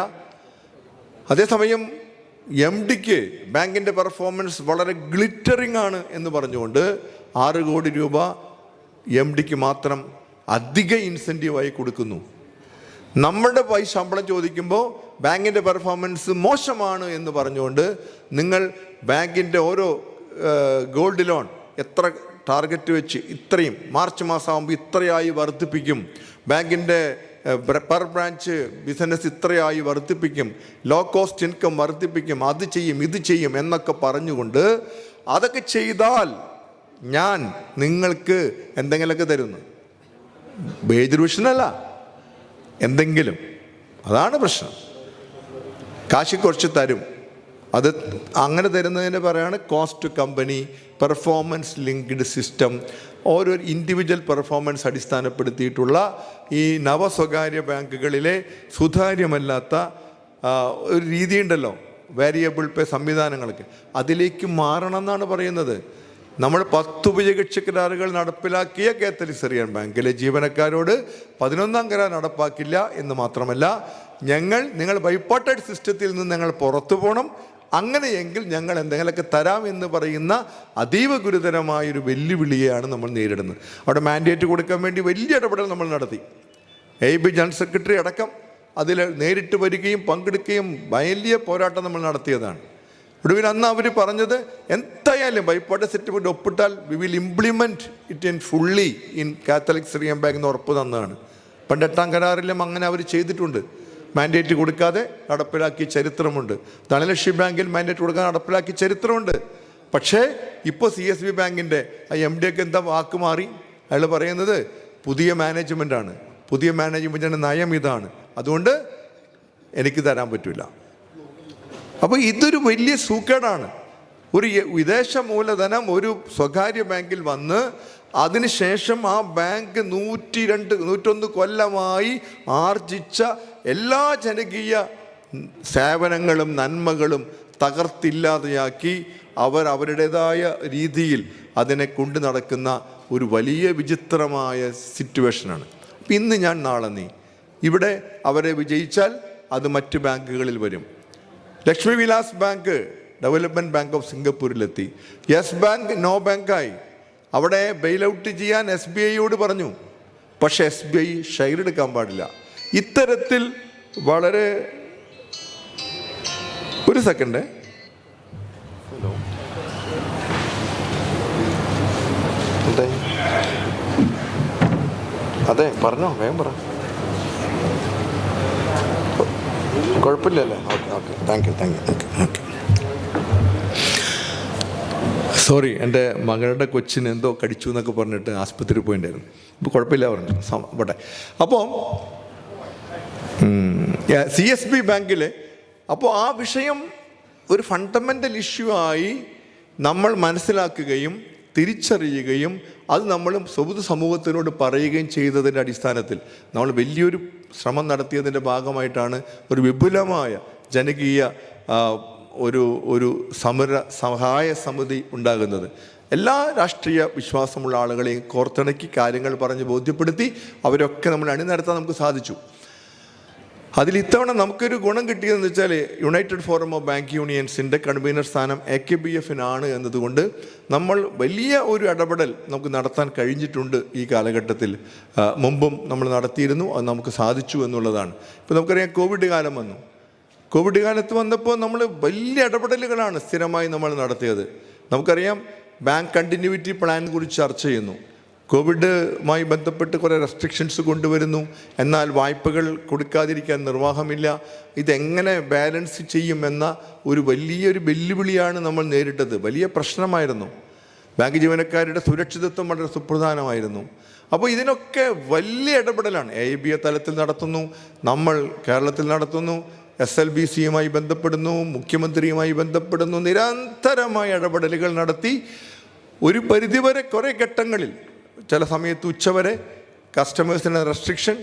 അതേസമയം എം ഡിക്ക് ബാങ്കിൻ്റെ പെർഫോമൻസ് വളരെ ഗ്ലിറ്ററിംഗ് ആണ് എന്ന് പറഞ്ഞുകൊണ്ട് 6 കോടി രൂപ എം ഡിക്ക് മാത്രം അധിക ഇൻസെൻറ്റീവായി കൊടുക്കുന്നു. നമ്മുടെ ശമ്പളം ചോദിക്കുമ്പോൾ ബാങ്കിൻ്റെ പെർഫോമൻസ് മോശമാണ് എന്ന് പറഞ്ഞുകൊണ്ട് നിങ്ങൾ ബാങ്കിൻ്റെ ഓരോ ഗോൾഡ് ലോൺ എത്ര ടാർഗറ്റ് വെച്ച് ഇത്രയും മാർച്ച് മാസമാകുമ്പോൾ ഇത്രയായി വർദ്ധിപ്പിക്കും, ബാങ്കിൻ്റെ പെർ ബ്രാഞ്ച് ബിസിനസ് ഇത്രയായി വർദ്ധിപ്പിക്കും, ലോ കോസ്റ്റ് ഇൻകം വർദ്ധിപ്പിക്കും, അത് ചെയ്യും ഇത് ചെയ്യും എന്നൊക്കെ പറഞ്ഞുകൊണ്ട് അതൊക്കെ ചെയ്താൽ ഞാൻ നിങ്ങൾക്ക് എന്തെങ്കിലുമൊക്കെ തരുന്നു. വേജ് റിവിഷനല്ല, എന്തെങ്കിലും. അതാണ് പ്രശ്നം. കാശി കുറച്ച് തരും. അത് അങ്ങനെ തരുന്നതിന് പറയാണ് cost to company, performance linked system. ഓരോ ഇൻഡിവിജ്വൽ പെർഫോമൻസ് അടിസ്ഥാനപ്പെടുത്തിയിട്ടുള്ള ഈ നവസ്വകാര്യ ബാങ്കുകളിലെ സുതാര്യമല്ലാത്ത ഒരു രീതിയുണ്ടല്ലോ, വേരിയബിൾ പേ സംവിധാനങ്ങളൊക്കെ, അതിലേക്ക് മാറണം എന്നാണ് പറയുന്നത്. നമ്മൾ 10 ഉഭയകക്ഷി കരാറുകൾ നടപ്പിലാക്കിയ കാത്തലിക് ബാങ്കിലെ ജീവനക്കാരോട് 11ാം കരാർ നടപ്പാക്കില്ല എന്ന് മാത്രമല്ല, നിങ്ങൾ ബൈപ്പാർട്ടൈഡ് സിസ്റ്റത്തിൽ നിന്ന് ഞങ്ങൾ പുറത്തു പോകണം, അങ്ങനെയെങ്കിൽ ഞങ്ങൾ എന്തെങ്കിലുമൊക്കെ തരാം എന്ന് പറയുന്ന അതീവ ഗുരുതരമായൊരു വെല്ലുവിളിയാണ് നമ്മൾ നേരിടുന്നത്. അവിടെ മാൻഡേറ്റ് കൊടുക്കാൻ വേണ്ടി വലിയ ഇടപെടൽ നമ്മൾ നടത്തി. AIB ജനറൽ സെക്രട്ടറി അടക്കം അതിൽ നേരിട്ട് വരികയും പങ്കെടുക്കുകയും വലിയ പോരാട്ടം നമ്മൾ നടത്തിയതാണ്. ഒടുവിൽ അന്ന് അവർ പറഞ്ഞത് എന്തായാലും ബൈപ്പാർട്ടൈഡ് സെറ്റിൽമെൻറ്റ് ഒപ്പിട്ടാൽ we will implement it in fully in Catholic Syrian bank എന്ന് ഉറപ്പ് തന്നതാണ്. 8ാം കരാറിലും അങ്ങനെ അവർ ചെയ്തിട്ടുണ്ട്. മാൻഡേറ്റ് കൊടുക്കാതെ നടപ്പിലാക്കിയ ചരിത്രമുണ്ട്. ധനലക്ഷ്മി ബാങ്കിൽ മാൻഡേറ്റ് കൊടുക്കാതെ നടപ്പിലാക്കിയ ചരിത്രമുണ്ട്. പക്ഷേ ഇപ്പോൾ CSB ബാങ്കിൻ്റെ MD ഒക്കെ എന്താ വാക്ക് മാറി? അയാൾ പറയുന്നത് പുതിയ മാനേജ്മെൻറ്റാണ്, പുതിയ മാനേജ്മെൻറ്റിൻ്റെ നയം ഇതാണ്, അതുകൊണ്ട് എനിക്ക് തരാൻ പറ്റില്ല. അപ്പോൾ ഇതൊരു വലിയ സൂക്കേടാണ്. ഒരു വിദേശ മൂലധനം ഒരു സ്വകാര്യ ബാങ്കിൽ വന്ന് അതിനുശേഷം ആ ബാങ്ക് 101 കൊല്ലമായി ആർജിച്ച എല്ലാ ജനകീയ സേവനങ്ങളും നന്മകളും തകർത്തില്ലാതെയാക്കി അവരുടേതായ രീതിയിൽ അതിനെ കൊണ്ടു നടക്കുന്ന ഒരു വലിയ വിചിത്രമായ സിറ്റുവേഷനാണ്. അപ്പം ഇന്ന് ഞാൻ നാളെ നീ ഇവിടെ അവരെ വിജയിച്ചാൽ അത് മറ്റ് ബാങ്കുകളിൽ വരും. Lakshmi Vilas bank development bank of സിംഗപ്പൂരിലെത്തി. യെസ് ബാങ്ക് നോ ബാങ്കായി. അവിടെ ബെയിൽ ഔട്ട് ചെയ്യാൻ SBIയോട് പറഞ്ഞു. പക്ഷേ SBI ഷെയർ എടുക്കാൻ പാടില്ല. ഇത്തരത്തിൽ വളരെ ഒരു സെക്കൻഡ് അതെ പറഞ്ഞോ, വേഗം പറ. കുഴപ്പമില്ലല്ലേ? Okay thank you. Okay sorry, എൻ്റെ മകളുടെ കൊച്ചിന് എന്തോ കടിച്ചു എന്നൊക്കെ പറഞ്ഞിട്ട് ആസ്പത്രിയിൽ പോയിട്ടുണ്ടായിരുന്നു. ഇപ്പോൾ കുഴപ്പമില്ല പറഞ്ഞു പോട്ടെ. അപ്പോൾ CSB ബാങ്കിൽ അപ്പോൾ ആ വിഷയം ഒരു ഫണ്ടമെൻ്റൽ ഇഷ്യൂ ആയി നമ്മൾ മനസ്സിലാക്കുകയും തിരിച്ചറിയുകയും അത് നമ്മൾ സമൂഹത്തിനോട് പറയുകയും ചെയ്തതിൻ്റെ അടിസ്ഥാനത്തിൽ നമ്മൾ വലിയൊരു ശ്രമം നടത്തിയതിൻ്റെ ഭാഗമായിട്ടാണ് ഒരു വിപുലമായ ജനകീയ ഒരു സഹായ സമിതി ഉണ്ടാകുന്നത്. എല്ലാ രാഷ്ട്രീയ വിശ്വാസമുള്ള ആളുകളെയും കോർത്തിണക്കി കാര്യങ്ങൾ പറഞ്ഞ് ബോധ്യപ്പെടുത്തി അവരൊക്കെ നമ്മൾ അണിനിരത്താൻ നമുക്ക് സാധിച്ചു. അതിൽ ഇത്തവണ നമുക്കൊരു ഗുണം കിട്ടിയതെന്ന് വെച്ചാൽ യുണൈറ്റഡ് ഫോറം ഓഫ് ബാങ്ക് യൂണിയൻസിൻ്റെ കൺവീനർ സ്ഥാനം AKBFനാണ് എന്നതുകൊണ്ട് നമ്മൾ വലിയ ഒരു ഇടപെടൽ നമുക്ക് നടത്താൻ കഴിഞ്ഞിട്ടുണ്ട് ഈ കാലഘട്ടത്തിൽ. മുമ്പും നമ്മൾ നടത്തിയിരുന്നു, അത് നമുക്ക് സാധിച്ചു എന്നുള്ളതാണ്. ഇപ്പോൾ നമുക്കറിയാം കോവിഡ് കാലം വന്നു. കോവിഡ് കാലത്ത് വന്നപ്പോൾ നമ്മൾ വലിയ ഇടപെടലുകളാണ് സ്ഥിരമായി നമ്മൾ നടത്തിയത്. നമുക്കറിയാം ബാങ്ക് കണ്ടിന്യൂവിറ്റി പ്ലാനിനെ കുറിച്ച് ചർച്ച ചെയ്യുന്നു. കോവിഡുമായി ബന്ധപ്പെട്ട് കുറേ റെസ്ട്രിക്ഷൻസ് കൊണ്ടുവരുന്നു, എന്നാൽ വായ്പകൾ കൊടുക്കാതിരിക്കാൻ നിർവാഹമില്ല. ഇതെങ്ങനെ ബാലൻസ് ചെയ്യുമെന്ന ഒരു വലിയൊരു വെല്ലുവിളിയാണ് നമ്മൾ നേരിട്ടത്. വലിയ പ്രശ്നമായിരുന്നു. ബാങ്ക് ജീവനക്കാരുടെ സുരക്ഷിതത്വം വളരെ സുപ്രധാനമായിരുന്നു. അപ്പോൾ ഇതിനൊക്കെ വലിയ ഇടപെടലാണ് AIB തലത്തിൽ നടത്തുന്നു, നമ്മൾ കേരളത്തിൽ നടത്തുന്നു, SLBCയുമായി ബന്ധപ്പെടുന്നു, മുഖ്യമന്ത്രിയുമായി ബന്ധപ്പെടുന്നു. നിരന്തരമായ ഇടപെടലുകൾ നടത്തി ഒരു പരിധിവരെ കുറേ ഘട്ടങ്ങളിൽ ചില സമയത്ത് ഉച്ചവരെ കസ്റ്റമേഴ്സിന് റെസ്ട്രിക്ഷൻ,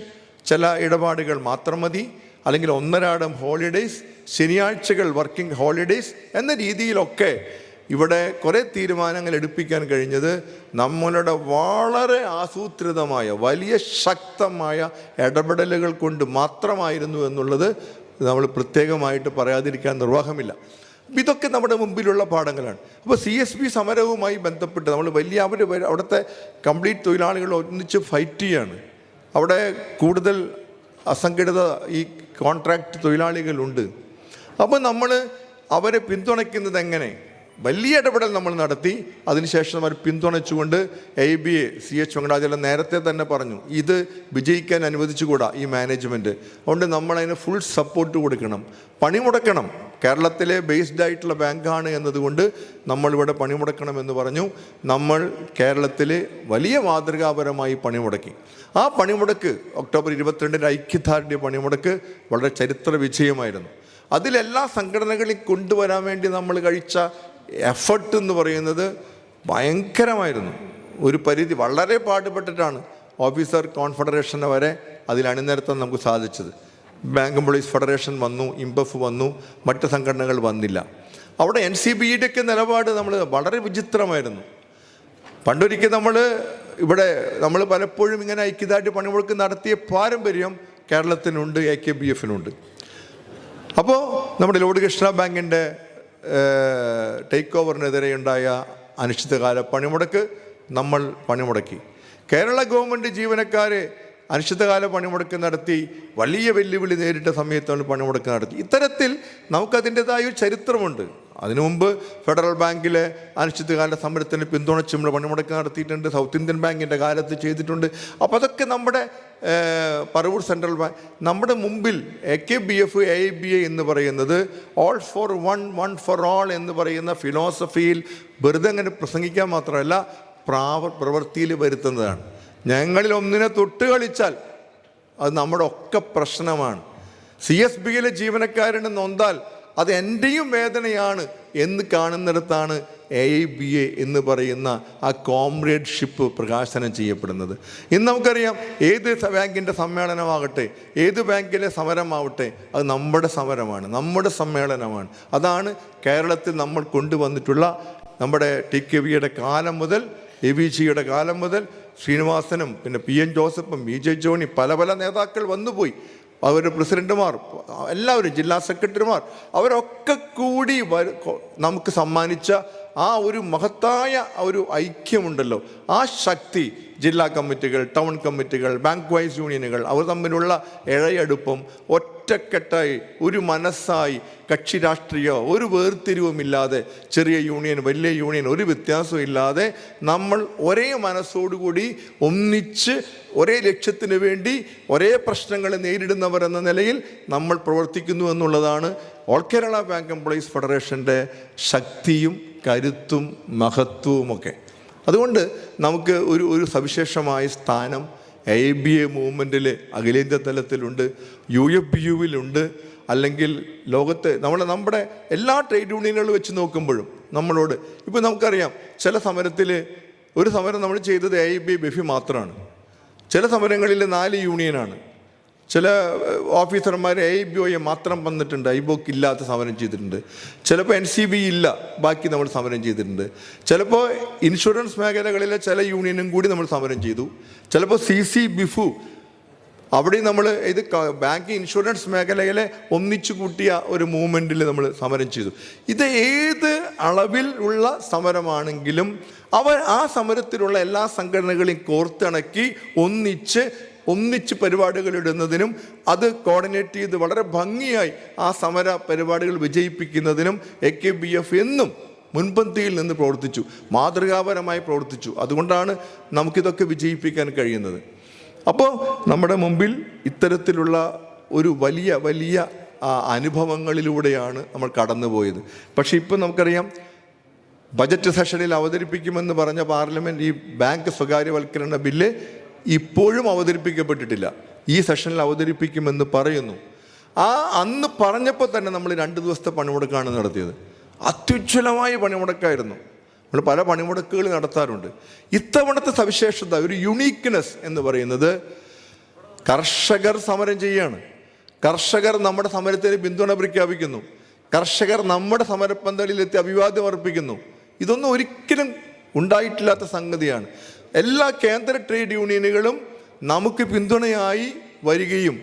ചില ഇടപാടുകൾ മാത്രം മതി, അല്ലെങ്കിൽ ഒന്നരാടം ഹോളിഡേയ്സ്, ശനിയാഴ്ചകൾ വർക്കിംഗ് ഹോളിഡേയ്സ് എന്ന രീതിയിലൊക്കെ ഇവിടെ കുറേ തീരുമാനങ്ങൾ എടുപ്പിക്കാൻ കഴിഞ്ഞത് നമ്മളുടെ വളരെ ആസൂത്രിതമായ വലിയ ശക്തമായ ഇടപെടലുകൾ കൊണ്ട് മാത്രമായിരുന്നു എന്നുള്ളത് നമ്മൾ പ്രത്യേകമായിട്ട് പറയാതിരിക്കാൻ നിർവാഹമില്ല. ഇതൊക്കെ നമ്മുടെ മുമ്പിലുള്ള പാഠങ്ങളാണ്. അപ്പോൾ CSB സമരവുമായി ബന്ധപ്പെട്ട് നമ്മൾ വലിയ അവിടുത്തെ കംപ്ലീറ്റ് തൊഴിലാളികൾ ഒന്നിച്ച് ഫൈറ്റ് ചെയ്യാണ്. അവിടെ കൂടുതൽ അസംഘടിത ഈ കോൺട്രാക്റ്റ് തൊഴിലാളികളുണ്ട്. അപ്പോൾ നമ്മൾ അവരെ പിന്തുണയ്ക്കുന്നത് എങ്ങനെ? വലിയ ഇടപെടൽ നമ്മൾ നടത്തി. അതിനുശേഷം അവർ പിന്തുണച്ചുകൊണ്ട് ABA CH വെങ്കടാചലം നേരത്തെ തന്നെ പറഞ്ഞു, ഇത് വിജയിക്കാൻ അനുവദിച്ചുകൂടാ ഈ മാനേജ്മെൻറ്റ്. അതുകൊണ്ട് നമ്മളതിന് ഫുൾ സപ്പോർട്ട് കൊടുക്കണം, പണിമുടക്കണം. കേരളത്തിലെ ബേസ്ഡ് ആയിട്ടുള്ള ബാങ്കാണ് എന്നതുകൊണ്ട് നമ്മളിവിടെ പണിമുടക്കണമെന്ന് പറഞ്ഞു. നമ്മൾ കേരളത്തിൽ വലിയ മാതൃകാപരമായി പണിമുടക്കി. ആ പണിമുടക്ക് ഒക്ടോബർ 22 ഐക്യദാർഢ്യ പണിമുടക്ക് വളരെ ചരിത്ര വിജയമായിരുന്നു. അതിലെല്ലാ സംഘടനകളെയും കൊണ്ടുവരാൻ വേണ്ടി നമ്മൾ കഴിച്ച എഫർട്ട് എന്ന് പറയുന്നത് ഭയങ്കരമായിരുന്നു. ഒരു പരിധി വളരെ പാടുപെട്ടിട്ടാണ് ഓഫീസർ കോൺഫെഡറേഷനെ വരെ അതിൽ അണിനിരത്താൻ നമുക്ക് സാധിച്ചത്. ബാങ്ക് എംപ്ലോയീസ് ഫെഡറേഷൻ വന്നു, IMBF വന്നു, മറ്റ് സംഘടനകൾ വന്നില്ല. അവിടെ NCBയുടെ ഒക്കെ നിലപാട് നമ്മൾ വളരെ വിചിത്രമായിരുന്നു. പണ്ടൊരിക്കൽ നമ്മൾ പലപ്പോഴും ഇങ്ങനെ ഐക്യദാർഢ്യ പണിമുടക്ക് നടത്തിയ പാരമ്പര്യം കേരളത്തിനുണ്ട്, AKBFനുണ്ട്. അപ്പോൾ നമ്മുടെ ലോർഡ് കൃഷ്ണ ബാങ്കിൻ്റെ ടേക്ക് ഓവറിനെതിരെ ഉണ്ടായ അനിശ്ചിതകാല പണിമുടക്ക് നമ്മൾ പണിമുടക്കി. കേരള ഗവൺമെൻറ് ജീവനക്കാരെ അനിശ്ചിതകാല പണിമുടക്ക് നടത്തി വലിയ വെല്ലുവിളി നേരിട്ട സമയത്താണ് പണിമുടക്ക് നടത്തി. ഇത്തരത്തിൽ നമുക്കതിൻ്റെതായ ഒരു ചരിത്രമുണ്ട്. അതിനു മുമ്പ് ഫെഡറൽ ബാങ്കിലെ അനിശ്ചിതകാല സമരത്തിന് പിന്തുണച്ച് നമ്മൾ പണിമുടക്ക് നടത്തിയിട്ടുണ്ട്. സൗത്ത് ഇന്ത്യൻ ബാങ്കിൻ്റെ കാലത്ത് ചെയ്തിട്ടുണ്ട്. അപ്പോൾ അതൊക്കെ നമ്മുടെ പറവൂർ സെൻട്രൽ ബാങ്ക്, നമ്മുടെ മുമ്പിൽ AKBF AIBA എന്ന് പറയുന്നത് all for one for all എന്ന് പറയുന്ന ഫിലോസഫിയിൽ വെറുതെ അങ്ങനെ പ്രസംഗിക്കാൻ മാത്രമല്ല പ്രവൃത്തിയിൽ വരുത്തുന്നതാണ്. ഞങ്ങളിൽ ഒന്നിനെ തൊട്ട് കളിച്ചാൽ അത് നമ്മുടെ ഒക്കെ പ്രശ്നമാണ്. CSBയിലെ ജീവനക്കാരന് നൊന്താൽ അത് എൻ്റെയും വേദനയാണ് എന്ന് കാണുന്നിടത്താണ് AIBA എന്ന് പറയുന്ന ആ കോമ്രേഡ്ഷിപ്പ് പ്രകാശനം ചെയ്യപ്പെടുന്നത്. ഇന്ന് നമുക്കറിയാം, ഏത് ബാങ്കിൻ്റെ സമ്മേളനമാകട്ടെ, ഏത് ബാങ്കിലെ സമരമാവട്ടെ, അത് നമ്മുടെ സമരമാണ്, നമ്മുടെ സമ്മേളനമാണ്. അതാണ് കേരളത്തിൽ നമ്മൾ കൊണ്ടുവന്നിട്ടുള്ള നമ്മുടെ TKVയുടെ കാലം മുതൽ AVGയുടെ കാലം മുതൽ ശ്രീനിവാസനും പിന്നെ PN ജോസഫും VJ ജോണി പല നേതാക്കൾ വന്നുപോയി. അവരുടെ പ്രസിഡന്റുമാർ, എല്ലാവരും ജില്ലാ സെക്രട്ടറിമാർ, അവരൊക്കെ കൂടി നമുക്ക് സമ്മാനിച്ച ആ ഒരു മഹത്തായ ഒരു ഐക്യമുണ്ടല്ലോ, ആ ശക്തി ജില്ലാ കമ്മിറ്റികൾ, ടൗൺ കമ്മിറ്റികൾ, ബാങ്ക് വൈസ് യൂണിയനുകൾ, അവർ തമ്മിലുള്ള ഇഴയടുപ്പം, ഒറ്റക്കെട്ടായി ഒരു മനസ്സായി, കക്ഷി രാഷ്ട്രീയ ഒരു വേർതിരിവുമില്ലാതെ, ചെറിയ യൂണിയൻ വലിയ യൂണിയൻ ഒരു വ്യത്യാസവും ഇല്ലാതെ നമ്മൾ ഒരേ മനസ്സോടുകൂടി ഒന്നിച്ച് ഒരേ ലക്ഷ്യത്തിന് വേണ്ടി ഒരേ പ്രശ്നങ്ങളെ നേരിടുന്നവർ എന്ന നിലയിൽ നമ്മൾ പ്രവർത്തിക്കുന്നു എന്നുള്ളതാണ് ഓൾ കേരള ബാങ്ക് എംപ്ലോയീസ് ഫെഡറേഷൻ്റെ ശക്തിയും കരുത്തും മഹത്വവുമൊക്കെ. അതുകൊണ്ട് നമുക്ക് ഒരു സവിശേഷമായ സ്ഥാനം AIBA മൂവ്മെൻറ്റിൽ അഖിലേന്ത്യാ തലത്തിലുണ്ട്, UFBUവിലുണ്ട്. അല്ലെങ്കിൽ ലോകത്തെ നമ്മുടെ എല്ലാ ട്രേഡ് യൂണിയനുകൾ വെച്ച് നോക്കുമ്പോഴും നമ്മളോട് ഇപ്പോൾ നമുക്കറിയാം, ചില സമരത്തിൽ ഒരു സമരം നമ്മൾ ചെയ്തത് AIBA BEFI മാത്രമാണ്. ചില സമരങ്ങളിൽ 4 യൂണിയനാണ്. ചില ഓഫീസർമാർ AIBOയെ മാത്രം വന്നിട്ടുണ്ട്, IBOക്ക് ഇല്ലാത്ത സമരം ചെയ്തിട്ടുണ്ട്. ചിലപ്പോൾ NCB ഇല്ല, ബാക്കി നമ്മൾ സമരം ചെയ്തിട്ടുണ്ട്. ചിലപ്പോൾ ഇൻഷുറൻസ് മേഖലകളിലെ ചില യൂണിയനും കൂടി നമ്മൾ സമരം ചെയ്തു. ചിലപ്പോൾ CC BIFU അവിടെ നമ്മൾ ഇത് ബാങ്ക് ഇൻഷുറൻസ് മേഖലയിലെ ഒന്നിച്ചു കൂട്ടിയ ഒരു മൂവ്മെൻറ്റിൽ നമ്മൾ സമരം ചെയ്തു. ഇത് ഏത് അളവിൽ ഉള്ള സമരമാണെങ്കിലും ആ സമരത്തിലുള്ള എല്ലാ സംഘടനകളെയും കോർത്തിണക്കി ഒന്നിച്ച് പരിപാടികൾ ഇടുന്നതിനും അത് കോർഡിനേറ്റ് ചെയ്ത് വളരെ ഭംഗിയായി ആ സമര പരിപാടികൾ വിജയിപ്പിക്കുന്നതിനും AKBF എന്നും മുൻപന്തിയിൽ നിന്ന് പ്രവർത്തിച്ചു, മാതൃകാപരമായി പ്രവർത്തിച്ചു. അതുകൊണ്ടാണ് നമുക്കിതൊക്കെ വിജയിപ്പിക്കാൻ കഴിയുന്നത്. അപ്പോൾ നമ്മുടെ മുമ്പിൽ ഇത്തരത്തിലുള്ള ഒരു വലിയ അനുഭവങ്ങളിലൂടെയാണ് നമ്മൾ കടന്നുപോയത്. പക്ഷേ ഇപ്പം നമുക്കറിയാം, ബജറ്റ് സെഷനിൽ അവതരിപ്പിക്കുമെന്ന് പറഞ്ഞ പാർലമെൻറ്റ് ഈ ബാങ്ക് സ്വകാര്യവൽക്കരണ ബില്ല് ഇപ്പോഴും അവതരിപ്പിക്കപ്പെട്ടിട്ടില്ല. ഈ സെഷനിൽ അവതരിപ്പിക്കുമെന്ന് പറയുന്നു. അന്ന് പറഞ്ഞപ്പോൾ തന്നെ നമ്മൾ 2 ദിവസത്തെ പണിമുടക്കാണ് നടത്തിയത്. അത്യുജ്വലമായ പണിമുടക്കായിരുന്നു. നമ്മൾ പല പണിമുടക്കുകൾ നടത്താറുണ്ട്. ഇത്തവണത്തെ സവിശേഷത, ഒരു യുണീക്ക്നെസ് എന്ന് പറയുന്നത്, കർഷകർ സമരം ചെയ്യാണ്. കർഷകർ നമ്മുടെ സമരത്തിന് പിന്തുണ പ്രഖ്യാപിക്കുന്നു. കർഷകർ നമ്മുടെ സമരപ്പന്തലിലെത്തി അഭിവാദ്യം അർപ്പിക്കുന്നു. ഇതൊന്നും ഒരിക്കലും ഉണ്ടായിട്ടില്ലാത്ത സംഗതിയാണ്. എല്ലാ കേന്ദ്ര ട്രേഡ് യൂണിയനുകളും നമുക്ക് പിന്തുണയായി വരികയും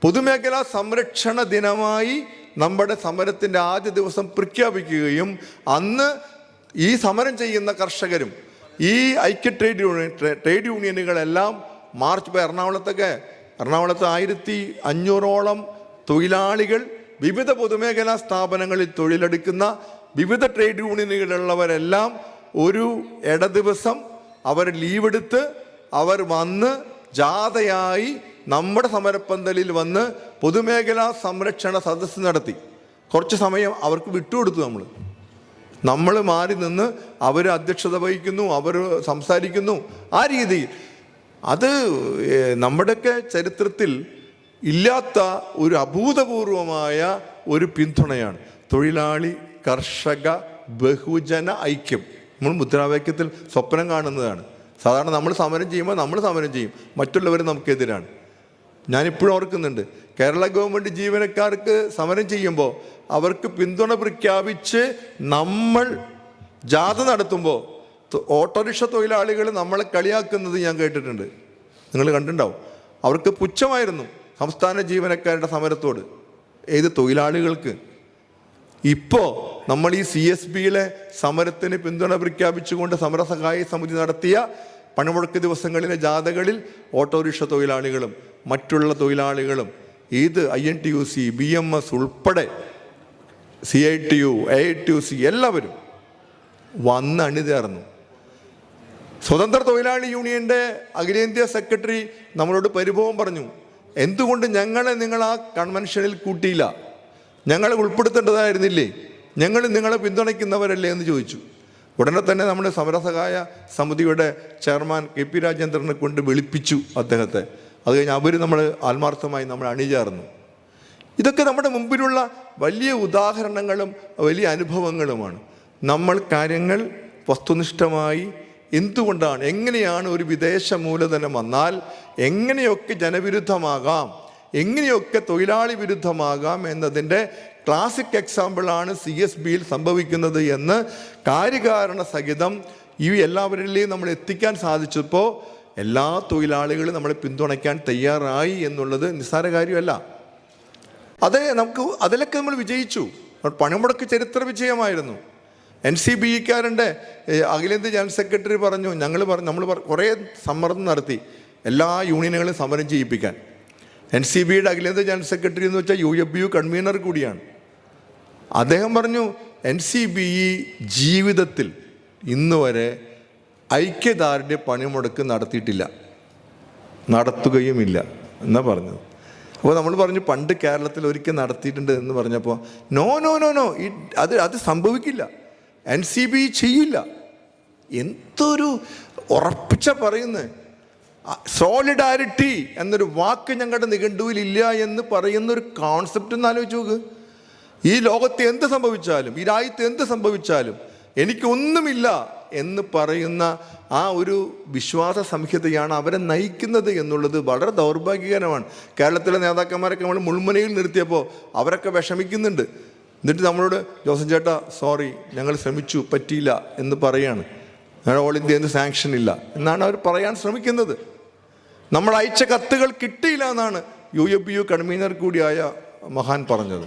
പൊതുമേഖലാ സംരക്ഷണ ദിനമായി നമ്മുടെ സമരത്തിൻ്റെ ആദ്യ ദിവസം പ്രഖ്യാപിക്കുകയും അന്ന് ഈ സമരം ചെയ്യുന്ന കർഷകരും ഈ ഐക്യ ട്രേഡ് യൂണിയനുകളെല്ലാം മാർച്ച്. ഇപ്പോൾ എറണാകുളത്ത് 1500ഓളം തൊഴിലാളികൾ വിവിധ പൊതുമേഖലാ സ്ഥാപനങ്ങളിൽ തൊഴിലെടുക്കുന്ന വിവിധ ട്രേഡ് യൂണിയനുകളുള്ളവരെല്ലാം ഒരു ദിവസം അവർ ലീവെടുത്ത് അവർ വന്ന് ജാഥയായി നമ്മുടെ സമരപ്പന്തലിൽ വന്ന് പൊതുമേഖലാ സംരക്ഷണ സദസ്സ് നടത്തി. കുറച്ച് സമയം അവർക്ക് വിട്ടുകൊടുത്തു. നമ്മൾ മാറി നിന്ന് അവർ അധ്യക്ഷത വഹിക്കുന്നു, അവർ സംസാരിക്കുന്നു. ആ രീതിയിൽ അത് നമ്മുടെയൊക്കെ ചരിത്രത്തിൽ ഇല്ലാത്ത ഒരു അഭൂതപൂർവമായ ഒരു പിന്തുണയാണ്. തൊഴിലാളി കർഷക ബഹുജന ഐക്യം നമ്മൾ മുദ്രാവാക്യത്തിൽ സ്വപ്നം കാണുന്നതാണ്. സാധാരണ നമ്മൾ സമരം ചെയ്യുമ്പോൾ നമ്മൾ സമരം ചെയ്യും, മറ്റുള്ളവർ നമുക്കെതിരാണ്. ഞാനിപ്പോഴും ഓർക്കുന്നുണ്ട്, കേരള ഗവൺമെൻറ് ജീവനക്കാർക്ക് സമരം ചെയ്യുമ്പോൾ അവർക്ക് പിന്തുണ പ്രഖ്യാപിച്ച് നമ്മൾ ജാഥ നടത്തുമ്പോൾ ഓട്ടോറിക്ഷ തൊഴിലാളികൾ നമ്മളെ കളിയാക്കുന്നത് ഞാൻ കേട്ടിട്ടുണ്ട്. നിങ്ങൾ കണ്ടിട്ടുണ്ടാവും. അവർക്ക് പുച്ഛമായിരുന്നു സംസ്ഥാന ജീവനക്കാരുടെ സമരത്തോട്. ഏത് തൊഴിലാളികൾക്ക്? ഇപ്പോൾ നമ്മൾ ഈ CSBയിലെ സമരത്തിന് പിന്തുണ പ്രഖ്യാപിച്ചുകൊണ്ട് സമരസഹായ സമിതി നടത്തിയ പണിമുടക്ക് ദിവസങ്ങളിലെ ജാഥകളിൽ ഓട്ടോറിക്ഷ തൊഴിലാളികളും മറ്റുള്ള തൊഴിലാളികളും ഇത് INTUC BMS ഉൾപ്പെടെ CITU AITUC എല്ലാവരും വന്ന് അണിചേർന്നു. സ്വതന്ത്ര തൊഴിലാളി യൂണിയൻ്റെ അഖിലേന്ത്യാ സെക്രട്ടറി നമ്മളോട് പരിഭവം പറഞ്ഞു, എന്തുകൊണ്ട് നിങ്ങൾ ആ കൺവെൻഷനിൽ കൂട്ടിയില്ല? ഞങ്ങളെ ഉൾപ്പെടുത്തേണ്ടതായിരുന്നില്ലേ? ഞങ്ങൾ നിങ്ങളെ പിന്തുണയ്ക്കുന്നവരല്ലേ എന്ന് ചോദിച്ചു. ഉടനെ തന്നെ നമ്മുടെ സമരസഹായ സമിതിയുടെ ചെയർമാൻ KP രാജേന്ദ്രനെ കൊണ്ട് വിളിപ്പിച്ചു അദ്ദേഹത്തെ. അത് കഴിഞ്ഞ് അവർ ആത്മാർത്ഥമായി നമ്മൾ അണിചേർന്നു. ഇതൊക്കെ നമ്മുടെ മുമ്പിലുള്ള വലിയ ഉദാഹരണങ്ങളും വലിയ അനുഭവങ്ങളുമാണ്. നമ്മൾ കാര്യങ്ങൾ വസ്തുനിഷ്ഠമായി എന്തുകൊണ്ടാണ്, എങ്ങനെയാണ് ഒരു വിദേശ മൂലധനം വന്നാൽ എങ്ങനെയൊക്കെ ജനവിരുദ്ധമാകാം, എങ്ങനെയൊക്കെ തൊഴിലാളി വിരുദ്ധമാകാം എന്നതിൻ്റെ ക്ലാസിക് എക്സാമ്പിളാണ് CSBയിൽ സംഭവിക്കുന്നത് എന്ന് കാര്യകാരണ സഹിതം ഈ എല്ലാവരിലേയും നമ്മൾ എത്തിക്കാൻ സാധിച്ചപ്പോൾ എല്ലാ തൊഴിലാളികളും നമ്മളെ പിന്തുണയ്ക്കാൻ തയ്യാറായി എന്നുള്ളത് നിസ്സാര കാര്യമല്ല. അതിലൊക്കെ നമ്മൾ വിജയിച്ചു. പണിമുടക്ക് ചരിത്ര വിജയമായിരുന്നു. NCBക്കാരൻ്റെ അഖിലേന്ത്യാ ജനറൽ സെക്രട്ടറി പറഞ്ഞു, നമ്മൾ കുറേ സമ്മർദ്ദം നടത്തി എല്ലാ യൂണിയനുകളും സമരം ചെയ്യിപ്പിക്കാൻ. NCBയുടെ അഖിലേന്ത്യാ ജനറൽ സെക്രട്ടറി എന്ന് വെച്ചാൽ UFBU കൺവീനർ കൂടിയാണ്. അദ്ദേഹം പറഞ്ഞു, NCBE ജീവിതത്തിൽ ഇന്ന് വരെ ഐക്യദാർഢ്യ പണിമുടക്ക് നടത്തിയിട്ടില്ല, നടത്തുകയുമില്ല എന്നാണ് പറഞ്ഞത്. അപ്പോൾ നമ്മൾ പറഞ്ഞു, പണ്ട് കേരളത്തിൽ ഒരിക്കൽ നടത്തിയിട്ടുണ്ട് എന്ന് പറഞ്ഞപ്പോൾ നോ നോ നോ നോ അത് സംഭവിക്കില്ല, NCBE ചെയ്യില്ല. എന്തൊരു ഉറപ്പിച്ച പറയുന്നത്. സോളിഡാരിറ്റി എന്നൊരു വാക്ക് ഞങ്ങളുടെ നിഘണ്ടുവിലില്ല എന്ന് പറയുന്നൊരു കോൺസെപ്റ്റ് ഒന്ന് ആലോചിച്ച് നോക്ക്. ഈ ലോകത്ത് എന്ത് സംഭവിച്ചാലും, ഈ രാജ്യത്ത് എന്ത് സംഭവിച്ചാലും എനിക്കൊന്നുമില്ല എന്ന് പറയുന്ന ആ ഒരു വിശ്വാസ സംഹിതയാണ് അവരെ നയിക്കുന്നത് എന്നുള്ളത് വളരെ ദൗർഭാഗ്യകരമാണ്. കേരളത്തിലെ നേതാക്കന്മാരൊക്കെ നമ്മൾ മുൾമുനയിൽ നിർത്തിയപ്പോൾ അവരൊക്കെ വിഷമിക്കുന്നുണ്ട്. എന്നിട്ട് നമ്മളോട് ജോസഫ് ചേട്ടാ സോറി, ഞങ്ങൾ ശ്രമിച്ചു, പറ്റിയില്ല എന്ന് പറയാണ്. ഓൾ ഇന്ത്യ സാങ്ഷൻ ഇല്ല എന്നാണ് അവർ പറയാൻ ശ്രമിക്കുന്നത്. നമ്മൾ അയച്ച കത്തുകൾ കിട്ടിയില്ല എന്നാണ് UFBU കൺവീനർ കൂടിയായ മഹാൻ പറഞ്ഞത്.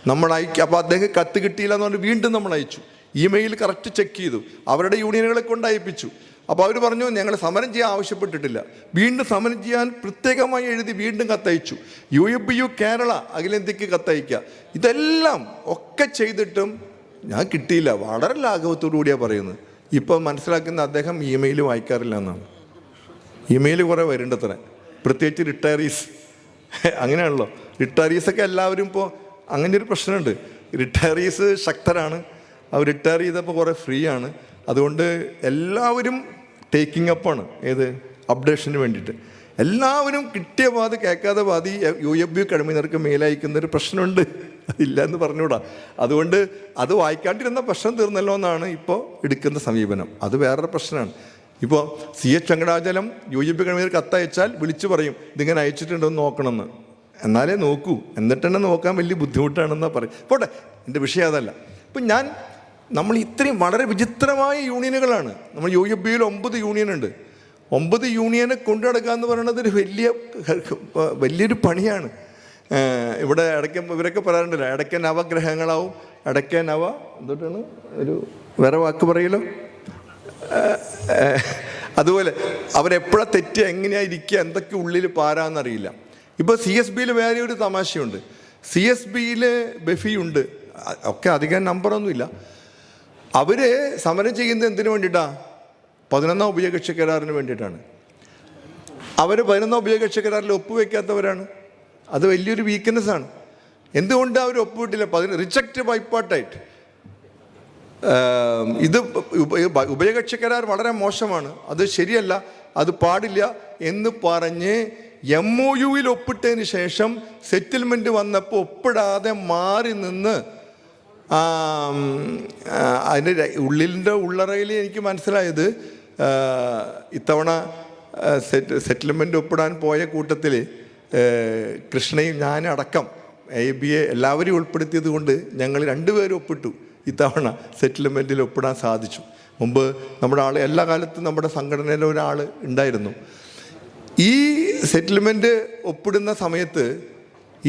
നമ്മൾ അപ്പോൾ അദ്ദേഹം കത്ത് കിട്ടിയില്ല എന്ന് പറഞ്ഞ് വീണ്ടും നമ്മൾ അയച്ചു. ഇമെയിൽ കറക്റ്റ് ചെക്ക് ചെയ്തു, അവരുടെ യൂണിയനുകളെ കൊണ്ട് അയപ്പിച്ചു. അപ്പോൾ അവർ പറഞ്ഞു ഞങ്ങൾ സമരം ചെയ്യാൻ ആവശ്യപ്പെട്ടിട്ടില്ല. വീണ്ടും സമരം ചെയ്യാൻ പ്രത്യേകമായി എഴുതി വീണ്ടും കത്തയച്ചു. UFBU കേരള അഖിലേന്ത്യക്ക് കത്തയക്കുക. ഇതെല്ലാം ഒക്കെ ചെയ്തിട്ടും ഞാൻ കിട്ടിയില്ല. വളരെ ലാഘവത്തോടു കൂടിയാണ് പറയുന്നത്. ഇപ്പോൾ മനസ്സിലാക്കുന്ന അദ്ദേഹം ഇമെയിൽ വായിക്കാറില്ല എന്നാണ്. ഇമെയിൽ കുറേ വരുന്നുണ്ടത്ര, പ്രത്യേകിച്ച് റിട്ടയറീസ്. അങ്ങനെയാണല്ലോ, റിട്ടയറീസൊക്കെ എല്ലാവരും ഇപ്പോൾ അങ്ങനെ ഒരു പ്രശ്നമുണ്ട്. റിട്ടയറീസ് ശക്തരാണ്, അവർ റിട്ടയർ ചെയ്തപ്പോൾ കുറേ ഫ്രീ ആണ്. അതുകൊണ്ട് എല്ലാവരും ടേക്കിംഗ് അപ്പാണ് ഏത് അപ്ഡേഷന് വേണ്ടിയിട്ട്. എല്ലാവരും കിട്ടിയ പാതി കേൾക്കാതെ പാതി UFBU കൺവീനർക്ക് മേലയക്കുന്നൊരു പ്രശ്നമുണ്ട്. അതില്ല എന്ന് പറഞ്ഞുകൂടാ. അതുകൊണ്ട് അത് വായിക്കാണ്ടിരുന്ന പ്രശ്നം തീർന്നല്ലോ എന്നാണ് ഇപ്പോൾ എടുക്കുന്ന സമീപനം. അത് വേറൊരു പ്രശ്നമാണ്. ഇപ്പോൾ CH വെങ്കടാചലം UFBU കൺവീനർക്ക് കത്തയച്ചാൽ വിളിച്ചു പറയും ഇതിങ്ങനെ അയച്ചിട്ടുണ്ടെന്ന് നോക്കണമെന്ന്. എന്നാലേ നോക്കൂ, എന്നിട്ട് തന്നെ നോക്കാൻ വലിയ ബുദ്ധിമുട്ടാണെന്നാണ് പറയും. പോട്ടെ, എൻ്റെ വിഷയം അതല്ല. ഇപ്പം നമ്മൾ ഇത്രയും വളരെ വിചിത്രമായ യൂണിയനുകളാണ്. നമ്മൾ UFBയിൽ 9 യൂണിയനുണ്ട്. 9 യൂണിയനെ കൊണ്ടു നടക്കുക എന്ന് പറയുന്നത് വലിയൊരു പണിയാണ്. ഇവിടെ ഇടയ്ക്ക് ഇവരൊക്കെ പറയാറുണ്ടല്ലോ, ഇടയ്ക്ക് നവഗ്രഹങ്ങളാവും, ഇടയ്ക്ക് എന്തൊട്ടാണ് ഒരു വേറെ വാക്ക് പറയലോ, അതുപോലെ അവരെപ്പോഴാണ് തെറ്റുക, എങ്ങനെയായിരിക്കുക, എന്തൊക്കെ ഉള്ളിൽ പാരാന്നറിയില്ല. ഇപ്പോൾ CSBയിൽ വേറെ ഒരു തമാശയുണ്ട്. CSBയിൽ ബെഫിയുണ്ട്, ഒക്കെ അധികം നമ്പറൊന്നുമില്ല. അവർ സമരം ചെയ്യുന്നത് എന്തിനു വേണ്ടിയിട്ടാണ്? 11ാം ഉഭയകക്ഷി കരാറിന് വേണ്ടിയിട്ടാണ്. അവർ 11ാം ഉഭയകക്ഷി കരാറിൽ ഒപ്പുവെക്കാത്തവരാണ്. അത് വലിയൊരു വീക്ക്നെസ്സാണ്. എന്തുകൊണ്ട് അവർ ഒപ്പുവിട്ടില്ല? റിജക്റ്റ് ബൈപ്പാർട്ടൈറ്റ്. ഇത് ഉഭയകക്ഷി കരാർ വളരെ മോശമാണ്, അത് ശരിയല്ല, അത് പാടില്ല എന്ന് പറഞ്ഞ് MOUയിൽ ഒപ്പിട്ടതിന് ശേഷം സെറ്റിൽമെൻറ്റ് വന്നപ്പോൾ ഒപ്പിടാതെ മാറി നിന്ന് അതിൻ്റെ ഉള്ളറയിൽ എനിക്ക് മനസ്സിലായത്, ഇത്തവണ സെറ്റിൽമെൻറ്റ് ഒപ്പിടാൻ പോയ കൂട്ടത്തിൽ കൃഷ്ണയും ഞാനടക്കം ABA എല്ലാവരെയും ഉൾപ്പെടുത്തിയത് കൊണ്ട് ഞങ്ങൾ 2 പേരും ഒപ്പിട്ടു. ഇത്തവണ സെറ്റിൽമെൻറ്റിൽ ഒപ്പിടാൻ സാധിച്ചു. മുമ്പ് നമ്മുടെ എല്ലാ കാലത്തും നമ്മുടെ സംഘടനയിലെ ഒരാൾ ഉണ്ടായിരുന്നു. ഈ സെറ്റിൽമെൻറ്റ് ഒപ്പിടുന്ന സമയത്ത്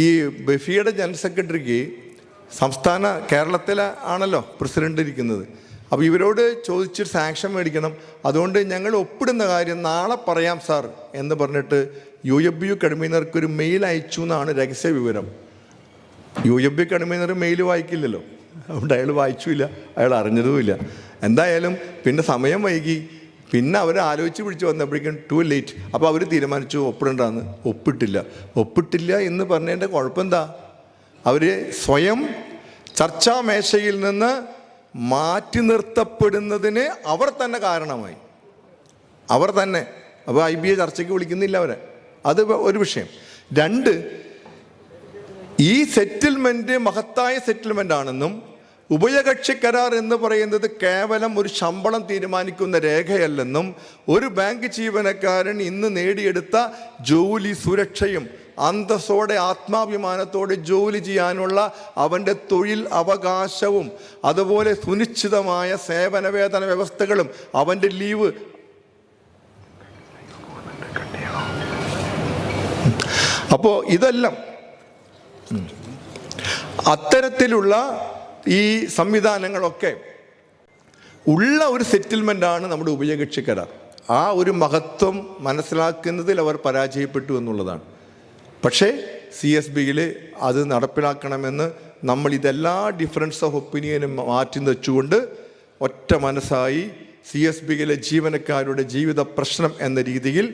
ഈ ബെഫിയുടെ ജനറൽ സെക്രട്ടറിക്ക് കേരളത്തിലെ ആണല്ലോ പ്രസിഡൻ്റ് ഇരിക്കുന്നത്. അപ്പോൾ ഇവരോട് ചോദിച്ച് സാങ്ഷൻ മേടിക്കണം, അതുകൊണ്ട് ഞങ്ങൾ ഒപ്പിടുന്ന കാര്യം നാളെ പറയാം സാർ എന്ന് പറഞ്ഞിട്ട് UFBU കൺവീനർക്ക് ഒരു മെയിൽ അയച്ചു എന്നാണ് രഹസ്യ വിവരം. UFBU കൺവീനർ മെയിൽ വായിക്കില്ലല്ലോ, അതുകൊണ്ട് അയാൾ വായിച്ചില്ല, അയാൾ അറിഞ്ഞതുമില്ല. എന്തായാലും പിന്നെ സമയം വൈകി, പിന്നെ അവർ ആലോചിച്ച് പിടിച്ച് വന്നപ്പോഴേക്കും ടു ലേറ്റ്. അപ്പോൾ അവർ തീരുമാനിച്ചു ഒപ്പിടണ്ടെന്ന്. ഒപ്പിട്ടില്ല എന്ന് പറഞ്ഞതിൻ്റെ കുഴപ്പമെന്താ? അവർ സ്വയം ചർച്ചാ മേശയിൽ നിന്ന് മാറ്റി നിർത്തപ്പെടുന്നതിന് അവർ തന്നെ കാരണമായി, അവർ തന്നെ. അപ്പോൾ IBA ചർച്ചയ്ക്ക് വിളിക്കുന്നില്ല അവരെ, അത് ഒരു വിഷയം. 2, ഈ സെറ്റിൽമെൻറ്റ് മഹത്തായ സെറ്റിൽമെൻ്റ് ആണെന്നും ഉഭയകക്ഷി കരാർ എന്ന് പറയുന്നത് കേവലം ഒരു ശമ്പളം തീരുമാനിക്കുന്ന രേഖയല്ലെന്നും ഒരു ബാങ്ക് ജീവനക്കാരൻ ഇന്ന് നേടിയെടുത്ത ജോലി സുരക്ഷയും അന്തസ്സോടെ ആത്മാഭിമാനത്തോടെ ജോലി ചെയ്യാനുള്ള അവൻ്റെ തൊഴിൽ അവകാശവും അതുപോലെ സുനിശ്ചിതമായ സേവന വേതന വ്യവസ്ഥകളും അവൻ്റെ ലീവ്, അപ്പോൾ ഇതെല്ലാം അത്തരത്തിലുള്ള ഈ സംവിധാനങ്ങളൊക്കെ ഉള്ള ഒരു സെറ്റിൽമെൻ്റാണ് നമ്മുടെ ഉഭയകക്ഷി കരാർ. ആ ഒരു മഹത്വം മനസ്സിലാക്കുന്നതിൽ അവർ പരാജയപ്പെട്ടു എന്നുള്ളതാണ്. പക്ഷേ CSBയിൽ അത് നടപ്പിലാക്കണമെന്ന് നമ്മൾ ഇതെല്ലാ ഡിഫറൻസ് ഓഫ് ഒപ്പീനിയനും മാറ്റി വെച്ചുകൊണ്ട് ഒറ്റ മനസ്സായി CSBയിലെ ജീവനക്കാരുടെ ജീവിത പ്രശ്നം എന്ന രീതിയിൽ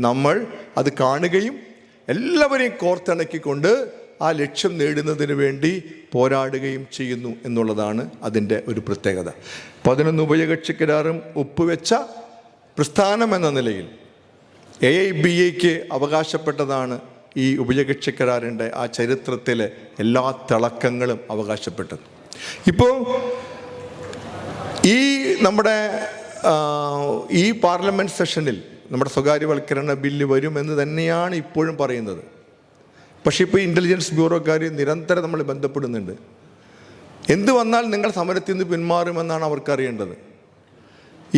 നമ്മൾ അത് കാണുകയും എല്ലാവരെയും കോർത്തിണക്കിക്കൊണ്ട് ആ ലക്ഷ്യം നേടുന്നതിന് വേണ്ടി പോരാടുകയും ചെയ്യുന്നു എന്നുള്ളതാണ് അതിൻ്റെ ഒരു പ്രത്യേകത. 11 ഉഭയകക്ഷി കരാറും ഒപ്പുവെച്ച പ്രസ്ഥാനം എന്ന നിലയിൽ AIBAക്ക് അവകാശപ്പെട്ടതാണ് ഈ ഉഭയകക്ഷി കരാറിൻ്റെ ആ ചരിത്രത്തിലെ എല്ലാ തിളക്കങ്ങളും അവകാശപ്പെട്ടത്. ഇപ്പോൾ നമ്മുടെ ഈ പാർലമെൻറ്റ് സെഷനിൽ നമ്മുടെ സ്വകാര്യവൽക്കരണ ബില്ല് വരുമെന്ന് തന്നെയാണ് ഇപ്പോഴും പറയുന്നത്. പക്ഷേ ഇപ്പോൾ ഇൻ്റലിജൻസ് ബ്യൂറോക്കാർ നിരന്തരം നമ്മൾ ബന്ധപ്പെടുന്നുണ്ട്. എന്ത് വന്നാൽ നിങ്ങൾ സമരത്തിൽ നിന്ന് പിന്മാറുമെന്നാണ് അവർക്കറിയേണ്ടത്.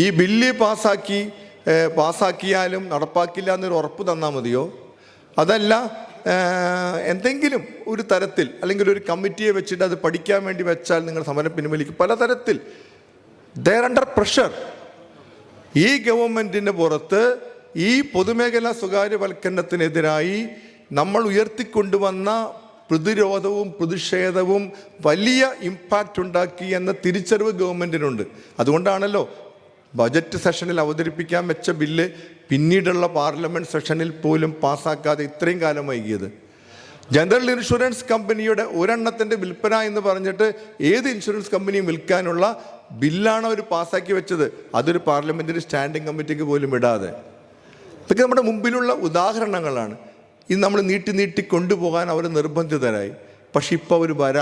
ഈ ബില്ല് പാസ്സാക്കിയാലും നടപ്പാക്കില്ല എന്നൊരു ഉറപ്പ് തന്നാൽ മതിയോ? അതല്ല എന്തെങ്കിലും ഒരു തരത്തിൽ അല്ലെങ്കിൽ ഒരു കമ്മിറ്റിയെ വെച്ചിട്ട് അത് പഠിക്കാൻ വേണ്ടി വെച്ചാൽ നിങ്ങൾ സമരം പിൻവലിക്കും. പലതരത്തിൽ ദെയർ അണ്ടർ പ്രഷർ. ഈ ഗവൺമെൻറ്റിൻ്റെ പുറത്ത് ഈ പൊതുമേഖലാ സ്വകാര്യവൽക്കരണത്തിനെതിരായി നമ്മൾ ഉയർത്തിക്കൊണ്ടുവന്ന പ്രതിരോധവും പ്രതിഷേധവും വലിയ ഇമ്പാക്റ്റ് ഉണ്ടാക്കി എന്ന തിരിച്ചറിവ് ഗവൺമെൻറ്റിനുണ്ട്. അതുകൊണ്ടാണല്ലോ ബജറ്റ് സെഷനിൽ അവതരിപ്പിക്കാൻ വെച്ച ബില്ല് പിന്നീടുള്ള പാർലമെൻറ്റ് സെഷനിൽ പോലും പാസ്സാക്കാതെ ഇത്രയും കാലം വൈകിയത്. ജനറൽ ഇൻഷുറൻസ് കമ്പനിയുടെ ഒരെണ്ണത്തിൻ്റെ വിൽപ്പന എന്ന് പറഞ്ഞിട്ട് ഏത് ഇൻഷുറൻസ് കമ്പനിയും വിൽക്കാനുള്ള ബില്ലാണ് അവർ പാസ്സാക്കി വെച്ചത്. അതൊരു പാർലമെൻറ്റിൻ്റെ സ്റ്റാൻഡിംഗ് കമ്മിറ്റിക്ക് പോലും ഇടാതെ. ഇതൊക്കെ നമ്മുടെ മുമ്പിലുള്ള ഉദാഹരണങ്ങളാണ്. ഇത് നമ്മൾ നീട്ടി കൊണ്ടുപോകാൻ അവർ നിർബന്ധിതരായി. പക്ഷെ ഇപ്പോൾ അവർ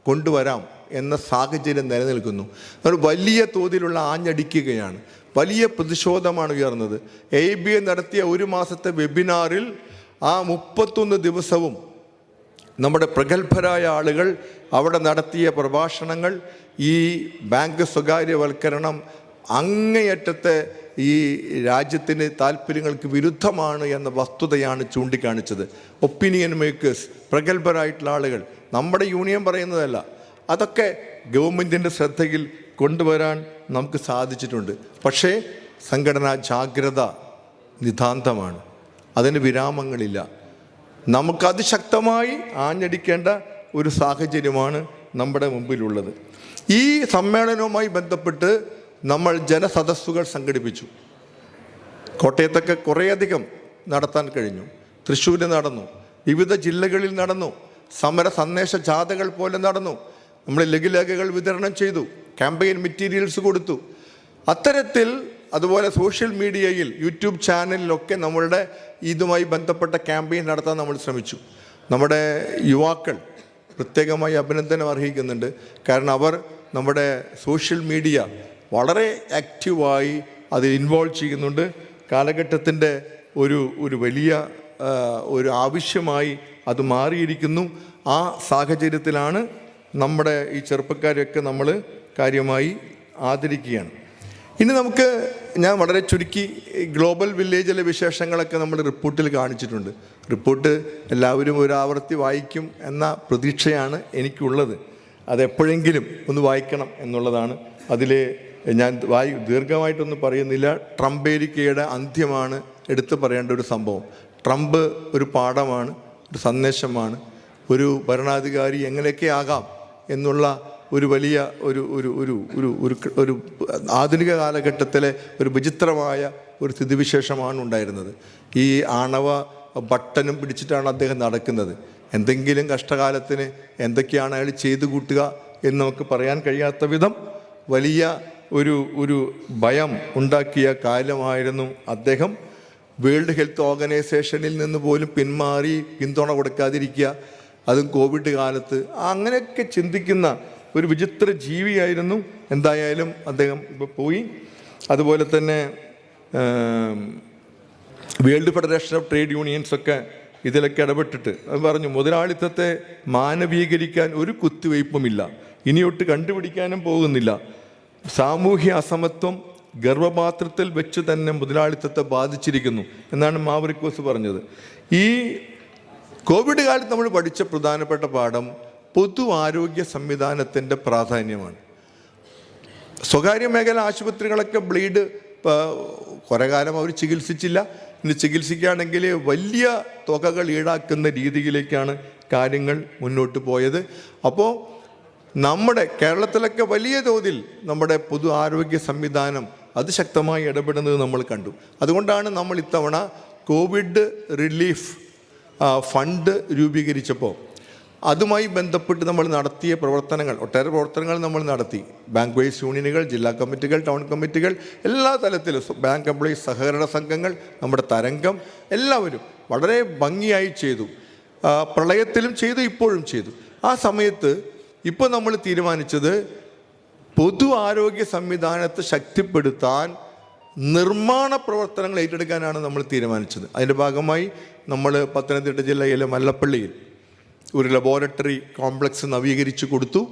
കൊണ്ടുവരാം എന്ന സാഹചര്യം നിലനിൽക്കുന്നു. അവർ വലിയ തോതിലുള്ള ആഞ്ഞടിക്കുകയാണ്. വലിയ പ്രതിഷേധമാണ് ഉയർന്നത്. AIBA നടത്തിയ 1 മാസത്തെ വെബിനാറിൽ ആ 31 ദിവസവും നമ്മുടെ പ്രഗത്ഭരായ ആളുകൾ അവിടെ നടത്തിയ പ്രഭാഷണങ്ങൾ ഈ ബാങ്ക് സ്വകാര്യവൽക്കരണം അങ്ങേയറ്റത്തെ ഈ രാജ്യത്തിൻ്റെ താല്പര്യങ്ങൾക്ക് വിരുദ്ധമാണ് എന്ന വസ്തുതയാണ് ചൂണ്ടിക്കാണിച്ചത്. ഒപ്പീനിയൻ മേക്കേഴ്സ്, പ്രഗത്ഭരായിട്ടുള്ള ആളുകൾ, നമ്മുടെ യൂണിയൻ പറയുന്നതല്ല, അതൊക്കെ ഗവൺമെൻറ്റിൻ്റെ ശ്രദ്ധയിൽ കൊണ്ടുവരാൻ നമുക്ക് സാധിച്ചിട്ടുണ്ട്. പക്ഷേ സംഘടനാ ജാഗ്രത നിതാന്തമാണ്, അതിന് വിരാമങ്ങളില്ല. നമുക്ക് അതിശക്തമായി ആഞ്ഞടിക്കേണ്ട ഒരു സാഹചര്യമാണ് നമ്മുടെ മുമ്പിലുള്ളത്. ഈ സമ്മേളനവുമായി ബന്ധപ്പെട്ട് നമ്മൾ ജനസദസ്സുകൾ സംഘടിപ്പിച്ചു. കോട്ടയത്തൊക്കെ കുറേയധികം നടത്താൻ കഴിഞ്ഞു. തൃശ്ശൂരിൽ നടന്നു, വിവിധ ജില്ലകളിൽ നടന്നു, സമര സന്ദേശ ജാഥകൾ പോലെ നടന്നു. നമ്മൾ ലഘുലേഖകൾ വിതരണം ചെയ്തു, ക്യാമ്പയിൻ മെറ്റീരിയൽസ് കൊടുത്തു. അത്തരത്തിൽ അതുപോലെ സോഷ്യൽ മീഡിയയിൽ, യൂട്യൂബ് ചാനലിലൊക്കെ നമ്മളുടെ ഇതുമായി ബന്ധപ്പെട്ട ക്യാമ്പയിൻ നടത്താൻ നമ്മൾ ശ്രമിച്ചു. നമ്മുടെ യുവാക്കൾ പ്രത്യേകമായി അഭിനന്ദനം അർഹിക്കുന്നുണ്ട്. കാരണം അവർ നമ്മുടെ സോഷ്യൽ മീഡിയ വളരെ ആക്റ്റീവായി അതിൽ ഇൻവോൾവ് ചെയ്യുന്നുണ്ട്. കാലഘട്ടത്തിൻ്റെ ഒരു വലിയ ഒരു ആവശ്യമായി അത് മാറിയിരിക്കുന്നു. ആ സാഹചര്യത്തിലാണ് നമ്മുടെ ഈ ചെറുപ്പക്കാരെയൊക്കെ നമ്മൾ കാര്യമായി ആദരിക്കുകയാണ്. ഇനി നമുക്ക്, ഞാൻ വളരെ ചുരുക്കി ഗ്ലോബൽ വില്ലേജിലെ വിശേഷങ്ങളൊക്കെ നമ്മൾ റിപ്പോർട്ടിൽ കാണിച്ചിട്ടുണ്ട്. റിപ്പോർട്ട് എല്ലാവരും ഒരു ആവർത്തി വായിക്കും എന്ന പ്രതീക്ഷയാണ് എനിക്കുള്ളത്. അതെപ്പോഴെങ്കിലും ഒന്ന് വായിക്കണം എന്നുള്ളതാണ്. അതിൽ ഞാൻ ദീർഘമായിട്ടൊന്നും പറയുന്നില്ല. ട്രംപേരിക്കയുടെ അന്ത്യമാണ് എടുത്തു പറയേണ്ട ഒരു സംഭവം. ട്രംപ് ഒരു പാഠമാണ്, ഒരു സന്ദേശമാണ്. ഒരു ഭരണാധികാരി എങ്ങനെയൊക്കെ ആകാം എന്നുള്ള ഒരു വലിയ ഒരു ഒരു ഒരു ഒരു ഒരു ഒരു ആധുനിക കാലഘട്ടത്തിലെ ഒരു വിചിത്രമായ ഒരു സ്ഥിതിവിശേഷമാണ് ഉണ്ടായിരുന്നത്. ഈ ആണവ ബട്ടനും പിടിച്ചിട്ടാണ് അദ്ദേഹം നടക്കുന്നത്. എന്തെങ്കിലും കഷ്ടകാലത്തിന് എന്തൊക്കെയാണ് അയാൾ ചെയ്തു കൂട്ടുക എന്ന് നമുക്ക് പറയാൻ കഴിയാത്ത വിധം വലിയ ഒരു ഭയം ഉണ്ടാക്കിയ കാലമായിരുന്നു അദ്ദേഹം. വേൾഡ് ഹെൽത്ത് ഓർഗനൈസേഷനിൽ നിന്ന് പോലും പിന്തുണ കൊടുക്കാതിരിക്കുക, അതും കോവിഡ് കാലത്ത്. അങ്ങനെയൊക്കെ ചിന്തിക്കുന്ന ഒരു വിചിത്ര ജീവിയായിരുന്നു. എന്തായാലും അദ്ദേഹം ഇപ്പോൾ പോയി. അതുപോലെ തന്നെ വേൾഡ് ഫെഡറേഷൻ ഓഫ് ട്രേഡ് യൂണിയൻസൊക്കെ ഇതിലൊക്കെ ഇടപെട്ടിട്ട് അത് പറഞ്ഞു, മുതലാളിത്തത്തെ മാനവീകരിക്കാൻ ഒരു കുത്തിവയ്പ്പുമില്ല, ഇനിയൊട്ട് കണ്ടുപിടിക്കാനും പോകുന്നില്ല. സാമൂഹ്യ അസമത്വം ഗർഭപാത്രത്തിൽ വെച്ച് തന്നെ മുതലാളിത്തത്തെ ബാധിച്ചിരിക്കുന്നു എന്നാണ് മാവറിക്കോസ് പറഞ്ഞത്. ഈ കോവിഡ് കാലത്ത് നമ്മൾ പഠിച്ച പ്രധാനപ്പെട്ട പാഠം പൊതു ആരോഗ്യ സംവിധാനത്തിൻ്റെ പ്രാധാന്യമാണ്. സ്വകാര്യ മേഖല ആശുപത്രികളൊക്കെ ബ്ലീഡ് കുറേ കാലം അവർ ചികിത്സിച്ചില്ല. ഇനി ചികിത്സിക്കുകയാണെങ്കിൽ വലിയ തുകകൾ ഈടാക്കുന്ന രീതിയിലേക്കാണ് കാര്യങ്ങൾ മുന്നോട്ട് പോയത്. അപ്പോൾ നമ്മുടെ കേരളത്തിലൊക്കെ വലിയ തോതിൽ നമ്മുടെ പൊതു ആരോഗ്യ സംവിധാനം അത് ശക്തമായി ഇടപെടുന്നത് നമ്മൾ കണ്ടു. അതുകൊണ്ടാണ് നമ്മൾ ഇത്തവണ കോവിഡ് റിലീഫ് ഫണ്ട് രൂപീകരിച്ചപ്പോൾ അതുമായി ബന്ധപ്പെട്ട് നമ്മൾ നടത്തിയ പ്രവർത്തനങ്ങൾ, ഒട്ടേറെ പ്രവർത്തനങ്ങൾ നമ്മൾ നടത്തി. ബാങ്ക് വൈസ് യൂണിയനുകൾ, ജില്ലാ കമ്മിറ്റികൾ, ടൗൺ കമ്മിറ്റികൾ, എല്ലാ തലത്തിലും ബാങ്ക് എംപ്ലോയീസ് സഹകരണ സംഘങ്ങൾ, നമ്മുടെ തരംഗം, എല്ലാവരും വളരെ ഭംഗിയായി ചെയ്തു. പ്രളയത്തിലും ചെയ്തു, ഇപ്പോഴും ചെയ്തു. ആ സമയത്ത് ഇപ്പോൾ നമ്മൾ തീരുമാനിച്ചത് പൊതു ആരോഗ്യ സംവിധാനത്തെ ശക്തിപ്പെടുത്താൻ നിർമ്മാണ പ്രവർത്തനങ്ങൾ ഏറ്റെടുക്കാനാണ് നമ്മൾ തീരുമാനിച്ചത്. അതിൻ്റെ ഭാഗമായി നമ്മൾ പത്തനംതിട്ട ജില്ലയിലെ മല്ലപ്പള്ളിയിൽ ഒരു ലബോറട്ടറി കോംപ്ലക്സ് നവീകരിച്ചു കൊടുത്തു.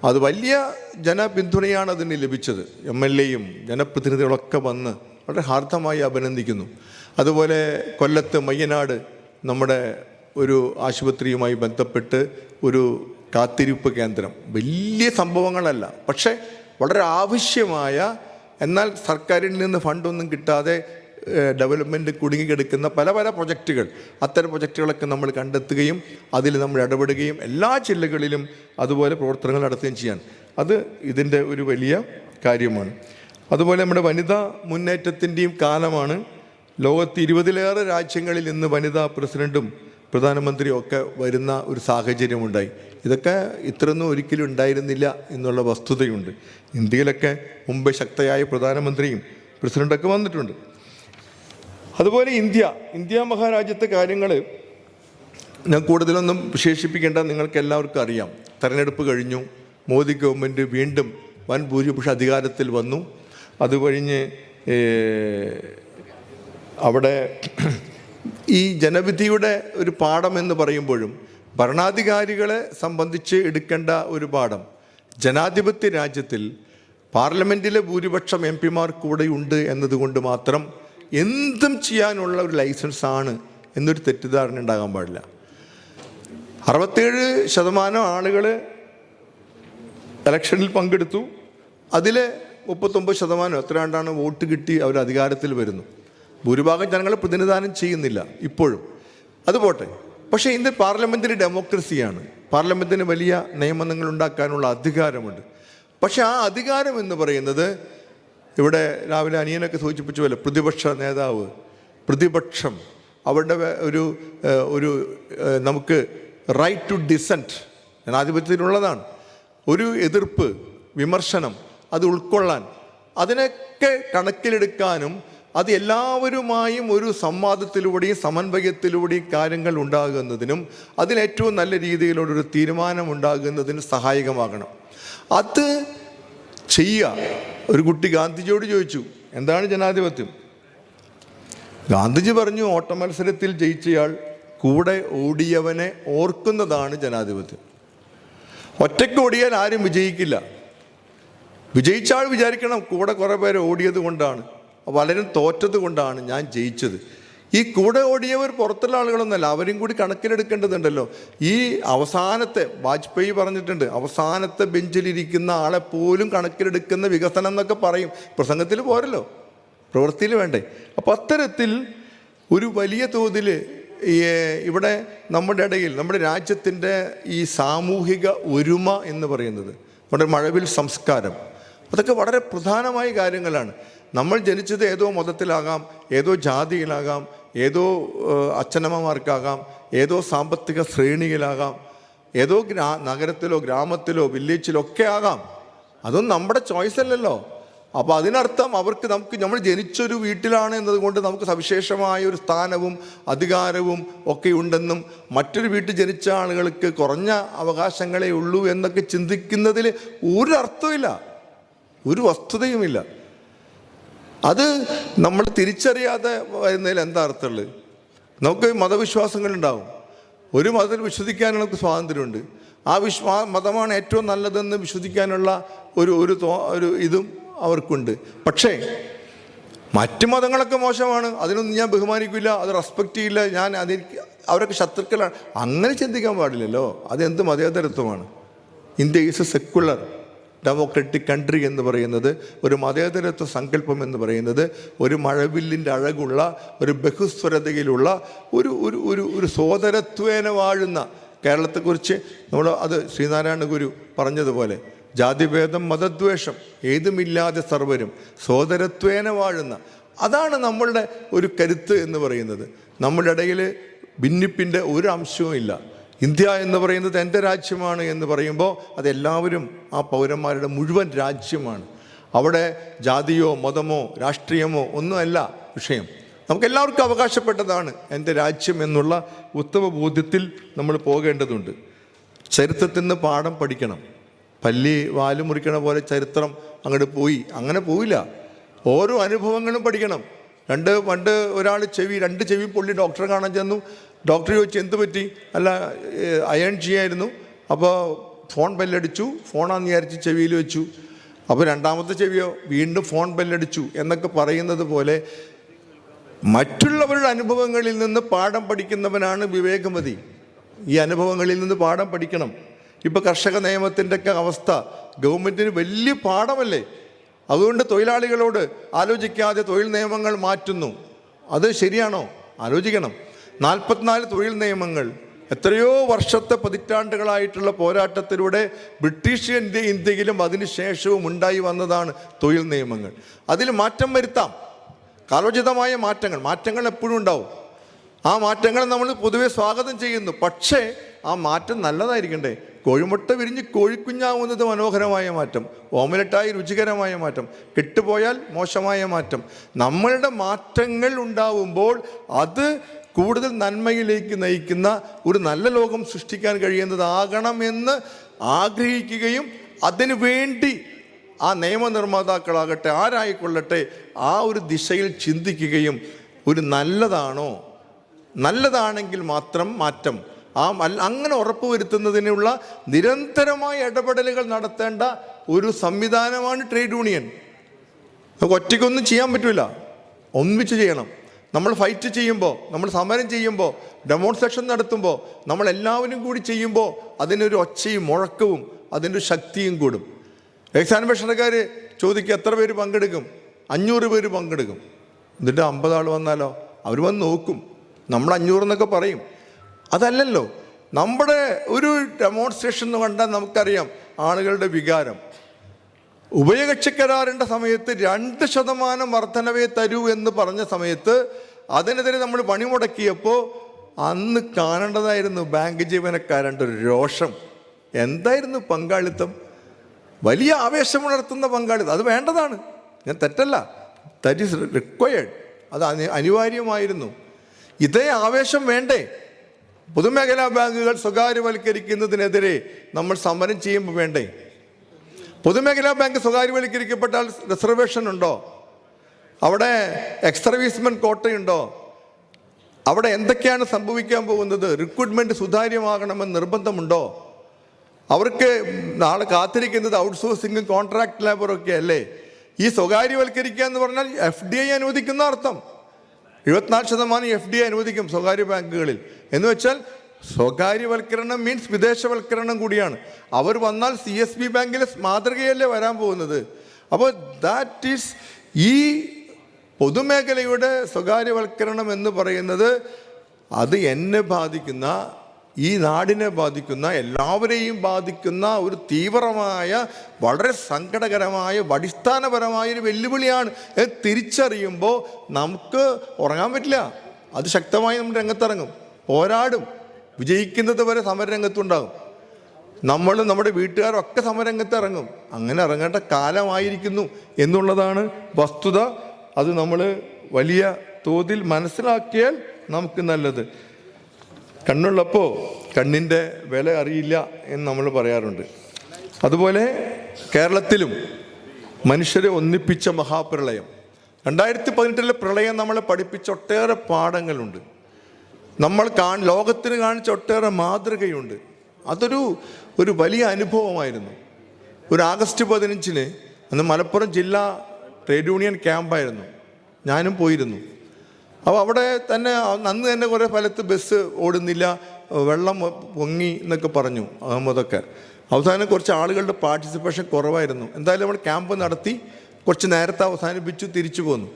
അത് വലിയ ജനപിന്തുണയാണ് അതിന് ലഭിച്ചത്. MLAയും ജനപ്രതിനിധികളൊക്കെ വന്ന് വളരെ ഹാർദമായി അഭിനന്ദിക്കുന്നു. അതുപോലെ കൊല്ലത്ത് മയ്യനാട് നമ്മുടെ ഒരു ആശുപത്രിയുമായി ബന്ധപ്പെട്ട് ഒരു കാത്തിരിപ്പ് കേന്ദ്രം, വലിയ സംഭവങ്ങളല്ല, പക്ഷേ വളരെ ആവശ്യമായ, എന്നാൽ സർക്കാരിൽ നിന്ന് ഫണ്ടൊന്നും കിട്ടാതെ ഡെവലപ്മെൻറ്റ് കുടുങ്ങിക്കിടക്കുന്ന പല പ്രൊജക്റ്റുകൾ, അത്തരം പ്രൊജക്റ്റുകളൊക്കെ നമ്മൾ കണ്ടെത്തുകയും അതിൽ നമ്മൾ ഇടപെടുകയും എല്ലാ ജില്ലകളിലും അതുപോലെ പ്രവർത്തനങ്ങൾ നടത്തുകയും ചെയ്യാൻ, അത് ഇതിൻ്റെ ഒരു വലിയ കാര്യമാണ്. അതുപോലെ നമ്മുടെ വനിതാ മുന്നേറ്റത്തിൻ്റെയും കാലമാണ്. ലോകത്ത് 20-ലേറെ രാജ്യങ്ങളിൽ ഇന്ന് വനിതാ പ്രസിഡൻറ്റും പ്രധാനമന്ത്രിയും ഒക്കെ വരുന്ന ഒരു സാഹചര്യമുണ്ടായി. ഇതൊക്കെ ഇത്രയൊന്നും ഒരിക്കലും ഉണ്ടായിരുന്നില്ല എന്നുള്ള വസ്തുതയുണ്ട്. ഇന്ത്യയിലൊക്കെ മുമ്പ് ശക്തയായ പ്രധാനമന്ത്രിയും പ്രസിഡൻ്റൊക്കെ വന്നിട്ടുണ്ട്. അതുപോലെ ഇന്ത്യ മഹാരാജ്യത്തെ കാര്യങ്ങൾ ഞാൻ കൂടുതലൊന്നും വിശേഷിപ്പിക്കേണ്ട, നിങ്ങൾക്ക് എല്ലാവർക്കും അറിയാം. തെരഞ്ഞെടുപ്പ് കഴിഞ്ഞു, മോദി ഗവൺമെൻറ് വീണ്ടും വൻ ഭൂരിപക്ഷം അധികാരത്തിൽ വന്നു. അത് കഴിഞ്ഞ് അവിടെ ഈ ജനവിധിയുടെ ഒരു പാഠം എന്ന് പറയുമ്പോഴും ഭരണാധികാരികളെ സംബന്ധിച്ച് എടുക്കേണ്ട ഒരു പാഠം, ജനാധിപത്യ രാജ്യത്തിൽ പാർലമെൻറ്റിലെ ഭൂരിപക്ഷം എം പിമാർ കൂടെ ഉണ്ട് എന്നതുകൊണ്ട് മാത്രം എന്തും ചെയ്യാനുള്ള ഒരു ലൈസൻസാണ് എന്നൊരു തെറ്റിദ്ധാരണ ഉണ്ടാകാൻ പാടില്ല. 67% ആളുകൾ ഇലക്ഷനിൽ പങ്കെടുത്തു. അതിൽ 39% എത്രയാണ്ടാണ് വോട്ട് കിട്ടി അവർ അധികാരത്തിൽ വരുന്നു. ഭൂരിഭാഗം ജനങ്ങളെ പ്രതിനിധാനം ചെയ്യുന്നില്ല ഇപ്പോഴും. അതുപോട്ടെ. പക്ഷേ ഇന്ത്യൻ പാർലമെൻ്ററി ഡെമോക്രസിയാണ്. പാർലമെൻറ്റിന് വലിയ നിയമങ്ങൾ ഉണ്ടാക്കാനുള്ള അധികാരമുണ്ട്. പക്ഷേ ആ അധികാരം എന്ന് പറയുന്നത് ഇവിടെ രാവിലെ അനിയനൊക്കെ സൂചിപ്പിച്ച പോലെ പ്രതിപക്ഷ നേതാവ്, പ്രതിപക്ഷം, അവരുടെ ഒരു നമുക്ക് റൈറ്റ് ടു ഡിസെൻറ്റ് ജനാധിപത്യത്തിലുള്ളതാണ്. ഒരു എതിർപ്പ്, വിമർശനം, അത് ഉൾക്കൊള്ളാൻ, അതിനൊക്കെ കണക്കിലെടുക്കാനും അത് എല്ലാവരുമായും ഒരു സംവാദത്തിലൂടെയും സമന്വയത്തിലൂടെയും കാര്യങ്ങൾ ഉണ്ടാകുന്നതിനും അതിലേറ്റവും നല്ല രീതിയിലുള്ളൊരു തീരുമാനം ഉണ്ടാകുന്നതിന് സഹായകമാകണം. അത് ചെയ്യുക. ഒരു കുട്ടി ഗാന്ധിജിയോട് ചോദിച്ചു, എന്താണ് ജനാധിപത്യം? ഗാന്ധിജി പറഞ്ഞു, ഓട്ട മത്സരത്തിൽ ജയിച്ചയാൾ കൂടെ ഓടിയവനെ ഓർക്കുന്നതാണ് ജനാധിപത്യം. ഒറ്റയ്ക്ക് ഓടിയാൽ ആരും വിജയിക്കില്ല. വിജയിച്ചാൾ വിചാരിക്കണം കൂടെ കുറേ പേര് ഓടിയത് കൊണ്ടാണ്, പലരും തോറ്റത് കൊണ്ടാണ് ഞാൻ ജയിച്ചത്. ഈ കൂടെ ഓടിയവർ പുറത്തുള്ള ആളുകളൊന്നുമല്ല, അവരും കൂടി കണക്കിലെടുക്കേണ്ടതുണ്ടല്ലോ. ഈ അവസാനത്തെ, വാജ്പേയി പറഞ്ഞിട്ടുണ്ട്, അവസാനത്തെ ബെഞ്ചിലിരിക്കുന്ന ആളെപ്പോലും കണക്കിലെടുക്കുന്ന വികസനം എന്നൊക്കെ പറയും. പ്രസംഗത്തിൽ പോരല്ലോ, പ്രവൃത്തിയിൽ വേണ്ടേ? അപ്പോൾ അത്തരത്തിൽ ഒരു വലിയ തോതിൽ ഇവിടെ നമ്മുടെ ഇടയിൽ, നമ്മുടെ രാജ്യത്തിൻ്റെ ഈ സാമൂഹിക ഒരുമ എന്ന് പറയുന്നത്, നമ്മുടെ മഴവിൽ സംസ്കാരം, അതൊക്കെ വളരെ പ്രധാനമായ കാര്യങ്ങളാണ്. നമ്മൾ ജനിച്ചത് ഏതോ മതത്തിലാകാം, ഏതോ ജാതിയിലാകാം, ഏതോ അച്ഛനമ്മമാർക്കാകാം, ഏതോ സാമ്പത്തിക ശ്രേണിയിലാകാം, ഏതോ നഗരത്തിലോ ഗ്രാമത്തിലോ വില്ലേജിലോ ഒക്കെ ആകാം. അതൊന്നും നമ്മുടെ ചോയ്സ് അല്ലല്ലോ. അപ്പോൾ അതിനർത്ഥം നമ്മൾ ജനിച്ചൊരു വീട്ടിലാണ് എന്നതുകൊണ്ട് നമുക്ക് സവിശേഷമായ ഒരു സ്ഥാനവും അധികാരവും ഒക്കെ ഉണ്ടെന്നും മറ്റൊരു വീട്ടിൽ ജനിച്ച ആളുകൾക്ക് കുറഞ്ഞ അവകാശങ്ങളേ ഉള്ളൂ എന്നൊക്കെ ചിന്തിക്കുന്നതിൽ ഒരു അർത്ഥമില്ല, ഒരു വസ്തുതയുമില്ല. അത് നമ്മൾ തിരിച്ചറിയാതെ വരുന്നതിൽ എന്താ അർത്ഥമുള്ളത്? നമുക്ക് മതവിശ്വാസങ്ങളുണ്ടാവും. ഒരു മതത്തിൽ വിശ്വസിക്കാൻ നമുക്ക് സ്വാതന്ത്ര്യമുണ്ട്. ആ മതമാണ് ഏറ്റവും നല്ലതെന്ന് വിശ്വസിക്കാനുള്ള ഒരു ഇതും അവർക്കുണ്ട്. പക്ഷേ മറ്റ് മതങ്ങളൊക്കെ മോശമാണ്, അതിനൊന്നും ഞാൻ ബഹുമാനിക്കില്ല, അത് റെസ്പെക്റ്റ് ചെയ്യില്ല, അവരൊക്കെ ശത്രുക്കളാണ്, അങ്ങനെ ചിന്തിക്കാൻ പാടില്ലല്ലോ. അതെന്ത് മതേതരത്വമാണ്? India is a secular democratic country എന്ന് പറയുന്നത്, ഒരു മതേതരത്വ സങ്കല്പം എന്ന് പറയുന്നത്, ഒരു മഴവില്ലിൻ്റെ അഴകുള്ള, ഒരു ബഹുസ്വരതയിലുള്ള, ഒരു സോദരത്വേന വാഴുന്ന കേരളത്തെക്കുറിച്ച് അത് ശ്രീനാരായണ ഗുരു പറഞ്ഞതുപോലെ, ജാതിഭേദം മതദ്വേഷം ഏതുമില്ലാതെ സർവരും സോദരത്വേന വാഴുന്ന, അതാണ് നമ്മളുടെ ഒരു കരുത്ത് എന്ന് പറയുന്നത്. നമ്മുടെ ഇടയിൽ ഭിന്നിപ്പിൻ്റെ ഒരു അംശവും ഇല്ല. ഇന്ത്യ എന്ന് പറയുന്നത് എൻ്റെ രാജ്യമാണ് എന്ന് പറയുമ്പോൾ അതെല്ലാവരും ആ പൗരന്മാരുടെ മുഴുവൻ രാജ്യമാണ്. അവിടെ ജാതിയോ മതമോ രാഷ്ട്രീയമോ ഒന്നുമല്ല വിഷയം. നമുക്കെല്ലാവർക്കും അവകാശപ്പെട്ടതാണ് എൻ്റെ രാജ്യം എന്നുള്ള ഉത്തമ ബോധ്യത്തിൽ നമ്മൾ പോകേണ്ടതുണ്ട്. ചരിത്രത്തിൽ നിന്ന് പാഠം പഠിക്കണം. പല്ലി വാല് മുറിക്കണ പോലെ ചരിത്രം അങ്ങനെ പോയില്ല. ഓരോ അനുഭവങ്ങളും പഠിക്കണം. പണ്ട് ഒരാൾ രണ്ട് ചെവി പൊള്ളി ഡോക്ടറെ കാണാൻ ചെന്നു. ഡോക്ടർ ചോദിച്ചു എന്ത് പറ്റി? അല്ല, അയൺ ചെയ്യായിരുന്നു. അപ്പോൾ ഫോൺ ബെല്ലടിച്ചു, ഫോണാന്ന് വിചാരിച്ച് ചെവിയിൽ വെച്ചു. അപ്പോൾ രണ്ടാമത്തെ ചെവിയോ വീണ്ടും ഫോൺ ബെല്ലടിച്ചു എന്നൊക്കെ പറയുന്നത് പോലെ മറ്റുള്ളവരുടെ അനുഭവങ്ങളിൽ നിന്ന് പാഠം പഠിക്കുന്നവനാണ് വിവേകമതി. ഈ അനുഭവങ്ങളിൽ നിന്ന് പാഠം പഠിക്കണം. ഇപ്പോൾ കർഷക നിയമത്തിൻ്റെ ഒക്കെ അവസ്ഥ ഗവൺമെൻറ്റിന് വലിയ പാഠമല്ലേ? അതുകൊണ്ട് തൊഴിലാളികളോട് ആലോചിക്കാതെ തൊഴിൽ നിയമങ്ങൾ മാറ്റുന്നു. അത് ശരിയാണോ? ആലോചിക്കണം. 44 തൊഴിൽ നിയമങ്ങൾ എത്രയോ വർഷത്തെ പതിറ്റാണ്ടുകളായിട്ടുള്ള പോരാട്ടത്തിലൂടെ ബ്രിട്ടീഷ് ഇന്ത്യയിലും അതിനുശേഷവും ഉണ്ടായി വന്നതാണ് തൊഴിൽ നിയമങ്ങൾ. അതിൽ മാറ്റം വരുത്താം, കാലോചിതമായ മാറ്റങ്ങൾ എപ്പോഴും ഉണ്ടാവും. ആ മാറ്റങ്ങൾ നമ്മൾ പൊതുവെ സ്വാഗതം ചെയ്യുന്നു. പക്ഷേ ആ മാറ്റം നല്ലതായിരിക്കണ്ടേ? കോഴിമുട്ട വിരിഞ്ഞ് കോഴിക്കുഞ്ഞാവുന്നത് മനോഹരമായ മാറ്റം, ഓമലറ്റായി രുചികരമായ മാറ്റം, കെട്ടുപോയാൽ മോശമായ മാറ്റം. നമ്മളുടെ മാറ്റങ്ങൾ ഉണ്ടാവുമ്പോൾ അത് കൂടുതൽ നന്മയിലേക്ക് നയിക്കുന്ന ഒരു നല്ല ലോകം സൃഷ്ടിക്കാൻ കഴിയുന്നതാകണമെന്ന് ആഗ്രഹിക്കുകയും അതിനു വേണ്ടി ആ നിയമനിർമ്മാതാക്കളാകട്ടെ ആരായിക്കൊള്ളട്ടെ ആ ഒരു ദിശയിൽ ചിന്തിക്കുകയും, ഒരു നല്ലതാണെങ്കിൽ മാത്രം മാറ്റം, അങ്ങനെ ഉറപ്പുവരുത്തുന്നതിനുള്ള നിരന്തരമായ ഇടപെടലുകൾ നടത്തേണ്ട ഒരു സംവിധാനമാണ് ട്രേഡ് യൂണിയൻ. നമുക്ക് ഒറ്റയ്ക്കൊന്നും ചെയ്യാൻ പറ്റില്ല, ഒന്നിച്ച് ചെയ്യണം. നമ്മൾ ഫൈറ്റ് ചെയ്യുമ്പോൾ, നമ്മൾ സമരം ചെയ്യുമ്പോൾ, ഡെമോൺസ്ട്രേഷൻ നടത്തുമ്പോൾ, നമ്മളെല്ലാവരും കൂടി ചെയ്യുമ്പോൾ അതിനൊരു ഒച്ചയും മുഴക്കവും അതിൻ്റെ ശക്തിയും കൂടും. എക്സാമിനേഷൻകാർ ചോദിക്കുക എത്ര പേര് പങ്കെടുക്കും? 500 പേര് പങ്കെടുക്കും. എന്നിട്ട് 50 ആൾ വന്നാലോ? അവർ വന്ന് നോക്കും, നമ്മൾ 500 എന്നൊക്കെ പറയും. അതല്ലല്ലോ നമ്മുടെ ഒരു ഡെമോൺസ്ട്രേഷൻ എന്ന് കണ്ടാൽ നമുക്കറിയാം ആളുകളുടെ വികാരം. ഉഭയകക്ഷി കരാറിൻ്റെ സമയത്ത് 2% വർധനവേ തരൂ എന്ന് പറഞ്ഞ സമയത്ത് അതിനെതിരെ നമ്മൾ പണിമുടക്കിയപ്പോൾ അന്ന് കാണേണ്ടതായിരുന്നു ബാങ്ക് ജീവനക്കാരുടെ ഒരു രോഷം. എന്തായിരുന്നു പങ്കാളിത്തം? വലിയ ആവേശമുണർത്തുന്ന പങ്കാളിത്തം. അത് വേണ്ടതാണ്, ഞാൻ തെറ്റല്ല, ദാറ്റ് ഈസ് റിക്വയർഡ്, അത് അനിവാര്യമായിരുന്നു. ഇതേ ആവേശം വേണ്ടേ? പൊതുമേഖലാ ബാങ്കുകൾ സ്വകാര്യവൽക്കരിക്കുന്നതിനെതിരെ നമ്മൾ സമരം ചെയ്യുമ്പോൾ വേണ്ടേ? പൊതുമേഖലാ ബാങ്ക് സ്വകാര്യവൽക്കരിക്കപ്പെട്ടാൽ റിസർവേഷൻ ഉണ്ടോ? അവിടെ എക്സ് സർവീസ്മെൻ കോട്ടയുണ്ടോ? അവിടെ എന്തൊക്കെയാണ് സംഭവിക്കാൻ പോകുന്നത്? റിക്രൂട്ട്മെൻറ്റ് സുതാര്യമാകണമെന്ന് നിർബന്ധമുണ്ടോ? അവർക്ക് നാളെ കാത്തിരിക്കുന്നത് ഔട്ട്സോഴ്സിങ്ങും കോൺട്രാക്ട് ലേബറും ഒക്കെ അല്ലേ? ഈ സ്വകാര്യവൽക്കരിക്കുക എന്ന് പറഞ്ഞാൽ FDI അനുവദിക്കുന്ന അർത്ഥം. 74% FDI അനുവദിക്കും സ്വകാര്യ ബാങ്കുകളിൽ. എന്ന് വെച്ചാൽ സ്വകാര്യവൽക്കരണം മീൻസ് വിദേശവൽക്കരണം കൂടിയാണ്. അവർ വന്നാൽ CSB ബാങ്കിലെ മാതൃകയല്ലേ വരാൻ പോകുന്നത്. അപ്പോൾ ദാറ്റ് ഈസ് ഈ പൊതുമേഖലയുടെ സ്വകാര്യവൽക്കരണം എന്ന് പറയുന്നത് അത് എന്നെ ബാധിക്കുന്ന, ഈ നാടിനെ ബാധിക്കുന്ന, എല്ലാവരെയും ബാധിക്കുന്ന ഒരു തീവ്രമായ, വളരെ സങ്കടകരമായ, അടിസ്ഥാനപരമായ ഒരു വെല്ലുവിളിയാണ്. തിരിച്ചറിയുമ്പോൾ നമുക്ക് ഉറങ്ങാൻ പറ്റില്ല. അത് ശക്തമായി നമ്മൾ രംഗത്തിറങ്ങും, പോരാടും, വിജയിക്കുന്നത് വരെ സമരരംഗത്തുണ്ടാകും. നമ്മളും നമ്മുടെ വീട്ടുകാരൊക്കെ സമരരംഗത്ത് ഇറങ്ങും. അങ്ങനെ ഇറങ്ങേണ്ട കാലമായിരിക്കുന്നു എന്നുള്ളതാണ് വസ്തുത. അത് നമ്മൾ വലിയ തോതിൽ മനസ്സിലാക്കിയാൽ നമുക്ക് നല്ലത്. കണ്ണുള്ളപ്പോൾ കണ്ണിൻ്റെ വില അറിയില്ല എന്ന് നമ്മൾ പറയാറുണ്ട്. അതുപോലെ കേരളത്തിലും മനുഷ്യരെ ഒന്നിപ്പിച്ച മഹാപ്രളയം, 2018 പ്രളയം നമ്മളെ പഠിപ്പിച്ച ഒട്ടേറെ പാഠങ്ങളുണ്ട്. നമ്മൾ ലോകത്തിന് കാണിച്ച ഒട്ടേറെ മാതൃകയുണ്ട്. അതൊരു വലിയ അനുഭവമായിരുന്നു. ഒരു ആഗസ്റ്റ് 15 അന്ന് മലപ്പുറം ജില്ലാ ട്രേഡ് യൂണിയൻ ക്യാമ്പായിരുന്നു, ഞാനും പോയിരുന്നു. അപ്പോൾ അവിടെ തന്നെ അന്ന് തന്നെ കുറേ സ്ഥലത്ത് ബസ് ഓടുന്നില്ല, വെള്ളം പൊങ്ങി എന്നൊക്കെ പറഞ്ഞു അഹമ്മദൊക്കെ. അവസാനം കുറച്ച് ആളുകളുടെ പാർട്ടിസിപ്പേഷൻ കുറവായിരുന്നു. എന്തായാലും നമ്മൾ ക്യാമ്പ് നടത്തി കുറച്ച് നേരത്തെ അവസാനിപ്പിച്ചു, തിരിച്ചു പോന്നു.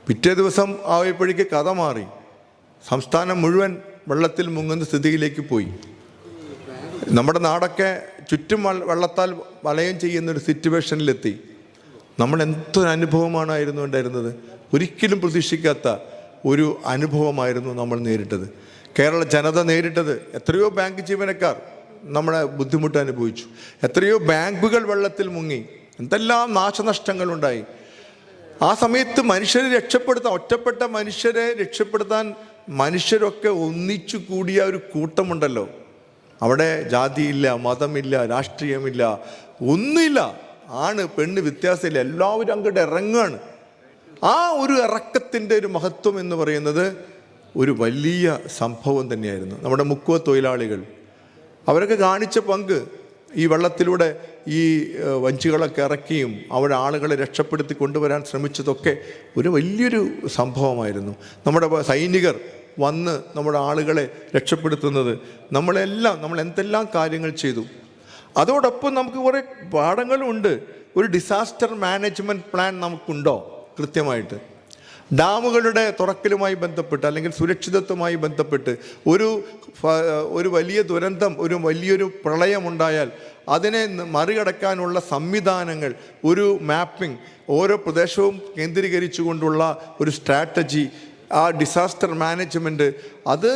പിറ്റേ ദിവസം ആയപ്പോഴേക്ക് കഥ മാറി. സംസ്ഥാനം മുഴുവൻ വെള്ളത്തിൽ മുങ്ങുന്ന സ്ഥിതിയിലേക്ക് പോയി. നമ്മുടെ നാടൊക്കെ ചുറ്റും വെള്ളത്താൽ വലയം ചെയ്യുന്നൊരു സിറ്റുവേഷനിലെത്തി. നമ്മൾ എന്തൊരു അനുഭവമാണായിരുന്നു ഉണ്ടായിരുന്നത്. ഒരിക്കലും പ്രതീക്ഷിക്കാത്ത ഒരു അനുഭവമായിരുന്നു നമ്മൾ നേരിട്ടത്. കേരള ജനത നേരിട്ടത്. എത്രയോ ബാങ്ക് ജീവനക്കാർ നമ്മളെ ബുദ്ധിമുട്ട് അനുഭവിച്ചു. എത്രയോ ബാങ്കുകൾ വെള്ളത്തിൽ മുങ്ങി. എന്തെല്ലാം നാശനഷ്ടങ്ങളുണ്ടായി. ആ സമയത്ത് മനുഷ്യരെ രക്ഷപ്പെടുത്താൻ, ഒറ്റപ്പെട്ട മനുഷ്യരെ രക്ഷപ്പെടുത്താൻ മനുഷ്യരൊക്കെ ഒന്നിച്ചു കൂടിയ ഒരു കൂട്ടമുണ്ടല്ലോ. അവിടെ ജാതിയില്ല, മതമില്ല, രാഷ്ട്രീയമില്ല, ഒന്നുമില്ല. ആണ് പെണ്ണ് വ്യത്യാസമില്ല, എല്ലാവരും അങ്ങോട്ട് ഇറങ്ങുകയാണ്. ആ ഒരു ഇറക്കത്തിൻ്റെ ഒരു മഹത്വം എന്ന് പറയുന്നത് ഒരു വലിയ സംഭവം തന്നെയായിരുന്നു. നമ്മുടെ മുക്കുവ തൊഴിലാളികൾ അവരൊക്കെ കാണിച്ച പങ്ക്, ഈ വെള്ളത്തിലൂടെ ഈ വഞ്ചികളൊക്കെ ഇറക്കിയും അവിടെ ആളുകളെ രക്ഷപ്പെടുത്തി കൊണ്ടുവരാൻ ശ്രമിച്ചതൊക്കെ ഒരു വലിയൊരു സംഭവമായിരുന്നു. നമ്മുടെ സൈനികർ വന്ന് നമ്മുടെ ആളുകളെ രക്ഷപ്പെടുത്തുന്നത്, നമ്മൾ എന്തെല്ലാം കാര്യങ്ങൾ ചെയ്തു. അതോടൊപ്പം നമുക്ക് കുറേ പാഠങ്ങളുണ്ട്. ഒരു ഡിസാസ്റ്റർ മാനേജ്മെൻറ്റ് പ്ലാൻ നമുക്കുണ്ടോ കൃത്യമായിട്ട്? ഡാമുകളുടെ തുറക്കലുമായി ബന്ധപ്പെട്ട് അല്ലെങ്കിൽ സുരക്ഷിതത്വമായി ബന്ധപ്പെട്ട് ഒരു വലിയ ദുരന്തം, ഒരു വലിയൊരു പ്രളയമുണ്ടായാൽ അതിനെ മറികടക്കാനുള്ള സംവിധാനങ്ങൾ, ഒരു മാപ്പിംഗ്, ഓരോ പ്രദേശവും കേന്ദ്രീകരിച്ചുകൊണ്ടുള്ള ഒരു സ്ട്രാറ്റജി, ആ ഡിസാസ്റ്റർ മാനേജ്മെൻറ്റ് അത്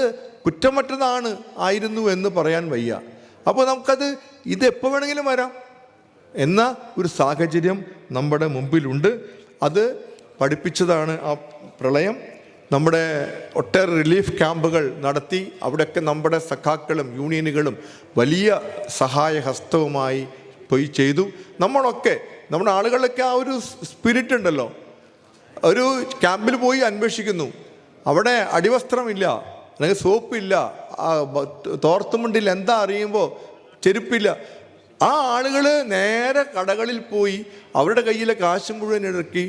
കുറ്റമറ്റതാണ് ആയിരുന്നു എന്ന് പറയാൻ വയ്യ. അപ്പോൾ നമുക്കത് ഇതെപ്പോൾ വേണമെങ്കിലും വരാം എന്ന ഒരു സാഹചര്യം നമ്മുടെ മുമ്പിലുണ്ട്. അത് പഠിപ്പിച്ചതാണ് ആ പ്രളയം. നമ്മുടെ ഒട്ടേറെ റിലീഫ് ക്യാമ്പുകൾ നടത്തി അവിടെയൊക്കെ നമ്മുടെ സഖാക്കളും യൂണിയനുകളും വലിയ സഹായഹസ്തവുമായി പോയി ചെയ്തു. നമ്മളൊക്കെ നമ്മുടെ ആളുകളൊക്കെ ആ ഒരു സ്പിരിറ്റ് ഉണ്ടല്ലോ. ഒരു ക്യാമ്പിൽ പോയി അന്വേഷിക്കുന്നു, അവിടെ അടിവസ്ത്രമില്ല, അല്ലെങ്കിൽ സോപ്പില്ല, തോർത്തുമുണ്ടിൽ എന്താ അറിയുമ്പോൾ ചെരുപ്പില്ല. ആ ആളുകൾ നേരെ കടകളിൽ പോയി അവരുടെ കയ്യിലെ കാശ് മുഴുവൻ ഇറക്കി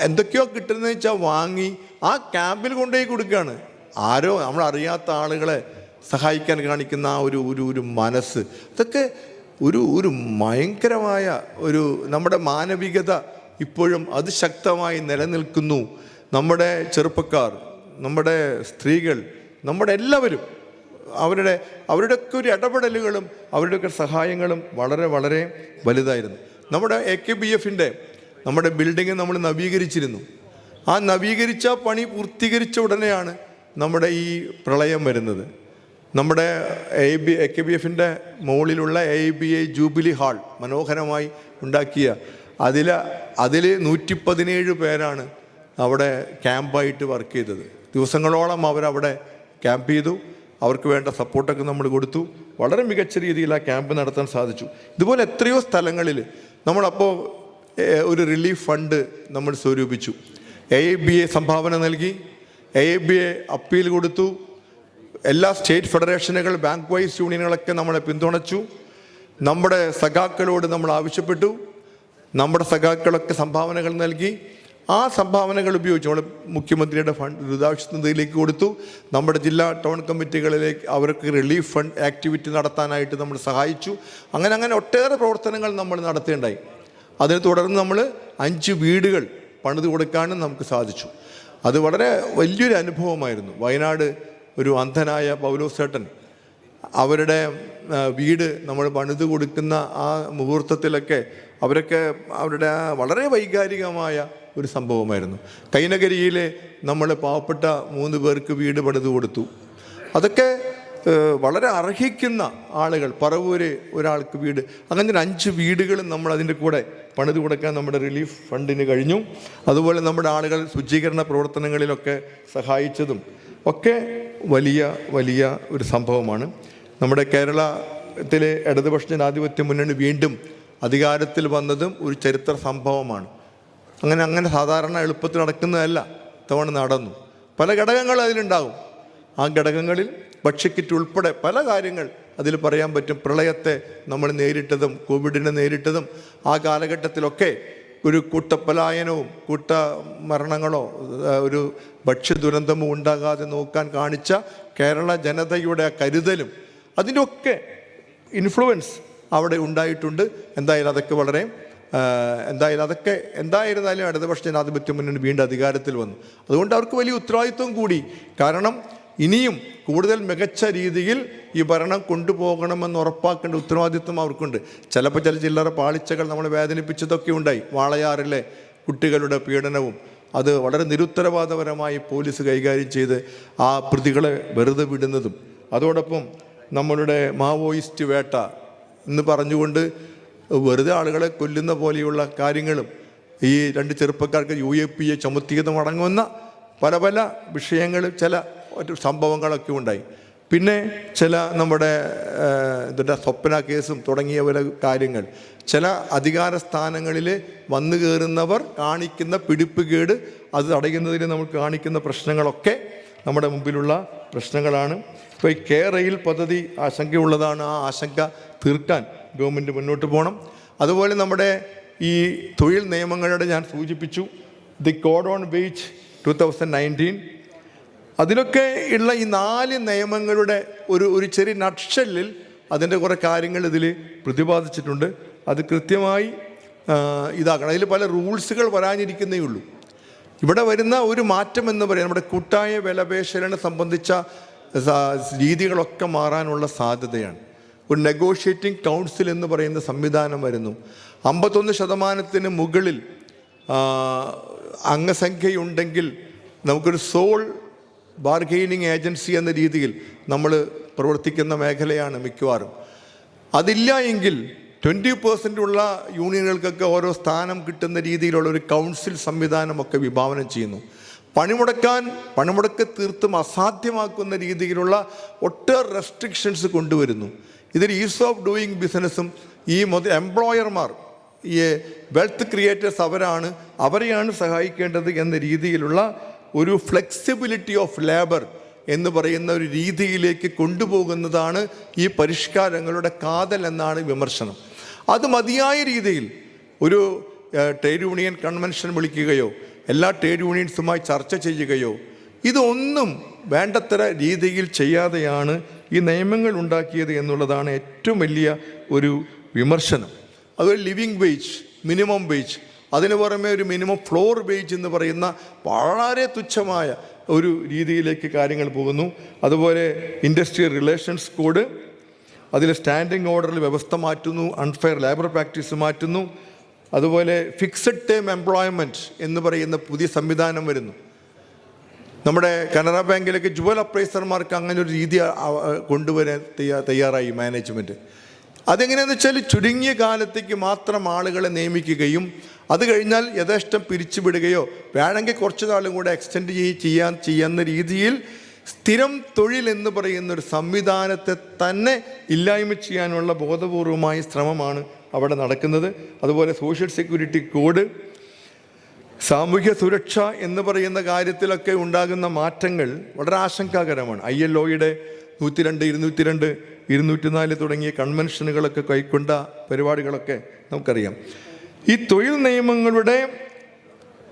എന്തൊക്കെയോ കിട്ടുന്നതെന്ന് വെച്ചാൽ വാങ്ങി ആ ക്യാമ്പിൽ കൊണ്ടുപോയി കൊടുക്കുകയാണ്. ആരോ നമ്മളറിയാത്ത ആളുകളെ സഹായിക്കാൻ കാണിക്കുന്ന ആ ഒരു മനസ്സ്, ഇതൊക്കെ ഒരു ഭയങ്കരമായ നമ്മുടെ മാനവികത ഇപ്പോഴും അതിശക്തമായി നിലനിൽക്കുന്നു. നമ്മുടെ ചെറുപ്പക്കാർ, നമ്മുടെ സ്ത്രീകൾ, നമ്മുടെ എല്ലാവരും അവരുടെയൊക്കെ ഒരു ഇടപെടലുകളും അവരുടെയൊക്കെ സഹായങ്ങളും വളരെ വളരെ വലുതായിരുന്നു. നമ്മുടെ AKBFൻ്റെ നമ്മുടെ ബിൽഡിങ് നമ്മൾ നവീകരിച്ചിരുന്നു. ആ നവീകരിച്ച പണി പൂർത്തീകരിച്ച ഉടനെയാണ് നമ്മുടെ ഈ പ്രളയം വരുന്നത്. നമ്മുടെ AKBFൻ്റെ മുകളിലുള്ള AIBA ജൂബിലി ഹാൾ മനോഹരമായി ഉണ്ടാക്കിയ അതിൽ 117 പേരാണ് അവിടെ ക്യാമ്പായിട്ട് വർക്ക് ചെയ്തത്. ദിവസങ്ങളോളം അവരവിടെ ക്യാമ്പ് ചെയ്തു. അവർക്ക് വേണ്ട സപ്പോർട്ടൊക്കെ നമ്മൾ കൊടുത്തു. വളരെ മികച്ച രീതിയിൽ ആ ക്യാമ്പ് നടത്താൻ സാധിച്ചു. ഇതുപോലെ എത്രയോ സ്ഥലങ്ങളിൽ നമ്മളപ്പോൾ ഒരു റിലീഫ് ഫണ്ട് നമ്മൾ സ്വരൂപിച്ചു. AIBA സംഭാവന നൽകി, AIBA അപ്പീൽ കൊടുത്തു. എല്ലാ സ്റ്റേറ്റ് ഫെഡറേഷനുകൾ, ബാങ്ക് വൈസ് യൂണിയനുകളൊക്കെ നമ്മളെ പിന്തുണച്ചു. നമ്മുടെ സഖാക്കളോട് നമ്മൾ ആവശ്യപ്പെട്ടു. നമ്മുടെ സഖാക്കളൊക്കെ സംഭാവനകൾ നൽകി. ആ സംഭാവനകൾ ഉപയോഗിച്ച് നമ്മൾ മുഖ്യമന്ത്രിയുടെ ഫണ്ട് ദുരിതാശ്വാസ നിധിയിലേക്ക് കൊടുത്തു. നമ്മുടെ ജില്ലാ ടൗൺ കമ്മിറ്റികളിലേക്ക് അവർക്ക് റിലീഫ് ഫണ്ട് ആക്ടിവിറ്റി നടത്താനായിട്ട് നമ്മൾ സഹായിച്ചു. അങ്ങനെ ഒട്ടേറെ പ്രവർത്തനങ്ങൾ നമ്മൾ നടത്തേണ്ടായി. അതിനെ തുടർന്ന് നമ്മൾ 5 വീടുകൾ പണിത് കൊടുക്കാനും നമുക്ക് സാധിച്ചു. അത് വളരെ വലിയൊരു അനുഭവമായിരുന്നു. വയനാട് ഒരു അന്ധനായ പൗലോസേട്ടൻ, അവരുടെ വീട് നമ്മൾ പണിത് കൊടുക്കുന്ന ആ മുഹൂർത്തത്തിലൊക്കെ അവരുടെ വളരെ വൈകാരികമായ ഒരു സംഭവമായിരുന്നു. കൈനകരിയിൽ നമ്മൾ പാവപ്പെട്ട 3 പേർക്ക് വീട് പണിത് കൊടുത്തു. അതൊക്കെ വളരെ അർഹിക്കുന്ന ആളുകൾ, പറവൂര് ഒരാൾക്ക് വീട്, അങ്ങനെ 5 വീടുകളും നമ്മൾ അതിൻ്റെ കൂടെ പണിത് കൊടുക്കാൻ നമ്മുടെ റിലീഫ് ഫണ്ടിന് കഴിഞ്ഞു. അതുപോലെ നമ്മുടെ ആളുകൾ ശുചീകരണ പ്രവർത്തനങ്ങളിലൊക്കെ സഹായിച്ചതും ഒക്കെ വലിയ ഒരു സംഭവമാണ്. നമ്മുടെ കേരളത്തിലെ ഇടതുപക്ഷ ജനാധിപത്യ മുന്നണി വീണ്ടും അധികാരത്തിൽ വന്നതും ഒരു ചരിത്ര സംഭവമാണ്. അങ്ങനെ സാധാരണ എളുപ്പത്തിൽ നടക്കുന്നതല്ല, തവണ നടന്നു. പല ഘടകങ്ങൾ അതിലുണ്ടാകും. ആ ഘടകങ്ങളിൽ ഭക്ഷ്യക്കിറ്റ് ഉൾപ്പെടെ പല കാര്യങ്ങൾ അതിൽ പറയാൻ പറ്റും. പ്രളയത്തെ നമ്മൾ നേരിട്ടതും കോവിഡിനെ നേരിട്ടതും ആ കാലഘട്ടത്തിലൊക്കെ ഒരു കൂട്ടപ്പലായനവും കൂട്ടമരണങ്ങളോ ഒരു ഭക്ഷ്യ ദുരന്തമോ ഉണ്ടാകാതെ നോക്കാൻ കാണിച്ച കേരള ജനതയുടെ ആ കരുതലും അതിൻ്റെയൊക്കെ ഇൻഫ്ലുവൻസ് അവിടെ ഉണ്ടായിട്ടുണ്ട്. എന്തായിരുന്നാലും ഇടതുപക്ഷ ജനാധിപത്യ മുന്നണി വീണ്ടും അധികാരത്തിൽ വന്നു. അതുകൊണ്ട് അവർക്ക് വലിയ ഉത്തരവാദിത്വം കൂടി. കാരണം ഇനിയും കൂടുതൽ മികച്ച രീതിയിൽ ഈ ഭരണം കൊണ്ടുപോകണമെന്ന് ഉറപ്പാക്കേണ്ട ഉത്തരവാദിത്വം അവർക്കുണ്ട്. ചിലപ്പോൾ ചില്ലറ പാളിച്ചകൾ നമ്മളെ വേദനിപ്പിച്ചതൊക്കെ ഉണ്ടായി. വാളയാറിലെ കുട്ടികളുടെ പീഡനവും അത് വളരെ നിരുത്തരവാദപരമായി പോലീസ് കൈകാര്യം ചെയ്ത് ആ പ്രതികളെ വെറുതെ വിടുന്നതും, അതോടൊപ്പം നമ്മളുടെ മാവോയിസ്റ്റ് വേട്ട എന്ന് പറഞ്ഞുകൊണ്ട് വെറുതെ ആളുകളെ കൊല്ലുന്ന പോലെയുള്ള കാര്യങ്ങളും ഈ 2 ചെറുപ്പക്കാർക്ക് UAPA ചുമത്തിയതും അടങ്ങുന്ന പല വിഷയങ്ങൾ, ചില സംഭവങ്ങളൊക്കെ ഉണ്ടായി. പിന്നെ ചില നമ്മുടെ സ്വപ്ന കേസും തുടങ്ങിയ പല കാര്യങ്ങൾ, ചില അധികാര സ്ഥാനങ്ങളിൽ വന്നു കയറുന്നവർ കാണിക്കുന്ന പിടിപ്പുകേട്, അത് തടയുന്നതിന് നമ്മൾ കാണിക്കുന്ന പ്രശ്നങ്ങളൊക്കെ നമ്മുടെ മുമ്പിലുള്ള പ്രശ്നങ്ങളാണ്. ഇപ്പോൾ ഈ റെയിൽ പദ്ധതി ആശങ്കയുള്ളതാണ്. ആ ആശങ്ക തീർക്കാൻ ഗവൺമെൻറ് മുന്നോട്ട് പോകണം. അതുപോലെ നമ്മുടെ ഈ തൊഴിൽ നിയമങ്ങളുടെ ഞാൻ സൂചിപ്പിച്ചു, ദി കോഡ് ഓൺ വേജ് 2019, അതിലൊക്കെ ഉള്ള ഈ 4 നിയമങ്ങളുടെ ഒരു ചെറിയ നട്ട്ഷെല്ലിൽ അതിൻ്റെ കുറേ കാര്യങ്ങൾ ഇതിൽ പ്രതിപാദിച്ചിട്ടുണ്ട്. അത് കൃത്യമായി ഇതാക്കണം. അതിൽ പല റൂൾസുകൾ വരാനിരിക്കുന്നേ ഉള്ളൂ. ഇവിടെ വരുന്ന ഒരു മാറ്റം എന്ന് പറയുന്നത് നമ്മുടെ കൂട്ടായ വിലപേശലിനെ സംബന്ധിച്ച രീതികളൊക്കെ മാറാനുള്ള സാധ്യതയാണ്. ഒരു നെഗോഷിയേറ്റിംഗ് കൗൺസിൽ എന്ന് പറയുന്ന സംവിധാനം വരുന്നു. 51% മുകളിൽ അംഗസംഖ്യയുണ്ടെങ്കിൽ നമുക്കൊരു സോൾ ബാർഗെയിനിങ് ഏജൻസി എന്ന രീതിയിൽ നമ്മൾ പ്രവർത്തിക്കുന്ന മേഖലയാണ് മിക്കവാറും. അതില്ല എങ്കിൽ 20% ഉള്ള യൂണിയനുകൾക്കൊക്കെ ഓരോ സ്ഥാനം കിട്ടുന്ന രീതിയിലുള്ള ഒരു കൗൺസിൽ സംവിധാനമൊക്കെ വിഭാവനം ചെയ്യുന്നു. പണിമുടക്ക് തീർത്തും അസാധ്യമാക്കുന്ന രീതിയിലുള്ള ഒട്ടേറെ റെസ്ട്രിക്ഷൻസ് കൊണ്ടുവരുന്നു. ഇതിൽ ഈസ് ഓഫ് ഡൂയിങ് ബിസിനസ്സും ഈ എംപ്ലോയർമാർ, ഈ വെൽത്ത് ക്രിയേറ്റേഴ്സ് അവരെയാണ് സഹായിക്കേണ്ടത് എന്ന രീതിയിലുള്ള ഒരു ഫ്ലെക്സിബിലിറ്റി ഓഫ് ലേബർ എന്ന് പറയുന്ന ഒരു രീതിയിലേക്ക് കൊണ്ടുപോകുന്നതാണ് ഈ പരിഷ്കാരങ്ങളുടെ കാതൽ എന്നാണ് വിമർശനം. അത് മതിയായ രീതിയിൽ ഒരു ട്രേഡ് യൂണിയൻ കൺവെൻഷൻ വിളിക്കുകയോ എല്ലാ ട്രേഡ് യൂണിയൻസുമായി ചർച്ച ചെയ്യുകയോ ഇതൊന്നും വേണ്ടത്ര രീതിയിൽ ചെയ്യാതെയാണ് ഈ നിയമങ്ങൾ ഉണ്ടാക്കിയത് എന്നുള്ളതാണ് ഏറ്റവും വലിയ ഒരു വിമർശനം. അതുപോലെ ലിവിങ് വേജ്, മിനിമം വേജ്, അതിന് പുറമെ ഒരു മിനിമം ഫ്ലോർ വേജ് എന്ന് പറയുന്ന വളരെ തുച്ഛമായ ഒരു രീതിയിലേക്ക് കാര്യങ്ങൾ പോകുന്നു. അതുപോലെ ഇൻഡസ്ട്രിയൽ റിലേഷൻസ് കോഡ്, അതിൽ സ്റ്റാൻഡിംഗ് ഓർഡറിൽ വ്യവസ്ഥ മാറ്റുന്നു, അൺഫെയർ ലേബർ പ്രാക്ടീസ് മാറ്റുന്നു. അതുപോലെ ഫിക്സഡ് ടേം എംപ്ലോയ്മെൻറ്റ് എന്ന് പറയുന്ന പുതിയ സംവിധാനം വരുന്നു. നമ്മുടെ കനറ ബാങ്കിലേക്ക് ജുവൽ അപ്രൈസർമാർക്ക് അങ്ങനെ ഒരു രീതി കൊണ്ടുവരാൻ തയ്യാറായി മാനേജ്മെൻറ്റ്. അതെങ്ങനെയാണെന്ന് വെച്ചാൽ ചുരുങ്ങിയ കാലത്തേക്ക് മാത്രം ആളുകളെ നിയമിക്കുകയും അത് കഴിഞ്ഞാൽ യഥേഷ്ടം പിരിച്ചുവിടുകയോ വേണമെങ്കിൽ കുറച്ച് നാളും കൂടെ എക്സ്റ്റെൻഡ് ചെയ്യുന്ന രീതിയിൽ സ്ഥിരം തൊഴിൽ എന്ന് പറയുന്ന ഒരു സംവിധാനത്തെ തന്നെ ഇല്ലായ്മ ചെയ്യാനുള്ള ബോധപൂർവമായ ശ്രമമാണ് അവിടെ നടക്കുന്നത്. അതുപോലെ സോഷ്യൽ സെക്യൂരിറ്റി കോഡ്, സാമൂഹ്യ സുരക്ഷ എന്ന് പറയുന്ന കാര്യത്തിലൊക്കെ ഉണ്ടാകുന്ന മാറ്റങ്ങൾ വളരെ ആശങ്കാകരമാണ്. ILOയുടെ 102, 204 തുടങ്ങിയ കൺവെൻഷനുകളൊക്കെ കൈക്കൊണ്ട പരിപാടികളൊക്കെ നമുക്കറിയാം. ഈ തൊഴിൽ നിയമങ്ങളുടെ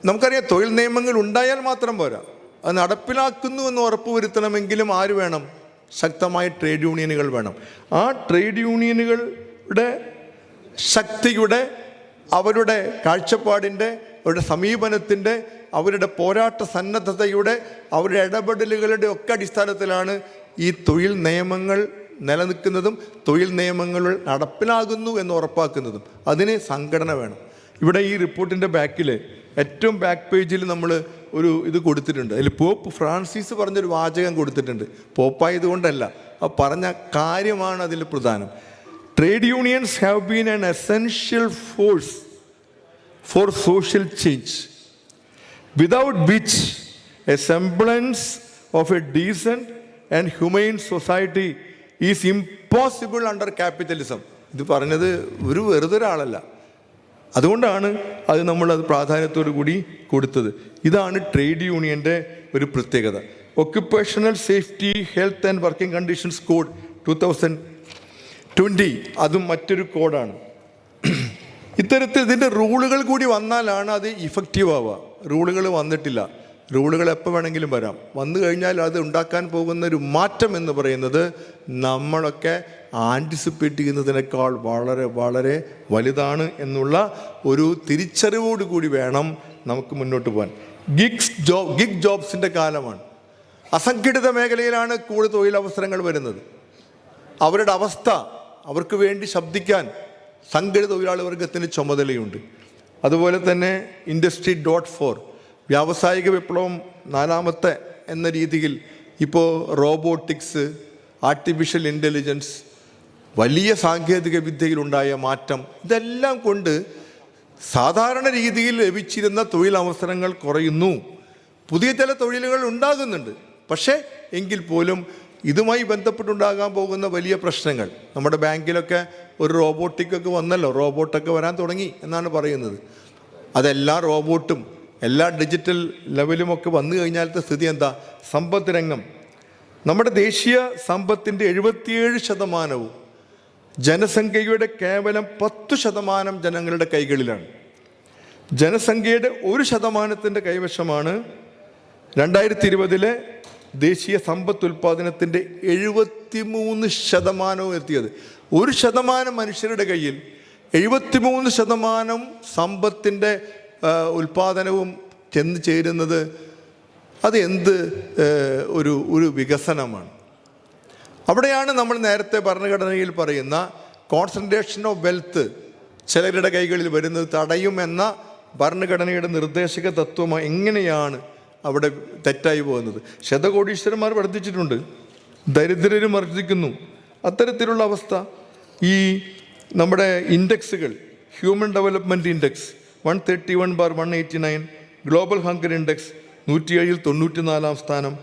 നമുക്കറിയാം, തൊഴിൽ നിയമങ്ങൾ ഉണ്ടായാൽ മാത്രം പോരാ, അത് നടപ്പിലാക്കുന്നു എന്ന് ഉറപ്പുവരുത്തണമെങ്കിലും ആര് വേണം? ശക്തമായ ട്രേഡ് യൂണിയനുകൾ വേണം. ആ ട്രേഡ് യൂണിയനുകളുടെ ശക്തിയുടെ, അവരുടെ കാഴ്ചപ്പാടിൻ്റെ, അവരുടെ സമീപനത്തിൻ്റെ, അവരുടെ പോരാട്ട സന്നദ്ധതയുടെ, അവരുടെ ഇടപെടലുകളുടെ ഒക്കെ അടിസ്ഥാനത്തിലാണ് ഈ തൊഴിൽ നിയമങ്ങൾ നിലനിൽക്കുന്നതും തൊഴിൽ നിയമങ്ങൾ നടപ്പിലാകുന്നു എന്ന് ഉറപ്പാക്കുന്നതും. അതിന് സംഘടന വേണം. ഇവിടെ ഈ റിപ്പോർട്ടിൻ്റെ ബാക്കിൽ ഏറ്റവും ബാക്ക് പേജിൽ നമ്മൾ ഒരു ഇത് കൊടുത്തിട്ടുണ്ട്. അതിൽ പോപ്പ് ഫ്രാൻസിസ് പറഞ്ഞൊരു വാചകം കൊടുത്തിട്ടുണ്ട്. പോപ്പായതുകൊണ്ടല്ല, ആ പറഞ്ഞ കാര്യമാണ് അതിൽ പ്രധാനം. Trade unions have been an essential force for social change without which a semblance of a decent and humane society is impossible under capitalism. ഇത് പറഞ്ഞത് ഒരു വെറുതെ ഒരാളല്ല. അതുകൊണ്ടാണ് നമ്മളത് പ്രാധാന്യത്തോടു കൂടി കൊടുത്തത്. ഇതാണ് ട്രേഡ് യൂണിയൻ്റെ ഒരു പ്രത്യേകത. Occupational safety, health and working conditions code 2020, അതും മറ്റൊരു കോഡാണ്. ഇത്തരത്തിൽ ഇതിൻ്റെ റൂളുകൾ കൂടി വന്നാലാണ് അത് ഇഫക്റ്റീവ് ആവുക. റൂളുകൾ വന്നിട്ടില്ല. റൂളുകൾ എപ്പോൾ വേണമെങ്കിലും വരാം. വന്നു കഴിഞ്ഞാൽ അത് ഉണ്ടാക്കാൻ പോകുന്ന ഒരു മാറ്റം എന്ന് പറയുന്നത് നമ്മളൊക്കെ ആൻറ്റിസിപ്പേറ്റ് ചെയ്യുന്നതിനേക്കാൾ വളരെ വളരെ വലുതാണ് എന്നുള്ള ഒരു തിരിച്ചറിവോട് കൂടി വേണം നമുക്ക് മുന്നോട്ട് പോകാൻ. ഗിഗ് ജോബ്സിൻ്റെ കാലമാണ്. അസംഘടിത മേഖലയിലാണ് കൂടുതൽ തൊഴിലവസരങ്ങൾ വരുന്നത്. അവരുടെ അവസ്ഥ, അവർക്ക് വേണ്ടി ശബ്ദിക്കാൻ സംഘടിത തൊഴിലാളി വർഗത്തിന് ചുമതലയുണ്ട്. അതുപോലെ തന്നെ ഇൻഡസ്ട്രി 4, വ്യാവസായിക വിപ്ലവം 4ാമത്തെ എന്ന രീതിയിൽ ഇപ്പോൾ റോബോട്ടിക്സ്, ആർട്ടിഫിഷ്യൽ ഇൻ്റലിജൻസ്, വലിയ സാങ്കേതിക വിദ്യയിലുണ്ടായ മാറ്റം, ഇതെല്ലാം കൊണ്ട് സാധാരണ രീതിയിൽ ലഭിച്ചിരുന്ന തൊഴിലവസരങ്ങൾ കുറയുന്നു. പുതിയ ചില തൊഴിലുകൾ ഉണ്ടാകുന്നുണ്ട്. പക്ഷേ എങ്കിൽ പോലും ഇതുമായി ബന്ധപ്പെട്ടുണ്ടാകാൻ പോകുന്ന വലിയ പ്രശ്നങ്ങൾ, നമ്മുടെ ബാങ്കിലൊക്കെ ഒരു റോബോട്ടിക്കൊക്കെ വന്നല്ലോ, റോബോട്ടൊക്കെ വരാൻ തുടങ്ങി എന്നാണ് പറയുന്നത്. അതെല്ലാ റോബോട്ടും എല്ലാ ഡിജിറ്റൽ ലെവലുമൊക്കെ വന്നു കഴിഞ്ഞാലത്തെ സ്ഥിതി എന്താ? സമ്പദ് രംഗം, നമ്മുടെ ദേശീയ സമ്പത്തിൻ്റെ 77% ജനസംഖ്യയുടെ കേവലം 10% ജനങ്ങളുടെ കൈകളിലാണ്. ജനസംഖ്യയുടെ 1% കൈവശമാണ് 2020 ദേശീയ സമ്പത്ത് ഉൽപ്പാദനത്തിൻ്റെ 73% എത്തിയത്. 1% മനുഷ്യരുടെ കയ്യിൽ 73% സമ്പത്തിൻ്റെ ഉൽപ്പാദനവും ചെന്ന് ചേരുന്നത്, അത് എന്ത് ഒരു വികസനമാണ്. അവിടെയാണ് നമ്മൾ നേരത്തെ ഭരണഘടനയിൽ പറയുന്ന കോൺസെൻട്രേഷൻ ഓഫ് വെൽത്ത് ചിലരുടെ കൈകളിൽ വരുന്നത് തടയുമെന്ന ഭരണഘടനയുടെ നിർദ്ദേശക തത്വം എങ്ങനെയാണ് അവിടെ തെറ്റായി പോകുന്നത്. ശതകോടീശ്വരന്മാർ വർദ്ധിച്ചിട്ടുണ്ട്, ദരിദ്രരും വർദ്ധിക്കുന്നു. അത്തരത്തിലുള്ള അവസ്ഥ ഈ നമ്മുടെ ഇൻഡെക്സുകൾ, human development index 131/189, global hunger index 107-ൽ 94-ാം സ്ഥാനം,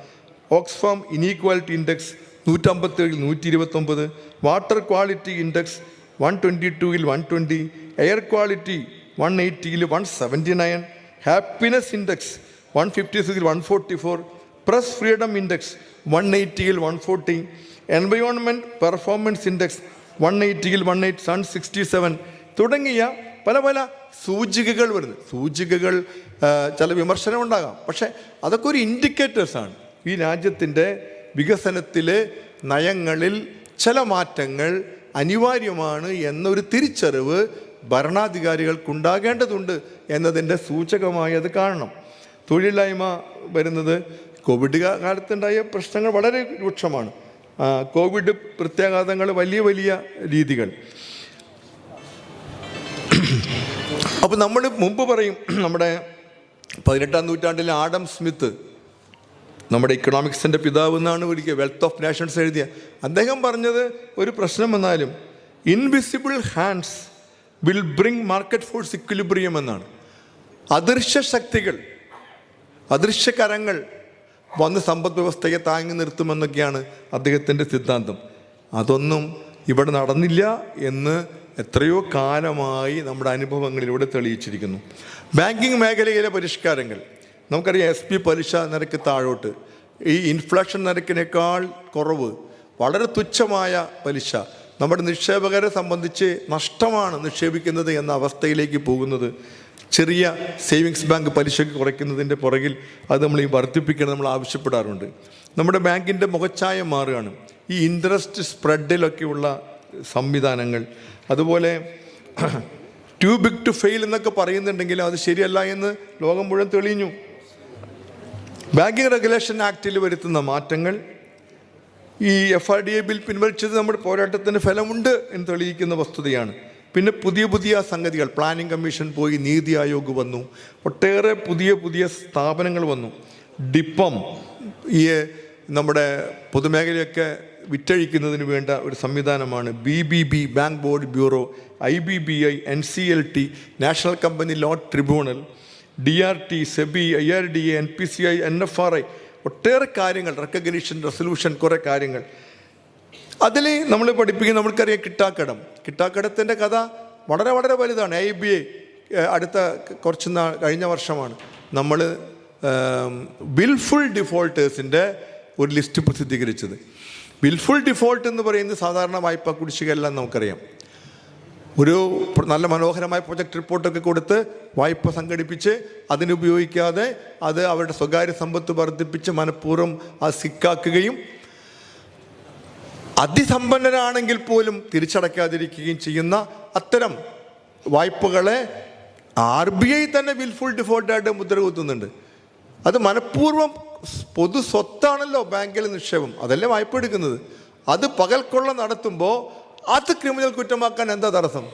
ഓക്സ്ഫാം ഇനീക്വാലിറ്റി ഇൻഡെക്സ് 157-ൽ 129, വാട്ടർ ക്വാളിറ്റി ഇൻഡെക്സ് 122-ൽ 120, എയർ ക്വാളിറ്റി 180-ൽ 179, ഹാപ്പിനെസ് ഇൻഡെക്സ് 156-ൽ 144, പ്രസ് ഫ്രീഡം ഇൻഡെക്സ് 180-ൽ 140, എൻവയോൺമെൻറ്റ് പെർഫോമൻസ് ഇൻഡെക്സ് 180-ൽ 167 തുടങ്ങിയ പല പല സൂചികകൾ വരുന്നത്. സൂചികകൾ ചില വിമർശനം ഉണ്ടാകാം, പക്ഷേ അതൊക്കെ ഒരു ഇൻഡിക്കേറ്റേഴ്സാണ്. ഈ രാജ്യത്തിൻ്റെ വികസനത്തിലെ നയങ്ങളിൽ ചില മാറ്റങ്ങൾ അനിവാര്യമാണ് എന്നൊരു തിരിച്ചറിവ് ഭരണാധികാരികൾക്കുണ്ടാകേണ്ടതുണ്ട് എന്നതിൻ്റെ സൂചകമായി അത് കാണണം. തൊഴിലില്ലായ്മ വരുന്നത് കോവിഡ് കാലത്തുണ്ടായ പ്രശ്നങ്ങൾ വളരെ രൂക്ഷമാണ്. കോവിഡ് പ്രത്യാഘാതങ്ങൾ വലിയ വലിയ രീതികൾ. അപ്പോൾ നമ്മൾ മുമ്പ് പറയും, നമ്മുടെ 18-ാം നൂറ്റാണ്ടിലെ ആഡം സ്മിത്ത്, നമ്മുടെ ഇക്കണോമിക്സിൻ്റെ പിതാവ് എന്നാണ് ഒരിക്കൽ വെൽത്ത് ഓഫ് നേഷൻസ് എഴുതിയ അദ്ദേഹം പറഞ്ഞത്, ഒരു പ്രശ്നം വന്നാലും invisible hands will bring market force equilibrium എന്നാണ്. അദൃശ്യ ശക്തികൾ, അദൃശ്യ കരങ്ങൾ വന്ന് സമ്പദ് വ്യവസ്ഥയെ താങ്ങി നിർത്തുമെന്നൊക്കെയാണ് അദ്ദേഹത്തിൻ്റെ സിദ്ധാന്തം. അതൊന്നും ഇവിടെ നടന്നില്ല എന്ന് എത്രയോ കാലമായി നമ്മുടെ അനുഭവങ്ങളിലൂടെ തെളിയിച്ചിരിക്കുന്നു. ബാങ്കിങ് മേഖലയിലെ പരിഷ്കാരങ്ങൾ നമുക്കറിയാം. SP പലിശ നിരക്ക് താഴോട്ട്, ഈ ഇൻഫ്ലേഷൻ നിരക്കിനേക്കാൾ കുറവ്, വളരെ തുച്ഛമായ പലിശ, നമ്മുടെ നിക്ഷേപകരെ സംബന്ധിച്ച് നഷ്ടമാണ് നിക്ഷേപിക്കുന്നത് എന്ന അവസ്ഥയിലേക്ക് പോകുന്നത്. ചെറിയ സേവിങ്സ് ബാങ്ക് പലിശയ്ക്ക് കുറയ്ക്കുന്നതിൻ്റെ പുറകിൽ അത് നമ്മൾ ഈ വർദ്ധിപ്പിക്കണം നമ്മൾ ആവശ്യപ്പെടാറുണ്ട്. നമ്മുടെ ബാങ്കിൻ്റെ മുഖച്ഛായ മാറുകയാണ്. ഈ ഇൻട്രസ്റ്റ് സ്പ്രെഡിലൊക്കെയുള്ള സംവിധാനങ്ങൾ, അതുപോലെ ടു ബിഗ് ടു ഫെയിൽ എന്നൊക്കെ പറയുന്നുണ്ടെങ്കിലും അത് ശരിയല്ല എന്ന് ലോകം മുഴുവൻ തെളിഞ്ഞു. ബാങ്കിങ് റെഗുലേഷൻ ആക്റ്റിൽ വരുത്തുന്ന മാറ്റങ്ങൾ, ഈ FRDA ബിൽ പിൻവലിച്ചത് നമ്മുടെ പോരാട്ടത്തിന് ഫലമുണ്ട് എന്ന് തെളിയിക്കുന്ന വസ്തുതയാണ്. പിന്നെ പുതിയ പുതിയ സംഗതികൾ, പ്ലാനിംഗ് കമ്മീഷൻ പോയി, നീതി ആയോഗ് വന്നു, ഒട്ടേറെ പുതിയ പുതിയ സ്ഥാപനങ്ങൾ വന്നു. ഡിപ്പം ഈ നമ്മുടെ പൊതുമേഖലയൊക്കെ വിറ്റഴിക്കുന്നതിന് വേണ്ട ഒരു സംവിധാനമാണ്. BBB bank board bureau, IBBI, NCLT national company law tribunal, DRT, SEBI, IRDA, NPCI, NFRI, ഒട്ടേറെ കാര്യങ്ങൾ, റെക്കഗ്നിഷൻ, റെസൊല്യൂഷൻ, കുറേ കാര്യങ്ങൾ. അതിൽ നമ്മൾ പഠിപ്പിക്കുന്ന, നമ്മൾക്കറിയാം കിട്ടാക്കടത്തിൻ്റെ കഥ വളരെ വളരെ വലുതാണ്. IBA അടുത്ത കഴിഞ്ഞ വർഷമാണ് നമ്മൾ വിൽഫുൾ ഡിഫോൾട്ടേഴ്സിൻ്റെ ഒരു ലിസ്റ്റ് പ്രസിദ്ധീകരിച്ചത്. വിൽഫുൾ ഡിഫോൾട്ട് എന്ന് പറയുന്നത് സാധാരണ വായ്പ കുടിശ്ശികയെല്ലാം നമുക്കറിയാം. ഒരു നല്ല മനോഹരമായ പ്രൊജക്ട് റിപ്പോർട്ടൊക്കെ കൊടുത്ത് വായ്പ സംഘടിപ്പിച്ച് അതിനുപയോഗിക്കാതെ അത് അവരുടെ സ്വകാര്യ സമ്പത്ത് വർദ്ധിപ്പിച്ച് മനഃപൂർവ്വം അത് സിക്കാക്കുകയും അതിസമ്പന്നരാണെങ്കിൽ പോലും തിരിച്ചടയ്ക്കാതിരിക്കുകയും ചെയ്യുന്ന അത്തരം വായ്പകളെ RBI തന്നെ വിൽഫുൾ ഡിഫോൾട്ടായിട്ട് മുദ്ര കുത്തുന്നുണ്ട്. അത് മനഃപൂർവ്വം പൊതു സ്വത്താണല്ലോ ബാങ്കിലെ നിക്ഷേപം, അതല്ലേ വായ്പ എടുക്കുന്നത്. അത് പകൽക്കൊള്ള നടത്തുമ്പോൾ അത് ക്രിമിനൽ കുറ്റമാക്കാൻ എന്താ തടസ്സം?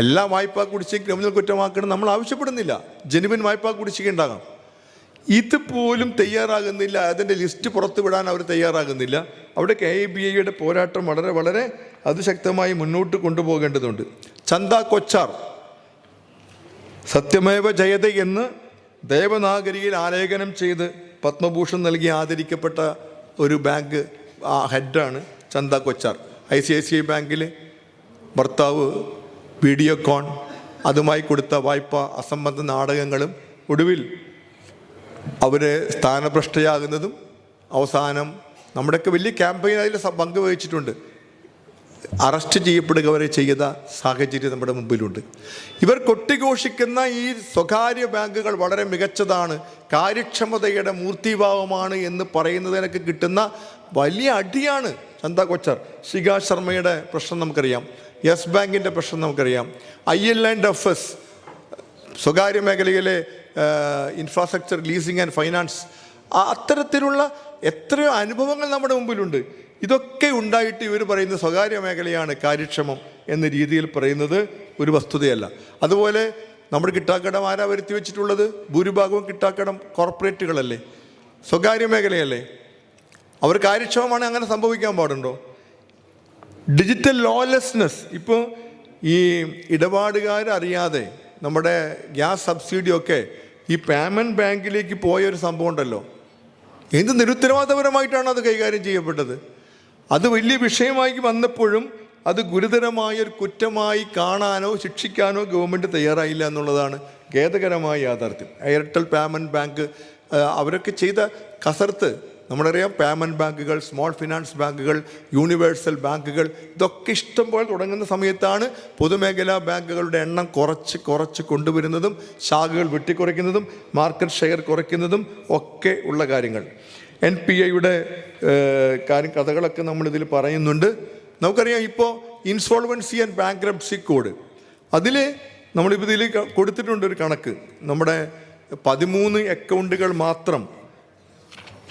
എല്ലാ വായ്പ കുടിശ്ശികയും ക്രിമിനൽ കുറ്റമാക്കണം നമ്മൾ ആവശ്യപ്പെടുന്നില്ല. ജെനുവിൻ വായ്പ കുടിശ്ശിക ഉണ്ടാകാം. ഇതുപോലും തയ്യാറാകുന്നില്ല, അതിൻ്റെ ലിസ്റ്റ് പുറത്തു വിടാൻ അവർ തയ്യാറാകുന്നില്ല. അവിടെ IBIയുടെ പോരാട്ടം വളരെ വളരെ അതിശക്തമായി മുന്നോട്ട് കൊണ്ടുപോകേണ്ടതുണ്ട്. ചന്ദ കൊച്ചാർ സത്യമേവ ജയതേ എന്ന് ദേവനാഗരിയിൽ ആലേഖനം ചെയ്ത് പത്മഭൂഷൺ നൽകി ആദരിക്കപ്പെട്ട ഒരു ബാങ്ക് ഹെഡാണ് ചന്ദ കൊച്ചാർ. ICICI ബാങ്കിൽ ഭർത്താവ് വീഡിയോകോൺ അതുമായി കൊടുത്ത വായ്പ അസംബന്ധ നാടകങ്ങളും ഒടുവിൽ അവർ സ്ഥാനഭ്രഷ്ടയാകുന്നതും അവസാനം നമ്മുടെയൊക്കെ വലിയ ക്യാമ്പയിൻ അതിൽ പങ്കുവഹിച്ചിട്ടുണ്ട്. അറസ്റ്റ് ചെയ്യപ്പെടുക വരെ ചെയ്ത സാഹചര്യം നമ്മുടെ മുമ്പിലുണ്ട്. ഇവർ കൊട്ടിഘോഷിക്കുന്ന ഈ സ്വകാര്യ ബാങ്കുകൾ വളരെ മികച്ചതാണ്, കാര്യക്ഷമതയുടെ മൂർത്തിഭാവമാണ് എന്ന് പറയുന്നതിനൊക്കെ കിട്ടുന്ന വലിയ അടിയാണ് ചന്ദ കൊച്ചാർ. ശിഖാ ശർമ്മയുടെ പ്രശ്നം നമുക്കറിയാം, യെസ് ബാങ്കിൻ്റെ പ്രശ്നം നമുക്കറിയാം, IL&FS സ്വകാര്യ മേഖലയിലെ ഇൻഫ്രാസ്ട്രക്ചർ ലീസിങ് ആൻഡ് ഫൈനാൻസ്, അത്തരത്തിലുള്ള എത്രയോ അനുഭവങ്ങൾ നമ്മുടെ മുമ്പിലുണ്ട്. ഇതൊക്കെ ഉണ്ടായിട്ട് ഇവർ പറയുന്നത് സ്വകാര്യ മേഖലയാണ് കാര്യക്ഷമം എന്ന രീതിയിൽ പറയുന്നത് ഒരു വസ്തുതയല്ല. അതുപോലെ നമ്മുടെ കിട്ടാക്കടം ആരാ വരുത്തി വെച്ചിട്ടുള്ളത്? ഭൂരിഭാഗവും കിട്ടാക്കടം കോർപ്പറേറ്റുകളല്ലേ, സ്വകാര്യ മേഖലയല്ലേ. അവർ കാര്യക്ഷമമാണ്, അങ്ങനെ സംഭവിക്കാൻ പാടുണ്ടോ? ഡിജിറ്റൽ ലോലെസ്നെസ്, ഇപ്പോൾ ഈ ഇടപാടുകാരറിയാതെ നമ്മുടെ ഗ്യാസ് സബ്സിഡിയൊക്കെ ഈ പേയ്മെൻറ്റ് ബാങ്കിലേക്ക് പോയൊരു സംഭവം ഉണ്ടല്ലോ. എന്ത് നിരുത്തരവാദപരമായിട്ടാണ് അത് കൈകാര്യം ചെയ്യപ്പെട്ടത്. അത് വലിയ വിഷയമായി വന്നപ്പോഴും അത് ഗുരുതരമായൊരു കുറ്റമായി കാണാനോ ശിക്ഷിക്കാനോ ഗവൺമെൻറ് തയ്യാറായില്ല എന്നുള്ളതാണ് ഖേദകരമായ യാഥാർത്ഥ്യം. എയർടെൽ പേയ്മെൻറ്റ് ബാങ്ക് അവരൊക്കെ ചെയ്ത കസർത്ത് നമ്മളറിയാം. പേയ്മെൻറ്റ് ബാങ്കുകൾ, സ്മോൾ ഫിനാൻസ് ബാങ്കുകൾ, യൂണിവേഴ്സൽ ബാങ്കുകൾ, ഇതൊക്കെ ഇഷ്ടം പോലെ തുടങ്ങുന്ന സമയത്താണ് പൊതുമേഖലാ ബാങ്കുകളുടെ എണ്ണം കുറച്ച് കൊണ്ടുവരുന്നതും ശാഖകൾ വെട്ടിക്കുറയ്ക്കുന്നതും മാർക്കറ്റ് ഷെയർ കുറയ്ക്കുന്നതും ഒക്കെ ഉള്ള കാര്യങ്ങൾ. NPIയുടെ കഥകളൊക്കെ നമ്മളിതിൽ പറയുന്നുണ്ട്. നമുക്കറിയാം ഇപ്പോൾ ഇൻസോൾവൻസി ആൻഡ് ബാങ്ക്രപ്സി കോഡ്, അതിൽ നമ്മളിപ്പോൾ ഇതിൽ കൊടുത്തിട്ടുണ്ട് ഒരു കണക്ക്. നമ്മുടെ 13 അക്കൗണ്ടുകൾ മാത്രം,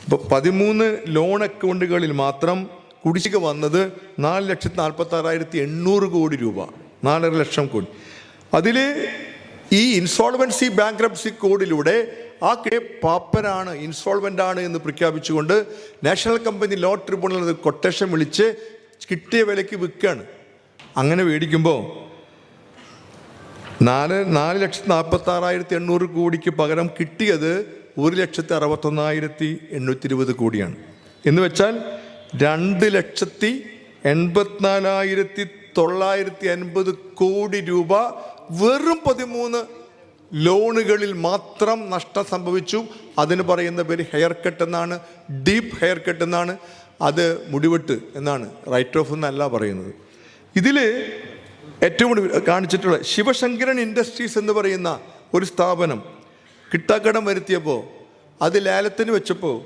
ഇപ്പോൾ 13 ലോൺ അക്കൗണ്ടുകളിൽ മാത്രം കുടിശ്ശിക വന്നത് 4,46,800 കോടി രൂപ, 4.5 ലക്ഷം കോടി. അതിൽ ഈ ഇൻസോൾവൻസി ബാങ്ക്രപ്സി കോഡിലൂടെ ആ പാപ്പരാണ്, ഇൻസോൾവൻ്റ് ആണ് എന്ന് പ്രഖ്യാപിച്ചുകൊണ്ട് national company law tribunal quotation വിളിച്ച് കിട്ടിയ വിലയ്ക്ക് വിൽക്കുകയാണ്. അങ്ങനെ മേടിക്കുമ്പോൾ 4,46,800 കോടിക്ക് പകരം കിട്ടിയത് 1,61,820 കോടിയാണ്. എന്ന് വെച്ചാൽ 2,84,950 കോടി രൂപ വെറും 13 ലോണുകളിൽ മാത്രം നഷ്ടം സംഭവിച്ചു. അതിന് പറയുന്ന പേര് ഹെയർ കട്ട് എന്നാണ്, ഡീപ്പ് ഹെയർ കട്ട് എന്നാണ്. അത് മുടിവെട്ട് എന്നാണ്, റൈറ്റ് ഓഫ് എന്നല്ല പറയുന്നത്. ഇതിൽ ഏറ്റവും കാണിച്ചിട്ടുള്ള ശിവശങ്കരൻ ഇൻഡസ്ട്രീസ് എന്ന് പറയുന്ന ഒരു സ്ഥാപനം കിട്ടാക്കടം വരുത്തിയപ്പോൾ അത് ലേലത്തിന് വെച്ചപ്പോൾ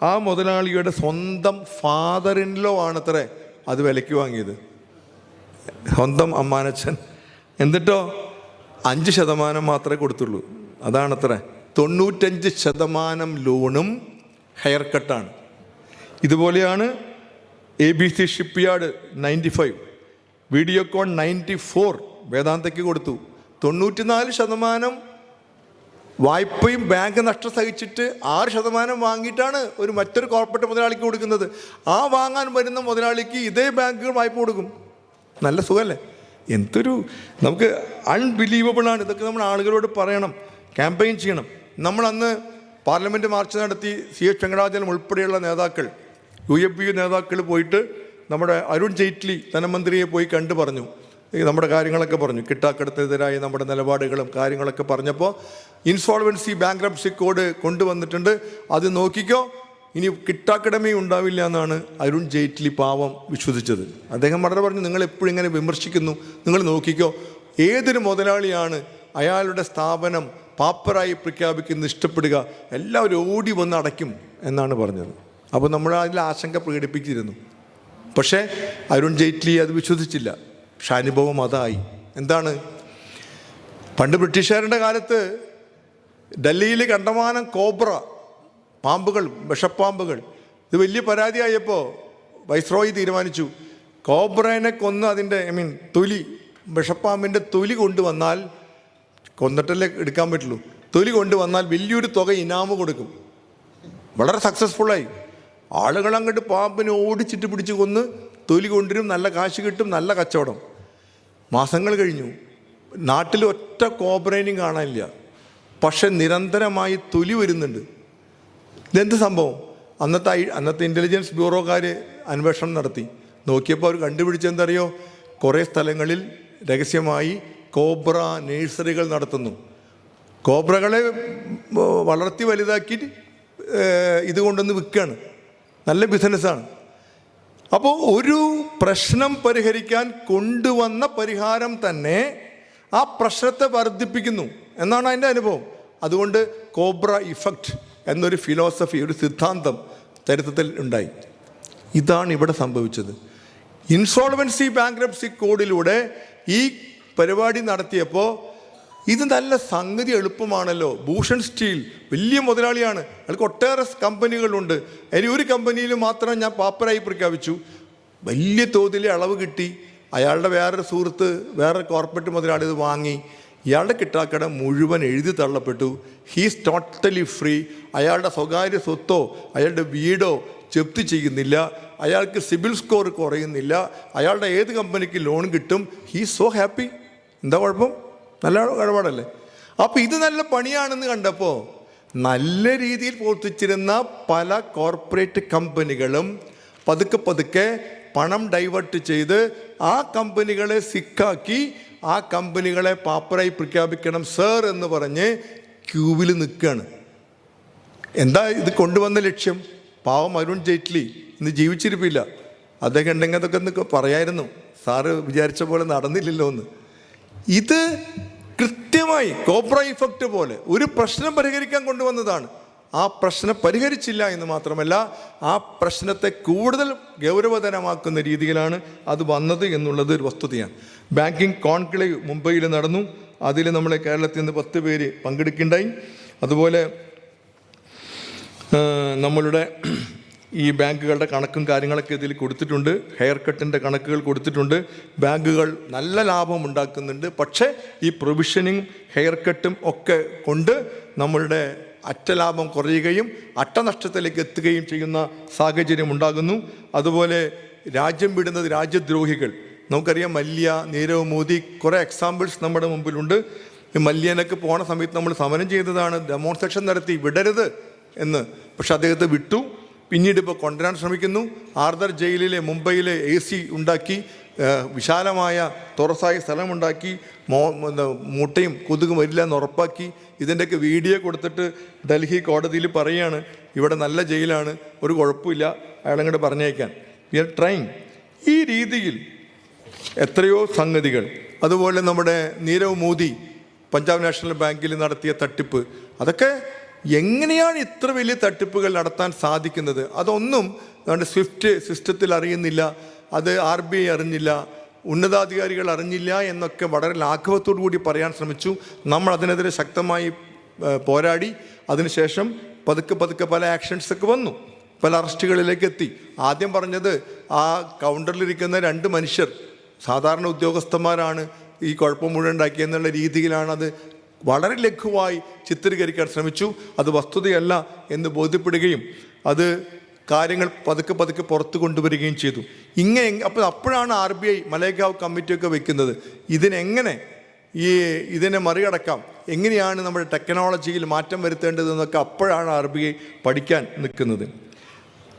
ആ മുതലാളിയുടെ സ്വന്തം ഫാദർ ഇൻ ലോ ആണത്രേ അത് വിലയ്ക്ക് വാങ്ങിയത്, സ്വന്തം അമ്മാനച്ഛൻ. എന്നിട്ടോ 5% മാത്രമേ കൊടുത്തുള്ളൂ. അതാണത്രേ. 95% ലോണും ഹെയർ കട്ടാണ്. ഇതുപോലെയാണ് ABC ഷിപ്പ്യാർഡ് 95, വീഡിയോകോൺ 94 വേദാന്തയ്ക്ക് കൊടുത്തു. 94% വായ്പയും ബാങ്ക് നഷ്ടം സഹിച്ചിട്ട് 6% വാങ്ങിയിട്ടാണ് മറ്റൊരു കോർപ്പറേറ്റ് മുതലാളിക്ക് കൊടുക്കുന്നത്. ആ വാങ്ങാൻ വരുന്ന മുതലാളിക്ക് ഇതേ ബാങ്കുകൾ വായ്പ കൊടുക്കും. നല്ല സുഖമല്ലേ? എന്തൊരു നമുക്ക് അൺബിലീവബിളാണ്. ഇതൊക്കെ നമ്മൾ ആളുകളോട് പറയണം, ക്യാമ്പയിൻ ചെയ്യണം. നമ്മളന്ന് പാർലമെൻറ്റ് മാർച്ച് നടത്തി CH വെങ്കടാചലം ഉൾപ്പെടെയുള്ള നേതാക്കൾ, UFP നേതാക്കൾ പോയിട്ട് നമ്മുടെ അരുൺ ജെയ്റ്റ്ലി ധനമന്ത്രിയെ പോയി കണ്ടു പറഞ്ഞു, നമ്മുടെ കാര്യങ്ങളൊക്കെ പറഞ്ഞു, കിട്ടാക്കടത്തിനെതിരായി നമ്മുടെ നിലപാടുകളും കാര്യങ്ങളൊക്കെ പറഞ്ഞപ്പോൾ ഇൻസോൾവൻസി ബാങ്ക്രപ്സി കോഡ് കൊണ്ടുവന്നിട്ടുണ്ട്, അത് നോക്കിക്കോ, ഇനി കിട്ടാക്കടമേ ഉണ്ടാവില്ല എന്നാണ് അരുൺ ജെയ്റ്റ്ലി പാവം വിശ്വസിച്ചത്. അദ്ദേഹം വളരെ പറഞ്ഞു, നിങ്ങൾ എപ്പോഴും ഇങ്ങനെ വിമർശിക്കുന്നു, നിങ്ങൾ നോക്കിക്കോ, ഏതൊരു മുതലാളിയാണ് അയാളുടെ സ്ഥാപനം പാപ്പറായി പ്രഖ്യാപിക്കുന്നത് ഇഷ്ടപ്പെടുക, എല്ലാവരും ഓടി വന്ന് അടയ്ക്കും എന്നാണ് പറഞ്ഞത്. അപ്പോൾ നമ്മൾ അതിൽ ആശങ്ക പ്രകടിപ്പിച്ചിരുന്നു. പക്ഷേ അരുൺ ജെയ്റ്റ്ലി അത് വിശ്വസിച്ചില്ല. പക്ഷെ അനുഭവം അതായി. എന്താണ്? പണ്ട് ബ്രിട്ടീഷുകാരുടെ കാലത്ത് ഡൽഹിയിൽ കണ്ടമാനം കോബ്ര പാമ്പുകൾ, വിഷപ്പാമ്പുകൾ, ഇത് വലിയ പരാതിയായപ്പോൾ വൈസ്രോയി തീരുമാനിച്ചു, കോബ്രേനെ കൊന്ന് അതിൻ്റെ തൊലി, വിഷപ്പാമ്പിൻ്റെ തൊലി കൊണ്ടുവന്നാൽ, കൊന്നിട്ടല്ലേ എടുക്കാൻ പറ്റുള്ളൂ, തൊലി കൊണ്ടുവന്നാൽ വലിയൊരു തുക ഇനാമ് കൊടുക്കും. വളരെ സക്സസ്ഫുള്ളായി. ആളുകൾ അങ്ങോട്ട് പാമ്പിനെ ഓടിച്ചിട്ട് പിടിച്ച് കൊന്ന് തൊലി കൊണ്ടുവരും, നല്ല കാശ് കിട്ടും, നല്ല കച്ചവടം. മാസങ്ങൾ കഴിഞ്ഞു, നാട്ടിൽ ഒറ്റ കോബ്രേനും കാണാനില്ല. പക്ഷെ നിരന്തരമായി തൊലി വരുന്നുണ്ട്. ഇതെന്ത് സംഭവം? അന്നത്തെ ഇൻ്റലിജൻസ് ബ്യൂറോക്കാർ അന്വേഷണം നടത്തി. നോക്കിയപ്പോൾ അവർ കണ്ടുപിടിച്ചെന്തറിയോ? കുറേ സ്ഥലങ്ങളിൽ രഹസ്യമായി കോബ്ര നേഴ്സറികൾ നടത്തുന്നു. കോബ്രകളെ വളർത്തി വലുതാക്കി ഇതുകൊണ്ടൊന്ന് വിൽക്കുകയാണ്. നല്ല ബിസിനസ്സാണ്. അപ്പോൾ ഒരു പ്രശ്നം പരിഹരിക്കാൻ കൊണ്ടുവന്ന പരിഹാരം തന്നെ ആ പ്രശ്നത്തെ വർദ്ധിപ്പിക്കുന്നു എന്നാണ് അതിൻ്റെ അനുഭവം. അതുകൊണ്ട് കോബ്ര ഇഫക്റ്റ് എന്നൊരു ഫിലോസഫി, ഒരു സിദ്ധാന്തം ചരിത്രത്തിൽ ഉണ്ടായി. ഇതാണ് ഇവിടെ സംഭവിച്ചത്. ഇൻസോൾവൻസി ബാങ്ക്രപ്സി കോഡിലൂടെ ഈ പരിപാടി നടത്തിയപ്പോൾ ഇത് നല്ല സംഗതി എളുപ്പമാണല്ലോ. ഭൂഷൺ സ്റ്റീൽ വലിയ മുതലാളിയാണ്, അയാൾക്ക് ഒട്ടേറെ കമ്പനികളുണ്ട്. അതിന് ഒരു കമ്പനിയിൽ മാത്രം ഞാൻ പാപ്പരായി പ്രഖ്യാപിച്ചു. വലിയ തോതിൽ അളവ് കിട്ടി. അയാളുടെ വേറൊരു സുഹൃത്ത്, വേറെ കോർപ്പറേറ്റ് മുതലാളി ഇത് വാങ്ങി. ഇയാളുടെ കിട്ടാക്കട മുഴുവൻ എഴുതി തള്ളപ്പെട്ടു. He's totally free. അയാളുടെ സ്വകാര്യ സ്വത്തോ അയാളുടെ വീടോ ജപ്തി ചെയ്യുന്നില്ല. അയാൾക്ക് സിബിൽ സ്കോർ കുറയുന്നില്ല. അയാളുടെ ഏത് കമ്പനിക്ക് ലോൺ കിട്ടും. He's so happy. എന്താ കുഴപ്പം? നല്ല ഇടപാടല്ലേ? അപ്പോൾ ഇത് നല്ല പണിയാണെന്ന് കണ്ടപ്പോൾ നല്ല രീതിയിൽ പ്രവർത്തിച്ചിരുന്ന പല കോർപ്പറേറ്റ് കമ്പനികളും പതുക്കെ പണം ഡൈവേർട്ട് ചെയ്ത് ആ കമ്പനികളെ സിക്കാക്കി ആ കമ്പനികളെ പാപ്പറായി പ്രഖ്യാപിക്കണം സർ എന്ന് പറഞ്ഞ് ക്യൂവിൽ നിൽക്കുകയാണ്. എന്താ ഇത് കൊണ്ടുവന്ന ലക്ഷ്യം? പാവം അരുൺ ജെയ്റ്റ്ലി ഇന്ന് ജീവിച്ചിരിപ്പില്ല. അദ്ദേഹം ഉണ്ടെങ്കിൽ അതൊക്കെ ഒന്ന് പറയായിരുന്നു. സാറ് വിചാരിച്ച പോലെ നടന്നില്ലല്ലോ എന്ന്. ഇത് കൃത്യമായി കോബ്ര ഇഫക്റ്റ് പോലെ ഒരു പ്രശ്നം പരിഹരിക്കാൻ കൊണ്ടുവന്നതാണ്. ആ പ്രശ്നം പരിഹരിച്ചില്ല എന്ന് മാത്രമല്ല, ആ പ്രശ്നത്തെ കൂടുതൽ ഗൗരവതരമാക്കുന്ന രീതിയിലാണ് അത് വന്നത് എന്നുള്ളത് ഒരു വസ്തുതയാണ്. ബാങ്കിങ് കോൺക്ലേവ് മുംബൈയിൽ നടന്നു. അതിൽ നമ്മളെ കേരളത്തിൽ നിന്ന് 10 പേര് പങ്കെടുക്കുകയുണ്ടായി. അതുപോലെ നമ്മളുടെ ഈ ബാങ്കുകളുടെ കണക്കും കാര്യങ്ങളൊക്കെ ഇതിൽ കൊടുത്തിട്ടുണ്ട്. ഹെയർ കട്ടിൻ്റെ കണക്കുകൾ കൊടുത്തിട്ടുണ്ട്. ബാങ്കുകൾ നല്ല ലാഭം ഉണ്ടാക്കുന്നുണ്ട്. പക്ഷേ ഈ പ്രൊവിഷനിങ് ഹെയർ കട്ടും ഒക്കെ കൊണ്ട് നമ്മളുടെ അറ്റലാഭം കുറയുകയും അട്ടനഷ്ടത്തിലേക്ക് എത്തുകയും ചെയ്യുന്ന സാഹചര്യം ഉണ്ടാകുന്നു. അതുപോലെ രാജ്യം വിടുന്നത് രാജ്യദ്രോഹികൾ. നമുക്കറിയാം മല്യ, നീരവ് മോദി, കുറേ എക്സാമ്പിൾസ് നമ്മുടെ മുമ്പിലുണ്ട്. മല്യനൊക്കെ പോണ സമയത്ത് നമ്മൾ സമരം ചെയ്തതാണ്, ഡെമോൺസ്ട്രേഷൻ നടത്തി വിടരുത് എന്ന്. പക്ഷെ അദ്ദേഹത്തെ വിട്ടു. പിന്നീട് ഇപ്പോൾ കൊണ്ടുവരാൻ ശ്രമിക്കുന്നു. ആർദർ ജയിലിലെ മുംബൈയിലെ AC ഉണ്ടാക്കി, വിശാലമായ തുറസായ സ്ഥലമുണ്ടാക്കി, മുട്ടയും കൊതുകും വരില്ല എന്ന് ഉറപ്പാക്കി. ഇതിൻ്റെയൊക്കെ വീഡിയോ കൊടുത്തിട്ട് ഡൽഹി കോടതിയിൽ പറയുകയാണ് ഇവിടെ നല്ല ജയിലാണ്, ഒരു കുഴപ്പമില്ല, അയാളങ്ങോട്ട് പറഞ്ഞയക്കാൻ. We are trying. ഈ രീതിയിൽ എത്രയോ സംഗതികൾ. അതുപോലെ നമ്മുടെ നീരവ് മോദി പഞ്ചാബ് നാഷണൽ ബാങ്കിൽ നടത്തിയ തട്ടിപ്പ്, അതൊക്കെ എങ്ങനെയാണ് ഇത്ര വലിയ തട്ടിപ്പുകൾ നടത്താൻ സാധിക്കുന്നത്? അതൊന്നും നമ്മുടെ സ്വിഫ്റ്റ് സിസ്റ്റത്തിൽ അറിയുന്നില്ല, അത് RBI അറിഞ്ഞില്ല, ഉന്നതാധികാരികൾ അറിഞ്ഞില്ല എന്നൊക്കെ വളരെ ലാഘവത്തോടു കൂടി പറയാൻ ശ്രമിച്ചു. നമ്മൾ അതിനെതിരെ ശക്തമായി പോരാടി. അതിനുശേഷം പതുക്കെ പല ആക്ഷൻസൊക്കെ വന്നു, പല അറസ്റ്റുകളിലേക്ക് എത്തി. ആദ്യം പറഞ്ഞത് ആ കൗണ്ടറിലിരിക്കുന്ന 2 മനുഷ്യർ സാധാരണ ഉദ്യോഗസ്ഥന്മാരാണ് ഈ കുഴപ്പം മുഴുവൻ ഉണ്ടാക്കിയെന്നുള്ള രീതിയിലാണ് അത് വളരെ ലഘുവായി ചിത്രീകരിക്കാൻ ശ്രമിച്ചു. അത് വസ്തുതയല്ല എന്ന് ബോധ്യപ്പെടുകയും അത് കാര്യങ്ങൾ പതുക്കെ പുറത്തു കൊണ്ടുവരികയും ചെയ്തു. അപ്പോഴാണ് RBI മലേഗാവ് കമ്മിറ്റിയൊക്കെ വെക്കുന്നത്. ഇതിനെ മറികടക്കാം, എങ്ങനെയാണ് നമ്മുടെ ടെക്നോളജിയിൽ മാറ്റം വരുത്തേണ്ടതെന്നൊക്കെ അപ്പോഴാണ് RBI പഠിക്കാൻ നിൽക്കുന്നത്.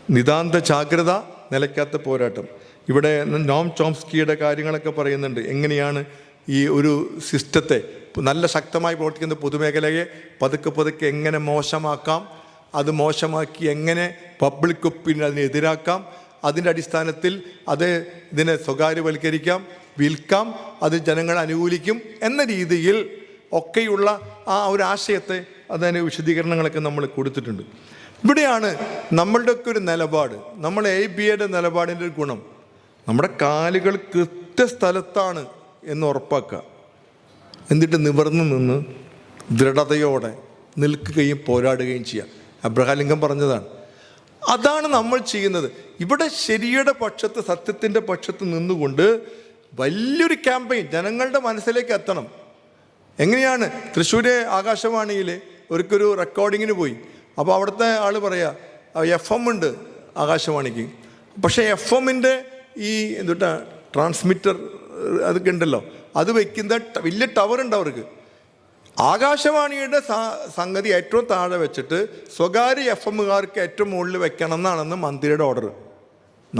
നിതാന്ത ജാഗ്രത, നിലയ്ക്കാത്ത പോരാട്ടം. ഇവിടെ നോം ചോംസ്കിയുടെ കാര്യങ്ങളൊക്കെ പറയുന്നുണ്ട്. എങ്ങനെയാണ് ഈ ഒരു സിസ്റ്റത്തെ, നല്ല ശക്തമായി പ്രവർത്തിക്കുന്ന പൊതുമേഖലയെ പതുക്കെ എങ്ങനെ മോശമാക്കാം, അത് മോശമാക്കി എങ്ങനെ പബ്ലിക് ഒപ്പീനിയൻ അതിനെതിരാക്കാം, അതിൻ്റെ അടിസ്ഥാനത്തിൽ ഇതിനെ സ്വകാര്യവൽക്കരിക്കാം, വിൽക്കാം, അത് ജനങ്ങളെ അനുകൂലിക്കും എന്ന രീതിയിൽ ഒക്കെയുള്ള ആ ഒരു ആശയത്തെ, അതിന് വിശദീകരണങ്ങളൊക്കെ നമ്മൾ കൊടുത്തിട്ടുണ്ട്. ഇവിടെയാണ് നമ്മളുടെയൊക്കെ ഒരു നിലപാട്, നമ്മൾ ABAയുടെ നിലപാടിൻ്റെ ഒരു ഗുണം. നമ്മുടെ കാലുകൾ കൃത്യസ്ഥലത്താണ് എന്ന് ഉറപ്പാക്കുക, എന്നിട്ട് നിവർന്നു നിന്ന് ദൃഢതയോടെ നിൽക്കുകയും പോരാടുകയും ചെയ്യുക. അബ്രഹാം ലിങ്കൻ പറഞ്ഞതാണ്. അതാണ് നമ്മൾ ചെയ്യുന്നത്. ഇവിടെ ശരിയുടെ പക്ഷത്ത്, സത്യത്തിൻ്റെ പക്ഷത്ത് നിന്നുകൊണ്ട് വലിയൊരു ക്യാമ്പയിൻ ജനങ്ങളുടെ മനസ്സിലേക്ക് എത്തണം. എങ്ങനെയാണ് തൃശ്ശൂർ ആകാശവാണിയിൽ ഒരിക്കലൊരു റെക്കോർഡിങ്ങിന് പോയി. അപ്പോൾ അവിടുത്തെ ആൾ പറയാ FM ഉണ്ട് ആകാശവാണിക്ക്, പക്ഷേ FMൻ്റെ ഈ ട്രാൻസ്മിറ്റർ അതൊക്കെ ഉണ്ടല്ലോ, അത് വയ്ക്കുന്ന വലിയ ടവർ ഉണ്ട് അവർക്ക്. ആകാശവാണിയുടെ സംഗതി ഏറ്റവും താഴെ വെച്ചിട്ട് സ്വകാര്യ FMകാർക്ക് ഏറ്റവും മുകളിൽ വെക്കണം എന്നാണെന്ന് മന്ത്രിയുടെ ഓർഡർ.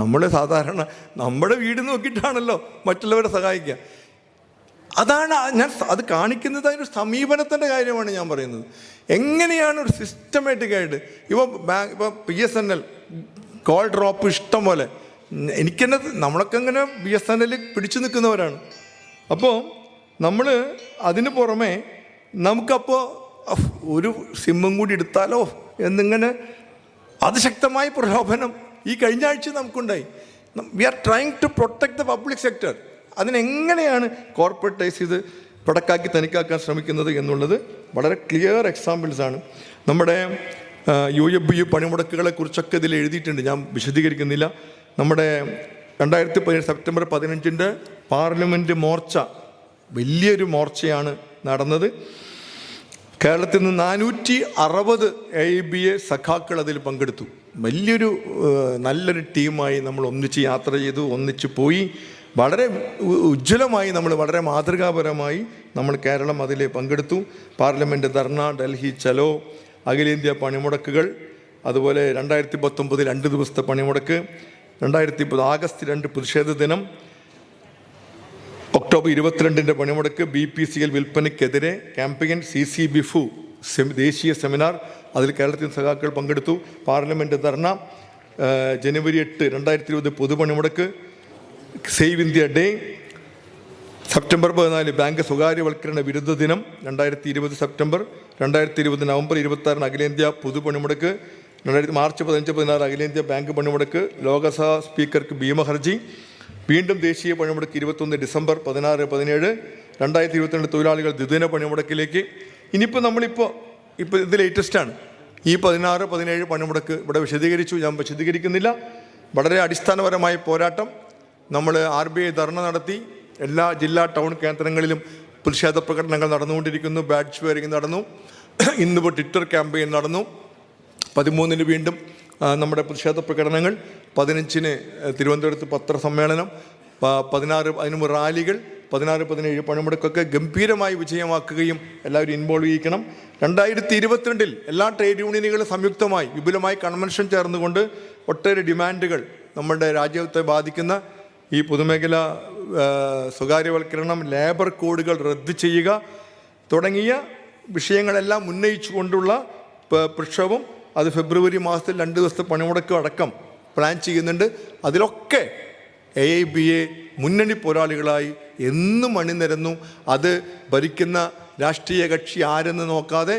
നമ്മൾ സാധാരണ നമ്മുടെ വീട് നോക്കിയിട്ടാണല്ലോ മറ്റുള്ളവരെ സഹായിക്കുക. അതാണ് അത് കാണിക്കുന്നത്. അതിനൊരു സമീപനത്തിൻ്റെ കാര്യമാണ് ഞാൻ പറയുന്നത്. എങ്ങനെയാണ് ഒരു സിസ്റ്റമാറ്റിക്കായിട്ട് ഇപ്പോൾ BSNL കോൾ ഡ്രോപ്പ് ഇഷ്ടം പോലെ. എനിക്കെന്നെ നമ്മളൊക്കെ ഇങ്ങനെ BSNL പിടിച്ചു നിൽക്കുന്നവരാണ്. അപ്പോൾ നമ്മൾ അതിന് പുറമെ നമുക്കപ്പോൾ ഒരു സിമ്മും കൂടി എടുത്താലോ എന്നിങ്ങനെ അതിശക്തമായ പ്രലോഭനം ഈ കഴിഞ്ഞ ആഴ്ച നമുക്കുണ്ടായി. We are trying to protect the public sector. അതിനെങ്ങനെയാണ് കോർപ്പറേറ്റൈസ് ചെയ്ത് പടക്കാക്കി തനിക്കാക്കാൻ ശ്രമിക്കുന്നത് എന്നുള്ളത് വളരെ ക്ലിയർ എക്സാമ്പിൾസാണ്. നമ്മുടെ UAB പണിമുടക്കുകളെ കുറിച്ചൊക്കെ ഇതിൽ എഴുതിയിട്ടുണ്ട്, ഞാൻ വിശദീകരിക്കുന്നില്ല. നമ്മുടെ 2017 സെപ്റ്റംബർ 15 പാർലമെൻറ്റ് മോർച്ച, വലിയൊരു മോർച്ചയാണ് നടന്നത്. കേരളത്തിൽ നിന്ന് 460 AIBA സഖാക്കൾ അതിൽ പങ്കെടുത്തു. വലിയൊരു നല്ലൊരു ടീമായി നമ്മൾ ഒന്നിച്ച് യാത്ര ചെയ്തു, ഒന്നിച്ച് പോയി. വളരെ ഉജ്ജ്വലമായി നമ്മൾ, വളരെ മാതൃകാപരമായി നമ്മൾ കേരളം അതിൽ പങ്കെടുത്തു. പാർലമെൻറ്റ് ധർണ, ഡൽഹി ചലോ, അഖിലേന്ത്യാ പണിമുടക്കുകൾ, അതുപോലെ 2019 2 ദിവസത്തെ പണിമുടക്ക്, 2010 ആഗസ്റ്റ് 2 പ്രതിഷേധ ദിനം, ഒക്ടോബർ 22 പണിമുടക്ക്, BPCL വിൽപ്പനയ്ക്കെതിരെ ക്യാമ്പയിൻ, CC ബിഫു ദേശീയ സെമിനാർ. അതിൽ കേരളത്തിലെ സഖാക്കൾ പങ്കെടുത്തു. പാർലമെൻറ്റ് ധർണ, ജനുവരി 8, 2020 പൊതുപണിമുടക്ക്, save India day, September 14 bank സ്വകാര്യവൽക്കരണ വിരുദ്ധ ദിനം, 2020 സെപ്റ്റംബർ, 2020 നവംബർ 26 അഖിലേന്ത്യാ പൊതുപണിമുടക്ക്, മാർച്ച് 15-16 അഖിലേന്ത്യാ ബാങ്ക് പണിമുടക്ക്, ലോകസഭാ സ്പീക്കർക്ക് ഭീമഹർജി, വീണ്ടും ദേശീയ പണിമുടക്ക് 21 ഡിസംബർ 16-17, 2022 തൊഴിലാളികൾ ദ്വിദിന പണിമുടക്കിലേക്ക്. ഇനിയിപ്പോൾ ഇത് ലേറ്റസ്റ്റാണ്. ഈ 16-17 പണിമുടക്ക് ഇവിടെ വിശദീകരിച്ചു, ഞാൻ വിശദീകരിക്കുന്നില്ല. വളരെ അടിസ്ഥാനപരമായ പോരാട്ടം. നമ്മൾ RBI ധർണ നടത്തി. എല്ലാ ജില്ലാ ടൗൺ കേന്ദ്രങ്ങളിലും പ്രതിഷേധ പ്രകടനങ്ങൾ നടന്നുകൊണ്ടിരിക്കുന്നു. ബാഡ്ജ് വെയറിംഗ് നടന്നു. ഇന്നിപ്പോൾ ട്വിറ്റർ ക്യാമ്പയിൻ നടന്നു. 13-ന് വീണ്ടും നമ്മുടെ പ്രതിഷേധ പ്രകടനങ്ങൾ, 15-ന് തിരുവനന്തപുരത്ത് പത്രസമ്മേളനം, 16 അതിന് റാലികൾ, 16-17 പണിമുടക്കൊക്കെ ഗംഭീരമായി വിജയമാക്കുകയും എല്ലാവരും ഇൻവോൾവ് ചെയ്യിക്കണം. 2022 എല്ലാ ട്രേഡ് യൂണിയനുകളും സംയുക്തമായി വിപുലമായി കൺവെൻഷൻ ചേർന്നുകൊണ്ട് ഒട്ടേറെ ഡിമാൻഡുകൾ നമ്മുടെ രാജ്യത്തെ ബാധിക്കുന്ന ഈ പൊതുമേഖല സ്വകാര്യവൽക്കരണം, ലേബർ കോഡുകൾ റദ്ദ് ചെയ്യുക തുടങ്ങിയ വിഷയങ്ങളെല്ലാം ഉന്നയിച്ചുകൊണ്ടുള്ള പ്രക്ഷോഭം, അത് ഫെബ്രുവരി മാസത്തിൽ 2 ദിവസത്തെ പണിമുടക്ക് അടക്കം പ്ലാൻ ചെയ്യുന്നുണ്ട്. അതിലൊക്കെ AIBA മുന്നണി പോരാളികളായി എന്നും അണിനിരന്നു. അത് ഭരിക്കുന്ന രാഷ്ട്രീയ കക്ഷി ആരെന്ന് നോക്കാതെ,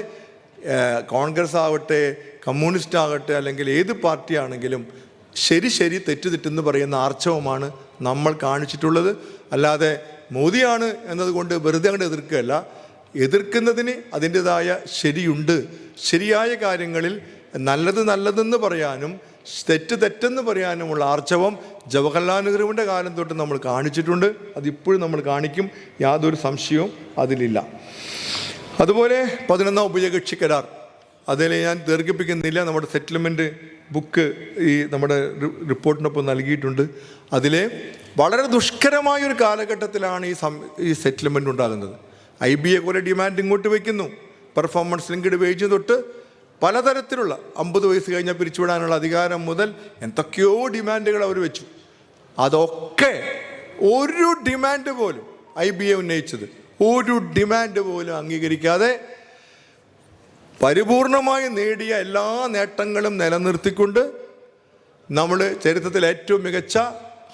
കോൺഗ്രസ് ആവട്ടെ, കമ്മ്യൂണിസ്റ്റ് ആകട്ടെ, അല്ലെങ്കിൽ ഏത് പാർട്ടിയാണെങ്കിലും ശരി തെറ്റെന്ന് പറയുന്ന ആർച്ചവമാണ് നമ്മൾ കാണിച്ചിട്ടുള്ളത്. അല്ലാതെ മോദിയാണ് എന്നതുകൊണ്ട് വെറുതെ അങ്ങോട്ട് എതിർക്കുകയല്ല. എതിർക്കുന്നതിന് അതിൻ്റെതായ ശരിയുണ്ട്. ശരിയായ കാര്യങ്ങളിൽ നല്ലതെന്ന് പറയാനും തെറ്റെന്ന് പറയാനുമുള്ള ആർച്ചവം ജവഹർലാൽ നെഹ്റുവിൻ്റെ കാലം തൊട്ട് നമ്മൾ കാണിച്ചിട്ടുണ്ട്. അതിപ്പോഴും നമ്മൾ കാണിക്കും, യാതൊരു സംശയവും അതിലില്ല. അതുപോലെ 11ാം ഉഭയകക്ഷി കരാർ, അതിൽ ഞാൻ ദീർഘിപ്പിക്കുന്നില്ല. നമ്മുടെ സെറ്റിൽമെൻറ്റ് ബുക്ക് ഈ നമ്മുടെ റിപ്പോർട്ടിനൊപ്പം നൽകിയിട്ടുണ്ട്. അതിൽ വളരെ ദുഷ്കരമായൊരു കാലഘട്ടത്തിലാണ് ഈ സെറ്റിൽമെൻറ്റ് ഉണ്ടാകുന്നത്. IBA കുറേ ഡിമാൻഡ് ഇങ്ങോട്ട് വയ്ക്കുന്നു. പെർഫോമൻസ് ലിങ്ക്ഡ് വേജ് തൊട്ട് പലതരത്തിലുള്ള 50 വയസ്സ് കഴിഞ്ഞാൽ പിരിച്ചുവിടാനുള്ള അധികാരം മുതൽ എന്തൊക്കെയോ ഡിമാൻഡുകൾ അവർ വെച്ചു. അതൊക്കെ ഒരു ഡിമാൻഡ് പോലും IBA ഉന്നയിച്ചത് ഒരു ഡിമാൻഡ് പോലും അംഗീകരിക്കാതെ പരിപൂർണമായി നേടിയ എല്ലാ നേട്ടങ്ങളും നിലനിർത്തിക്കൊണ്ട് നമ്മൾ ചരിത്രത്തിൽ ഏറ്റവും മികച്ച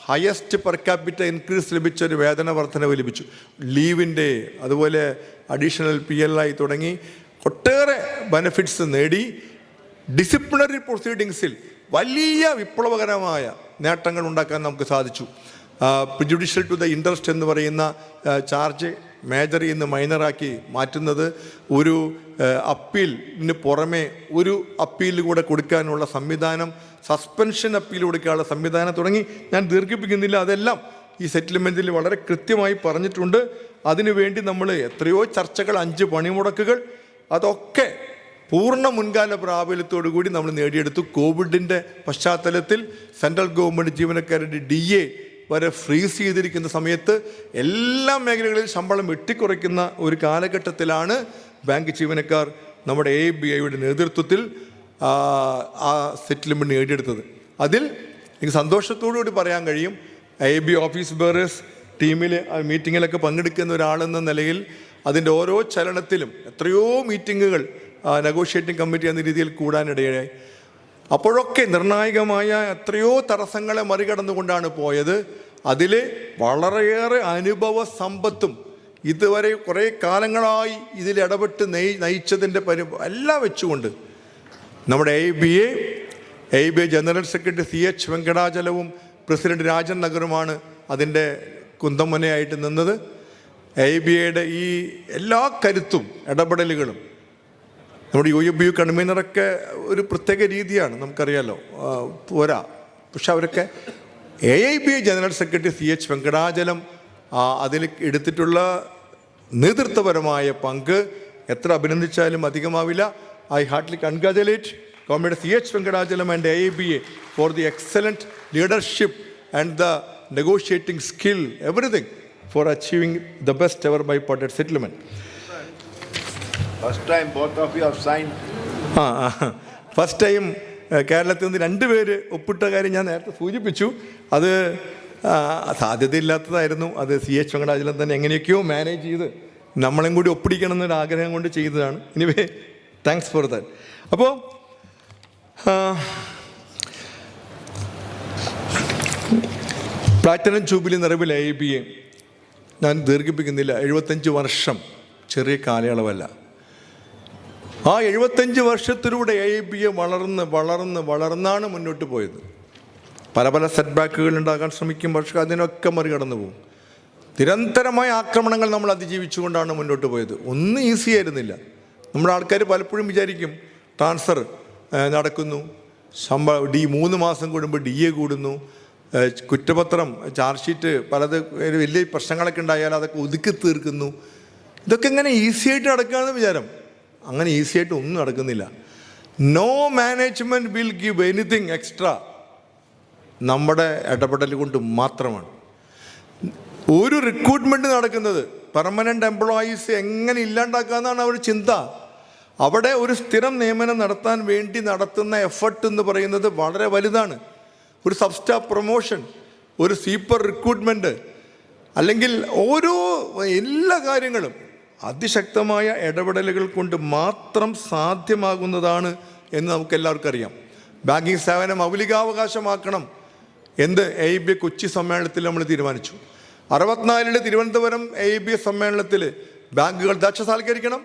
ഹയസ്റ്റ് പെർ ക്യാപിറ്റ ഇൻക്രീസ് ലഭിച്ച ഒരു വേതന വർധനവ് ലഭിച്ചു. ലീവിൻ്റെ, അതുപോലെ അഡീഷണൽ PLI തുടങ്ങി ഒട്ടേറെ ബെനഫിറ്റ്സ് നേടി. ഡിസിപ്ലിനറി പ്രൊസീഡിങ്സിൽ വലിയ വിപ്ലവകരമായ നേട്ടങ്ങൾ ഉണ്ടാക്കാൻ നമുക്ക് സാധിച്ചു. പ്രിജുഡീഷ്യൽ ടു ദ ഇൻട്രസ്റ്റ് എന്ന് പറയുന്ന ചാർജ് മേജറിൽ നിന്ന് മൈനറാക്കി മാറ്റുന്നത്, ഒരു അപ്പീലിന് പുറമെ ഒരു അപ്പീൽ കൂടെ കൊടുക്കാനുള്ള സംവിധാനം, സസ്പെൻഷൻ അപ്പീൽ കൊടുക്കാനുള്ള സംവിധാനം തുടങ്ങി ഞാൻ ദീർഘിപ്പിക്കുന്നില്ല. അതെല്ലാം ഈ സെറ്റിൽമെൻറ്റിൽ വളരെ കൃത്യമായി പറഞ്ഞിട്ടുണ്ട്. അതിനുവേണ്ടി നമ്മൾ എത്രയോ ചർച്ചകൾ, 5 പണിമുടക്കുകൾ, അതൊക്കെ പൂർണ്ണ മുൻകാല പ്രാബല്യത്തോടു കൂടി നമ്മൾ നേടിയെടുത്തു. കോവിഡിൻ്റെ പശ്ചാത്തലത്തിൽ സെൻട്രൽ ഗവൺമെൻറ് ജീവനക്കാരുടെ DA വരെ ഫ്രീസ് ചെയ്തിരിക്കുന്ന സമയത്ത് എല്ലാ മേഖലകളിലും ശമ്പളം വെട്ടിക്കുറയ്ക്കുന്ന ഒരു കാലഘട്ടത്തിലാണ് ബാങ്ക് ജീവനക്കാർ നമ്മുടെ AIBAയുടെ നേതൃത്വത്തിൽ ആ സെറ്റിൽമെൻറ്റ് നേടിയെടുത്തത്. അതിൽ എനിക്ക് സന്തോഷത്തോടുകൂടി പറയാൻ കഴിയും, AIBA ഓഫീസ് ബെയറേഴ്സ് ടീമിൽ മീറ്റിങ്ങിലൊക്കെ പങ്കെടുക്കുന്ന ഒരാളെന്ന നിലയിൽ അതിൻ്റെ ഓരോ ചലനത്തിലും എത്രയോ മീറ്റിങ്ങുകൾ നെഗോഷിയേറ്റിംഗ് കമ്മിറ്റി എന്ന രീതിയിൽ കൂടാനിടയായി. അപ്പോഴൊക്കെ നിർണായകമായ എത്രയോ തടസ്സങ്ങളെ മറികടന്നുകൊണ്ടാണ് പോയത്. അതിൽ വളരെയേറെ അനുഭവ സമ്പത്തും ഇതുവരെ കുറേ കാലങ്ങളായി ഇതിൽ ഇടപെട്ട് നയിച്ചതിൻ്റെ എല്ലാം വെച്ചുകൊണ്ട് നമ്മുടെ AIBA ജനറൽ സെക്രട്ടറി CH വെങ്കടാചലവും പ്രസിഡന്റ് രാജൻ നഗറുമാണ് അതിൻ്റെ കുന്തമുനയായിട്ട് നിന്നത്. AIBAയുടെ ഈ എല്ലാ കരുത്തും ഇടപെടലുകളും, നമ്മുടെ UABU കൺവീനറൊക്കെ ഒരു പ്രത്യേക രീതിയാണ്, നമുക്കറിയാലോ, പോരാ. പക്ഷെ അവരൊക്കെ AIBA general secretary CH Venkatachalam അതിൽ എടുത്തിട്ടുള്ള നേതൃത്വപരമായ പങ്ക് എത്ര അഭിനന്ദിച്ചാലും അധികമാവില്ല. I heartily congratulate Comrade CH Venkatachalam and AIBA for the excellent leadership and the negotiating skill, everything for achieving the best ever bipartite settlement. First time both of you have signed. First time കേരളത്തിൽ നിന്ന് 2 പേര് ഒപ്പിട്ട കാര്യം ഞാൻ നേരത്തെ സൂചിപ്പിച്ചു. അത് സാധ്യതയില്ലാത്തതായിരുന്നു. അത് CH വെങ്കടാചലം തന്നെ എങ്ങനെയൊക്കെയോ മാനേജ് ചെയ്ത് നമ്മളെയും കൂടി ഒപ്പിടിക്കണം എന്നൊരു ആഗ്രഹം കൊണ്ട് ചെയ്തതാണ്. ഇനിവേ താങ്ക്സ് ഫോർ ദാറ്റ്. അപ്പോൾ പ്ലാറ്റിനം ജൂബിലി നിറവിൽ AIBയെ ഞാൻ ദീർഘിപ്പിക്കുന്നില്ല. 75 വർഷം ചെറിയ കാലയളവല്ല. ആ 75 വർഷത്തിലൂടെ AIBയെ വളർന്നാണ് മുന്നോട്ട് പോയത്. പല സെറ്റ് ബാക്കുകൾ ഉണ്ടാകാൻ ശ്രമിക്കും, പക്ഷേ അതിനൊക്കെ മറികടന്നു പോകും. നിരന്തരമായ ആക്രമണങ്ങൾ നമ്മൾ അതിജീവിച്ചുകൊണ്ടാണ് മുന്നോട്ട് പോയത്. ഒന്നും ഈസി ആയിരുന്നില്ല. നമ്മുടെ ആൾക്കാർ പലപ്പോഴും വിചാരിക്കും ട്രാൻസ്ഫർ നടക്കുന്നു, 3 മാസം കൂടുമ്പോൾ DA കൂടുന്നു, കുറ്റപത്രം ചാർജ് ഷീറ്റ് പലത് വലിയ പ്രശ്നങ്ങളൊക്കെ ഉണ്ടായാൽ അതൊക്കെ ഒതുക്കി തീർക്കുന്നു. ഇതൊക്കെ ഇങ്ങനെ ഈസി ആയിട്ട് നടക്കുകയെന്ന് വിചാരം. അങ്ങനെ ഈസി ആയിട്ട് ഒന്നും നടക്കുന്നില്ല. No management will give anything extra. നമ്മുടെ ഇടപെടൽ കൊണ്ട് മാത്രമാണ് ഒരു റിക്രൂട്ട്മെൻറ്റ് നടക്കുന്നത്. പെർമനൻ്റ് എംപ്ലോയീസ് എങ്ങനെ ഇല്ലാണ്ടാക്കാമെന്നാണ് അവർ ചിന്ത. അവിടെ ഒരു സ്ഥിരം നിയമനം നടത്താൻ വേണ്ടി നടത്തുന്ന എഫർട്ട് എന്ന് പറയുന്നത് വളരെ വലുതാണ്. ഒരു സബ് സ്റ്റാഫ് പ്രൊമോഷൻ, ഒരു സ്വീപ്പർ റിക്രൂട്ട്മെൻറ്റ്, അല്ലെങ്കിൽ എല്ലാ കാര്യങ്ങളും അതിശക്തമായ ഇടപെടലുകൾ കൊണ്ട് മാത്രം സാധ്യമാകുന്നതാണ് എന്ന് നമുക്കെല്ലാവർക്കും അറിയാം. ബാങ്കിങ് സേവനം മൗലികാവകാശമാക്കണം എന്ന് AIB കൊച്ചി സമ്മേളനത്തിൽ നമ്മൾ തീരുമാനിച്ചു. 64 തിരുവനന്തപുരം AIB സമ്മേളനത്തിൽ ബാങ്കുകൾ ദക്ഷസാൽക്കരിക്കണം.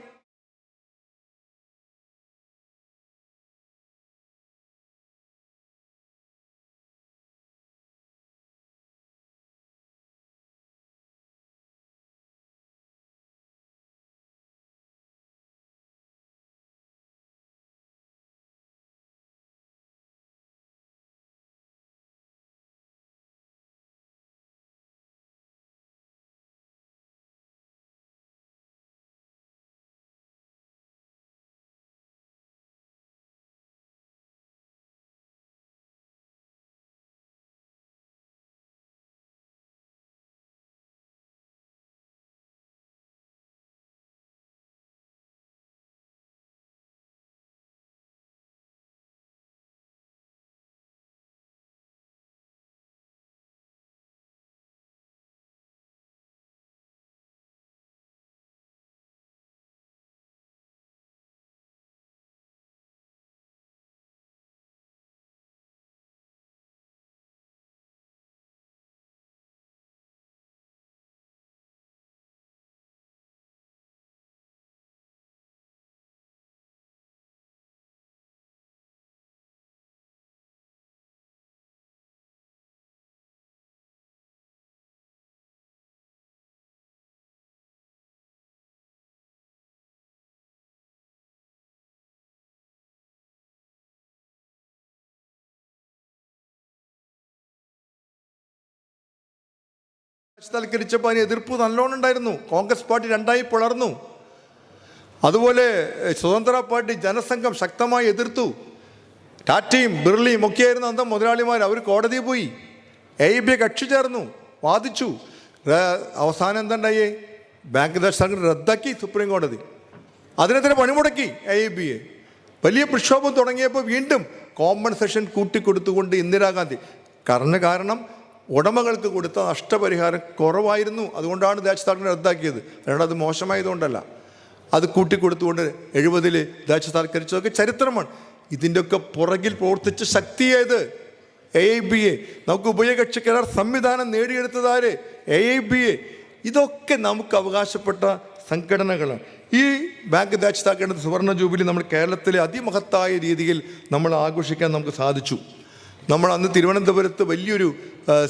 തൽക്കരിച്ചപ്പോൾ അതിന് എതിർപ്പ് നല്ലോണം ഉണ്ടായിരുന്നു. കോൺഗ്രസ് പാർട്ടി 2ആയി പിളർന്നു. അതുപോലെ സ്വതന്ത്ര പാർട്ടി ജനസംഘം ശക്തമായി എതിർത്തു. ടാറ്റയും ബിർളയും ഒക്കെയായിരുന്നു അന്തം മുതലാളിമാർ. അവർ കോടതിയിൽ പോയി, AIB കക്ഷി ചേർന്നു, വാദിച്ചു. അവസാനം എന്തുണ്ടായേ? ബാങ്ക് ദർശനം റദ്ദാക്കി സുപ്രീം കോടതി. അതിനെതിരെ പണിമുടക്കി AIBയെ. വലിയ പ്രക്ഷോഭം തുടങ്ങിയപ്പോൾ വീണ്ടും കോമ്പൻസേഷൻ കൂട്ടിക്കൊടുത്തുകൊണ്ട് ഇന്ദിരാഗാന്ധി കാരണം ഉടമകൾക്ക് കൊടുത്ത നഷ്ടപരിഹാരം കുറവായിരുന്നു. അതുകൊണ്ടാണ് ദേശസാൽക്കരണം റദ്ദാക്കിയത്. അതുകൊണ്ട് അത് മോശമായതുകൊണ്ടല്ല, അത് കൂട്ടിക്കൊടുത്തുകൊണ്ട് 70-ൽ ദേശസാൽക്കരിച്ചതൊക്കെ ചരിത്രമാണ്. ഇതിൻ്റെയൊക്കെ പുറകിൽ പ്രവർത്തിച്ച ശക്തിയേത്? AIBയെ. നമുക്ക് ഉഭയകക്ഷി കരാർ സംവിധാനം നേടിയെടുത്തതാര്? AIBയെ. ഇതൊക്കെ നമുക്ക് അവകാശപ്പെട്ട സംഘടനകളാണ്. ഈ ബാങ്ക് ദേശസാൽക്കരണ സുവർണ ജൂബിലി നമ്മൾ കേരളത്തിലെ അതിമഹത്തായ രീതിയിൽ നമ്മൾ ആഘോഷിക്കാൻ നമുക്ക് സാധിച്ചു. നമ്മൾ അന്ന് തിരുവനന്തപുരത്ത് വലിയൊരു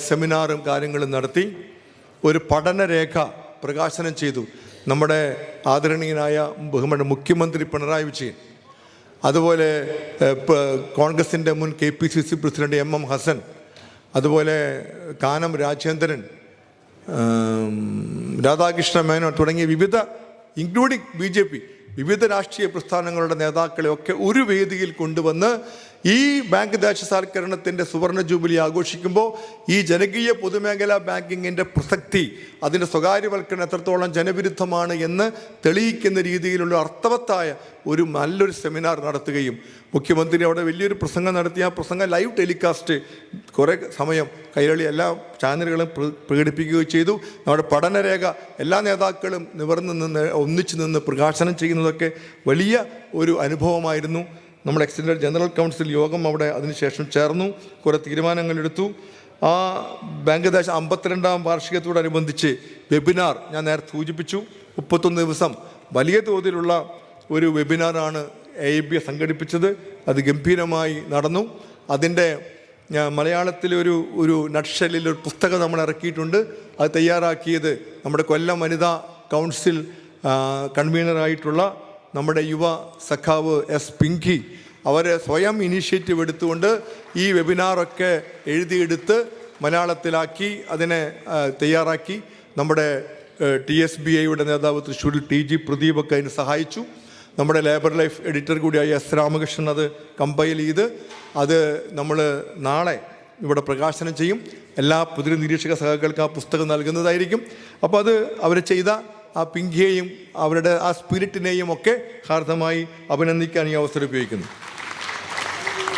സെമിനാറും കാര്യങ്ങളും നടത്തി. ഒരു പഠനരേഖ പ്രകാശനം ചെയ്തു. നമ്മുടെ ആദരണീയനായ ബഹുമാന്യ മുഖ്യമന്ത്രി പിണറായി വിജയൻ, അതുപോലെ കോൺഗ്രസിൻ്റെ മുൻ KPCC പ്രസിഡന്റ് MM ഹസൻ, അതുപോലെ കാനം രാജേന്ദ്രൻ, രാധാകൃഷ്ണ മേനോൻ തുടങ്ങിയ വിവിധ, ഇൻക്ലൂഡിങ് BJP, വിവിധ രാഷ്ട്രീയ പ്രസ്ഥാനങ്ങളുടെ നേതാക്കളെയൊക്കെ ഒരു വേദിയിൽ കൊണ്ടുവന്ന് ഈ ബാങ്ക് ദേശസാൽക്കരണത്തിൻ്റെ സുവർണ ജൂബിലി ആഘോഷിക്കുമ്പോൾ ഈ ജനകീയ പൊതുമേഖലാ ബാങ്കിങ്ങിൻ്റെ പ്രസക്തി, അതിൻ്റെ സ്വകാര്യവൽക്കരണം എത്രത്തോളം ജനവിരുദ്ധമാണ് എന്ന് തെളിയിക്കുന്ന രീതിയിലുള്ള അർത്ഥവത്തായ ഒരു നല്ലൊരു സെമിനാർ നടത്തുകയും മുഖ്യമന്ത്രി അവിടെ വലിയൊരു പ്രസംഗം നടത്തി. ആ പ്രസംഗം ലൈവ് ടെലികാസ്റ്റ് കുറേ സമയം കൈരളി എല്ലാ ചാനലുകളും പ്രകടിപ്പിക്കുകയും ചെയ്തു. നമ്മുടെ പഠനരേഖ എല്ലാ നേതാക്കളും നിവർന്ന് നിന്ന് ഒന്നിച്ചു നിന്ന് പ്രകാശനം ചെയ്യുന്നതൊക്കെ വലിയ ഒരു അനുഭവമായിരുന്നു. നമ്മുടെ എക്സ്റ്റൻഡഡ് ജനറൽ കൗൺസിൽ യോഗം അവിടെ അതിനുശേഷം ചേർന്നു, കുറേ തീരുമാനങ്ങളെടുത്തു. ആ ബാങ്ക് ദേശ 52ാം വാർഷികത്തോടനുബന്ധിച്ച് വെബിനാർ ഞാൻ നേരത്തെ സൂചിപ്പിച്ചു. 31 ദിവസം വലിയ തോതിലുള്ള ഒരു വെബിനാറാണ് AIB സംഘടിപ്പിച്ചത്. അത് ഗംഭീരമായി നടന്നു. അതിൻ്റെ മലയാളത്തിലൊരു നട്ട്ഷെല്ലിൽ ഒരു പുസ്തകം നമ്മൾ ഇറക്കിയിട്ടുണ്ട്. അത് തയ്യാറാക്കിയത് നമ്മുടെ കൊല്ലം വനിതാ കൗൺസിൽ കൺവീനറായിട്ടുള്ള നമ്മുടെ യുവ സഖാവ് S. പിങ്കി. അവർ സ്വയം ഇനീഷ്യേറ്റീവ് എടുത്തുകൊണ്ട് ഈ വെബിനാറൊക്കെ എഴുതിയെടുത്ത് മലയാളത്തിലാക്കി അതിനെ തയ്യാറാക്കി. നമ്മുടെ TSBIയുടെ നേതാവ് തൃശ്ശൂരിൽ TG പ്രദീപൊക്കെ അതിന് സഹായിച്ചു. നമ്മുടെ ലേബർ ലൈഫ് എഡിറ്റർ കൂടിയായ S. രാമകൃഷ്ണൻ അത് കമ്പൈൽ ചെയ്ത് അത് നമ്മൾ നാളെ ഇവിടെ പ്രകാശനം ചെയ്യും. എല്ലാ പുതിയ നിരീക്ഷക സഹകൾക്ക് ആ പുസ്തകം നൽകുന്നതായിരിക്കും. അപ്പോൾ അത് അവർ ചെയ്ത ആ പിങ്കിയെയും അവരുടെ ആ സ്പിരിറ്റിനെയും ഒക്കെ ഹാർദമായി അഭിനന്ദിക്കാൻ ഈ അവസരം ഉപയോഗിക്കുന്നു.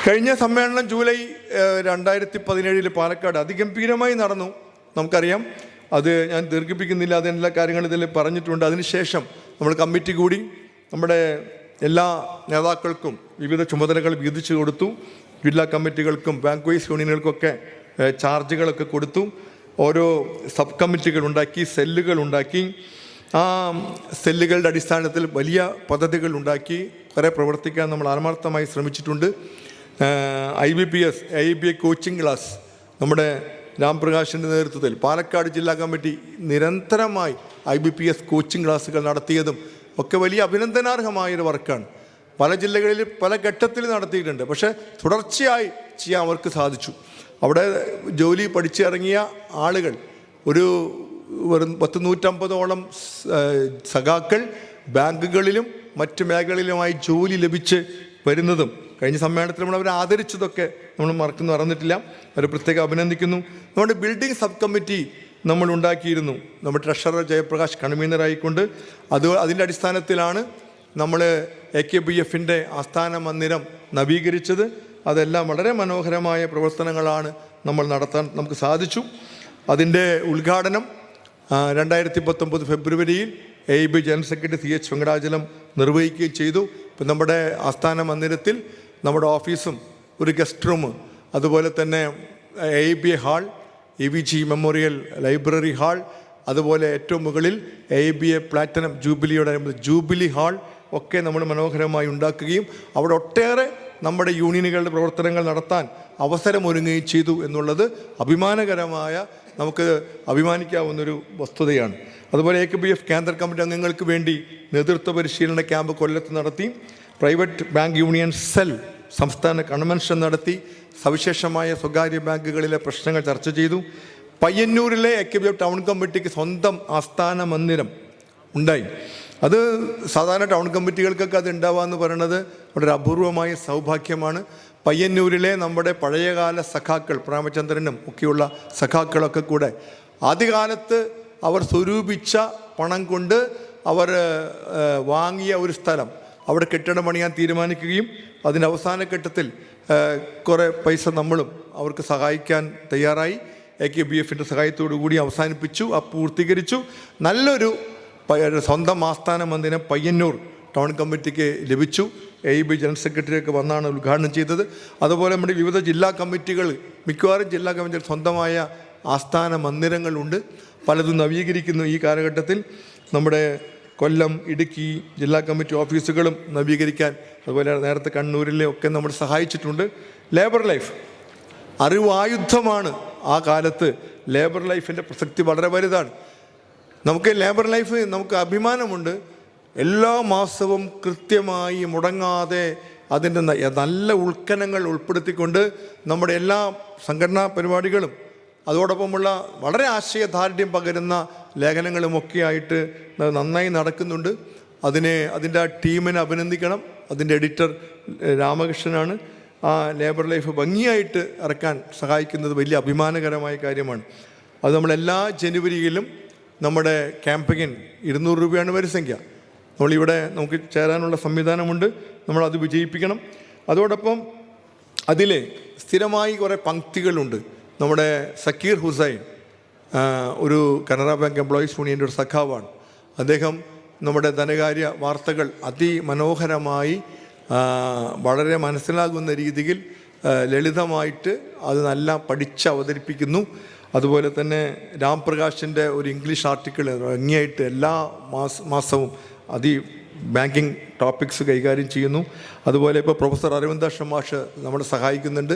കഴിഞ്ഞ സമ്മേളനം ജൂലൈ 2017 പാലക്കാട് അതിഗംഭീരമായി നടന്നു. നമുക്കറിയാം, അത് ഞാൻ ദീർഘിപ്പിക്കുന്നില്ല, അതെല്ലാ കാര്യങ്ങളും ഇതിൽ പറഞ്ഞിട്ടുണ്ട്. അതിനുശേഷം നമ്മൾ കമ്മിറ്റി കൂടി നമ്മുടെ എല്ലാ നേതാക്കൾക്കും വിവിധ ചുമതലകൾ വീതിച്ചു കൊടുത്തു. ജില്ലാ കമ്മിറ്റികൾക്കും ബാങ്ക് വൈസ് യൂണിയനുകൾക്കൊക്കെ ചാർജുകളൊക്കെ കൊടുത്തു. ഓരോ സബ് കമ്മിറ്റികൾ ഉണ്ടാക്കി, സെല്ലുകൾ ഉണ്ടാക്കി. ആ സെല്ലുകളുടെ അടിസ്ഥാനത്തിൽ വലിയ പദ്ധതികൾ ഉണ്ടാക്കി കുറേ പ്രവർത്തിക്കാൻ നമ്മൾ ആത്മാർത്ഥമായി ശ്രമിച്ചിട്ടുണ്ട്. IBPS AIB കോച്ചിങ് ക്ലാസ് നമ്മുടെ രാംപ്രകാശിൻ്റെ നേതൃത്വത്തിൽ പാലക്കാട് ജില്ലാ കമ്മിറ്റി നിരന്തരമായി IBPS കോച്ചിങ് ക്ലാസ്സുകൾ നടത്തിയതും ഒക്കെ വലിയ അഭിനന്ദനാർഹമായൊരു വർക്കാണ്. പല ജില്ലകളിൽ പല ഘട്ടത്തിൽ നടത്തിയിട്ടുണ്ട്. പക്ഷേ തുടർച്ചയായി ചെയ്യാൻ അവർക്ക് സാധിച്ചു. അവിടെ ജോലി പഠിച്ചിറങ്ങിയ ആളുകൾ ഒരു 150ഓളം സഖാക്കൾ ബാങ്കുകളിലും മറ്റ് മേഖലയിലുമായി ജോലി ലഭിച്ച് വരുന്നതും കഴിഞ്ഞ സമ്മേളനത്തിൽ നമ്മൾ അവരെ ആദരിച്ചതൊക്കെ നമ്മൾ മറന്നിട്ടില്ല. അവരെ പ്രത്യേകം അഭിനന്ദിക്കുന്നു. നമ്മുടെ ബിൽഡിംഗ് സബ് കമ്മിറ്റി നമ്മൾ ഉണ്ടാക്കിയിരുന്നു. നമ്മുടെ ട്രഷറർ ജയപ്രകാശ് കൺവീനറായിക്കൊണ്ട് അതിൻ്റെ അടിസ്ഥാനത്തിലാണ് നമ്മൾ AKBFൻ്റെ ആസ്ഥാന മന്ദിരം നവീകരിച്ചത്. അതെല്ലാം വളരെ മനോഹരമായ പ്രവർത്തനങ്ങളാണ് നമ്മൾ നടത്താൻ നമുക്ക് സാധിച്ചു. അതിൻ്റെ ഉദ്ഘാടനം 2019 ഫെബ്രുവരിയിൽ AIB general secretary CH Venkatachalam നിർവഹിക്കുകയും ചെയ്തു. ഇപ്പം നമ്മുടെ ആസ്ഥാന മന്ദിരത്തിൽ നമ്മുടെ ഓഫീസും ഒരു ഗസ്റ്റ് റൂം, അതുപോലെ തന്നെ AIB hall, EVG memorial library hall, അതുപോലെ ഏറ്റവും മുകളിൽ AIB പ്ലാറ്റിനം ജൂബിലിയോടെ ജൂബിലി ഹാൾ ഒക്കെ നമ്മൾ മനോഹരമായി ഉണ്ടാക്കുകയും അവിടെ ഒട്ടേറെ നമ്മുടെ യൂണിയനുകളുടെ പ്രവർത്തനങ്ങൾ നടത്താൻ അവസരമൊരുങ്ങുകയും ചെയ്തു എന്നുള്ളത് അഭിമാനകരമായ, നമുക്ക് അഭിമാനിക്കാവുന്നൊരു വസ്തുതയാണ്. അതുപോലെ AKBF കേന്ദ്ര കമ്മിറ്റി അംഗങ്ങൾക്ക് വേണ്ടി നേതൃത്വ പരിശീലന ക്യാമ്പ് കൊല്ലത്ത് നടത്തി. പ്രൈവറ്റ് ബാങ്ക് യൂണിയൻ സെൽ സംസ്ഥാന കൺവെൻഷൻ നടത്തി. സവിശേഷമായ സ്വകാര്യ ബാങ്കുകളിലെ പ്രശ്നങ്ങൾ ചർച്ച ചെയ്തു. പയ്യന്നൂരിലെ AKBF ടൗൺ കമ്മിറ്റിക്ക് സ്വന്തം ആസ്ഥാന മന്ദിരം ഉണ്ടായി. അത് സാധാരണ ടൗൺ കമ്മിറ്റികൾക്കൊക്കെ അത് ഉണ്ടാവുക എന്ന് പറയുന്നത് വളരെ അപൂർവമായ സൗഭാഗ്യമാണ്. പയ്യന്നൂരിലെ നമ്മുടെ പഴയകാല സഖാക്കൾ, പ്രേമചന്ദ്രനും ഒക്കെയുള്ള സഖാക്കളൊക്കെ കൂടെ ആദ്യകാലത്ത് അവർ സ്വരൂപിച്ച പണം കൊണ്ട് അവർ വാങ്ങിയ ഒരു സ്ഥലം അവിടെ കെട്ടിടം പണിയാൻ തീരുമാനിക്കുകയും അതിൻ്റെ അവസാന ഘട്ടത്തിൽ കുറേ പൈസ നമ്മളും അവർക്ക് സഹായിക്കാൻ തയ്യാറായി. AKBFൻ്റെ സഹായത്തോടു കൂടി അവസാനിപ്പിച്ചു, പൂർത്തീകരിച്ചു. നല്ലൊരു സ്വന്തം ആസ്ഥാന മന്ദിരം പയ്യന്നൂർ ടൗൺ കമ്മിറ്റിക്ക് ലഭിച്ചു. AIB ജനറൽ സെക്രട്ടറിയൊക്കെ വന്നാണ് ഉദ്ഘാടനം ചെയ്തത്. അതുപോലെ നമ്മുടെ വിവിധ ജില്ലാ കമ്മിറ്റികൾ, മിക്കവാറും ജില്ലാ കമ്മിറ്റികൾ സ്വന്തമായ ആസ്ഥാന മന്ദിരങ്ങളുണ്ട്. പലതും നവീകരിക്കുന്നു ഈ കാലഘട്ടത്തിൽ. നമ്മുടെ കൊല്ലം, ഇടുക്കി ജില്ലാ കമ്മിറ്റി ഓഫീസുകളും നവീകരിക്കാൻ, അതുപോലെ നേരത്തെ കണ്ണൂരിലെ ഒക്കെ നമ്മൾ സഹായിച്ചിട്ടുണ്ട്. ലേബർ ലൈഫ് അറിവായുധമാണ്. ആ കാലത്ത് ലേബർ ലൈഫിൻ്റെ പ്രസക്തി വളരെ വലുതാണ്. നമുക്ക് ലേബർ ലൈഫ് നമുക്ക് അഭിമാനമുണ്ട്. എല്ലാ മാസവും കൃത്യമായി മുടങ്ങാതെ അതിൻ്റെ നല്ല ഉൾക്കനങ്ങൾ ഉൾപ്പെടുത്തിക്കൊണ്ട് നമ്മുടെ എല്ലാ സംഘടനാ പരിപാടികളും അതോടൊപ്പമുള്ള വളരെ ആശയദാർഢ്യം പകരുന്ന ലേഖനങ്ങളുമൊക്കെയായിട്ട് നന്നായി നടക്കുന്നുണ്ട്. അതിൻ്റെ ആ ടീമിനെ അഭിനന്ദിക്കണം. അതിൻ്റെ എഡിറ്റർ രാമകൃഷ്ണനാണ്. ആ ലേബർ ലൈഫ് ഭംഗിയായിട്ട് ഇറക്കാൻ സഹായിക്കുന്നത് വലിയ അഭിമാനകരമായ കാര്യമാണ്. അത് നമ്മളെല്ലാ ജനുവരിയിലും നമ്മുടെ ക്യാമ്പയിൻ 200 രൂപയാണ് വരിസംഖ്യ. നമ്മളിവിടെ നമുക്ക് ചേരാനുള്ള സംവിധാനമുണ്ട്, നമ്മളത് വിജയിപ്പിക്കണം. അതോടൊപ്പം അതിൽ സ്ഥിരമായി കുറേ പങ്ക്തികളുണ്ട്. നമ്മുടെ സക്കീർ ഹുസൈൻ ഒരു കനറ ബാങ്ക് എംപ്ലോയീസ് യൂണിയൻ്റെ ഒരു സഖാവാണ്. അദ്ദേഹം നമ്മുടെ ധനകാര്യ വാർത്തകൾ അതിമനോഹരമായി വളരെ മനസ്സിലാകുന്ന രീതിയിൽ ലളിതമായിട്ട് അത് നല്ല പഠിച്ച് അവതരിപ്പിക്കുന്നു. അതുപോലെ തന്നെ രാംപ്രകാശിൻ്റെ ഒരു ഇംഗ്ലീഷ് ആർട്ടിക്കിൾ ഭംഗിയായിട്ട് എല്ലാ മാസവും ബാങ്കിങ് ടോപ്പിക്സ് കൈകാര്യം ചെയ്യുന്നു. അതുപോലെ ഇപ്പോൾ പ്രൊഫസർ അരവിന്ദ മാഷ് നമ്മളെ സഹായിക്കുന്നുണ്ട്,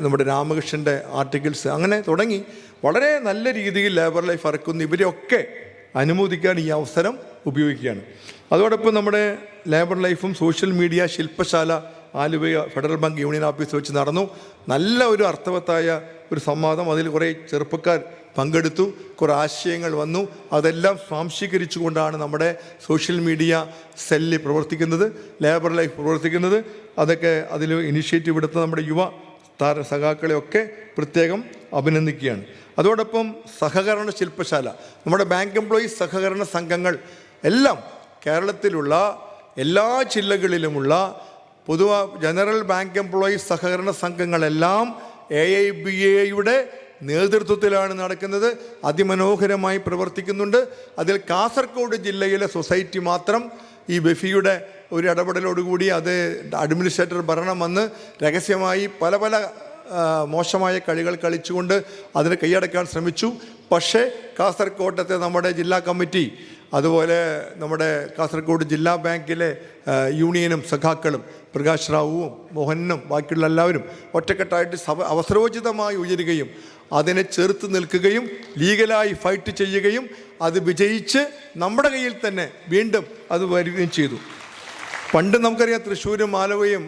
നമ്മുടെ രാമകൃഷ്ണൻ്റെ ആർട്ടിക്കിൾസ്, അങ്ങനെ തുടങ്ങി വളരെ നല്ല രീതിയിൽ ലേബർ ലൈഫ് ഇറക്കുന്നു. ഇവരെയൊക്കെ അനുമോദിക്കാൻ ഈ അവസരം ഉപയോഗിക്കുകയാണ്. അതോടൊപ്പം നമ്മുടെ ലേബർ ലൈഫും സോഷ്യൽ മീഡിയ ശില്പശാല Aluva federal bank union office വെച്ച് നടന്നു. നല്ല ഒരു അർത്ഥവത്തായ ഒരു സംവാദം. അതിൽ കുറേ ചെറുപ്പക്കാർ പങ്കെടുത്തു, കുറേ ആശയങ്ങൾ വന്നു. അതെല്ലാം സ്വാംശീകരിച്ചുകൊണ്ടാണ് നമ്മുടെ സോഷ്യൽ മീഡിയ സെല്ല് പ്രവർത്തിക്കുന്നത്, ലേബർ ലൈഫ് പ്രവർത്തിക്കുന്നത്. അതൊക്കെ അതിൽ ഇനിഷ്യേറ്റീവ് എടുത്ത നമ്മുടെ യുവ സഖാക്കളെയൊക്കെ പ്രത്യേകം അഭിനന്ദിക്കുകയാണ്. അതോടൊപ്പം സഹകരണ ശില്പശാല, നമ്മുടെ ബാങ്ക് എംപ്ലോയീസ് സഹകരണ സംഘങ്ങൾ എല്ലാം കേരളത്തിലുള്ള എല്ലാ ജില്ലകളിലുമുള്ള ജനറൽ ബാങ്ക് എംപ്ലോയീസ് സഹകരണ സംഘങ്ങളെല്ലാം AIBAയുടെ നേതൃത്വത്തിലാണ് നടക്കുന്നത്. അതിമനോഹരമായി പ്രവർത്തിക്കുന്നുണ്ട്. അതിൽ കാസർഗോഡ് ജില്ലയിലെ സൊസൈറ്റി മാത്രം ഈ ബെഫിയുടെ ഒരു ഇടപെടലോടുകൂടി അത് അഡ്മിനിസ്ട്രേറ്റർ ഭരണം വന്ന് രഹസ്യമായി പല മോശമായ കളികൾ കളിച്ചുകൊണ്ട് അതിനെ കൈയടക്കാൻ ശ്രമിച്ചു. പക്ഷേ കാസർഗോഡത്തെ നമ്മുടെ ജില്ലാ കമ്മിറ്റി, അതുപോലെ നമ്മുടെ കാസർഗോഡ് ജില്ലാ ബാങ്കിലെ യൂണിയനും സഖാക്കളും പ്രകാശ് റാവുവും മോഹനും ബാക്കിയുള്ള എല്ലാവരും ഒറ്റക്കെട്ടായിട്ട് അവസരോചിതമായി ഉയരുകയും അതിനെ ചെറുത്ത് നിൽക്കുകയും ലീഗലായി ഫൈറ്റ് ചെയ്യുകയും അത് വിജയിച്ച് നമ്മുടെ കയ്യിൽ തന്നെ വീണ്ടും അത് വരികയും ചെയ്തു. പണ്ട് നമുക്കറിയാം, തൃശ്ശൂരും ആലുവയും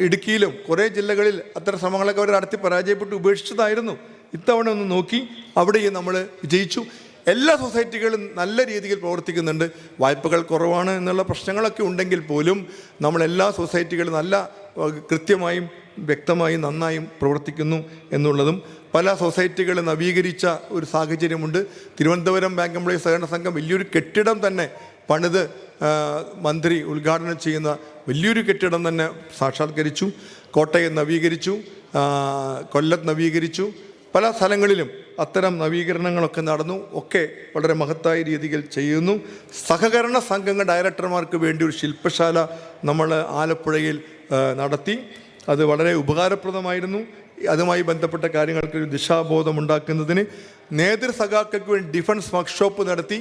ഇടുക്കിയിലും കുറേ ജില്ലകളിൽ അത്തരം ശ്രമങ്ങളൊക്കെ അവർ നടത്തി പരാജയപ്പെട്ട് ഉപേക്ഷിച്ചതായിരുന്നു. ഇത്തവണ ഒന്ന് നോക്കി അവിടെയും നമ്മൾ വിജയിച്ചു. എല്ലാ സൊസൈറ്റികളും നല്ല രീതിയിൽ പ്രവർത്തിക്കുന്നുണ്ട്. വായ്പകൾ കുറവാണ് എന്നുള്ള പ്രശ്നങ്ങളൊക്കെ ഉണ്ടെങ്കിൽ പോലും നമ്മളെല്ലാ സൊസൈറ്റികളും നല്ല കൃത്യമായും വ്യക്തമായും നന്നായും പ്രവർത്തിക്കുന്നു എന്നുള്ളതും, പല സൊസൈറ്റികൾ നവീകരിച്ച ഒരു സാഹചര്യമുണ്ട്. തിരുവനന്തപുരം ബാങ്ക് എംപ്ലോയീസ് സഹകരണ സംഘം വലിയൊരു കെട്ടിടം തന്നെ പണിത് മന്ത്രി ഉദ്ഘാടനം ചെയ്യുന്ന വലിയൊരു കെട്ടിടം തന്നെ സാക്ഷാത്കരിച്ചു. കോട്ടയം നവീകരിച്ചു, കൊല്ലത്ത് നവീകരിച്ചു, പല സ്ഥലങ്ങളിലും അത്തരം നവീകരണങ്ങളൊക്കെ നടന്നു. ഒക്കെ വളരെ മഹത്തായ രീതിയിൽ ചെയ്യുന്നു. സഹകരണ സംഘങ്ങൾ ഡയറക്ടർമാർക്ക് വേണ്ടി ഒരു ശില്പശാല നമ്മൾ ആലപ്പുഴയിൽ നടത്തി. അത് വളരെ ഉപകാരപ്രദമായിരുന്നു. അതുമായി ബന്ധപ്പെട്ട കാര്യങ്ങൾക്ക് ഒരു ദിശാബോധം ഉണ്ടാക്കുന്നതിന് നേതൃസഖാക്കൾക്ക് വേണ്ടി ഡിഫൻസ് വർക്ക്ഷോപ്പ് നടത്തി.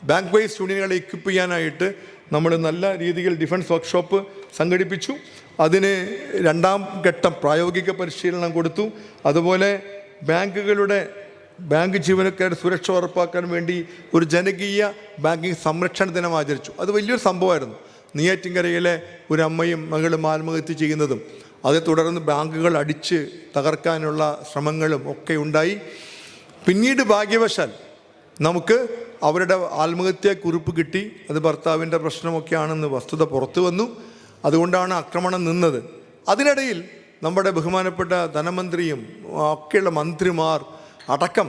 ബാങ്ക് വൈസ് യൂണിയനുകളെ എക്വിപ്പ് ചെയ്യാനായിട്ട് നമ്മൾ നല്ല രീതിയിൽ ഡിഫൻസ് വർക്ക്ഷോപ്പ് സംഘടിപ്പിച്ചു. അതിന് 2ാം ഘട്ടം പ്രായോഗിക പരിശീലനം കൊടുത്തു. അതുപോലെ ബാങ്ക് ജീവനക്കാരുടെ സുരക്ഷ ഉറപ്പാക്കാൻ വേണ്ടി ഒരു ജനകീയ ബാങ്കിങ് സംരക്ഷണ ദിനം ആചരിച്ചു. അത് വലിയൊരു സംഭവമായിരുന്നു. നെയ്യാറ്റിൻകരയിലെ ഒരു അമ്മയും മകളും ആത്മഹത്യ ചെയ്യുന്നതും അതേ തുടർന്ന് ബാങ്കുകൾ അടിച്ച് തകർക്കാനുള്ള ശ്രമങ്ങളും ഒക്കെ ഉണ്ടായി. പിന്നീട് ഭാഗ്യവശാൽ നമുക്ക് അവരുടെ ആത്മഹത്യാക്കുറിപ്പ് കിട്ടി. അത് ഭർത്താവിൻ്റെ പ്രശ്നമൊക്കെയാണെന്ന് വസ്തുത പുറത്തു വന്നു. അതുകൊണ്ടാണ് ആക്രമണം നിന്നത്. അതിനിടയിൽ നമ്മുടെ ബഹുമാനപ്പെട്ട ധനമന്ത്രിയും ഒക്കെയുള്ള മന്ത്രിമാർ അടക്കം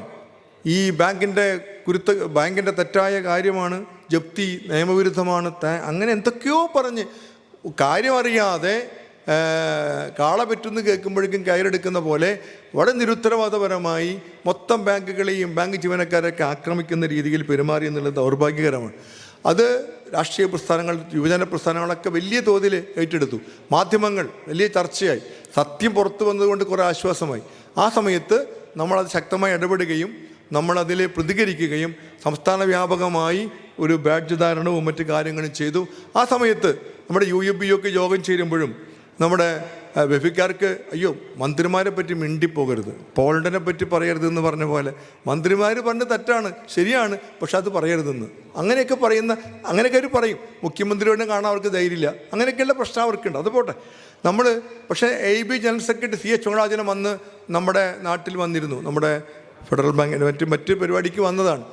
ഈ ബാങ്കിൻ്റെ തെറ്റായ കാര്യമാണ്, ജപ്തി നിയമവിരുദ്ധമാണ്, അങ്ങനെ എന്തൊക്കെയോ പറഞ്ഞ് കാര്യമറിയാതെ കാള പറ്റുന്നു കേൾക്കുമ്പോഴേക്കും കയറെടുക്കുന്ന പോലെ വളരെ നിരുത്തരവാദപരമായി മൊത്തം ബാങ്കുകളെയും ബാങ്ക് ജീവനക്കാരെയൊക്കെ ആക്രമിക്കുന്ന രീതിയിൽ പെരുമാറി എന്നുള്ളത് ദൗർഭാഗ്യകരമാണ്. അത് രാഷ്ട്രീയ പ്രസ്ഥാനങ്ങൾ, യുവജന പ്രസ്ഥാനങ്ങളൊക്കെ വലിയ തോതിൽ ഏറ്റെടുത്തു. മാധ്യമങ്ങൾ വലിയ ചർച്ചയായി. സത്യം പുറത്തു വന്നതുകൊണ്ട് കുറേ ആശ്വാസമായി. ആ സമയത്ത് നമ്മളത് ശക്തമായി ഇടപെടുകയും നമ്മളതിൽ പ്രതികരിക്കുകയും സംസ്ഥാന വ്യാപകമായി ഒരു ബാഡ്ജ് ധാരണവും മറ്റു കാര്യങ്ങളും ചെയ്തു. ആ സമയത്ത് നമ്മുടെ UAB യോഗം ചേരുമ്പോഴും നമ്മുടെ ബെഫിക്കാർക്ക് അയ്യോ മന്ത്രിമാരെ പറ്റി മിണ്ടിപ്പോകരുത്, പോളണ്ടിനെ പറ്റി പറയരുതെന്ന് പറഞ്ഞ പോലെ മന്ത്രിമാർ പറഞ്ഞ് തെറ്റാണ്, ശരിയാണ്, പക്ഷെ അത് പറയരുതെന്ന് അങ്ങനെയൊക്കെ അവർ പറയും. മുഖ്യമന്ത്രിയോടെ കാണാൻ അവർക്ക് ധൈര്യമില്ല. അങ്ങനെയൊക്കെയുള്ള പ്രശ്നം അവർക്കുണ്ട്. അത് പോട്ടെ. പക്ഷേ AIB ജനറൽ സെക്രട്ടറി CH ചുവടാചനം വന്ന് നമ്മുടെ നാട്ടിൽ വന്നിരുന്നു. നമ്മുടെ ഫെഡറൽ ബാങ്കിൻ്റെ മറ്റ് പരിപാടിക്ക് വന്നതാണ്.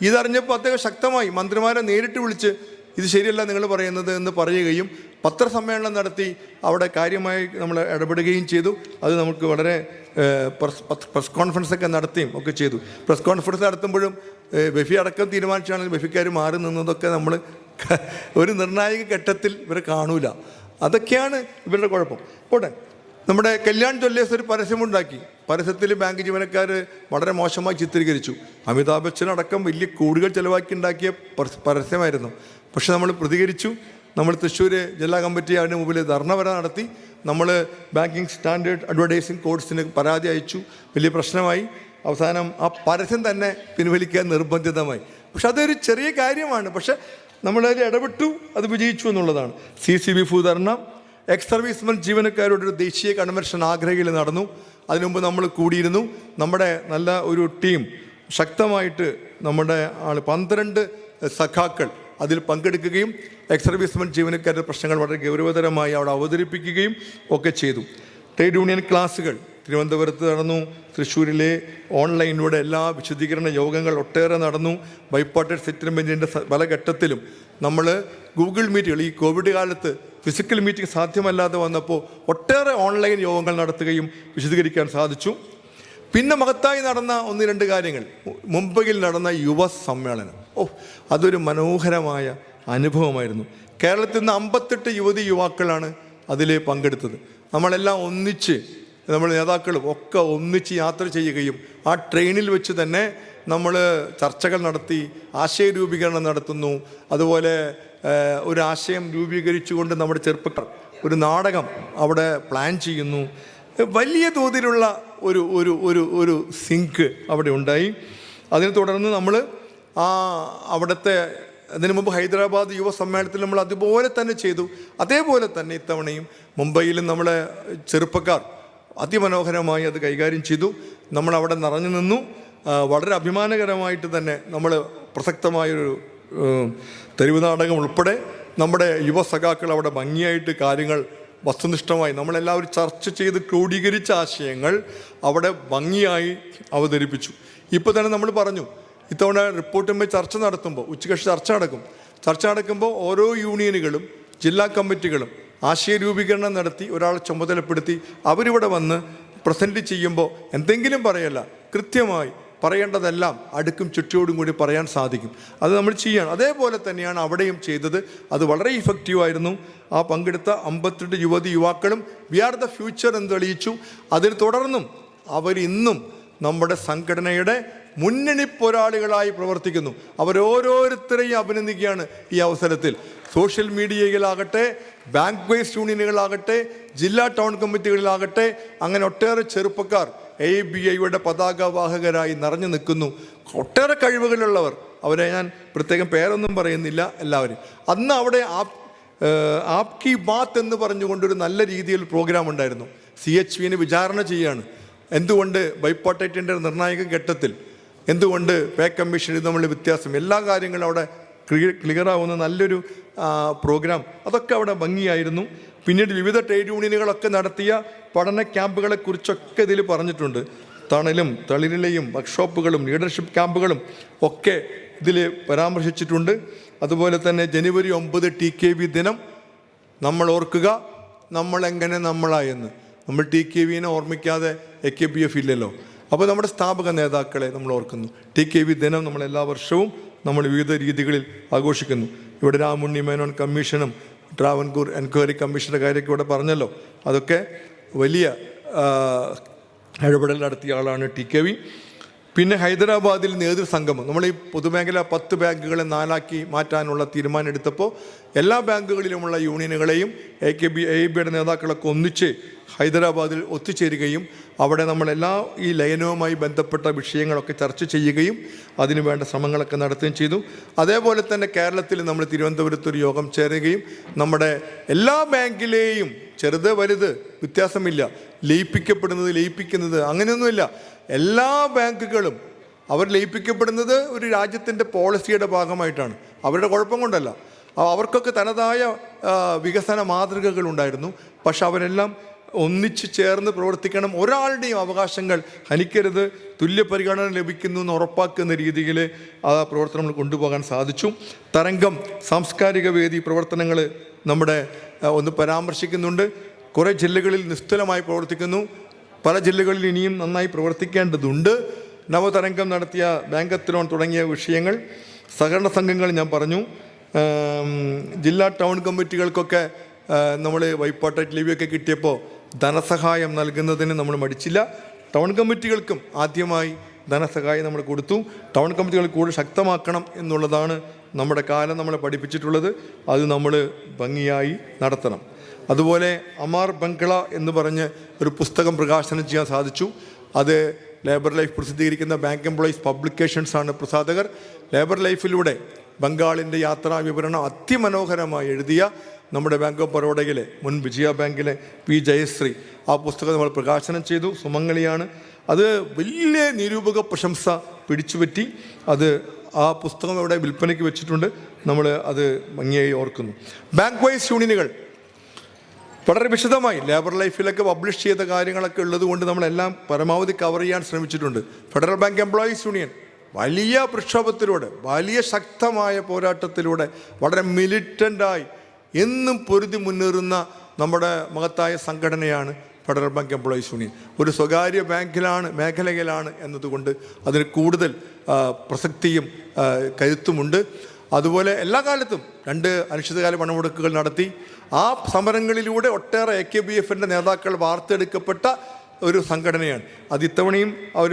ഇതറിഞ്ഞപ്പോൾ അദ്ദേഹം ശക്തമായി മന്ത്രിമാരെ നേരിട്ട് വിളിച്ച് ഇത് ശരിയല്ല നിങ്ങൾ പറയുന്നത് എന്ന് പറയുകയും പത്രസമ്മേളനം നടത്തി അവിടെ കാര്യമായി നമ്മൾ ഇടപെടുകയും ചെയ്തു. അത് നമുക്ക് വളരെ പ്രസ് കോൺഫറൻസൊക്കെ നടത്തുകയും ഒക്കെ ചെയ്തു. പ്രസ് കോൺഫറൻസ് നടത്തുമ്പോഴും ബെഫി അടക്കം തീരുമാനിച്ചാണെങ്കിൽ ബെഫിക്കാർ മാറി നിന്നതൊക്കെ നമ്മൾ ഒരു നിർണായക ഘട്ടത്തിൽ ഇവരെ കാണൂല. അതൊക്കെയാണ് ഇവരുടെ കുഴപ്പം. പോട്ടെ, നമ്മുടെ കല്യാൺ ജ്വല്ലേഴ്സ് ഒരു പരസ്യമുണ്ടാക്കി. പരസ്യത്തിൽ ബാങ്ക് ജീവനക്കാർ വളരെ മോശമായി ചിത്രീകരിച്ചു. അമിതാഭ് ബച്ചൻ അടക്കം വലിയ കോടികൾ ചിലവാക്കി ഉണ്ടാക്കിയ പരസ്യമായിരുന്നു. പക്ഷെ നമ്മൾ പ്രതികരിച്ചു. നമ്മൾ തൃശ്ശൂർ ജില്ലാ കമ്മിറ്റി അതിന് മുമ്പിൽ ധർണ വരെ നടത്തി. നമ്മൾ ബാങ്കിങ് സ്റ്റാൻഡേർഡ് അഡ്വർടൈസിങ് കോഡ്സിന് പരാതി അയച്ചു. വലിയ പ്രശ്നമായി. അവസാനം ആ പരസ്യം തന്നെ പിൻവലിക്കാൻ നിർബന്ധിതമായി. പക്ഷെ അതൊരു ചെറിയ കാര്യമാണ്. പക്ഷെ നമ്മളതിൽ ഇടപെട്ടു, അത് വിജയിച്ചു എന്നുള്ളതാണ്. CCB ധർണ, എക്സ് സർവീസ്മെൻ ജീവനക്കാരുടെ ഒരു ദേശീയ കൺവെൻഷൻ ആഗ്രഹയിൽ നടന്നു. അതിനുമുമ്പ് നമ്മൾ കൂടിയിരുന്നു. നമ്മുടെ നല്ല ഒരു ടീം ശക്തമായിട്ട് നമ്മുടെ 12 സഖാക്കൾ അതിൽ പങ്കെടുക്കുകയും എക്സ് സർവീസ്മെൻ ജീവനക്കാരുടെ പ്രശ്നങ്ങൾ വളരെ ഗൗരവതരമായി അവിടെ അവതരിപ്പിക്കുകയും ഒക്കെ ചെയ്തു. ട്രേഡ് യൂണിയൻ ക്ലാസുകൾ തിരുവനന്തപുരത്ത് നടന്നു. തൃശ്ശൂരിലെ ഓൺലൈനിലൂടെ എല്ലാ വിശദീകരണ യോഗങ്ങൾ ഒട്ടേറെ നടന്നു. ബൈപ്പാർട്ടൈറ്റ് സെറ്റിൽമെൻറ്റിൻ്റെ പല ഘട്ടത്തിലും നമ്മൾ ഗൂഗിൾ മീറ്റുകൾ, ഈ കോവിഡ് കാലത്ത് ഫിസിക്കൽ മീറ്റിംഗ് സാധ്യമല്ലാതെ വന്നപ്പോൾ ഒട്ടേറെ ഓൺലൈൻ യോഗങ്ങൾ നടത്തുകയും വിശദീകരിക്കാൻ സാധിച്ചു. പിന്നെ മഹത്തായി നടന്ന 1-2 കാര്യങ്ങൾ. മുംബൈയിൽ നടന്ന യുവ സമ്മേളനം, അതൊരു മനോഹരമായ അനുഭവമായിരുന്നു. കേരളത്തിൽ നിന്ന് 58 യുവാക്കളാണ് അതിൽ പങ്കെടുത്തത്. നമ്മളെല്ലാം ഒന്നിച്ച്, നമ്മൾ നേതാക്കളും ഒക്കെ ഒന്നിച്ച് യാത്ര ചെയ്യുകയും ആ ട്രെയിനിൽ വെച്ച് തന്നെ നമ്മൾ ചർച്ചകൾ നടത്തി, ആശയ രൂപീകരണം നടത്തുന്നു. അതുപോലെ ഒരു ആശയം രൂപീകരിച്ചുകൊണ്ട് നമ്മുടെ ചെറുപ്പക്കാർ ഒരു നാടകം അവിടെ പ്ലാൻ ചെയ്യുന്നു. വലിയ തോതിലുള്ള ഒരു ഒരു ഒരു ഒരു സിങ്ക് അവിടെ ഉണ്ടായി. അതിനെ തുടർന്ന് നമ്മൾ അവിടുത്തെ അതിനു മുമ്പ് ഹൈദരാബാദ് യുവ സമ്മേളനത്തിൽ നമ്മൾ അതുപോലെ തന്നെ ചെയ്തു. അതേപോലെ തന്നെ ഇത്തവണയും മുംബൈയിലും നമ്മളെ ചെറുപ്പക്കാർ അതിമനോഹരമായി അത് കൈകാര്യം ചെയ്തു. നമ്മളവിടെ നിറഞ്ഞു നിന്നു. വളരെ അഭിമാനകരമായിട്ട് തന്നെ നമ്മൾ പ്രസക്തമായൊരു തെരുവ് നാടകം ഉൾപ്പെടെ നമ്മുടെ യുവ സഖാക്കൾ അവിടെ ഭംഗിയായിട്ട് കാര്യങ്ങൾ വസ്തുനിഷ്ഠമായി നമ്മളെല്ലാവരും ചർച്ച ചെയ്ത് ക്രോഡീകരിച്ച ആശയങ്ങൾ അവിടെ ഭംഗിയായി അവതരിപ്പിച്ചു. ഇപ്പോൾ തന്നെ നമ്മൾ പറഞ്ഞു, ഇത്തവണ റിപ്പോർട്ടുമ്പോൾ ചർച്ച നടത്തുമ്പോൾ ഉച്ചകക്ഷി ചർച്ച നടക്കുമ്പോൾ ഓരോ യൂണിയനുകളും ജില്ലാ കമ്മിറ്റികളും ആശയ രൂപീകരണം നടത്തി ഒരാളെ ചുമതലപ്പെടുത്തി അവരിവിടെ വന്ന് പ്രസൻറ്റ് ചെയ്യുമ്പോൾ എന്തെങ്കിലും പറയല്ല, കൃത്യമായി പറയേണ്ടതെല്ലാം അടുക്കും ചുറ്റോടും കൂടി പറയാൻ സാധിക്കും. അത് നമ്മൾ ചെയ്യണം. അതേപോലെ തന്നെയാണ് അവിടെയും ചെയ്തത്. അത് വളരെ ഇഫക്റ്റീവായിരുന്നു. ആ പങ്കെടുത്ത 58 യുവാക്കളും വി ആർ ദ ഫ്യൂച്ചർ എന്ന് തെളിയിച്ചു. അതിന് തുടർന്നും അവരിന്നും നമ്മുടെ സംഘടനയുടെ മുന്നണി പോരാളികളായി പ്രവർത്തിക്കുന്നു. അവരോരോരുത്തരെയും അഭിനന്ദിക്കുകയാണ് ഈ അവസരത്തിൽ. സോഷ്യൽ മീഡിയയിലാകട്ടെ, ബാങ്ക് ബേസ് യൂണിയനുകളാകട്ടെ, ജില്ലാ ടൗൺ കമ്മിറ്റികളിലാകട്ടെ, അങ്ങനെ ഒട്ടേറെ ചെറുപ്പക്കാർ ABIയുടെ പതാകവാഹകരായി നിറഞ്ഞു നിൽക്കുന്നു. ഒട്ടേറെ കഴിവുകളുള്ളവർ, അവരെ ഞാൻ പ്രത്യേകം പേരൊന്നും പറയുന്നില്ല, എല്ലാവരും. അന്ന് അവിടെ ആപ്കി ബാത്ത് എന്ന് പറഞ്ഞുകൊണ്ടൊരു നല്ല രീതിയിൽ പ്രോഗ്രാം ഉണ്ടായിരുന്നു. CHVനെ വിചാരണ ചെയ്യുകയാണ്. എന്തുകൊണ്ട് ബൈപ്പാർട്ടൈറ്റിൻ്റെ നിർണായക ഘട്ടത്തിൽ എന്തുകൊണ്ട് പേ കമ്മീഷൻ ഇത് തമ്മിലുള്ള വ്യത്യാസം, എല്ലാ കാര്യങ്ങളും അവിടെ ക്ലിയറാവുന്ന നല്ലൊരു പ്രോഗ്രാം, അതൊക്കെ അവിടെ ഭംഗിയായിരുന്നു. പിന്നീട് വിവിധ ട്രേഡ് യൂണിയനുകളൊക്കെ നടത്തിയ പഠന ക്യാമ്പുകളെക്കുറിച്ചൊക്കെ ഇതിൽ പറഞ്ഞിട്ടുണ്ട്. തളിരിലെയും വർക്ക്ഷോപ്പുകളും ലീഡർഷിപ്പ് ക്യാമ്പുകളും ഒക്കെ ഇതിൽ പരാമർശിച്ചിട്ടുണ്ട്. അതുപോലെ തന്നെ ജനുവരി 9 TKV ദിനം നമ്മൾ ഓർക്കുക, നമ്മളെങ്ങനെ നമ്മളായെന്ന്. നമ്മൾ TKVനെ ഓർമ്മിക്കാതെ AKPF ഇല്ലല്ലോ. അപ്പോൾ നമ്മുടെ സ്ഥാപക നേതാക്കളെ നമ്മൾ ഓർക്കുന്നു. TKV ദിനം നമ്മൾ എല്ലാ വർഷവും നമ്മൾ വിവിധ രീതികളിൽ ആഘോഷിക്കുന്നു. ഇവിടെ രാമുണ്ണി മേനോൻ കമ്മീഷനും ട്രാവൻകൂർ എൻക്വയറി കമ്മീഷൻ്റെ കാര്യമൊക്കെ ഇവിടെ പറഞ്ഞല്ലോ. അതൊക്കെ വലിയ ഇടപെടൽ നടത്തിയ ആളാണ് TKV. പിന്നെ ഹൈദരാബാദിൽ നേതൃസംഗമം, നമ്മൾ ഈ പൊതുമേഖല 10 ബാങ്കുകളെ 4ആക്കി മാറ്റാനുള്ള തീരുമാനം എടുത്തപ്പോൾ എല്ലാ ബാങ്കുകളിലുമുള്ള യൂണിയനുകളെയും AIBയുടെ നേതാക്കളൊക്കെ ഒന്നിച്ച് ഹൈദരാബാദിൽ ഒത്തുചേരുകയും അവിടെ നമ്മളെല്ലാ ഈ ലയനവുമായി ബന്ധപ്പെട്ട വിഷയങ്ങളൊക്കെ ചർച്ച ചെയ്യുകയും അതിനു വേണ്ട ശ്രമങ്ങളൊക്കെ നടത്തുകയും ചെയ്തു. അതേപോലെ തന്നെ കേരളത്തിൽ നമ്മൾ തിരുവനന്തപുരത്തൊരു യോഗം ചേരുകയും നമ്മുടെ എല്ലാ ബാങ്കിലെയും ചെറുത് വലുത് വ്യത്യാസമില്ല, ലയിപ്പിക്കുന്നത് അങ്ങനെയൊന്നുമില്ല. എല്ലാ ബാങ്കുകളും അവർ ലയിപ്പിക്കപ്പെടുന്നത് ഒരു രാജ്യത്തിൻ്റെ പോളിസിയുടെ ഭാഗമായിട്ടാണ്, അവരുടെ കുഴപ്പം കൊണ്ടല്ല. അവർക്കൊക്കെ തനതായ വികസന മാതൃകകൾ ഉണ്ടായിരുന്നു. പക്ഷെ അവരെല്ലാം ഒന്നിച്ച് ചേർന്ന് പ്രവർത്തിക്കണം, ഒരാളുടെയും അവകാശങ്ങൾ ഹനിക്കരുത്, തുല്യ പരിഗണന ലഭിക്കുന്നു എന്ന് ഉറപ്പാക്കുന്ന രീതിയിൽ ആ പ്രവർത്തനങ്ങൾ കൊണ്ടുപോകാൻ സാധിച്ചു. തരംഗം സാംസ്കാരിക വേദി പ്രവർത്തനങ്ങൾ നമ്മുടെ ഒന്ന് പരാമർശിക്കുന്നുണ്ട്. കുറേ ജില്ലകളിൽ നിസ്തുലമായി പ്രവർത്തിക്കുന്നു, പല ജില്ലകളിൽ ഇനിയും നന്നായി പ്രവർത്തിക്കേണ്ടതുണ്ട്. നവതരംഗം നടത്തിയ ബാങ്ക് ലോൺ തുടങ്ങിയ വിഷയങ്ങൾ, സഹകരണ സംഘങ്ങൾ ഞാൻ പറഞ്ഞു. ജില്ലാ ടൗൺ കമ്മിറ്റികൾക്കൊക്കെ നമ്മൾ വൈപ്പാട്ട് ലിവിയൊക്കെ കിട്ടിയപ്പോൾ ധനസഹായം നൽകുന്നതിന് നമ്മൾ മടിച്ചില്ല. ടൗൺ കമ്മിറ്റികൾക്കും ആദ്യമായി ധനസഹായം നമ്മൾ കൊടുത്തു. ടൗൺ കമ്മിറ്റികൾ കൂടുതൽ ശക്തമാക്കണം എന്നുള്ളതാണ് നമ്മുടെ കാലം നമ്മളെ പഠിപ്പിച്ചിട്ടുള്ളത്. അത് നമ്മൾ ഭംഗിയായി നടത്തണം. അതുപോലെ അമാർ ബംഗ്ല എന്ന് പറഞ്ഞ് ഒരു പുസ്തകം പ്രകാശനം ചെയ്യാൻ സാധിച്ചു. അത് ലേബർ ലൈഫ് പ്രസിദ്ധീകരിക്കുന്ന ബാങ്ക് എംപ്ലോയീസ് പബ്ലിക്കേഷൻസാണ് പ്രസാധകർ. ലേബർ ലൈഫിലൂടെ ബംഗാളിൻ്റെ യാത്രാ വിവരണം അതിമനോഹരമായി എഴുതിയ നമ്മുടെ ബാങ്ക് ഓഫ് ബറോഡയിലെ മുൻ വിജയ ബാങ്കിലെ പി ജയശ്രീ ആ പുസ്തകം നമ്മൾ പ്രകാശനം ചെയ്തു. സുമംഗലിയാണ്. അത് വലിയ നിരൂപക പ്രശംസ പിടിച്ചുപറ്റി. അത് ആ പുസ്തകം ഇവിടെ വിൽപ്പനയ്ക്ക് വെച്ചിട്ടുണ്ട്. നമ്മൾ അത് ഭംഗിയായി ഓർക്കുന്നു. ബാങ്ക് വൈസ് യൂണിയനുകൾ വളരെ വിശദമായി ലേബർ ലൈഫിലൊക്കെ പബ്ലിഷ് ചെയ്ത കാര്യങ്ങളൊക്കെ ഉള്ളത് കൊണ്ട് നമ്മളെല്ലാം പരമാവധി കവർ ചെയ്യാൻ ശ്രമിച്ചിട്ടുണ്ട്. ഫെഡറൽ ബാങ്ക് എംപ്ലോയീസ് യൂണിയൻ വലിയ പ്രക്ഷോഭത്തിലൂടെ, വലിയ ശക്തമായ പോരാട്ടത്തിലൂടെ, വളരെ മിലിറ്റൻ്റായി എന്നും പൊരുതി മുന്നേറുന്ന നമ്മുടെ മഹത്തായ സംഘടനയാണ് ഫെഡറൽ ബാങ്ക് എംപ്ലോയീസ് യൂണിയൻ. ഒരു സ്വകാര്യ മേഖലയിലാണ് എന്നതുകൊണ്ട് അതിന് കൂടുതൽ പ്രസക്തിയും കരുത്തുമുണ്ട്. അതുപോലെ എല്ലാ കാലത്തും 2 അനിശ്ചിതകാല പണിമുടക്കുകൾ നടത്തി. ആ സമരങ്ങളിലൂടെ ഒട്ടേറെ AKBFൻ്റെ നേതാക്കൾ വാർത്തെടുക്കപ്പെട്ട ഒരു സംഘടനയാണ്. അത് ഇത്തവണയും അവർ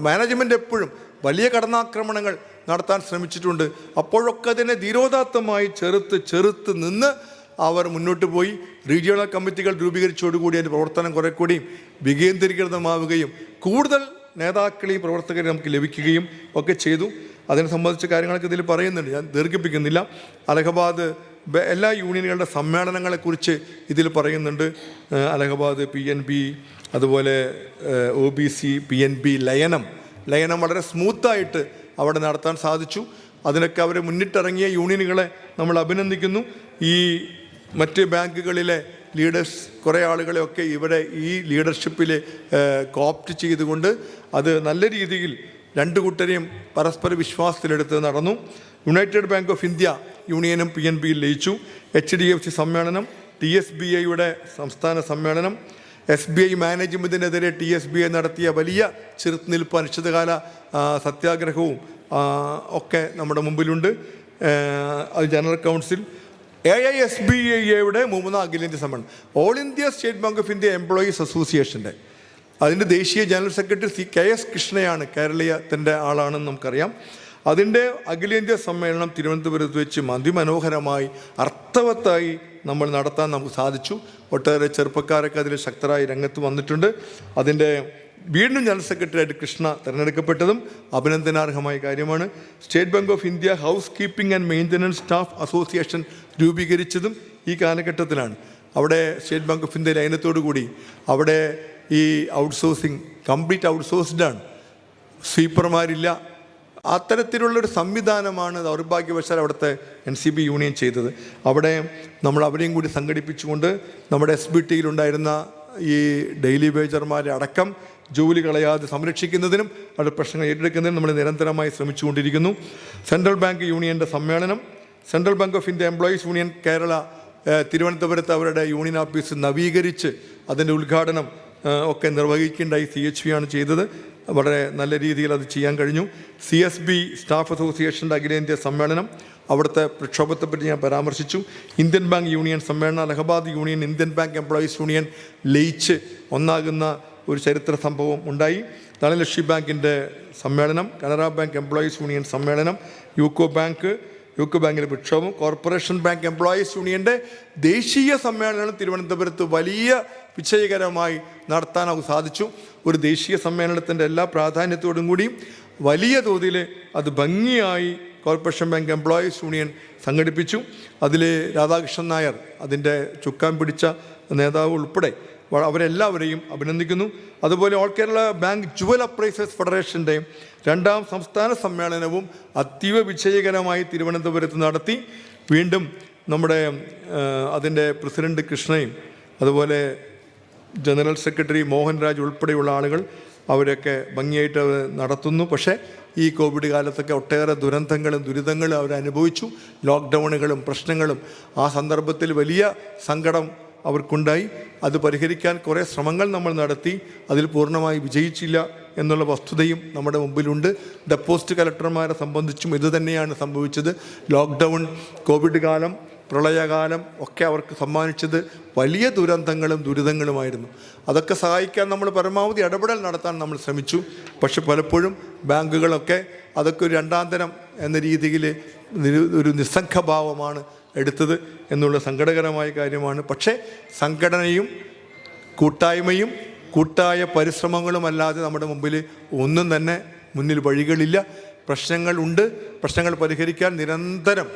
മാനേജ്മെൻ്റ് എപ്പോഴും വലിയ കടന്നാക്രമണങ്ങൾ നടത്താൻ ശ്രമിച്ചിട്ടുണ്ട്. അപ്പോഴൊക്കെ അതിനെ ധീരോദാത്തമായി ചെറുത്ത് നിന്ന് അവർ മുന്നോട്ട് പോയി. റീജിയണൽ കമ്മിറ്റികൾ രൂപീകരിച്ചതോടുകൂടി അതിൻ്റെ പ്രവർത്തനം കുറെ കൂടിയും വികേന്ദ്രീകൃതമാവുകയും കൂടുതൽ നേതാക്കളെയും പ്രവർത്തകരെയും നമുക്ക് ലഭിക്കുകയും ഒക്കെ ചെയ്തു. അതിനെ സംബന്ധിച്ച കാര്യങ്ങളൊക്കെ ഇതിൽ പറയുന്നുണ്ട്, ഞാൻ ദീർഘിപ്പിക്കുന്നില്ല. അലഹബാദ് എല്ലാ യൂണിയനുകളുടെ സമ്മേളനങ്ങളെക്കുറിച്ച് ഇതിൽ പറയുന്നുണ്ട്. അലഹബാദ് PNB, അതുപോലെ OBC, PNB ലയനം വളരെ സ്മൂത്തായിട്ട് അവിടെ നടത്താൻ സാധിച്ചു. അതിനൊക്കെ അവരെ മുന്നിട്ടിറങ്ങിയ യൂണിയനുകളെ നമ്മൾ അഭിനന്ദിക്കുന്നു. ഈ മറ്റ് ബാങ്കുകളിലെ ലീഡേഴ്സ് കുറേ ആളുകളെയൊക്കെ ഇവിടെ ഈ ലീഡർഷിപ്പിൽ കോപ്റ്റ് ചെയ്തുകൊണ്ട് അത് നല്ല രീതിയിൽ 2 കൂട്ടരെയും പരസ്പര വിശ്വാസത്തിലെടുത്ത് നടന്നു. യുണൈറ്റഡ് ബാങ്ക് ഓഫ് ഇന്ത്യ യൂണിയനും PNBയിൽ ലയിച്ചു. HDFC സമ്മേളനം, TSBIയുടെ സംസ്ഥാന സമ്മേളനം, SBI മാനേജ്മെൻറ്റിനെതിരെ TSBI നടത്തിയ വലിയ ചെറുത്തുനിൽപ്പ്, അനിശ്ചിതകാല സത്യാഗ്രഹവും ഒക്കെ നമ്മുടെ മുമ്പിലുണ്ട്. അത് ജനറൽ കൗൺസിൽ, AISBAയുടെ 3ാം അഖിലേന്ത്യാ സമ്മേളനം, all India State bank of India employees അസോസിയേഷൻ്റെ അതിൻ്റെ ദേശീയ ജനറൽ സെക്രട്ടറി KS കൃഷ്ണയാണ്, കേരളീയത്തിൻ്റെ ആളാണെന്ന് നമുക്കറിയാം. അതിൻ്റെ അഖിലേന്ത്യാ സമ്മേളനം തിരുവനന്തപുരത്ത് വെച്ച് അതിമനോഹരമായി അർത്ഥവത്തായി നമ്മൾ നടത്താൻ നമുക്ക് സാധിച്ചു. ഒട്ടേറെ ചെറുപ്പക്കാരൊക്കെ അതിൽ ശക്തരായി രംഗത്ത് വന്നിട്ടുണ്ട്. അതിൻ്റെ വീണ്ടും ജനറൽ സെക്രട്ടറിയായിട്ട് കൃഷ്ണ തിരഞ്ഞെടുക്കപ്പെട്ടതും അഭിനന്ദനാർഹമായ കാര്യമാണ്. State bank of India house keeping and maintenance staff association രൂപീകരിച്ചതും ഈ കാലഘട്ടത്തിലാണ്. അവിടെ സ്റ്റേറ്റ് ബാങ്ക് ഓഫ് ഇന്ത്യ ലയനത്തോടു കൂടി അവിടെ ഈ ഔട്ട്സോഴ്സിങ് കംപ്ലീറ്റ് ഔട്ട്സോഴ്സ്ഡാണ്, സ്വീപ്പർമാരില്ല. അത്തരത്തിലുള്ളൊരു സംവിധാനമാണ് ദൗർഭാഗ്യവശാൽ അവിടുത്തെ NCB യൂണിയൻ ചെയ്തത്. അവിടെ നമ്മൾ അവരെയും കൂടി സംഘടിപ്പിച്ചുകൊണ്ട് നമ്മുടെ SBTയിലുണ്ടായിരുന്ന ഈ ഡെയിലി വേജർമാരെ അടക്കം ജോലി കളയാതെ സംരക്ഷിക്കുന്നതിനും അവരുടെ പ്രശ്നങ്ങൾ ഏറ്റെടുക്കുന്നതിനും നമ്മൾ നിരന്തരമായി ശ്രമിച്ചുകൊണ്ടിരിക്കുന്നു. സെൻട്രൽ ബാങ്ക് യൂണിയൻ്റെ സമ്മേളനം, central bank of India employees union Kerala തിരുവനന്തപുരത്ത് അവരുടെ യൂണിയൻ ഓഫീസ് നവീകരിച്ച് അതിൻ്റെ ഉദ്ഘാടനം ഒക്കെ നിർവഹിക്കേണ്ടായി CHV ആണ് ചെയ്തത്. വളരെ നല്ല രീതിയിൽ അത് ചെയ്യാൻ കഴിഞ്ഞു. CSB സ്റ്റാഫ് അസോസിയേഷൻ്റെ അഖിലേന്ത്യാ സമ്മേളനം, അവിടുത്തെ പ്രക്ഷോഭത്തെപ്പറ്റി ഞാൻ പരാമർശിച്ചു. ഇന്ത്യൻ ബാങ്ക് യൂണിയൻ സമ്മേളനം, Allahabad union Indian bank employees union ലയിച്ച് ഒന്നാകുന്ന ഒരു ചരിത്ര സംഭവം ഉണ്ടായി. ധനലക്ഷ്മി ബാങ്കിൻ്റെ സമ്മേളനം, കനറ ബാങ്ക് എംപ്ലോയീസ് യൂണിയൻ സമ്മേളനം, യൂക്കോ ബാങ്കിൻ്റെ പ്രക്ഷോഭം, കോർപ്പറേഷൻ ബാങ്ക് എംപ്ലോയീസ് യൂണിയൻ്റെ ദേശീയ സമ്മേളനം തിരുവനന്തപുരത്ത് വലിയ വിജയകരമായി നടത്താൻ സാധിച്ചു. ഒരു ദേശീയ സമ്മേളനത്തിൻ്റെ എല്ലാ പ്രാധാന്യത്തോടും കൂടി വലിയ തോതിൽ അത് ഭംഗിയായി കോർപ്പറേഷൻ ബാങ്ക് എംപ്ലോയീസ് യൂണിയൻ സംഘടിപ്പിച്ചു. അതിൽ രാധാകൃഷ്ണൻ നായർ അതിൻ്റെ ചുക്കാൻ പിടിച്ച നേതാവ് ഉൾപ്പെടെ അവരെല്ലാവരെയും അഭിനന്ദിക്കുന്നു. അതുപോലെ all Kerala bank jewel appraisers ഫെഡറേഷൻ്റെ 2ാം സംസ്ഥാന സമ്മേളനവും അതീവ വിജയകരമായി തിരുവനന്തപുരത്ത് നടത്തി. വീണ്ടും നമ്മുടെ അതിൻ്റെ പ്രസിഡന്റ് കൃഷ്ണയും അതുപോലെ ജനറൽ സെക്രട്ടറി മോഹൻരാജ് ഉൾപ്പെടെയുള്ള ആളുകൾ അവരൊക്കെ ഭംഗിയായിട്ട് നടത്തുന്നു. പക്ഷേ ഈ കോവിഡ് കാലത്തൊക്കെ ഒട്ടേറെ ദുരന്തങ്ങളും ദുരിതങ്ങളും അവരനുഭവിച്ചു. ലോക്ക്ഡൗണുകളും പ്രശ്നങ്ങളും ആ സന്ദർഭത്തിൽ വലിയ സങ്കടം അവർക്കുണ്ടായി. അത് പരിഹരിക്കാൻ കുറേ ശ്രമങ്ങൾ നമ്മൾ നടത്തി. അതിൽ പൂർണ്ണമായി വിജയിച്ചില്ല എന്നുള്ള വസ്തുതയും നമ്മുടെ മുമ്പിലുണ്ട്. ഡെപ്പോസിറ്റ് കളക്ടർമാരെ സംബന്ധിച്ചും ഇതുതന്നെയാണ് സംഭവിച്ചത്. ലോക്ക്ഡൗൺ, കോവിഡ് കാലം, പ്രളയകാലം ഒക്കെ അവർക്ക് സമ്മാനിച്ചത് വലിയ ദുരന്തങ്ങളും ദുരിതങ്ങളുമായിരുന്നു. അതൊക്കെ സഹായിക്കാൻ നമ്മൾ പരമാവധി ഇടപെടൽ നടത്താൻ നമ്മൾ ശ്രമിച്ചു. പക്ഷെ പലപ്പോഴും ബാങ്കുകളൊക്കെ അതൊക്കെ ഒരു രണ്ടാന്തരം എന്ന രീതിയിൽ ഒരു നിസ്സംഗഭാവമാണ് എടുത്തത് എന്നുള്ള സങ്കടകരമായ കാര്യമാണ്. പക്ഷേ സംഘടനയും കൂട്ടായ്മയും കൂട്ടായ പരിശ്രമങ്ങളുമല്ലാതെ നമ്മുടെ മുമ്പിൽ ഒന്നും തന്നെ മുന്നിൽ വഴികളില്ല. പ്രശ്നങ്ങളുണ്ട്. പ്രശ്നങ്ങൾ പരിഹരിക്കാൻ നിരന്തരം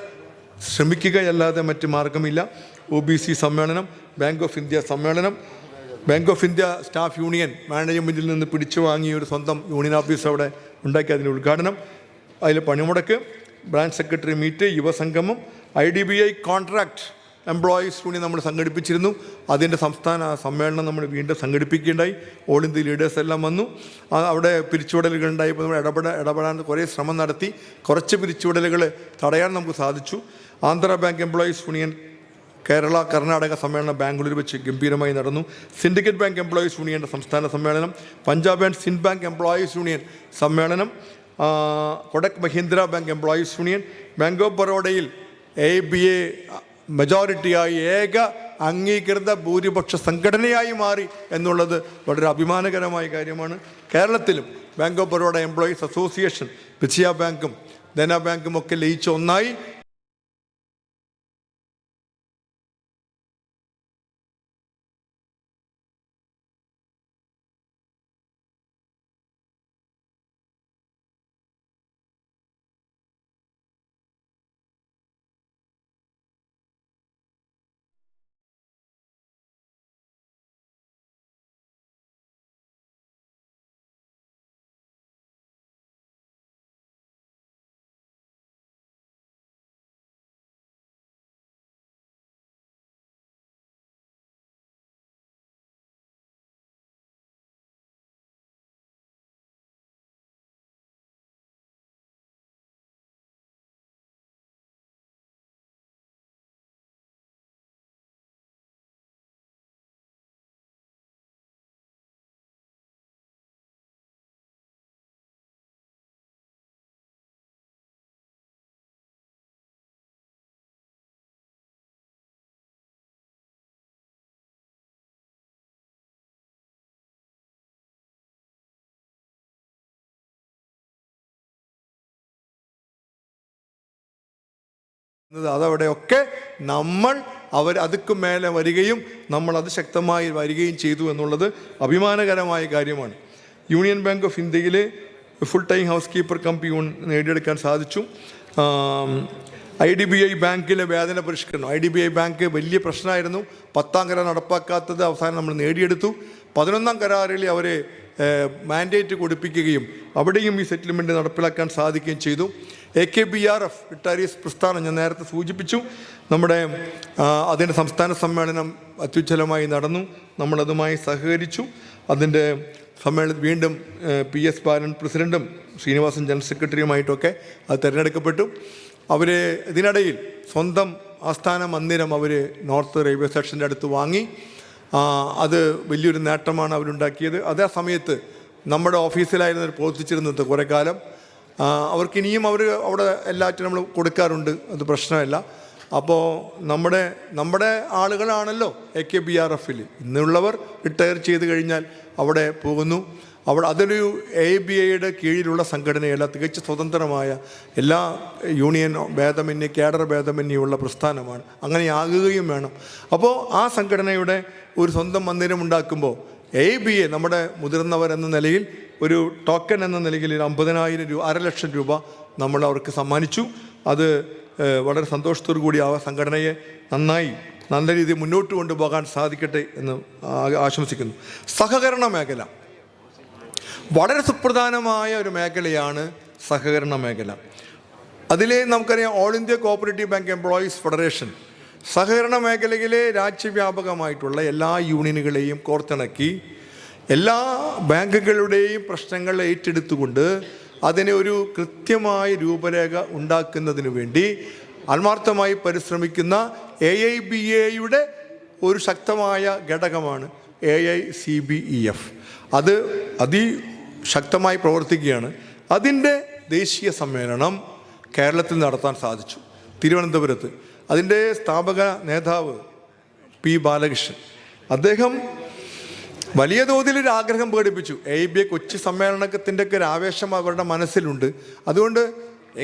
ശ്രമിക്കുകയല്ലാതെ മറ്റ് മാർഗമില്ല. OBC സമ്മേളനം, ബാങ്ക് ഓഫ് ഇന്ത്യ സമ്മേളനം, bank of India staff union മാനേജ്മെൻറ്റിൽ നിന്ന് പിടിച്ചു വാങ്ങിയ ഒരു സ്വന്തം യൂണിയൻ ഓഫീസ് അവിടെ ഉണ്ടാക്കി, അതിൻ്റെ ഉദ്ഘാടനം, അതിൽ പണിമുടക്ക്, ബ്രാഞ്ച് സെക്രട്ടറി മീറ്റ്, യുവസംഗമം, IDBI കോൺട്രാക്ട് എംപ്ലോയീസ് യൂണിയൻ നമ്മൾ സംഘടിപ്പിച്ചിരുന്നു. അതിൻ്റെ സംസ്ഥാന സമ്മേളനം നമ്മൾ വീണ്ടും സംഘടിപ്പിക്കുകയുണ്ടായി. ഓൾ ഇന്ത്യ ലീഡേഴ്സ് എല്ലാം വന്നു. അവിടെ പിരിച്ചുവിടലുകൾ ഉണ്ടായപ്പോൾ നമ്മൾ ഇടപെടാൻ കുറേ ശ്രമം നടത്തി. കുറച്ച് പിരിച്ചുവിടലുകൾ തടയാൻ നമുക്ക് സാധിച്ചു. Andhra bank employees union Kerala Karnataka സമ്മേളനം ബാംഗ്ലൂർ വെച്ച് ഗംഭീരമായി നടന്നു. സിൻഡിക്കേറ്റ് ബാങ്ക് എംപ്ലോയീസ് യൂണിയൻ്റെ സംസ്ഥാന സമ്മേളനം, Punjab and Sind bank employees union സമ്മേളനം, Kotak Mahindra bank employees union, bank of ബറോഡയിൽ ABA മെജോറിറ്റിയായി ഏക അംഗീകൃത ഭൂരിപക്ഷ സംഘടനയായി മാറി എന്നുള്ളത് വളരെ അഭിമാനകരമായ കാര്യമാണ്. കേരളത്തിലും bank of Baroda employees association, Vijaya ബാങ്കും ധന ബാങ്കും ഒക്കെ ലയിച്ച് ഒന്നായി. അതവിടെയൊക്കെ നമ്മൾ അതുക്ക് മേലെ വരികയും നമ്മളത് ശക്തമായി വരികയും ചെയ്തു എന്നുള്ളത് അഭിമാനകരമായ കാര്യമാണ്. യൂണിയൻ ബാങ്ക് ഓഫ് ഇന്ത്യയിൽ full time house keeper come peon നേടിയെടുക്കാൻ സാധിച്ചു. IDBI ബാങ്കിലെ വേതന പരിഷ്കരണം, IDBI ബാങ്ക് വലിയ പ്രശ്നമായിരുന്നു. 10ാം കരാർ നടപ്പാക്കാത്തത് അവസാനം നമ്മൾ നേടിയെടുത്തു. 11ാം കരാറിൽ അവരെ മാൻഡേറ്റ് കൊടുപ്പിക്കുകയും അവിടെയും ഈ സെറ്റിൽമെൻറ്റ് നടപ്പിലാക്കാൻ സാധിക്കുകയും ചെയ്തു. AKBRF റിട്ടയറീസ് പ്രസ്ഥാനം ഞാൻ നേരത്തെ സൂചിപ്പിച്ചു. നമ്മുടെ അതിൻ്റെ സംസ്ഥാന സമ്മേളനം അത്യുജ്വലമായി നടന്നു. നമ്മളതുമായി സഹകരിച്ചു. അതിൻ്റെ സമ്മേളനം വീണ്ടും PS ബാലൻ പ്രസിഡൻറ്റും ശ്രീനിവാസൻ ജനറൽ സെക്രട്ടറിയുമായിട്ടൊക്കെ അത് തിരഞ്ഞെടുക്കപ്പെട്ടു. അവർ ഇതിനിടയിൽ സ്വന്തം ആസ്ഥാന മന്ദിരം അവർ നോർത്ത് റെയിൽവേ സ്റ്റേഷൻ്റെ അടുത്ത് വാങ്ങി. അത് വലിയൊരു നേട്ടമാണ് അവരുണ്ടാക്കിയത്. അതേ സമയത്ത് നമ്മുടെ ഓഫീസിലായിരുന്നു പ്രവർത്തിച്ചിരുന്നത് കുറേ കാലം. അവർക്കിനിയും അവിടെ എല്ലാറ്റിനും നമ്മൾ കൊടുക്കാറുണ്ട്, അത് പ്രശ്നമല്ല. അപ്പോൾ നമ്മുടെ ആളുകളാണല്ലോ AKBRFൽ. ഇന്നുള്ളവർ റിട്ടയർ ചെയ്ത് കഴിഞ്ഞാൽ അവിടെ പോകുന്നു. അതൊരു ABAയുടെ കീഴിലുള്ള സംഘടനയല്ല, തികച്ച സ്വതന്ത്രമായ എല്ലാ യൂണിയൻ ഭേദമന്യേ കേഡർ ഭേദമന്യുള്ള പ്രസ്ഥാനമാണ്. അങ്ങനെയാകുകയും വേണം. അപ്പോൾ ആ സംഘടനയുടെ ഒരു സ്വന്തം മന്ദിരം ഉണ്ടാക്കുമ്പോൾ ABA നമ്മുടെ മുതിർന്നവരെന്ന നിലയിൽ ഒരു ടോക്കൺ എന്ന നിലയിൽ 50,000 രൂപ, 500,000 രൂപ നമ്മൾ അവർക്ക് സമ്മാനിച്ചു. അത് വളരെ സന്തോഷത്തോടു കൂടി ആ സംഘടനയെ നല്ല രീതിയിൽ മുന്നോട്ട് കൊണ്ടുപോകാൻ സാധിക്കട്ടെ എന്ന് ആശംസിക്കുന്നു. സഹകരണ മേഖല വളരെ സുപ്രധാനമായ ഒരു മേഖലയാണ്. സഹകരണ മേഖല അതിലെ നമുക്കറിയാം, all India cooperative bank employees federation സഹകരണ മേഖലയിലെ രാജ്യവ്യാപകമായിട്ടുള്ള എല്ലാ യൂണിയനുകളെയും കോർത്തിണക്കി എല്ലാ ബാങ്കുകളുടെയും പ്രശ്നങ്ങൾ ഏറ്റെടുത്തുകൊണ്ട് അതിനെ ഒരു കൃത്യമായ രൂപരേഖ ഉണ്ടാക്കുന്നതിന് വേണ്ടി ആത്മാർത്ഥമായി പരിശ്രമിക്കുന്ന AIBAയുടെ ഒരു ശക്തമായ ഘടകമാണ് AICBEF. അത് അതിശക്തമായി പ്രവർത്തിക്കുകയാണ്. അതിൻ്റെ ദേശീയ സമ്മേളനം കേരളത്തിൽ നടത്താൻ സാധിച്ചു, തിരുവനന്തപുരത്ത്. അതിൻ്റെ സ്ഥാപക നേതാവ് P. ബാലകൃഷ്ണൻ, അദ്ദേഹം വലിയ തോതിലൊരു ആഗ്രഹം പ്രകടിപ്പിച്ചു. AIBA കൊച്ചി സമ്മേളനത്തിൻ്റെ ഒക്കെ ഒരു ആവേശം അവരുടെ മനസ്സിലുണ്ട്. അതുകൊണ്ട്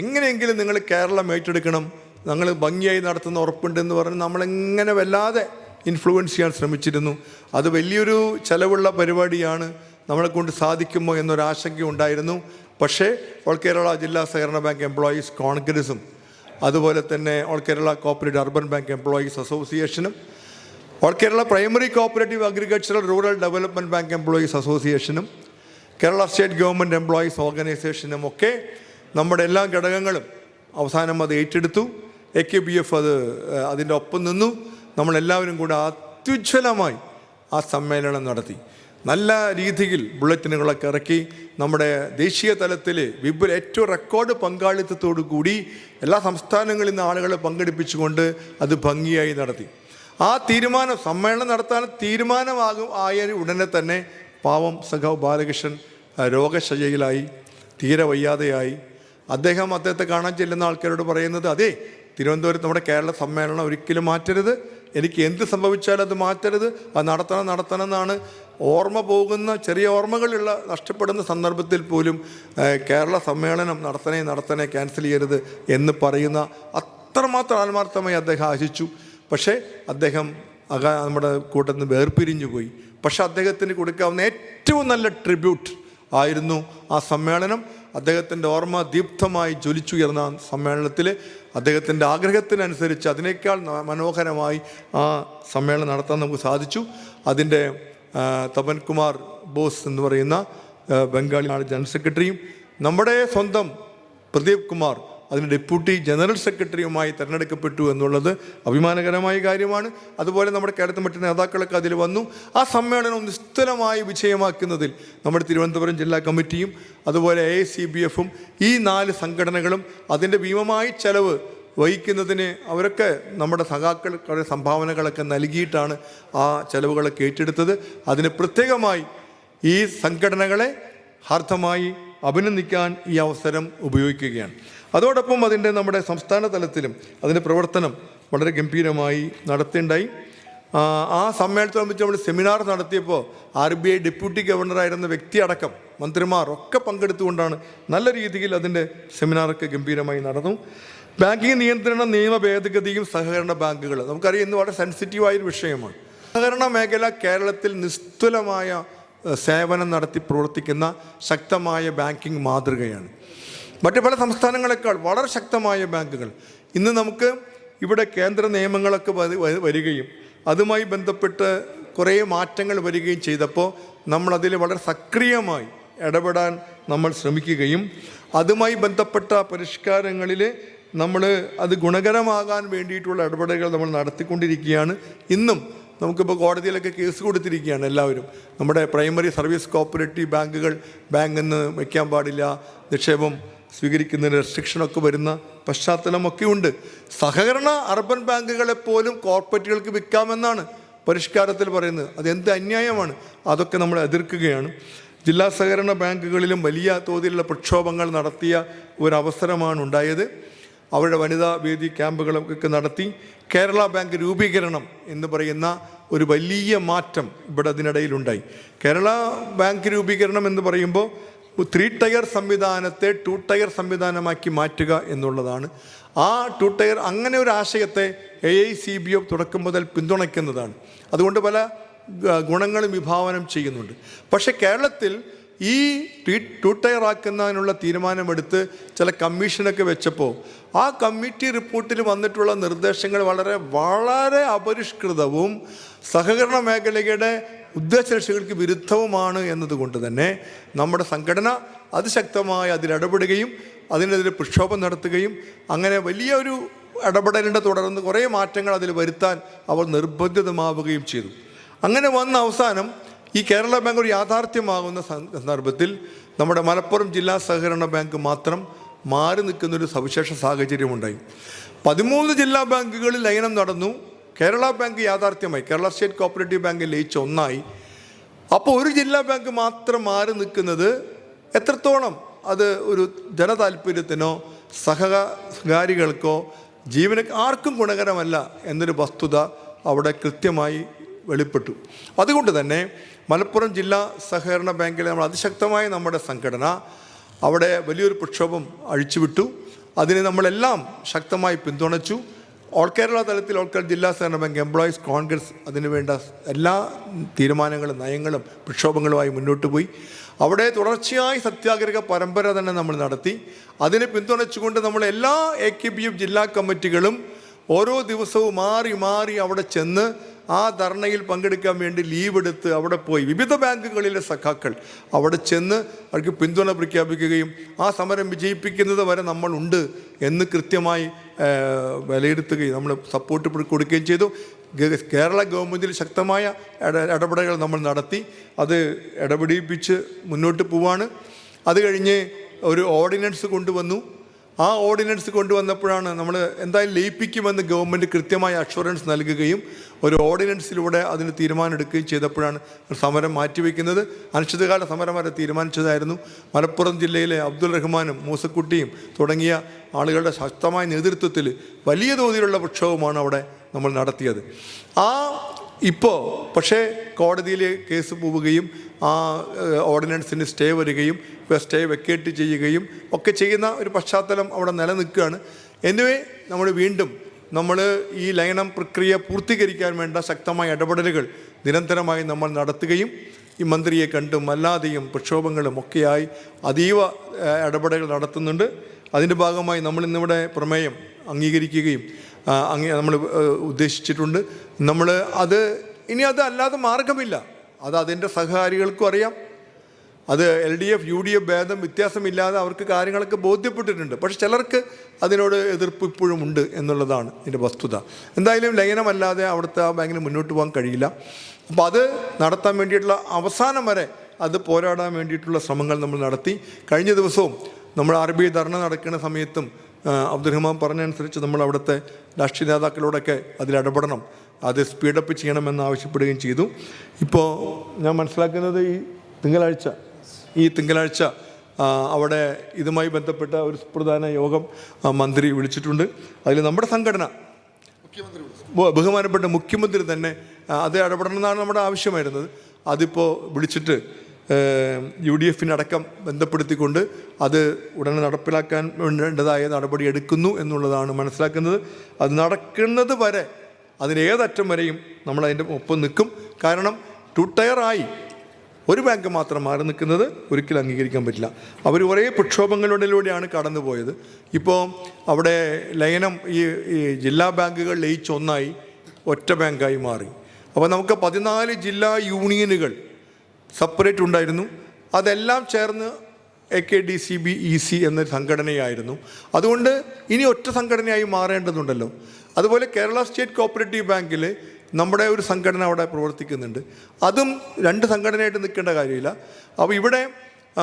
എങ്ങനെയെങ്കിലും നിങ്ങൾ കേരളം ഏറ്റെടുക്കണം, ഞങ്ങൾ ഭംഗിയായി നടത്തുന്ന ഉറപ്പുണ്ടെന്ന് പറഞ്ഞ് നമ്മളെങ്ങനെ വല്ലാതെ ഇൻഫ്ലുവൻസ് ചെയ്യാൻ ശ്രമിച്ചിരുന്നു. അത് വലിയൊരു ചിലവുള്ള പരിപാടിയാണ്, നമ്മളെ കൊണ്ട് സാധിക്കുമോ എന്നൊരാശങ്ക ഉണ്ടായിരുന്നു. പക്ഷേ ഓൾ കേരള ജില്ലാ സഹകരണ ബാങ്ക് എംപ്ലോയീസ് കോൺഗ്രസും അതുപോലെ തന്നെ all Kerala cooperative urban bank employees അസോസിയേഷനും all Kerala primary cooperative agricultural rural development bank employees അസോസിയേഷനും കേരള സ്റ്റേറ്റ് ഗവൺമെൻറ് എംപ്ലോയീസ് ഓർഗനൈസേഷനും ഒക്കെ നമ്മുടെ എല്ലാ ഘടകങ്ങളും അവസാനം അത് ഏറ്റെടുത്തു. AKBF അതിൻ്റെ ഒപ്പം നിന്നു. നമ്മളെല്ലാവരും കൂടെ അത്യുജ്വലമായി ആ സമ്മേളനം നടത്തി. നല്ല രീതിയിൽ ബുള്ളറ്റിനുകളൊക്കെ ഇറക്കി നമ്മുടെ ദേശീയ തലത്തിൽ ഏറ്റവും റെക്കോർഡ് പങ്കാളിത്തത്തോടു കൂടി എല്ലാ സംസ്ഥാനങ്ങളിൽ നിന്ന് ആളുകളെ പങ്കെടുപ്പിച്ചുകൊണ്ട് അത് ഭംഗിയായി നടത്തി. ആ സമ്മേളനം നടത്താൻ ആയ ഉടനെ തന്നെ പാവം സഖാവ് ബാലകൃഷ്ണൻ രോഗശയ്യയിലായി, തീരെ വയ്യാതെയായി. അദ്ദേഹത്തെ കാണാൻ ചെല്ലുന്ന ആൾക്കാരോട് പറയുന്നത്, അതെ, തിരുവനന്തപുരത്ത് നമ്മുടെ കേരള സമ്മേളനം ഒരിക്കലും മാറ്റരുത്, എനിക്ക് എന്ത് സംഭവിച്ചാലും അത് മാറ്റരുത്, അത് നടത്തണം എന്നാണ്. ഓർമ്മ പോകുന്ന ചെറിയ ഓർമ്മകളുള്ള നഷ്ടപ്പെടുന്ന സന്ദർഭത്തിൽ പോലും കേരള സമ്മേളനം നടത്തണേ ക്യാൻസൽ ചെയ്യരുത് എന്ന് പറയുന്ന അത്രമാത്രം ആത്മാർത്ഥമായി അദ്ദേഹം ആശിച്ചു. പക്ഷേ അദ്ദേഹം നമ്മുടെ കൂട്ടത്തിൽ നിന്ന് വേർപിരിഞ്ഞു പോയി. പക്ഷെ അദ്ദേഹത്തിന് കൊടുക്കാവുന്ന ഏറ്റവും നല്ല ട്രിബ്യൂട്ട് ആയിരുന്നു ആ സമ്മേളനം. അദ്ദേഹത്തിൻ്റെ ഓർമ്മ ദീപ്തമായി ജ്വലിച്ചുയർന്ന സമ്മേളനത്തിൽ അദ്ദേഹത്തിൻ്റെ ആഗ്രഹത്തിനനുസരിച്ച് അതിനേക്കാൾ മനോഹരമായി ആ സമ്മേളനം നടത്താൻ നമുക്ക് സാധിച്ചു. അതിൻ്റെ തപൻ കുമാർ ബോസ് എന്ന് പറയുന്ന ബംഗാളി ജനറൽ സെക്രട്ടറിയും നമ്മുടെ സ്വന്തം പ്രദീപ് കുമാർ അതിന് ഡെപ്യൂട്ടി ജനറൽ സെക്രട്ടറിയുമായി തിരഞ്ഞെടുക്കപ്പെട്ടു എന്നുള്ളത് അഭിമാനകരമായ കാര്യമാണ്. അതുപോലെ നമ്മുടെ കേരളത്തിൽ മറ്റ് നേതാക്കളൊക്കെ അതിൽ വന്നു. ആ സമ്മേളനം നിസ്തുലമായി വിജയമാക്കുന്നതിൽ നമ്മുടെ തിരുവനന്തപുരം ജില്ലാ കമ്മിറ്റിയും അതുപോലെ AICBFും ഈ 4 സംഘടനകളും അതിൻ്റെ ഭീമമായ ചെലവ് വഹിക്കുന്നതിന് അവരൊക്കെ നമ്മുടെ സഖാക്കളുടെ സംഭാവനകളൊക്കെ നൽകിയിട്ടാണ് ആ ചെലവുകളൊക്കെ ഏറ്റെടുത്തത്. അതിന് പ്രത്യേകമായി ഈ സംഘടനകളെ ഹാർദമായി അഭിനന്ദിക്കാൻ ഈ അവസരം ഉപയോഗിക്കുകയാണ്. അതോടൊപ്പം നമ്മുടെ സംസ്ഥാന തലത്തിലും അതിൻ്റെ പ്രവർത്തനം വളരെ ഗംഭീരമായി നടത്തേണ്ടായി. ആ സമ്മേളനത്തോടനുബന്ധിച്ച് നമ്മൾ സെമിനാർ നടത്തിയപ്പോൾ RBI ഡെപ്യൂട്ടി ഗവർണറായിരുന്ന വ്യക്തി അടക്കം മന്ത്രിമാർ ഒക്കെ പങ്കെടുത്തുകൊണ്ടാണ് നല്ല രീതിയിൽ അതിൻ്റെ സെമിനാറൊക്കെ ഗംഭീരമായി നടന്നു. ബാങ്കിങ് നിയന്ത്രണ നിയമ ഭേദഗതിയും സഹകരണ ബാങ്കുകൾ നമുക്കറിയാം ഇന്ന് വളരെ സെൻസിറ്റീവായൊരു വിഷയമാണ്. സഹകരണ മേഖല കേരളത്തിൽ നിസ്തുലമായ സേവനം നടത്തി പ്രവർത്തിക്കുന്ന ശക്തമായ ബാങ്കിങ് മാതൃകയാണ്. മറ്റ് പല സംസ്ഥാനങ്ങളെക്കാൾ വളരെ ശക്തമായ ബാങ്കുകൾ. ഇന്ന് നമുക്ക് ഇവിടെ കേന്ദ്ര നിയമങ്ങളൊക്കെ വരികയും അതുമായി ബന്ധപ്പെട്ട് കുറേ മാറ്റങ്ങൾ വരികയും ചെയ്തപ്പോൾ നമ്മളതിൽ വളരെ സക്രിയമായി ഇടപെടാൻ നമ്മൾ ശ്രമിക്കുകയും അതുമായി ബന്ധപ്പെട്ട പരിഷ്കാരങ്ങളിൽ നമ്മൾ അത് ഗുണകരമാകാൻ വേണ്ടിയിട്ടുള്ള ഇടപെടലുകൾ നമ്മൾ നടത്തിക്കൊണ്ടിരിക്കുകയാണ്. ഇന്നും നമുക്കിപ്പോൾ കോടതിയിലൊക്കെ കേസ് കൊടുത്തിരിക്കുകയാണ് എല്ലാവരും. നമ്മുടെ പ്രൈമറി സർവീസ് കോപ്പറേറ്റീവ് ബാങ്കുകൾ ബാങ്കിൽ നിന്ന് വയ്ക്കാൻ പാടില്ല, നിക്ഷേപം സ്വീകരിക്കുന്നതിന് റെസ്ട്രിക്ഷനൊക്കെ വരുന്ന പശ്ചാത്തലമൊക്കെ ഉണ്ട്. സഹകരണ അർബൻ ബാങ്കുകളെപ്പോലും കോർപ്പറേറ്റുകൾക്ക് വിൽക്കാമെന്നാണ് പരിഷ്കാരത്തിൽ പറയുന്നത്. അതെന്ത് അന്യായമാണ്. അതൊക്കെ നമ്മൾ എതിർക്കുകയാണ്. ജില്ലാ സഹകരണ ബാങ്കുകളിലും വലിയ തോതിലുള്ള പ്രക്ഷോഭങ്ങൾ നടത്തിയ ഒരവസരമാണ് ഉണ്ടായത്. അവരുടെ വനിതാ വേദി ക്യാമ്പുകളൊക്കെ നടത്തി കേരള ബാങ്ക് രൂപീകരണം എന്ന് പറയുന്ന ഒരു വലിയ മാറ്റം ഇവിടെ അതിനിടയിലുണ്ടായി. കേരള ബാങ്ക് രൂപീകരണം എന്ന് പറയുമ്പോൾ 3 ടയർ സംവിധാനത്തെ 2 ടയർ സംവിധാനമാക്കി മാറ്റുക എന്നുള്ളതാണ്. ആ 2 ടയർ അങ്ങനെ ഒരു ആശയത്തെ AICBF തുടക്കം മുതൽ പിന്തുണയ്ക്കുന്നതാണ്. അതുകൊണ്ട് പല ഗുണങ്ങളും വിഭാവനം ചെയ്യുന്നുണ്ട്. പക്ഷേ കേരളത്തിൽ ഈ 2 ടയർ ആക്കുന്നതിനുള്ള തീരുമാനമെടുത്ത് ചില കമ്മീഷനൊക്കെ വെച്ചപ്പോൾ ആ കമ്മിറ്റി റിപ്പോർട്ടിൽ വന്നിട്ടുള്ള നിർദ്ദേശങ്ങൾ വളരെ വളരെ അപരിഷ്കൃതവും സഹകരണ മേഖലയുടെ ഉദ്ദേശലക്ഷ്യങ്ങൾക്ക് വിരുദ്ധവുമാണ് എന്നതുകൊണ്ട് തന്നെ നമ്മുടെ സംഘടന അതിശക്തമായി അതിലിടപെടുകയും അതിനെതിരെ പ്രക്ഷോഭം നടത്തുകയും അങ്ങനെ വലിയൊരു ഇടപെടലിൻ്റെ തുടർന്ന് കുറേ മാറ്റങ്ങൾ അതിൽ വരുത്താൻ അവർ നിർബന്ധിതമാവുകയും ചെയ്തു. അങ്ങനെ വന്ന അവസാനം ഈ കേരള ബാങ്ക് ഒരു യാഥാർത്ഥ്യമാകുന്ന സന്ദർഭത്തിൽ നമ്മുടെ മലപ്പുറം ജില്ലാ സഹകരണ ബാങ്ക് മാത്രം മാറി നിൽക്കുന്നൊരു സവിശേഷ സാഹചര്യമുണ്ടായി. 13 ജില്ലാ ബാങ്കുകളിൽ ലയനം നടന്നു. കേരള ബാങ്ക് യാഥാർത്ഥ്യമായി, കേരള സ്റ്റേറ്റ് കോപ്പറേറ്റീവ് ബാങ്ക് ലയിച്ച് ഒന്നായി. അപ്പോൾ ഒരു ജില്ലാ ബാങ്ക് മാത്രം മാറി നിൽക്കുന്നത് എത്രത്തോളം അത് ഒരു ജനതാല്പര്യത്തിനോ സഹകാരികൾക്കോ ആർക്കും ഗുണകരമല്ല എന്നൊരു വസ്തുത അവിടെ കൃത്യമായി വെളിപ്പെട്ടു. അതുകൊണ്ട് തന്നെ മലപ്പുറം ജില്ലാ സഹകരണ ബാങ്കിലെ നമ്മൾ അതിശക്തമായ നമ്മുടെ സംഘടന അവിടെ വലിയൊരു പ്രക്ഷോഭം അഴിച്ചുവിട്ടു. അതിനെ നമ്മളെല്ലാം ശക്തമായി പിന്തുണച്ചു. ഓൾ കേരള തലത്തിൽ ഓൾ കേരള ജില്ലാ സഹകരണ ബാങ്ക് എംപ്ലോയീസ് കോൺഗ്രസ് അതിനുവേണ്ട എല്ലാ തീരുമാനങ്ങളും നയങ്ങളും പ്രക്ഷോഭങ്ങളുമായി മുന്നോട്ട് പോയി. അവിടെ തുടർച്ചയായി സത്യാഗ്രഹ പരമ്പര തന്നെ നമ്മൾ നടത്തി. അതിനെ പിന്തുണച്ചുകൊണ്ട് നമ്മൾ എല്ലാ AKBF ജില്ലാ കമ്മിറ്റികളും ഓരോ ദിവസവും മാറി മാറി അവിടെ ചെന്ന് ആ ധർണയിൽ പങ്കെടുക്കാൻ വേണ്ടി ലീവ് എടുത്ത് അവിടെ പോയി വിവിധ ബാങ്കുകളിലെ സഖാക്കൾ അവിടെ ചെന്ന് അവർക്ക് പിന്തുണ പ്രഖ്യാപിക്കുകയും ആ സമരം വിജയിപ്പിക്കുന്നത് വരെ നമ്മളുണ്ട് എന്ന് കൃത്യമായി വിലയിരുത്തുകയും നമ്മൾ സപ്പോർട്ട് കൊടുക്കുകയും ചെയ്തു. കേരള ഗവൺമെൻറ്റിൽ ശക്തമായ ഇടപെടലുകൾ നമ്മൾ നടത്തി. അത് ഇടപെടിപ്പിച്ച് മുന്നോട്ട് പോവാണ്. അത് കഴിഞ്ഞ് ഒരു ഓർഡിനൻസ് കൊണ്ടുവന്നു. ആ ഓർഡിനൻസ് കൊണ്ടുവന്നപ്പോഴാണ് നമ്മൾ എന്തായാലും ലയിപ്പിക്കുമെന്ന് ഗവൺമെൻറ് കൃത്യമായ അഷുറൻസ് നൽകുകയും ഒരു ഓർഡിനൻസിലൂടെ അതിന് തീരുമാനമെടുക്കുകയും ചെയ്തപ്പോഴാണ് സമരം മാറ്റിവെക്കുന്നത്. അനിശ്ചിതകാല സമരം വരെ തീരുമാനിച്ചതായിരുന്നു. മലപ്പുറം ജില്ലയിലെ അബ്ദുൾ റഹ്മാനും മൂസക്കുട്ടിയും തുടങ്ങിയ ആളുകളുടെ ശക്തമായ നേതൃത്വത്തിൽ വലിയ തോതിലുള്ള പ്രക്ഷോഭമാണ് അവിടെ നമ്മൾ നടത്തിയത്. ഇപ്പോൾ പക്ഷേ കോടതിയിൽ കേസ് പോവുകയും ആ ഓർഡിനൻസിന് സ്റ്റേ വരികയും സ്റ്റേ വെക്കേറ്റ് ചെയ്യുകയും ഒക്കെ ചെയ്യുന്ന ഒരു പശ്ചാത്തലം അവിടെ നിലനിൽക്കുകയാണ്. എനിവേ നമ്മൾ ഈ ലയനം പ്രക്രിയ പൂർത്തീകരിക്കാൻ വേണ്ട ശക്തമായ ഇടപെടലുകൾ നിരന്തരമായി നമ്മൾ നടത്തുകയും ഈ മന്ത്രിയെ കണ്ടും അല്ലാതെയും പ്രക്ഷോഭങ്ങളും ഒക്കെയായി അതീവ ഇടപെടലുകൾ നടത്തുന്നുണ്ട്. അതിൻ്റെ ഭാഗമായി നമ്മളിന്നിവിടെ പ്രമേയം അംഗീകരിക്കുകയും നമ്മൾ ഉദ്ദേശിച്ചിട്ടുണ്ട്. നമ്മൾ ഇനി അല്ലാതെ മാർഗമില്ല. അതിൻ്റെ സഹകാരികൾക്കും അറിയാം. അത് LDF UDF ഭേദം വ്യത്യാസമില്ലാതെ അവർക്ക് കാര്യങ്ങളൊക്കെ ബോധ്യപ്പെട്ടിട്ടുണ്ട്. പക്ഷെ ചിലർക്ക് അതിനോട് എതിർപ്പ് ഇപ്പോഴും ഉണ്ട് എന്നുള്ളതാണ് ഇതിൻ്റെ വസ്തുത. എന്തായാലും ലയനമല്ലാതെ അവിടുത്തെ ആ ബാങ്കിന് മുന്നോട്ട് പോകാൻ കഴിയില്ല. അപ്പോൾ അത് നടത്താൻ വേണ്ടിയിട്ടുള്ള അവസാനം വരെ അത് പോരാടാൻ വേണ്ടിയിട്ടുള്ള ശ്രമങ്ങൾ നമ്മൾ നടത്തി. കഴിഞ്ഞ ദിവസവും നമ്മൾ RBI ധർണ നടക്കുന്ന സമയത്തും അബ്ദുൾ റഹ്മാൻ പറഞ്ഞതനുസരിച്ച് നമ്മൾ അവിടുത്തെ രാഷ്ട്രീയ നേതാക്കളോടൊക്കെ അതിലിടപെടണം, അത് സ്പീഡപ്പ് ചെയ്യണമെന്ന് ആവശ്യപ്പെടുകയും ചെയ്തു. ഇപ്പോൾ ഞാൻ മനസ്സിലാക്കുന്നത് ഈ തിങ്കളാഴ്ച അവിടെ ഇതുമായി ബന്ധപ്പെട്ട ഒരു സുപ്രധാന യോഗം മന്ത്രി വിളിച്ചിട്ടുണ്ട്. അതിൽ നമ്മുടെ സംഘടന ബഹുമാനപ്പെട്ട മുഖ്യമന്ത്രി തന്നെ അത് ഇടപെടണമെന്നാണ് നമ്മുടെ ആവശ്യമായിരുന്നത്. അതിപ്പോൾ വിളിച്ചിട്ട് UDF-നടക്കം ബന്ധപ്പെടുത്തിക്കൊണ്ട് അത് ഉടനെ നടപ്പിലാക്കാൻ വേണ്ടതായ നടപടി എടുക്കുന്നു എന്നുള്ളതാണ് മനസ്സിലാക്കുന്നത്. അത് നടക്കുന്നത് വരെ അതിനേതറ്റം വരെയും നമ്മളതിൻ്റെ ഒപ്പം നിൽക്കും. കാരണം 2 ടയറായി ഒരു ബാങ്ക് മാത്രം മാറി നിൽക്കുന്നത് ഒരിക്കലും അംഗീകരിക്കാൻ പറ്റില്ല. അവർ ഒരേ പ്രക്ഷോഭങ്ങളിലൂടെയാണ് കടന്നുപോയത്. ഇപ്പോൾ അവിടെ ലയനം ഈ ജില്ലാ ബാങ്കുകൾ ലയിച്ചൊന്നായി ഒറ്റ ബാങ്കായി മാറി. അപ്പോൾ നമുക്ക് 14 ജില്ലാ യൂണിയനുകൾ സെപ്പറേറ്റ് ഉണ്ടായിരുന്നു. അതെല്ലാം ചേർന്ന് AKDCB EC എന്ന സംഘടനയായിരുന്നു. അതുകൊണ്ട് ഇനി ഒറ്റ സംഘടനയായി മാറേണ്ടതുണ്ടല്ലോ. അതുപോലെ കേരള സ്റ്റേറ്റ് കോപ്പറേറ്റീവ് ബാങ്കിൽ നമ്മുടെ ഒരു സംഘടന അവിടെ പ്രവർത്തിക്കുന്നുണ്ട്. അതും 2 സംഘടനയായിട്ട് നിൽക്കേണ്ട കാര്യമില്ല. അപ്പോൾ ഇവിടെ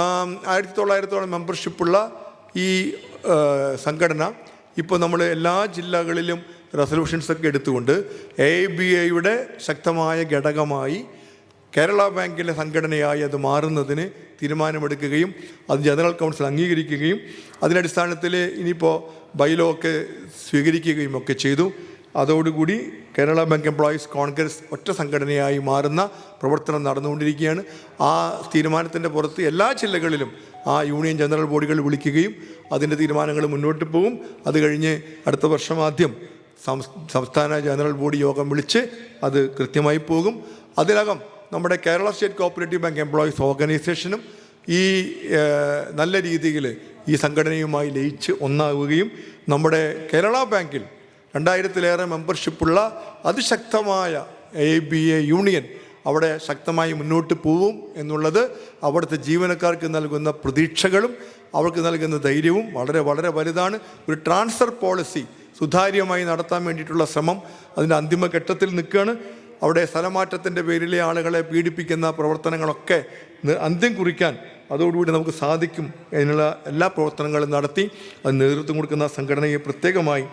1900 മെമ്പർഷിപ്പുള്ള ഈ സംഘടന ഇപ്പോൾ നമ്മൾ എല്ലാ ജില്ലകളിലും റെസൊല്യൂഷൻസൊക്കെ എടുത്തുകൊണ്ട് AIBAയുടെ ശക്തമായ ഘടകമായി കേരള ബാങ്കിലെ സംഘടനയായി അത് മാറുന്നതിന് തീരുമാനമെടുക്കുകയും അത് ജനറൽ കൗൺസിൽ അംഗീകരിക്കുകയും അതിനടിസ്ഥാനത്തിൽ ഇനിയിപ്പോൾ ബൈലോ ഒക്കെ സ്വീകരിക്കുകയും ഒക്കെ ചെയ്തു. അതോടുകൂടി കേരള ബാങ്ക് എംപ്ലോയീസ് കോൺഗ്രസ് ഒറ്റ സംഘടനയായി മാറുന്ന പ്രവർത്തനം നടന്നുകൊണ്ടിരിക്കുകയാണ്. ആ തീരുമാനത്തിൻ്റെ പുറത്ത് എല്ലാ ജില്ലകളിലും ആ യൂണിയൻ ജനറൽ ബോഡികൾ വിളിക്കുകയും അതിൻ്റെ തീരുമാനങ്ങൾ മുന്നോട്ട് പോകും. അത് കഴിഞ്ഞ് അടുത്ത വർഷം ആദ്യം സംസ്ഥാന ജനറൽ ബോഡി യോഗം വിളിച്ച് അത് കൃത്യമായി പോകും. അതിനകം നമ്മുടെ Kerala state cooperative bank employees ഓർഗനൈസേഷനും ഈ നല്ല രീതിയിൽ ഈ സംഘടനയുമായി ലയിച്ച് ഒന്നാവുകയും നമ്മുടെ കേരള ബാങ്കിൽ 2000-ലേറെ മെമ്പർഷിപ്പുള്ള അതിശക്തമായ AIBA യൂണിയൻ അവിടെ ശക്തമായി മുന്നോട്ട് പോവും എന്നുള്ളത് അവിടുത്തെ ജീവനക്കാർക്ക് നൽകുന്ന പ്രതീക്ഷകളും അവർക്ക് നൽകുന്ന ധൈര്യവും വളരെ വളരെ വലുതാണ്. ഒരു ട്രാൻസ്ഫർ പോളിസി സുതാര്യമായി നടത്താൻ വേണ്ടിയിട്ടുള്ള ശ്രമം അതിൻ്റെ അന്തിമഘട്ടത്തിൽ നിൽക്കുകയാണ്. അവിടെ സ്ഥലമാറ്റത്തിൻ്റെ പേരിലെ ആളുകളെ പീഡിപ്പിക്കുന്ന പ്രവർത്തനങ്ങളൊക്കെ അന്ത്യം കുറിക്കാൻ അതോടുകൂടി നമുക്ക് സാധിക്കും. അതിനുള്ള എല്ലാ പ്രവർത്തനങ്ങളും നടത്തി അത് നേതൃത്വം കൊടുക്കുന്ന സംഘടനയെ പ്രത്യേകമായി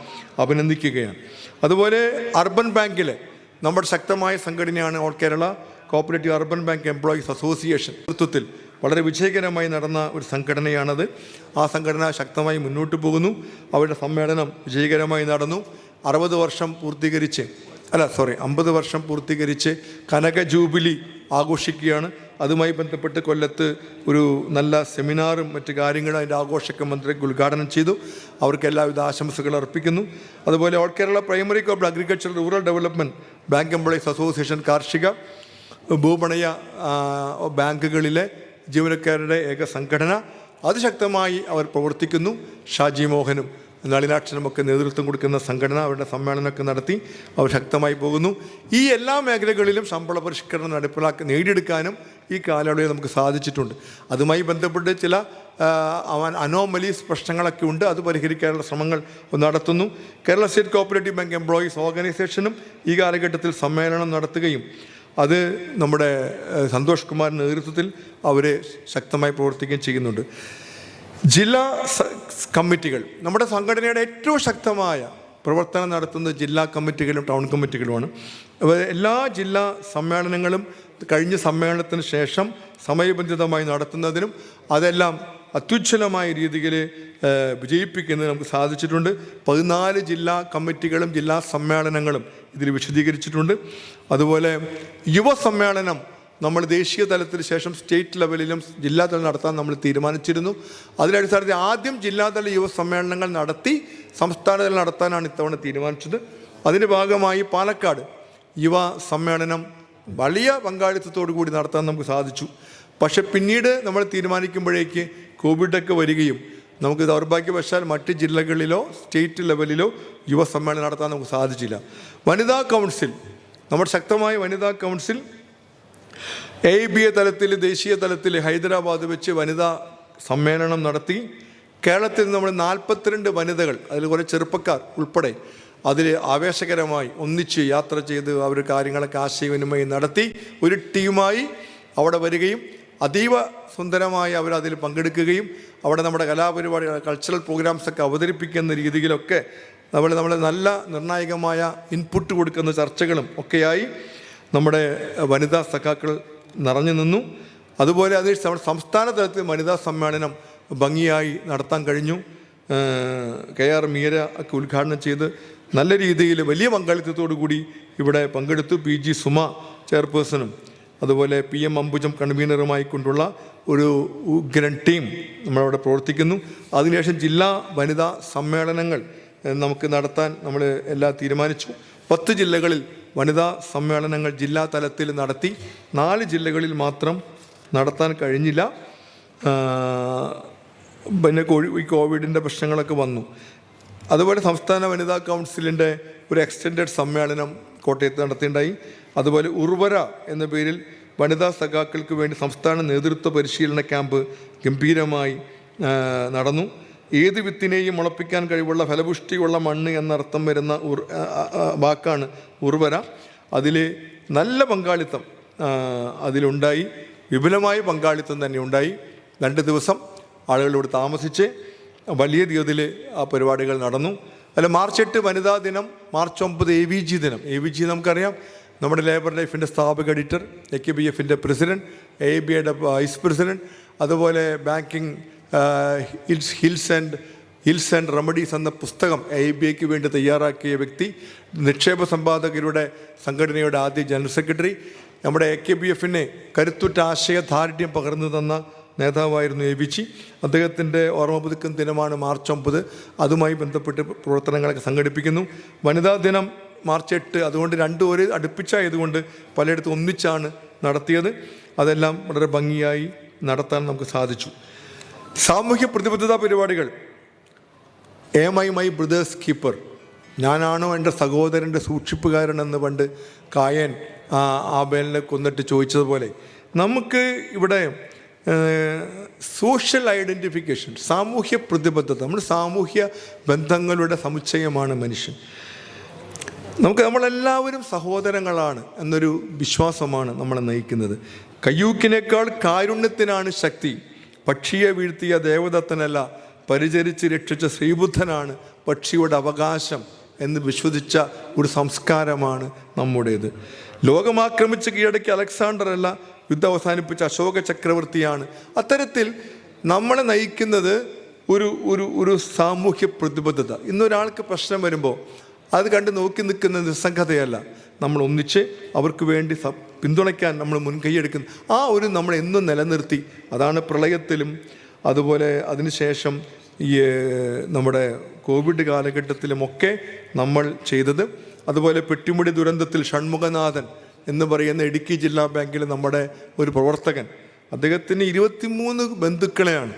അഭിനന്ദിക്കുകയാണ്. അതുപോലെ അർബൻ ബാങ്കിലെ നമ്മുടെ ശക്തമായ സംഘടനയാണ് all Kerala cooperative urban bank employees association. നേതൃത്വത്തിൽ വളരെ വിജയകരമായി നടന്ന ഒരു സംഘടനയാണത്. ആ സംഘടന ശക്തമായി മുന്നോട്ട് പോകുന്നു. അവരുടെ സമ്മേളനം വിജയകരമായി നടന്നു. 50 വർഷം പൂർത്തീകരിച്ച് കനക ജൂബിലി ആഘോഷിക്കുകയാണ്. അതുമായി ബന്ധപ്പെട്ട് കൊല്ലത്ത് ഒരു നല്ല സെമിനാറും മറ്റ് കാര്യങ്ങളും അതിൻ്റെ ആഘോഷമൊക്കെ മന്ത്രി ഉദ്ഘാടനം ചെയ്തു. അവർക്ക് എല്ലാവിധ ആശംസകൾ അർപ്പിക്കുന്നു. അതുപോലെ all Kerala primary cooperative agriculture rural development bank employees association കാർഷിക ഭൂപണയ ബാങ്കുകളിലെ ജീവനക്കാരുടെ ഏക സംഘടന, അതിശക്തമായി അവർ പ്രവർത്തിക്കുന്നു. ഷാജി മോഹനും നളിനാക്ഷനുമൊക്കെ നേതൃത്വം കൊടുക്കുന്ന സംഘടന അവരുടെ സമ്മേളനമൊക്കെ നടത്തി അവർ ശക്തമായി പോകുന്നു. ഈ എല്ലാ മേഖലകളിലും ശമ്പള പരിഷ്കരണം നേടിയെടുക്കാനും ഈ കാലയളവിൽ നമുക്ക് സാധിച്ചിട്ടുണ്ട്. അതുമായി ബന്ധപ്പെട്ട് ചില അനോമലീസ് പ്രശ്നങ്ങളൊക്കെ ഉണ്ട്. അത് പരിഹരിക്കാനുള്ള ശ്രമങ്ങൾ നടത്തുന്നു. Kerala state cooperative bank employees ഓർഗനൈസേഷനും ഈ കാലഘട്ടത്തിൽ സമ്മേളനം നടത്തുകയും അത് നമ്മുടെ സന്തോഷ് കുമാറിൻ്റെ നേതൃത്വത്തിൽ അവർ ശക്തമായി പ്രവർത്തിക്കുകയും ചെയ്യുന്നുണ്ട്. ജില്ലാ കമ്മിറ്റികൾ നമ്മുടെ സംഘടനയുടെ ഏറ്റവും ശക്തമായ പ്രവർത്തനം നടത്തുന്നത് ജില്ലാ കമ്മിറ്റികളും ടൗൺ കമ്മിറ്റികളുമാണ്. എല്ലാ ജില്ലാ സമ്മേളനങ്ങളും കഴിഞ്ഞ സമ്മേളനത്തിന് ശേഷം സമയബന്ധിതമായി നടത്തുന്നതിനും അതെല്ലാം അത്യുജ്വലമായ രീതിയിൽ വിജയിപ്പിക്കുന്നതിന് നമുക്ക് സാധിച്ചിട്ടുണ്ട്. 14 ജില്ലാ കമ്മിറ്റികളും ജില്ലാ സമ്മേളനങ്ങളും ഇതിൽ വിശദീകരിച്ചിട്ടുണ്ട്. അതുപോലെ യുവസമ്മേളനം നമ്മൾ ദേശീയ തലത്തിന് ശേഷം സ്റ്റേറ്റ് ലെവലിലും ജില്ലാ തലം നടത്താൻ നമ്മൾ തീരുമാനിച്ചിരുന്നു. അതിനടിസ്ഥാനത്തിൽ ആദ്യം ജില്ലാതല യുവ സമ്മേളനങ്ങൾ നടത്തി സംസ്ഥാന തലം നടത്താനാണ് ഇത്തവണ തീരുമാനിച്ചത്. അതിൻ്റെ ഭാഗമായി പാലക്കാട് യുവ സമ്മേളനം വലിയ പങ്കാളിത്തത്തോടു കൂടി നടത്താൻ നമുക്ക് സാധിച്ചു. പക്ഷെ പിന്നീട് നമ്മൾ തീരുമാനിക്കുമ്പോഴേക്ക് കോവിഡൊക്കെ വരികയും നമുക്ക് ദൗർഭാഗ്യവശാൽ മറ്റ് ജില്ലകളിലോ സ്റ്റേറ്റ് ലെവലിലോ യുവ സമ്മേളനം നടത്താൻ നമുക്ക് സാധിച്ചില്ല. വനിതാ കൗൺസിൽ, നമ്മുടെ ശക്തമായ വനിതാ കൗൺസിൽ AIBA തലത്തിൽ ദേശീയ തലത്തിൽ ഹൈദരാബാദ് വെച്ച് വനിതാ സമ്മേളനം നടത്തി. കേരളത്തിൽ നിന്ന് നമ്മൾ 42 വനിതകൾ, അതിൽ കുറേ ചെറുപ്പക്കാർ ഉൾപ്പെടെ അതിൽ ആവേശകരമായി ഒന്നിച്ച് യാത്ര ചെയ്ത് അവർ കാര്യങ്ങളൊക്കെ ആശയവിനിമയം നടത്തി ഒരു ടീമായി അവിടെ വരികയും അതീവ സുന്ദരമായി അവരതിൽ പങ്കെടുക്കുകയും അവിടെ നമ്മുടെ കലാപരിപാടികൾ കൾച്ചറൽ പ്രോഗ്രാംസൊക്കെ അവതരിപ്പിക്കുന്ന രീതിയിലൊക്കെ നമ്മൾ നല്ല നിർണായകമായ ഇൻപുട്ട് കൊടുക്കുന്ന ചർച്ചകളും ഒക്കെയായി നമ്മുടെ വനിതാ സഖാക്കൾ നിറഞ്ഞു നിന്നു. അതുപോലെ അത് സംസ്ഥാന തലത്തിൽ വനിതാ സമ്മേളനം ഭംഗിയായി നടത്താൻ കഴിഞ്ഞു. KR മീര ഒക്കെ ഉദ്ഘാടനം ചെയ്ത് നല്ല രീതിയിൽ വലിയ പങ്കാളിത്തത്തോടു കൂടി ഇവിടെ പങ്കെടുത്തു. PG സുമ ചെയർപേഴ്സണും അതുപോലെ PM അംബുജം കൺവീനറുമായി കൊണ്ടുള്ള ഒരു ഉഗ്രൻ ടീം നമ്മളവിടെ പ്രവർത്തിക്കുന്നു. അതിനുശേഷം ജില്ലാ വനിതാ സമ്മേളനങ്ങൾ നമുക്ക് നടത്താൻ നമ്മൾ എല്ലാം തീരുമാനിച്ചു. 10 ജില്ലകളിൽ വനിതാ സമ്മേളനങ്ങൾ ജില്ലാ തലത്തിൽ നടത്തി. 4 ജില്ലകളിൽ മാത്രം നടത്താൻ കഴിഞ്ഞില്ല. പിന്നെ ഈ കോവിഡിൻ്റെ പ്രശ്നങ്ങളൊക്കെ വന്നു. അതുപോലെ സംസ്ഥാന വനിതാ കൗൺസിലിൻ്റെ ഒരു എക്സ്റ്റൻഡഡ് സമ്മേളനം കോട്ടയത്ത് നടത്തിയിട്ടുണ്ടായി. അതുപോലെ ഉർവര എന്ന പേരിൽ വനിതാ സഖാക്കൾക്ക് വേണ്ടി സംസ്ഥാന നേതൃത്വ പരിശീലന ക്യാമ്പ് ഗംഭീരമായി നടന്നു. ഏത് വിത്തിനെയും മുളപ്പിക്കാൻ കഴിവുള്ള ഫലപുഷ്ടിയുള്ള മണ്ണ് എന്നർത്ഥം വരുന്ന വാക്കാണ് ഉർവര. അതിൽ നല്ല പങ്കാളിത്തം അതിലുണ്ടായി, വിപുലമായ പങ്കാളിത്തം തന്നെ ഉണ്ടായി. 2 ദിവസം ആളുകളോട് താമസിച്ച് വലിയ തോതിൽ ആ പരിപാടികൾ നടന്നു. അതിൽ മാർച്ച് 8 വനിതാ ദിനം, മാർച്ച് 9 AVG ദിനം. AVG നമുക്കറിയാം, നമ്മുടെ ലേബർ ലൈഫിൻ്റെ സ്ഥാപക എഡിറ്റർ, AKBFൻ്റെ പ്രസിഡൻറ്റ്, AIBയുടെ വൈസ് പ്രസിഡൻറ്റ്, അതുപോലെ ബാങ്കിങ് ഹിൽസ് ആൻഡ് റെമഡീസ് എന്ന പുസ്തകം AIBയ്ക്ക് വേണ്ടി തയ്യാറാക്കിയ വ്യക്തി, നിക്ഷേപ സമ്പാദകരുടെ സംഘടനയുടെ ആദ്യ ജനറൽ സെക്രട്ടറി, നമ്മുടെ AKBFനെ കരുത്തുറ്റ ആശയദാർഢ്യം പകർന്നു തന്ന നേതാവായിരുന്നു AVG. അദ്ദേഹത്തിൻ്റെ ഓർമ്മ പുതുക്കുന്ന ദിനമാണ് മാർച്ച് 9. അതുമായി ബന്ധപ്പെട്ട് പ്രവർത്തനങ്ങളൊക്കെ സംഘടിപ്പിക്കുന്നു. വനിതാ ദിനം മാർച്ച് 8, അതുകൊണ്ട് 2 ഒരു അടുപ്പിച്ചായതുകൊണ്ട് പലയിടത്തും ഒന്നിച്ചാണ് നടത്തിയത്. അതെല്ലാം വളരെ ഭംഗിയായി നടത്താൻ നമുക്ക് സാധിച്ചു. സാമൂഹ്യ പ്രതിബദ്ധതാ പരിപാടികൾ. Am I my brother's keeper? ഞാനാണോ എൻ്റെ സഹോദരൻ്റെ സൂക്ഷിപ്പുകാരനെന്ന് പണ്ട് കായൻ ആബേലിനെ കൊന്നിട്ട് ചോദിച്ചതുപോലെ നമുക്ക് ഇവിടെ സോഷ്യൽ ഐഡൻറ്റിഫിക്കേഷൻ, സാമൂഹ്യ പ്രതിബദ്ധത, നമ്മൾ സാമൂഹ്യ ബന്ധങ്ങളുടെ സമുച്ചയമാണ് മനുഷ്യൻ. നമ്മളെല്ലാവരും സഹോദരങ്ങളാണ് എന്നൊരു വിശ്വാസമാണ് നമ്മളെ നയിക്കുന്നത്. കയ്യൂക്കിനേക്കാൾ കാരുണ്യത്തിനാണ് ശക്തി. പക്ഷിയെ വീഴ്ത്തിയ ദേവദത്തനല്ല, പരിചരിച്ച് രക്ഷിച്ച ശ്രീബുദ്ധനാണ് പക്ഷിയുടെ അവകാശം എന്ന് വിശ്വസിച്ച ഒരു സംസ്കാരമാണ് നമ്മുടേത്. ലോകമാക്രമിച്ച് കീഴടക്കിയ അലക്സാണ്ടർ അല്ല, യുദ്ധം അവസാനിപ്പിച്ച അശോക ചക്രവർത്തിയാണ്. അത്തരത്തിൽ നമ്മളെ നയിക്കുന്നത് ഒരു ഒരു ഒരു സാമൂഹ്യ പ്രതിബദ്ധത. ഇന്നൊരാൾക്ക് പ്രശ്നം വരുമ്പോൾ അത് കണ്ട് നോക്കി നിൽക്കുന്ന നിസ്സംഗതയല്ല, നമ്മൾ ഒന്നിച്ച് അവർക്ക് വേണ്ടി പിന്തുണയ്ക്കാൻ നമ്മൾ മുൻകൈയെടുക്കുന്നു. ആ ഒരു നമ്മൾ എന്നും നിലനിർത്തി. അതാണ് പ്രളയത്തിലും അതുപോലെ അതിനുശേഷം ഈ നമ്മുടെ കോവിഡ് കാലഘട്ടത്തിലുമൊക്കെ നമ്മൾ ചെയ്തത്. അതുപോലെ പെട്ടിമുടി ദുരന്തത്തിൽ ഷൺമുഖനാഥൻ എന്ന് പറയുന്ന ഇടുക്കി ജില്ലാ ബാങ്കിൽ നമ്മുടെ ഒരു പ്രവർത്തകൻ, അദ്ദേഹത്തിന് 23 ബന്ധുക്കളെയാണ്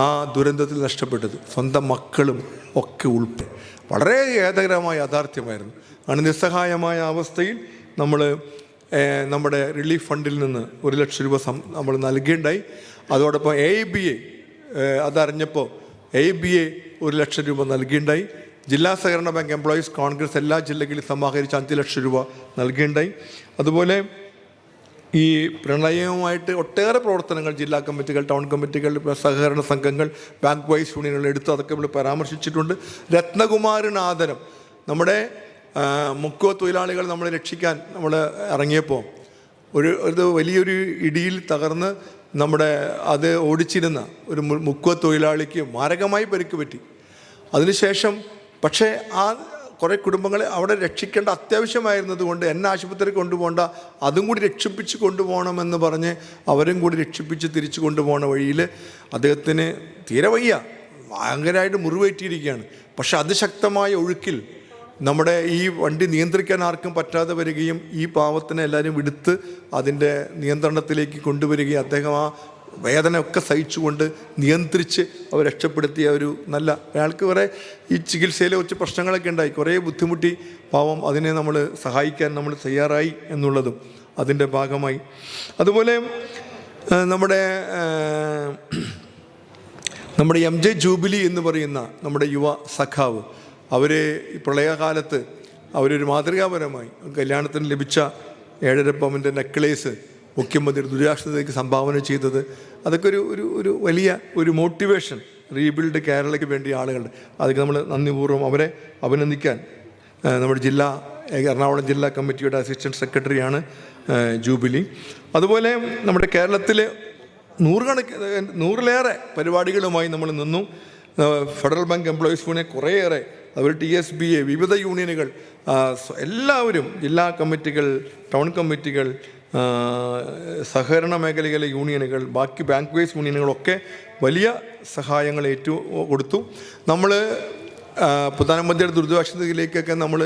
ആ ദുരന്തത്തിൽ നഷ്ടപ്പെട്ടത്, സ്വന്തം മക്കളും ഒക്കെ ഉൾപ്പെടെ. വളരെ ഖേദകരമായ യാഥാർത്ഥ്യമായിരുന്നു. ആണ് നിസ്സഹായമായ അവസ്ഥയിൽ നമ്മുടെ റിലീഫ് ഫണ്ടിൽ നിന്ന് 1 ലക്ഷം രൂപ നമ്മൾ നൽകേണ്ടായി. അതോടൊപ്പം AIBA അതറിഞ്ഞപ്പോൾ AIBA 1 ലക്ഷം രൂപ നൽകേണ്ടായി. ജില്ലാ സഹകരണ ബാങ്ക് എംപ്ലോയീസ് കോൺഗ്രസ് എല്ലാ ജില്ലകളിലും സമാഹരിച്ച് 5 ലക്ഷം രൂപ നൽകേണ്ടായി. അതുപോലെ ഈ പ്രളയവുമായിട്ട് ഒട്ടേറെ പ്രവർത്തനങ്ങൾ ജില്ലാ കമ്മിറ്റികൾ, ടൗൺ കമ്മിറ്റികൾ, സഹകരണ സംഘങ്ങൾ, ബാങ്ക് വൈസ് യൂണിയനുകൾ എടുത്തു. അതൊക്കെ നമ്മൾ പരാമർശിച്ചിട്ടുണ്ട്. രത്നകുമാരന് ആദരം. നമ്മുടെ മുക്കുവ തൊഴിലാളികൾ നമ്മളെ രക്ഷിക്കാൻ നമ്മൾ ഇറങ്ങിയപ്പോൾ ഒരു വലിയൊരു ഇടിയിൽ തകർന്ന് അത് ഓടിച്ചിരുന്ന ഒരു മുക്കുവ തൊഴിലാളിക്ക് മാരകമായി പരിക്ക് പറ്റി. അതിനുശേഷം പക്ഷേ ആ കുറേ കുടുംബങ്ങളെ അവിടെ രക്ഷിക്കേണ്ട അത്യാവശ്യമായിരുന്നത് കൊണ്ട് എന്നെ ആശുപത്രിയിൽ കൊണ്ടുപോകേണ്ട, അതും കൂടി രക്ഷിപ്പിച്ച് കൊണ്ടുപോകണമെന്ന് പറഞ്ഞ് അവരും കൂടി രക്ഷിപ്പിച്ച് തിരിച്ചു കൊണ്ടുപോകുന്ന വഴിയിൽ അദ്ദേഹത്തിന് തീരെ വയ്യ, ഭയങ്കരമായിട്ട് മുറിവേറ്റിയിരിക്കുകയാണ്. പക്ഷെ അതിശക്തമായ ഒഴുക്കിൽ നമ്മുടെ ഈ വണ്ടി നിയന്ത്രിക്കാൻ ആർക്കും പറ്റാതെ വരികയും ഈ പാവത്തിനെ എല്ലാവരും എടുത്ത് അതിൻ്റെ നിയന്ത്രണത്തിലേക്ക് കൊണ്ടുവരികയും അദ്ദേഹം ആ വേദനയൊക്കെ സഹിച്ചുകൊണ്ട് നിയന്ത്രിച്ച് അവർ രക്ഷപ്പെടുത്തിയ ഒരു നല്ല അയാൾക്ക് കുറേ ഈ ചികിത്സയിലെ കുറച്ച് പ്രശ്നങ്ങളൊക്കെ ഉണ്ടായി, കുറേ ബുദ്ധിമുട്ടി പാവം. അതിനെ നമ്മൾ സഹായിക്കാൻ നമ്മൾ തയ്യാറായി എന്നുള്ളതും അതിൻ്റെ ഭാഗമായി. അതുപോലെ നമ്മുടെ MJ ജൂബിലി എന്ന് പറയുന്ന നമ്മുടെ യുവ സഖാവ്, അവർ ഈ പ്രളയകാലത്ത് അവരൊരു മാതൃകാപരമായി കല്യാണത്തിന് ലഭിച്ച 7.5 പവൻ്റെ നെക്ലേസ് മുഖ്യമന്ത്രി ദുരിതാശ്വാസത്തിലേക്ക് സംഭാവന ചെയ്തത്, അതൊക്കെ ഒരു വലിയ ഒരു മോട്ടിവേഷൻ റീബിൽഡ് കേരളയ്ക്ക് വേണ്ടി ആളുകളുടെ. അതൊക്കെ നമ്മൾ നന്ദിപൂർവ്വം അവരെ അഭിനന്ദിക്കാൻ നമ്മുടെ എറണാകുളം ജില്ലാ കമ്മിറ്റിയുടെ അസിസ്റ്റൻറ്റ് സെക്രട്ടറിയാണ് ജൂബിലി. അതുപോലെ നമ്മുടെ കേരളത്തിൽ 100-ലേറെ പരിപാടികളുമായി നമ്മൾ നിന്നു. ഫെഡറൽ ബാങ്ക് എംപ്ലോയീസ് യൂണിയൻ കുറേയേറെ, അതുപോലെ TSBA, വിവിധ യൂണിയനുകൾ, എല്ലാവരും ജില്ലാ കമ്മിറ്റികൾ, ടൗൺ കമ്മിറ്റികൾ, സഹകരണ മേഖലയിലെ യൂണിയനുകൾ, ബാക്കി ബാങ്ക് വൈസ് യൂണിയനുകളൊക്കെ വലിയ സഹായങ്ങൾ കൊടുത്തു. നമ്മൾ പ്രധാനമന്ത്രിയുടെ ദുരിതാശ്വാസത്തിലേക്കൊക്കെ നമ്മൾ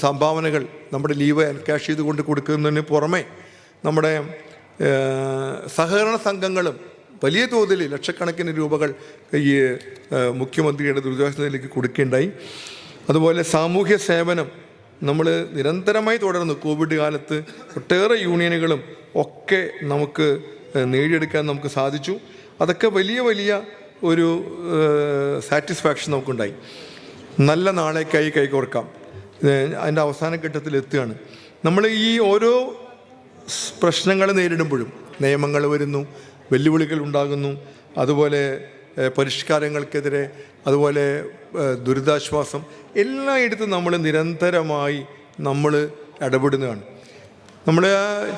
സംഭാവനകൾ നമ്മുടെ ലീവ് എൻകാഷ് ചെയ്തുകൊണ്ട് കൊടുക്കുന്നതിന് പുറമെ നമ്മുടെ സഹകരണ സംഘങ്ങളും വലിയ തോതിൽ ലക്ഷക്കണക്കിന് രൂപകൾ ഈ മുഖ്യമന്ത്രിയുടെ ദുരിതാശ്വാസത്തിലേക്ക് കൊടുക്കേണ്ടായി. അതുപോലെ സാമൂഹ്യ സേവനം നമ്മൾ നിരന്തരമായി തുടർന്നു. കോവിഡ് കാലത്ത് ഒട്ടേറെ യൂണിയനുകളും ഒക്കെ നമുക്ക് നേടിയെടുക്കാൻ നമുക്ക് സാധിച്ചു. അതൊക്കെ വലിയ ഒരു സാറ്റിസ്ഫാക്ഷൻ നമുക്കുണ്ടായി. നല്ല നാളേക്കായി കൈകോർക്കാം അതിൻ്റെ അവസാന ഘട്ടത്തിൽ എത്തുകയാണ്. നമ്മൾ ഈ ഓരോ പ്രശ്നങ്ങൾ നേരിടുമ്പോഴും നിയമങ്ങൾ വരുന്നു, വെല്ലുവിളികൾ ഉണ്ടാകുന്നു, അതുപോലെ പരിഷ്കാരങ്ങൾക്കെതിരെ, അതുപോലെ ദുരിതാശ്വാസം, എല്ലായിടത്തും നമ്മൾ നിരന്തരമായി നമ്മൾ ഇടപെടുന്നതാണ്. നമ്മൾ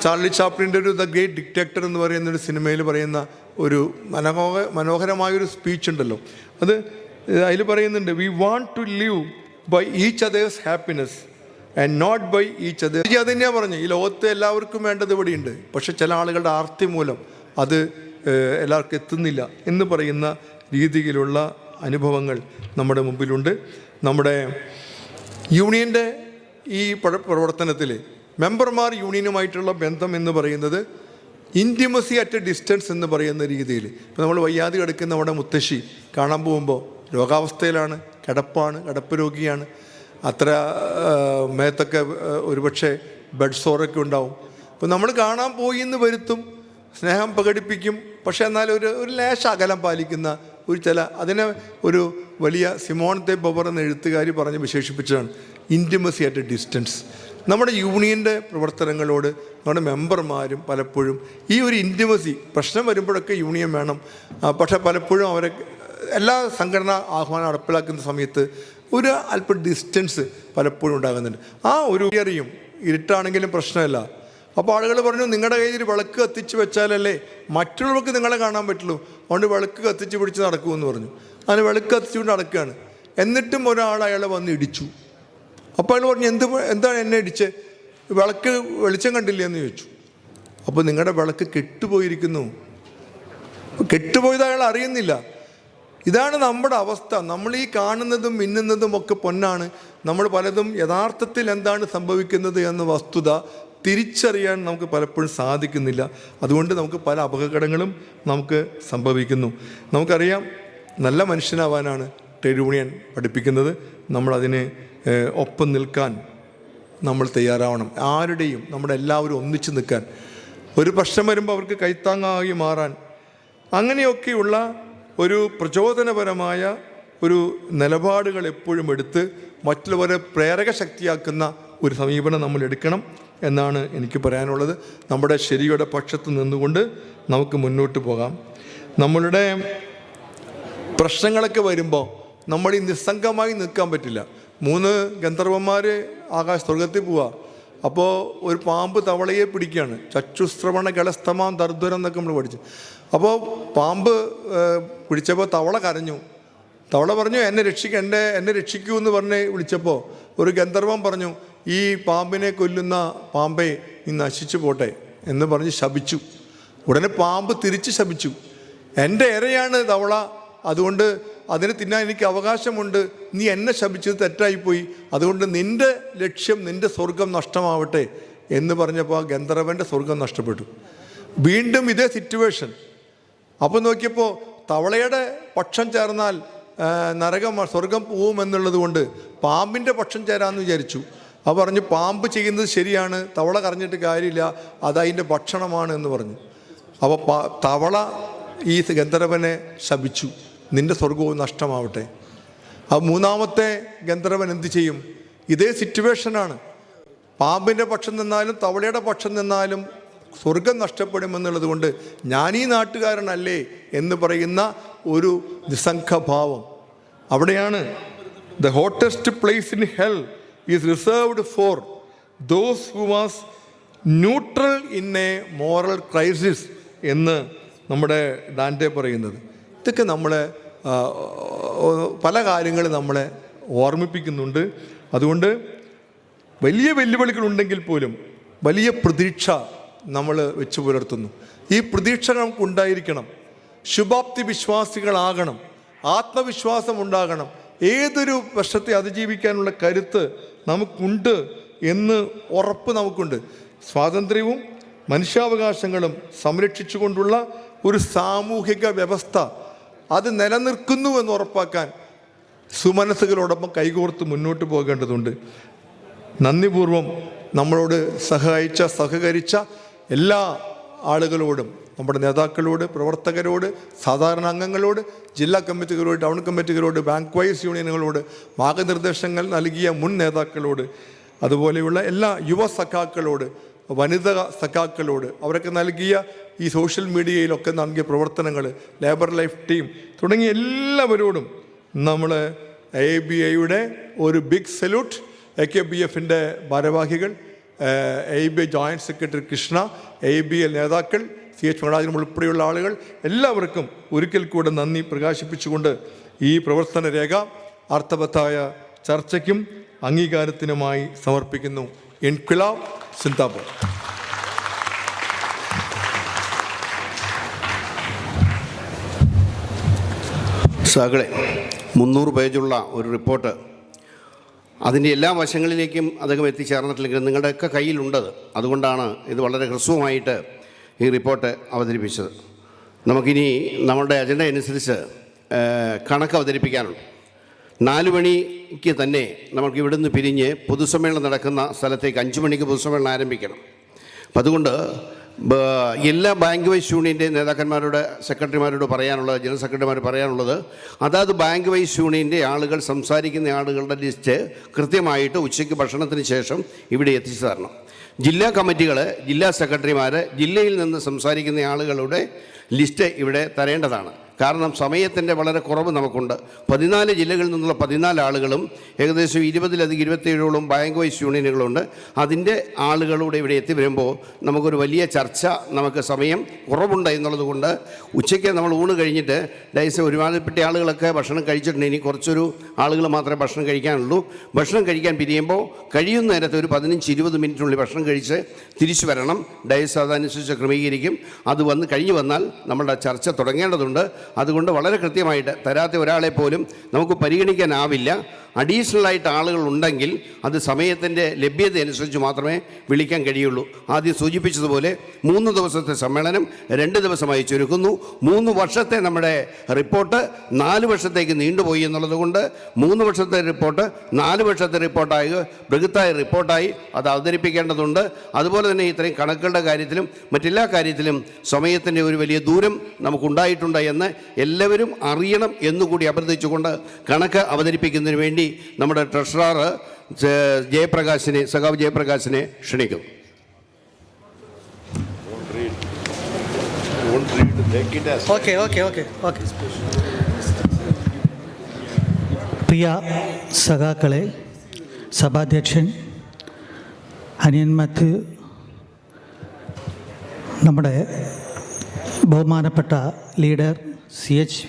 ചാർലി ചാപ്ലിൻ്റെ ഒരു ദ ഗ്രേറ്റ് ഡിക്റ്റേറ്റർ എന്ന് പറയുന്നൊരു സിനിമയിൽ പറയുന്ന ഒരു മനോഹരമായൊരു സ്പീച്ച് ഉണ്ടല്ലോ, അതിൽ പറയുന്നുണ്ട്, we want to live by each others happiness and not by each others. അത് തന്നെയാണ് പറഞ്ഞു, ഈ ലോകത്ത് എല്ലാവർക്കും വേണ്ടത് ഇവിടെയുണ്ട്, പക്ഷെ ചില ആളുകളുടെ ആർത്തി മൂലം അത് എല്ലാവർക്കും എത്തുന്നില്ല എന്ന് പറയുന്ന രീതിയിലുള്ള അനുഭവങ്ങൾ നമ്മുടെ മുമ്പിലുണ്ട്. നമ്മുടെ യൂണിയൻ്റെ ഈ പ്രവർത്തനത്തിൽ മെമ്പർമാർ യൂണിയനുമായിട്ടുള്ള ബന്ധം എന്ന് പറയുന്നത് ഇൻറ്റിമസി അറ്റ് എ ഡിസ്റ്റൻസ് എന്ന് പറയുന്ന രീതിയിൽ. ഇപ്പോൾ നമ്മൾ വയ്യാതെ കിടക്കുന്ന നമ്മുടെ മുത്തശ്ശി കാണാൻ പോകുമ്പോൾ രോഗാവസ്ഥയിലാണ്, കിടപ്പ് രോഗിയാണ്, അത്ര മേത്തൊക്കെ ഒരുപക്ഷെ ബെഡ് സോറൊക്കെ ഉണ്ടാവും. അപ്പോൾ നമ്മൾ കാണാൻ പോയി എന്ന് വരുത്തും, സ്നേഹം പ്രകടിപ്പിക്കും, പക്ഷേ എന്നാൽ ഒരു ലേശ അകലം പാലിക്കുന്ന അതിനെ ഒരു വലിയ സിമോൺ ദെ ബൊവർ എന്ന എഴുത്തുകാരി പറഞ്ഞ് വിശേഷിപ്പിച്ചതാണ് ഇൻറ്റിമസി അറ്റ് എ ഡിസ്റ്റൻസ്. നമ്മുടെ യൂണിയൻ്റെ പ്രവർത്തനങ്ങളോട് നമ്മുടെ മെമ്പർമാരും പലപ്പോഴും ഈ ഒരു ഇൻറ്റിമസി പ്രശ്നം വരുമ്പോഴൊക്കെ യൂണിയൻ വേണം, പക്ഷേ പലപ്പോഴും അവരെ എല്ലാ സംഘടനാ ആഹ്വാനം നടപ്പിലാക്കുന്ന സമയത്ത് ഒരു അല്പം ഡിസ്റ്റൻസ് പലപ്പോഴും ഉണ്ടാകുന്നുണ്ട്. ആ ഒരു അറിയും ഇരുട്ടാണെങ്കിലും പ്രശ്നമല്ല. അപ്പോൾ ആളുകൾ പറഞ്ഞു, നിങ്ങളുടെ കയ്യിൽ വിളക്ക് കത്തിച്ച് വെച്ചാലല്ലേ മറ്റുള്ളവർക്ക് നിങ്ങളെ കാണാൻ പറ്റുള്ളൂ, അതുകൊണ്ട് വിളക്ക് കത്തിച്ച് പിടിച്ച് നടക്കുമെന്ന് പറഞ്ഞു. അങ്ങനെ വിളക്ക് കത്തിച്ചുകൊണ്ട് നടക്കുകയാണ്. എന്നിട്ടും ഒരാൾ അയാളെ വന്ന് ഇടിച്ചു. അപ്പോൾ അയാൾ പറഞ്ഞു, എന്താണ് എന്നെ ഇടിച്ചത്? വിളക്ക് വെളിച്ചം കണ്ടില്ലേ എന്ന് ചോദിച്ചു. അപ്പോൾ നിങ്ങളുടെ വിളക്ക് കെട്ടുപോയിരിക്കുന്നു. കെട്ടുപോയത് അയാൾ അറിയുന്നില്ല. ഇതാണ് നമ്മുടെ അവസ്ഥ. നമ്മൾ ഈ കാണുന്നതും മിന്നുന്നതും ഒക്കെ പൊന്നാണ്. നമ്മൾ പലതും യഥാർത്ഥത്തിൽ എന്താണ് സംഭവിക്കുന്നത് എന്ന വസ്തുത തിരിച്ചറിയാൻ നമുക്ക് പലപ്പോഴും സാധിക്കുന്നില്ല. അതുകൊണ്ട് നമുക്ക് പല അപകടങ്ങളും നമുക്ക് സംഭവിക്കുന്നു. നമുക്കറിയാം, നല്ല മനുഷ്യനാവാനാണ് ട്രേഡ് യൂണിയൻ പഠിപ്പിക്കുന്നത്. നമ്മളതിന് ഒപ്പം നിൽക്കാൻ നമ്മൾ തയ്യാറാവണം. ആരുടെയും നമ്മുടെ എല്ലാവരും ഒന്നിച്ചു നിൽക്കാൻ, ഒരു പ്രശ്നം വരുമ്പോൾ അവർക്ക് കൈത്താങ്ങായി മാറാൻ, അങ്ങനെയൊക്കെയുള്ള ഒരു പ്രചോദനപരമായ ഒരു നിലപാടുകൾ എപ്പോഴും എടുത്ത് മറ്റുള്ളവരെ പ്രേരക ശക്തിയാക്കുന്ന ഒരു സമീപനം നമ്മൾ എടുക്കണം എന്നാണ് എനിക്ക് പറയാനുള്ളത്. നമ്മുടെ ശരിയുടെ പക്ഷത്ത് നിന്നുകൊണ്ട് നമുക്ക് മുന്നോട്ട് പോകാം. നമ്മളുടെ പ്രശ്നങ്ങളൊക്കെ വരുമ്പോൾ നമ്മൾ ഈ നിസ്സംഗമായി നിൽക്കാൻ പറ്റില്ല. 3 ഗന്ധർവന്മാർ സ്വർഗത്തിൽ പോവുക. അപ്പോൾ ഒരു പാമ്പ് തവളയെ പിടിക്കുകയാണ്. ചക്ഷുശ്രവണ ഗളസ്തമാം ദർദ്വരം എന്നൊക്കെ നമ്മൾ പഠിച്ചു. അപ്പോൾ പാമ്പ് പിടിച്ചപ്പോൾ തവള കരഞ്ഞു. തവള പറഞ്ഞു, എന്നെ രക്ഷിക്കൂ എന്ന് പറഞ്ഞ് വിളിച്ചപ്പോൾ ഒരു ഗന്ധർവൻ പറഞ്ഞു, ഈ പാമ്പിനെ കൊല്ലുന്ന പാമ്പേ നീ നശിച്ചു പോട്ടെ എന്ന് പറഞ്ഞ് ശപിച്ചു. ഉടനെ പാമ്പ് തിരിച്ച് ശപിച്ചു, എൻ്റെ ഇരയാണ് തവള, അതുകൊണ്ട് അതിനെ തിന്നാൻ എനിക്ക് അവകാശമുണ്ട്, നീ എന്നെ ശപിച്ചത് തെറ്റായിപ്പോയി, അതുകൊണ്ട് നിൻ്റെ ലക്ഷ്യം, നിൻ്റെ സ്വർഗം നഷ്ടമാവട്ടെ എന്ന് പറഞ്ഞപ്പോൾ ആ ഗന്ധർവൻ്റെ സ്വർഗം നഷ്ടപ്പെട്ടു. വീണ്ടും ഇതേ സിറ്റുവേഷൻ. അപ്പോൾ നോക്കിയപ്പോൾ തവളയുടെ പക്ഷം ചേർന്നാൽ സ്വർഗം പോവുമെന്നുള്ളത് കൊണ്ട് പാമ്പിൻ്റെ പക്ഷം ചേരാമെന്ന് വിചാരിച്ചു. അപ്പോൾ പറഞ്ഞു, പാമ്പ് ചെയ്യുന്നത് ശരിയാണ്, തവള കരഞ്ഞിട്ട് കാര്യമില്ല, അതതിൻ്റെ ഭക്ഷണമാണ് എന്ന് പറഞ്ഞു. അപ്പോൾ തവള ഈ ഗന്ധർവനെ ശപിച്ചു, നിൻ്റെ സ്വർഗവും നഷ്ടമാവട്ടെ. ആ 3ാമത്തെ ഗന്ധർവൻ എന്ത് ചെയ്യും? ഇതേ സിറ്റുവേഷനാണ്. പാമ്പിൻ്റെ പക്ഷം നിന്നാലും തവളയുടെ പക്ഷം നിന്നാലും സ്വർഗം നഷ്ടപ്പെടുമെന്നുള്ളത് കൊണ്ട് ഞാനീ നാട്ടുകാരനല്ലേ എന്ന് പറയുന്ന ഒരു നിസ്സംഗഭാവം. അവിടെയാണ് the hottest place in hell is reserved for those who was neutral in a moral crisis എന്ന് നമ്മുടെ ഡാൻറ്റെ പറയുന്നത്. ഇതൊക്കെ നമ്മളെ പല കാര്യങ്ങളും നമ്മളെ ഓർമ്മിപ്പിക്കുന്നുണ്ട്. അതുകൊണ്ട് വലിയ വെല്ലുവിളികളുണ്ടെങ്കിൽ പോലും വലിയ പ്രതീക്ഷ നമ്മൾ വെച്ച് പുലർത്തുന്നു. ഈ പ്രതീക്ഷ നമുക്കുണ്ടായിരിക്കണം. ശുഭാപ്തി വിശ്വാസികളാകണം, ആത്മവിശ്വാസം ഉണ്ടാകണം. ഏതൊരു പ്രശ്നത്തെ അതിജീവിക്കാനുള്ള കരുത്ത് നമുക്കുണ്ട് എന്ന് ഉറപ്പ് നമുക്കുണ്ട്. സ്വാതന്ത്ര്യവും മനുഷ്യാവകാശങ്ങളും സംരക്ഷിച്ചുകൊണ്ടുള്ള ഒരു സാമൂഹിക വ്യവസ്ഥ അത് നിലനിൽക്കുന്നുവെന്ന് ഉറപ്പാക്കാൻ സുമനസ്സുകളോടൊപ്പം കൈകോർത്ത് മുന്നോട്ട് പോകേണ്ടതുണ്ട്. നന്ദിപൂർവം നമ്മളോട് സഹകരിച്ച എല്ലാ ആളുകളോടും, നമ്മുടെ നേതാക്കളോട്, പ്രവർത്തകരോട്, സാധാരണ അംഗങ്ങളോട്, ജില്ലാ കമ്മിറ്റികളോട്, ടൗൺ കമ്മിറ്റികളോട്, ബാങ്ക് വൈസ് യൂണിയനുകളോട്, മാർഗനിർദ്ദേശങ്ങൾ നൽകിയ മുൻ നേതാക്കളോട്, അതുപോലെയുള്ള എല്ലാ യുവ സഖാക്കളോട്, വനിതാ സഖാക്കളോട്, അവരൊക്കെ നൽകിയ ഈ സോഷ്യൽ മീഡിയയിലൊക്കെ നൽകിയ പ്രവർത്തനങ്ങൾ, ലേബർ ലൈഫ് ടീം തുടങ്ങിയ എല്ലാവരോടും നമ്മൾ ABIയുടെ ഒരു ബിഗ് സല്യൂട്ട്. AKBFൻ്റെ ഭാരവാഹികൾ, ABI joint secretary Krishna, ABL നേതാക്കൾ, CH മണാജൻ ഉൾപ്പെടെയുള്ള ആളുകൾ എല്ലാവർക്കും ഒരിക്കൽ കൂടെ നന്ദി പ്രകാശിപ്പിച്ചുകൊണ്ട് ഈ പ്രവർത്തന രേഖ അർത്ഥവത്തായ ചർച്ചയ്ക്കും അംഗീകാരത്തിനുമായി സമർപ്പിക്കുന്നു. ഇൻക്വിലാബ് സിന്ദാബാദ്. സഹകളെ, 300 പേജുള്ള ഒരു റിപ്പോർട്ട്, അതിൻ്റെ എല്ലാ വശങ്ങളിലേക്കും അദ്ദേഹം എത്തിച്ചേർന്നിട്ടില്ലെങ്കിൽ നിങ്ങളുടെയൊക്കെ കയ്യിലുണ്ടത്. അതുകൊണ്ടാണ് ഇത് വളരെ ഹ്രസ്വമായിട്ട് ഈ റിപ്പോർട്ട് അവതരിപ്പിച്ചത്. നമുക്കിനി നമ്മുടെ അജണ്ട അനുസരിച്ച് കണക്ക് അവതരിപ്പിക്കാനുണ്ട്. 4 മണിക്ക് തന്നെ നമുക്ക് ഇവിടുന്ന് പിരിഞ്ഞ് പൊതുസമ്മേളനം നടക്കുന്ന സ്ഥലത്തേക്ക് 5 മണിക്ക് പൊതുസമ്മേളനം ആരംഭിക്കണം. അപ്പം അതുകൊണ്ട് എല്ലാ ബാങ്ക് വൈസ് യൂണിയൻ്റെ നേതാക്കന്മാരോട് സെക്രട്ടറിമാരോട് പറയാനുള്ളത്, ജനറൽ സെക്രട്ടറിമാർ പറയാനുള്ളത്, അതാത് ബാങ്ക് വൈസ് യൂണിയൻ്റെ ആളുകൾ സംസാരിക്കുന്ന ആളുകളുടെ ലിസ്റ്റ് കൃത്യമായിട്ട് ഉച്ചയ്ക്ക് ഭക്ഷണത്തിന് ശേഷം ഇവിടെ എത്തിച്ചു തരണം. ജില്ലാ കമ്മിറ്റികൾ, ജില്ലാ സെക്രട്ടറിമാർ ജില്ലയിൽ നിന്ന് സംസാരിക്കുന്ന ആളുകളുടെ ലിസ്റ്റ് ഇവിടെ തരേണ്ടതാണ്. കാരണം സമയത്തിൻ്റെ വളരെ കുറവ് നമുക്കുണ്ട്. 14 ജില്ലകളിൽ നിന്നുള്ള 14 ആളുകളും ഏകദേശം 20-ലധികം 27ഓളം ബാങ്ക് വൈസ് യൂണിയനുകളുണ്ട്. അതിൻ്റെ ആളുകളൂടെ ഇവിടെ എത്തി വരുമ്പോൾ നമുക്കൊരു വലിയ ചർച്ച, നമുക്ക് സമയം കുറവുണ്ട് എന്നുള്ളത് കൊണ്ട് ഉച്ചയ്ക്ക് നമ്മൾ ഊണ് കഴിഞ്ഞിട്ട് ഡൈസ് ഒരുമാതിരിപ്പെട്ട ആളുകളൊക്കെ ഭക്ഷണം കഴിച്ചിട്ടുണ്ട്. ഇനി കുറച്ചൊരു ആളുകൾ മാത്രമേ ഭക്ഷണം കഴിക്കാനുള്ളൂ. ഭക്ഷണം കഴിക്കാൻ പിരിയുമ്പോൾ കഴിയുന്ന നേരത്തെ ഒരു 15-20 മിനിറ്റിനുള്ളിൽ ഭക്ഷണം കഴിച്ച് തിരിച്ചു വരണം. ഡൈസ് അതനുസരിച്ച് ക്രമീകരിക്കും. അത് കഴിഞ്ഞ് വന്നാൽ നമ്മുടെ ചർച്ച തുടങ്ങേണ്ടതുണ്ട്. അതുകൊണ്ട് വളരെ കൃത്യമായിട്ട് തരാത്ത ഒരാളെ പോലും നമുക്ക് പരിഗണിക്കാനാവില്ല. അഡീഷണലായിട്ട് ആളുകൾ ഉണ്ടെങ്കിൽ അത് സമയത്തിൻ്റെ ലഭ്യത അനുസരിച്ച് മാത്രമേ വിളിക്കാൻ കഴിയുള്ളൂ. ആദ്യം സൂചിപ്പിച്ചതുപോലെ 3 ദിവസത്തെ സമ്മേളനം 2 ദിവസമായി ചുരുക്കുന്നു. 3 വർഷത്തെ നമ്മുടെ റിപ്പോർട്ട് 4 വർഷത്തേക്ക് നീണ്ടുപോയി എന്നുള്ളത് കൊണ്ട് 3 വർഷത്തെ റിപ്പോർട്ട് 4 വർഷത്തെ റിപ്പോർട്ടായി, ബൃഹത്തായ റിപ്പോർട്ടായി അത് അവതരിപ്പിക്കേണ്ടതുണ്ട്. അതുപോലെ തന്നെ ഇത്രയും കണക്കുകളുടെ കാര്യത്തിലും മറ്റെല്ലാ കാര്യത്തിലും സമയത്തിൻ്റെ ഒരു വലിയ ദൂരം നമുക്കുണ്ടായിട്ടുണ്ട് എന്ന് എല്ലാവരും അറിയണം എന്നുകൂടി അഭ്യർത്ഥിച്ചുകൊണ്ട് കണക്ക് അവതരിപ്പിക്കുന്നതിന് വേണ്ടി നമ്മുടെ ട്രഷറർ സഖാവ് ജയപ്രകാശിനെ ക്ഷണിക്കും. പ്രിയ സഖാക്കളെ, സഭാധ്യക്ഷൻ അനിയൻ മാത്യു, നമ്മുടെ ബഹുമാനപ്പെട്ട ലീഡർ CHV,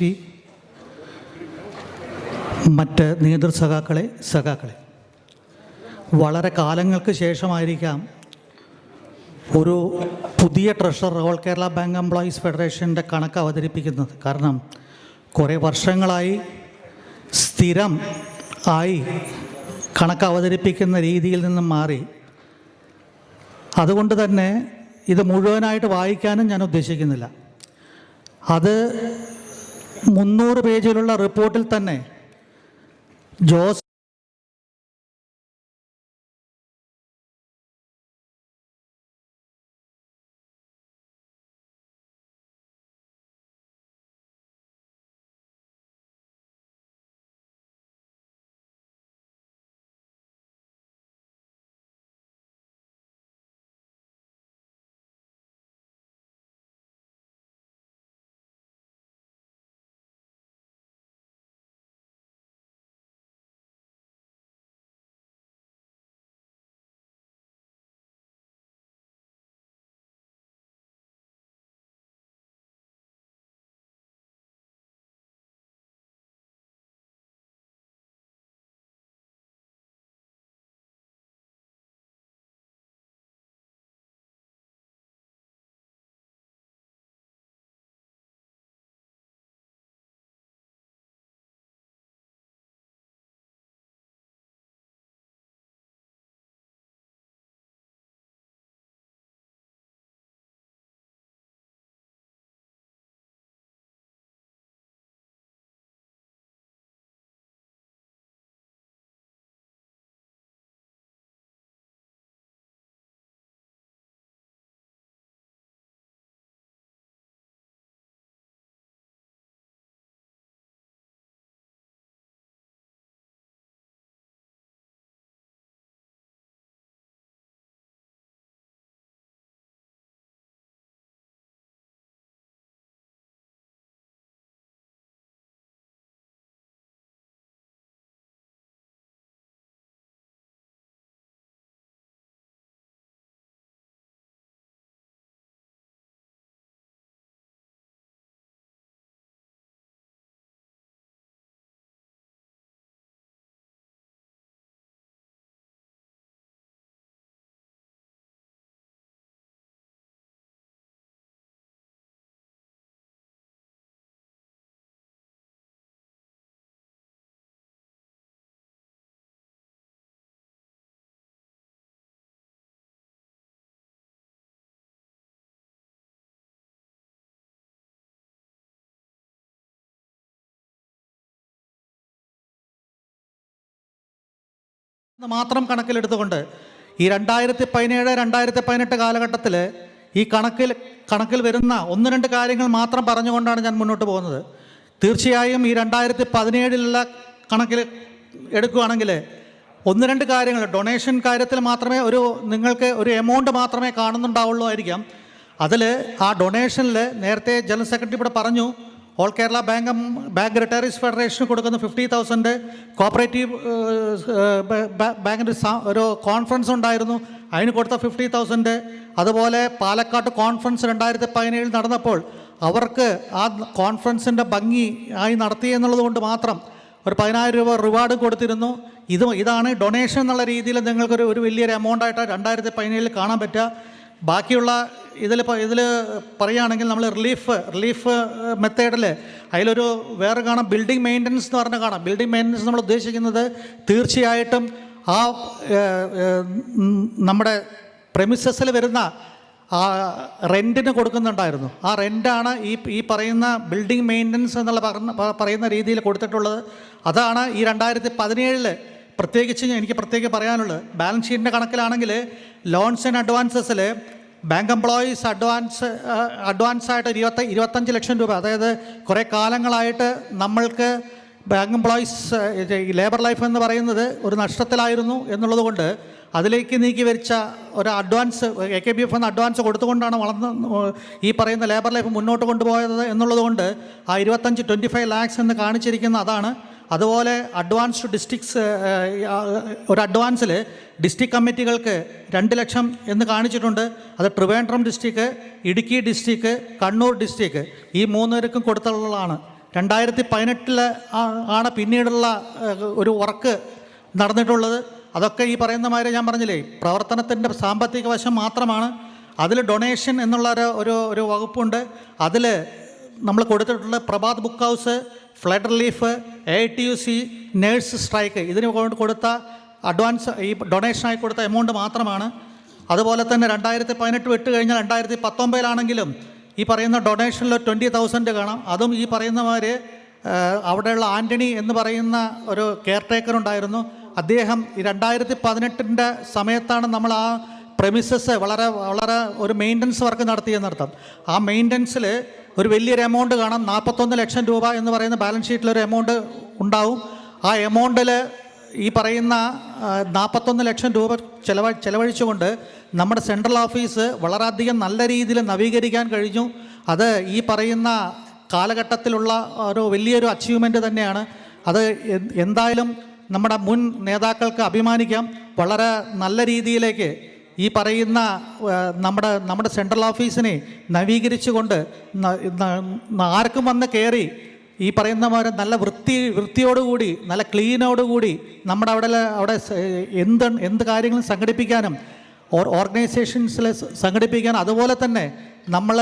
മറ്റ് നേതൃസഖാക്കളെ, വളരെ കാലങ്ങൾക്ക് ശേഷമായിരിക്കാം ഒരു പുതിയ treasurer all Kerala bank employees ഫെഡറേഷൻ്റെ കണക്ക് അവതരിപ്പിക്കുന്നത്. കാരണം കുറേ വർഷങ്ങളായി സ്ഥിരം ആയി കണക്ക് അവതരിപ്പിക്കുന്ന രീതിയിൽ നിന്നും മാറി. അതുകൊണ്ട് തന്നെ ഇത് മുഴുവനായിട്ട് വായിക്കാനും ഞാൻ ഉദ്ദേശിക്കുന്നില്ല. അത് 300 പേജിലുള്ള റിപ്പോർട്ടിൽ തന്നെ ജോസ് മാത്രം കണക്കിലെടുത്തുകൊണ്ട് ഈ 2017-2018 കാലഘട്ടത്തിൽ ഈ കണക്കിൽ വരുന്ന 1-2 കാര്യങ്ങൾ മാത്രം പറഞ്ഞുകൊണ്ടാണ് ഞാൻ മുന്നോട്ട് പോകുന്നത്. തീർച്ചയായും ഈ 2017 കണക്കിൽ എടുക്കുകയാണെങ്കിൽ 1-2 കാര്യങ്ങൾ ഡൊണേഷൻ കാര്യത്തിൽ മാത്രമേ നിങ്ങൾക്ക് ഒരു എമൗണ്ട് മാത്രമേ കാണുന്നുണ്ടാവുള്ളൂ ആയിരിക്കാം. അതിൽ ആ ഡൊണേഷനിൽ നേരത്തെ ജനറൽ സെക്രട്ടറി ഇവിടെ പറഞ്ഞു, ഓൾ കേരള ബാങ്ക് റിട്ടയറീസ് ഫെഡറേഷന് കൊടുക്കുന്ന 50,000, കോപ്പറേറ്റീവ് ബാങ്കിൻ്റെ ഒരു കോൺഫറൻസ് ഉണ്ടായിരുന്നു, അതിന് കൊടുത്ത 50,000, അതുപോലെ പാലക്കാട് കോൺഫറൻസ് 2017 നടന്നപ്പോൾ അവർക്ക് ആ കോൺഫറൻസിൻ്റെ ഭംഗി ആയി നടത്തി എന്നുള്ളത് കൊണ്ട് മാത്രം ഒരു 10,000 രൂപ റിവാർഡ് കൊടുത്തിരുന്നു. ഇതാണ് ഡൊണേഷൻ എന്നുള്ള രീതിയിൽ നിങ്ങൾക്കൊരു വലിയൊരു എമൗണ്ടായിട്ട് 2017 കാണാൻ പറ്റുക. ബാക്കിയുള്ള ഇതിൽ പറയുകയാണെങ്കിൽ നമ്മൾ റിലീഫ് മെത്തേഡിൽ അതിലൊരു വേറെ കാണാം, ബിൽഡിംഗ് മെയിൻ്റനൻസ് എന്ന് പറഞ്ഞാൽ കാണാം. ബിൽഡിംഗ് മെയിൻ്റനൻസ് നമ്മൾ ഉദ്ദേശിക്കുന്നത് തീർച്ചയായിട്ടും ആ നമ്മുടെ പ്രെമിസസിൽ വരുന്ന ആ റെൻറ്റിന് കൊടുക്കുന്നുണ്ടായിരുന്നു. ആ റെൻ്റാണ് ഈ പറയുന്ന ബിൽഡിംഗ് മെയിൻ്റനൻസ് എന്നുള്ള പറയുന്ന രീതിയിൽ കൊടുത്തിട്ടുള്ളത്. അതാണ് ഈ 2017 പ്രത്യേകിച്ച് എനിക്ക് പറയാനുള്ളത്. ബാലൻസ് ഷീറ്റിൻ്റെ കണക്കിലാണെങ്കിൽ ലോൺസ് ആൻഡ് അഡ്വാൻസസിൽ ബാങ്ക് എംപ്ലോയീസ് അഡ്വാൻസായിട്ട് 25 ലക്ഷം രൂപ, അതായത് കുറേ കാലങ്ങളായിട്ട് നമ്മൾക്ക് ബാങ്ക് എംപ്ലോയീസ് ലേബർ ലൈഫ് എന്ന് പറയുന്നത് ഒരു നഷ്ടത്തിലായിരുന്നു എന്നുള്ളത് കൊണ്ട് അതിലേക്ക് നീക്കി വരിച്ച ഒരു അഡ്വാൻസ് AKBF എന്ന അഡ്വാൻസ് കൊടുത്തുകൊണ്ടാണ് ഈ പറയുന്ന ലേബർ ലൈഫ് മുന്നോട്ട് കൊണ്ടുപോയത് എന്നുള്ളത് കൊണ്ട് ആ 25 lakhs എന്ന് കാണിച്ചിരിക്കുന്ന അതാണ്. അതുപോലെ അഡ്വാൻസ് ടു ഡിസ്ട്രിക്ട്സ്, ഒരു അഡ്വാൻസിൽ ഡിസ്ട്രിക്ട് കമ്മിറ്റികൾക്ക് 2 ലക്ഷം എന്ന് കാണിച്ചിട്ടുണ്ട്. അത് Trivandrum district, Idukki district, Kannur district, ഈ 3 പേർക്കും കൊടുത്തുള്ളതാണ്. 2018 ആണ് പിന്നീടുള്ള ഒരു വർക്ക് നടന്നിട്ടുള്ളത്. അതൊക്കെ ഈ പറയുന്ന മാതിരി ഞാൻ പറഞ്ഞില്ലേ, പ്രവർത്തനത്തിൻ്റെ സാമ്പത്തിക വശം മാത്രമാണ്. അതിൽ ഡൊണേഷൻ എന്നുള്ള ഒരു വകുപ്പുണ്ട്. അതിൽ നമ്മൾ കൊടുത്തിട്ടുള്ള Prabhat book house, flood relief, AITUC, nurse strike, ഇതിന് കൊടുത്ത അഡ്വാൻസ് ഈ ഡൊണേഷനായി കൊടുത്ത എമൗണ്ട് മാത്രമാണ്. അതുപോലെ തന്നെ 2018 വിട്ട് കഴിഞ്ഞാൽ 2019 ഈ പറയുന്ന ഡൊണേഷനിൽ 20,000 കാണാം. അതും ഈ പറയുന്ന മാതിരി അവിടെയുള്ള ആൻ്റണി എന്ന് പറയുന്ന ഒരു കെയർ ടേക്കർ ഉണ്ടായിരുന്നു. അദ്ദേഹം ഈ 2018 സമയത്താണ് നമ്മൾ ആ പ്രെമിസസ് വളരെ ഒരു മെയിൻ്റനൻസ് വർക്ക് നടത്തിയെന്നർത്ഥം. ആ മെയിൻ്റനൻസിൽ ഒരു വലിയൊരു എമൗണ്ട് കാണാം, 41 ലക്ഷം രൂപ എന്ന് പറയുന്ന ബാലൻസ് ഷീറ്റിലൊരു എമൗണ്ട് ഉണ്ടാവും. ആ എമൗണ്ടിൽ ഈ പറയുന്ന 41 ലക്ഷം രൂപ ചെലവഴിച്ചുകൊണ്ട് നമ്മുടെ സെൻട്രൽ ഓഫീസ് വളരെയധികം നല്ല രീതിയിൽ നവീകരിക്കാൻ കഴിഞ്ഞു. അത് ഈ പറയുന്ന കാലഘട്ടത്തിലുള്ള ഒരു വലിയൊരു അച്ചീവ്മെൻറ്റ് തന്നെയാണ്. അത് എന്തായാലും നമ്മുടെ മുൻ നേതാക്കൾക്ക് അഭിമാനിക്കാം. വളരെ നല്ല രീതിയിലേക്ക് ഈ പറയുന്ന നമ്മുടെ സെൻട്രൽ ഓഫീസിനെ നവീകരിച്ചുകൊണ്ട് ആർക്കും വന്ന് കയറി ഈ പറയുന്ന പോലെ നല്ല വൃത്തിയോടുകൂടി നല്ല ക്ലീനോടുകൂടി നമ്മുടെ അവിടെ എന്ത് കാര്യങ്ങളും സംഘടിപ്പിക്കാനും ഓർഗനൈസേഷൻസിൽ സംഘടിപ്പിക്കാനും അതുപോലെ തന്നെ നമ്മൾ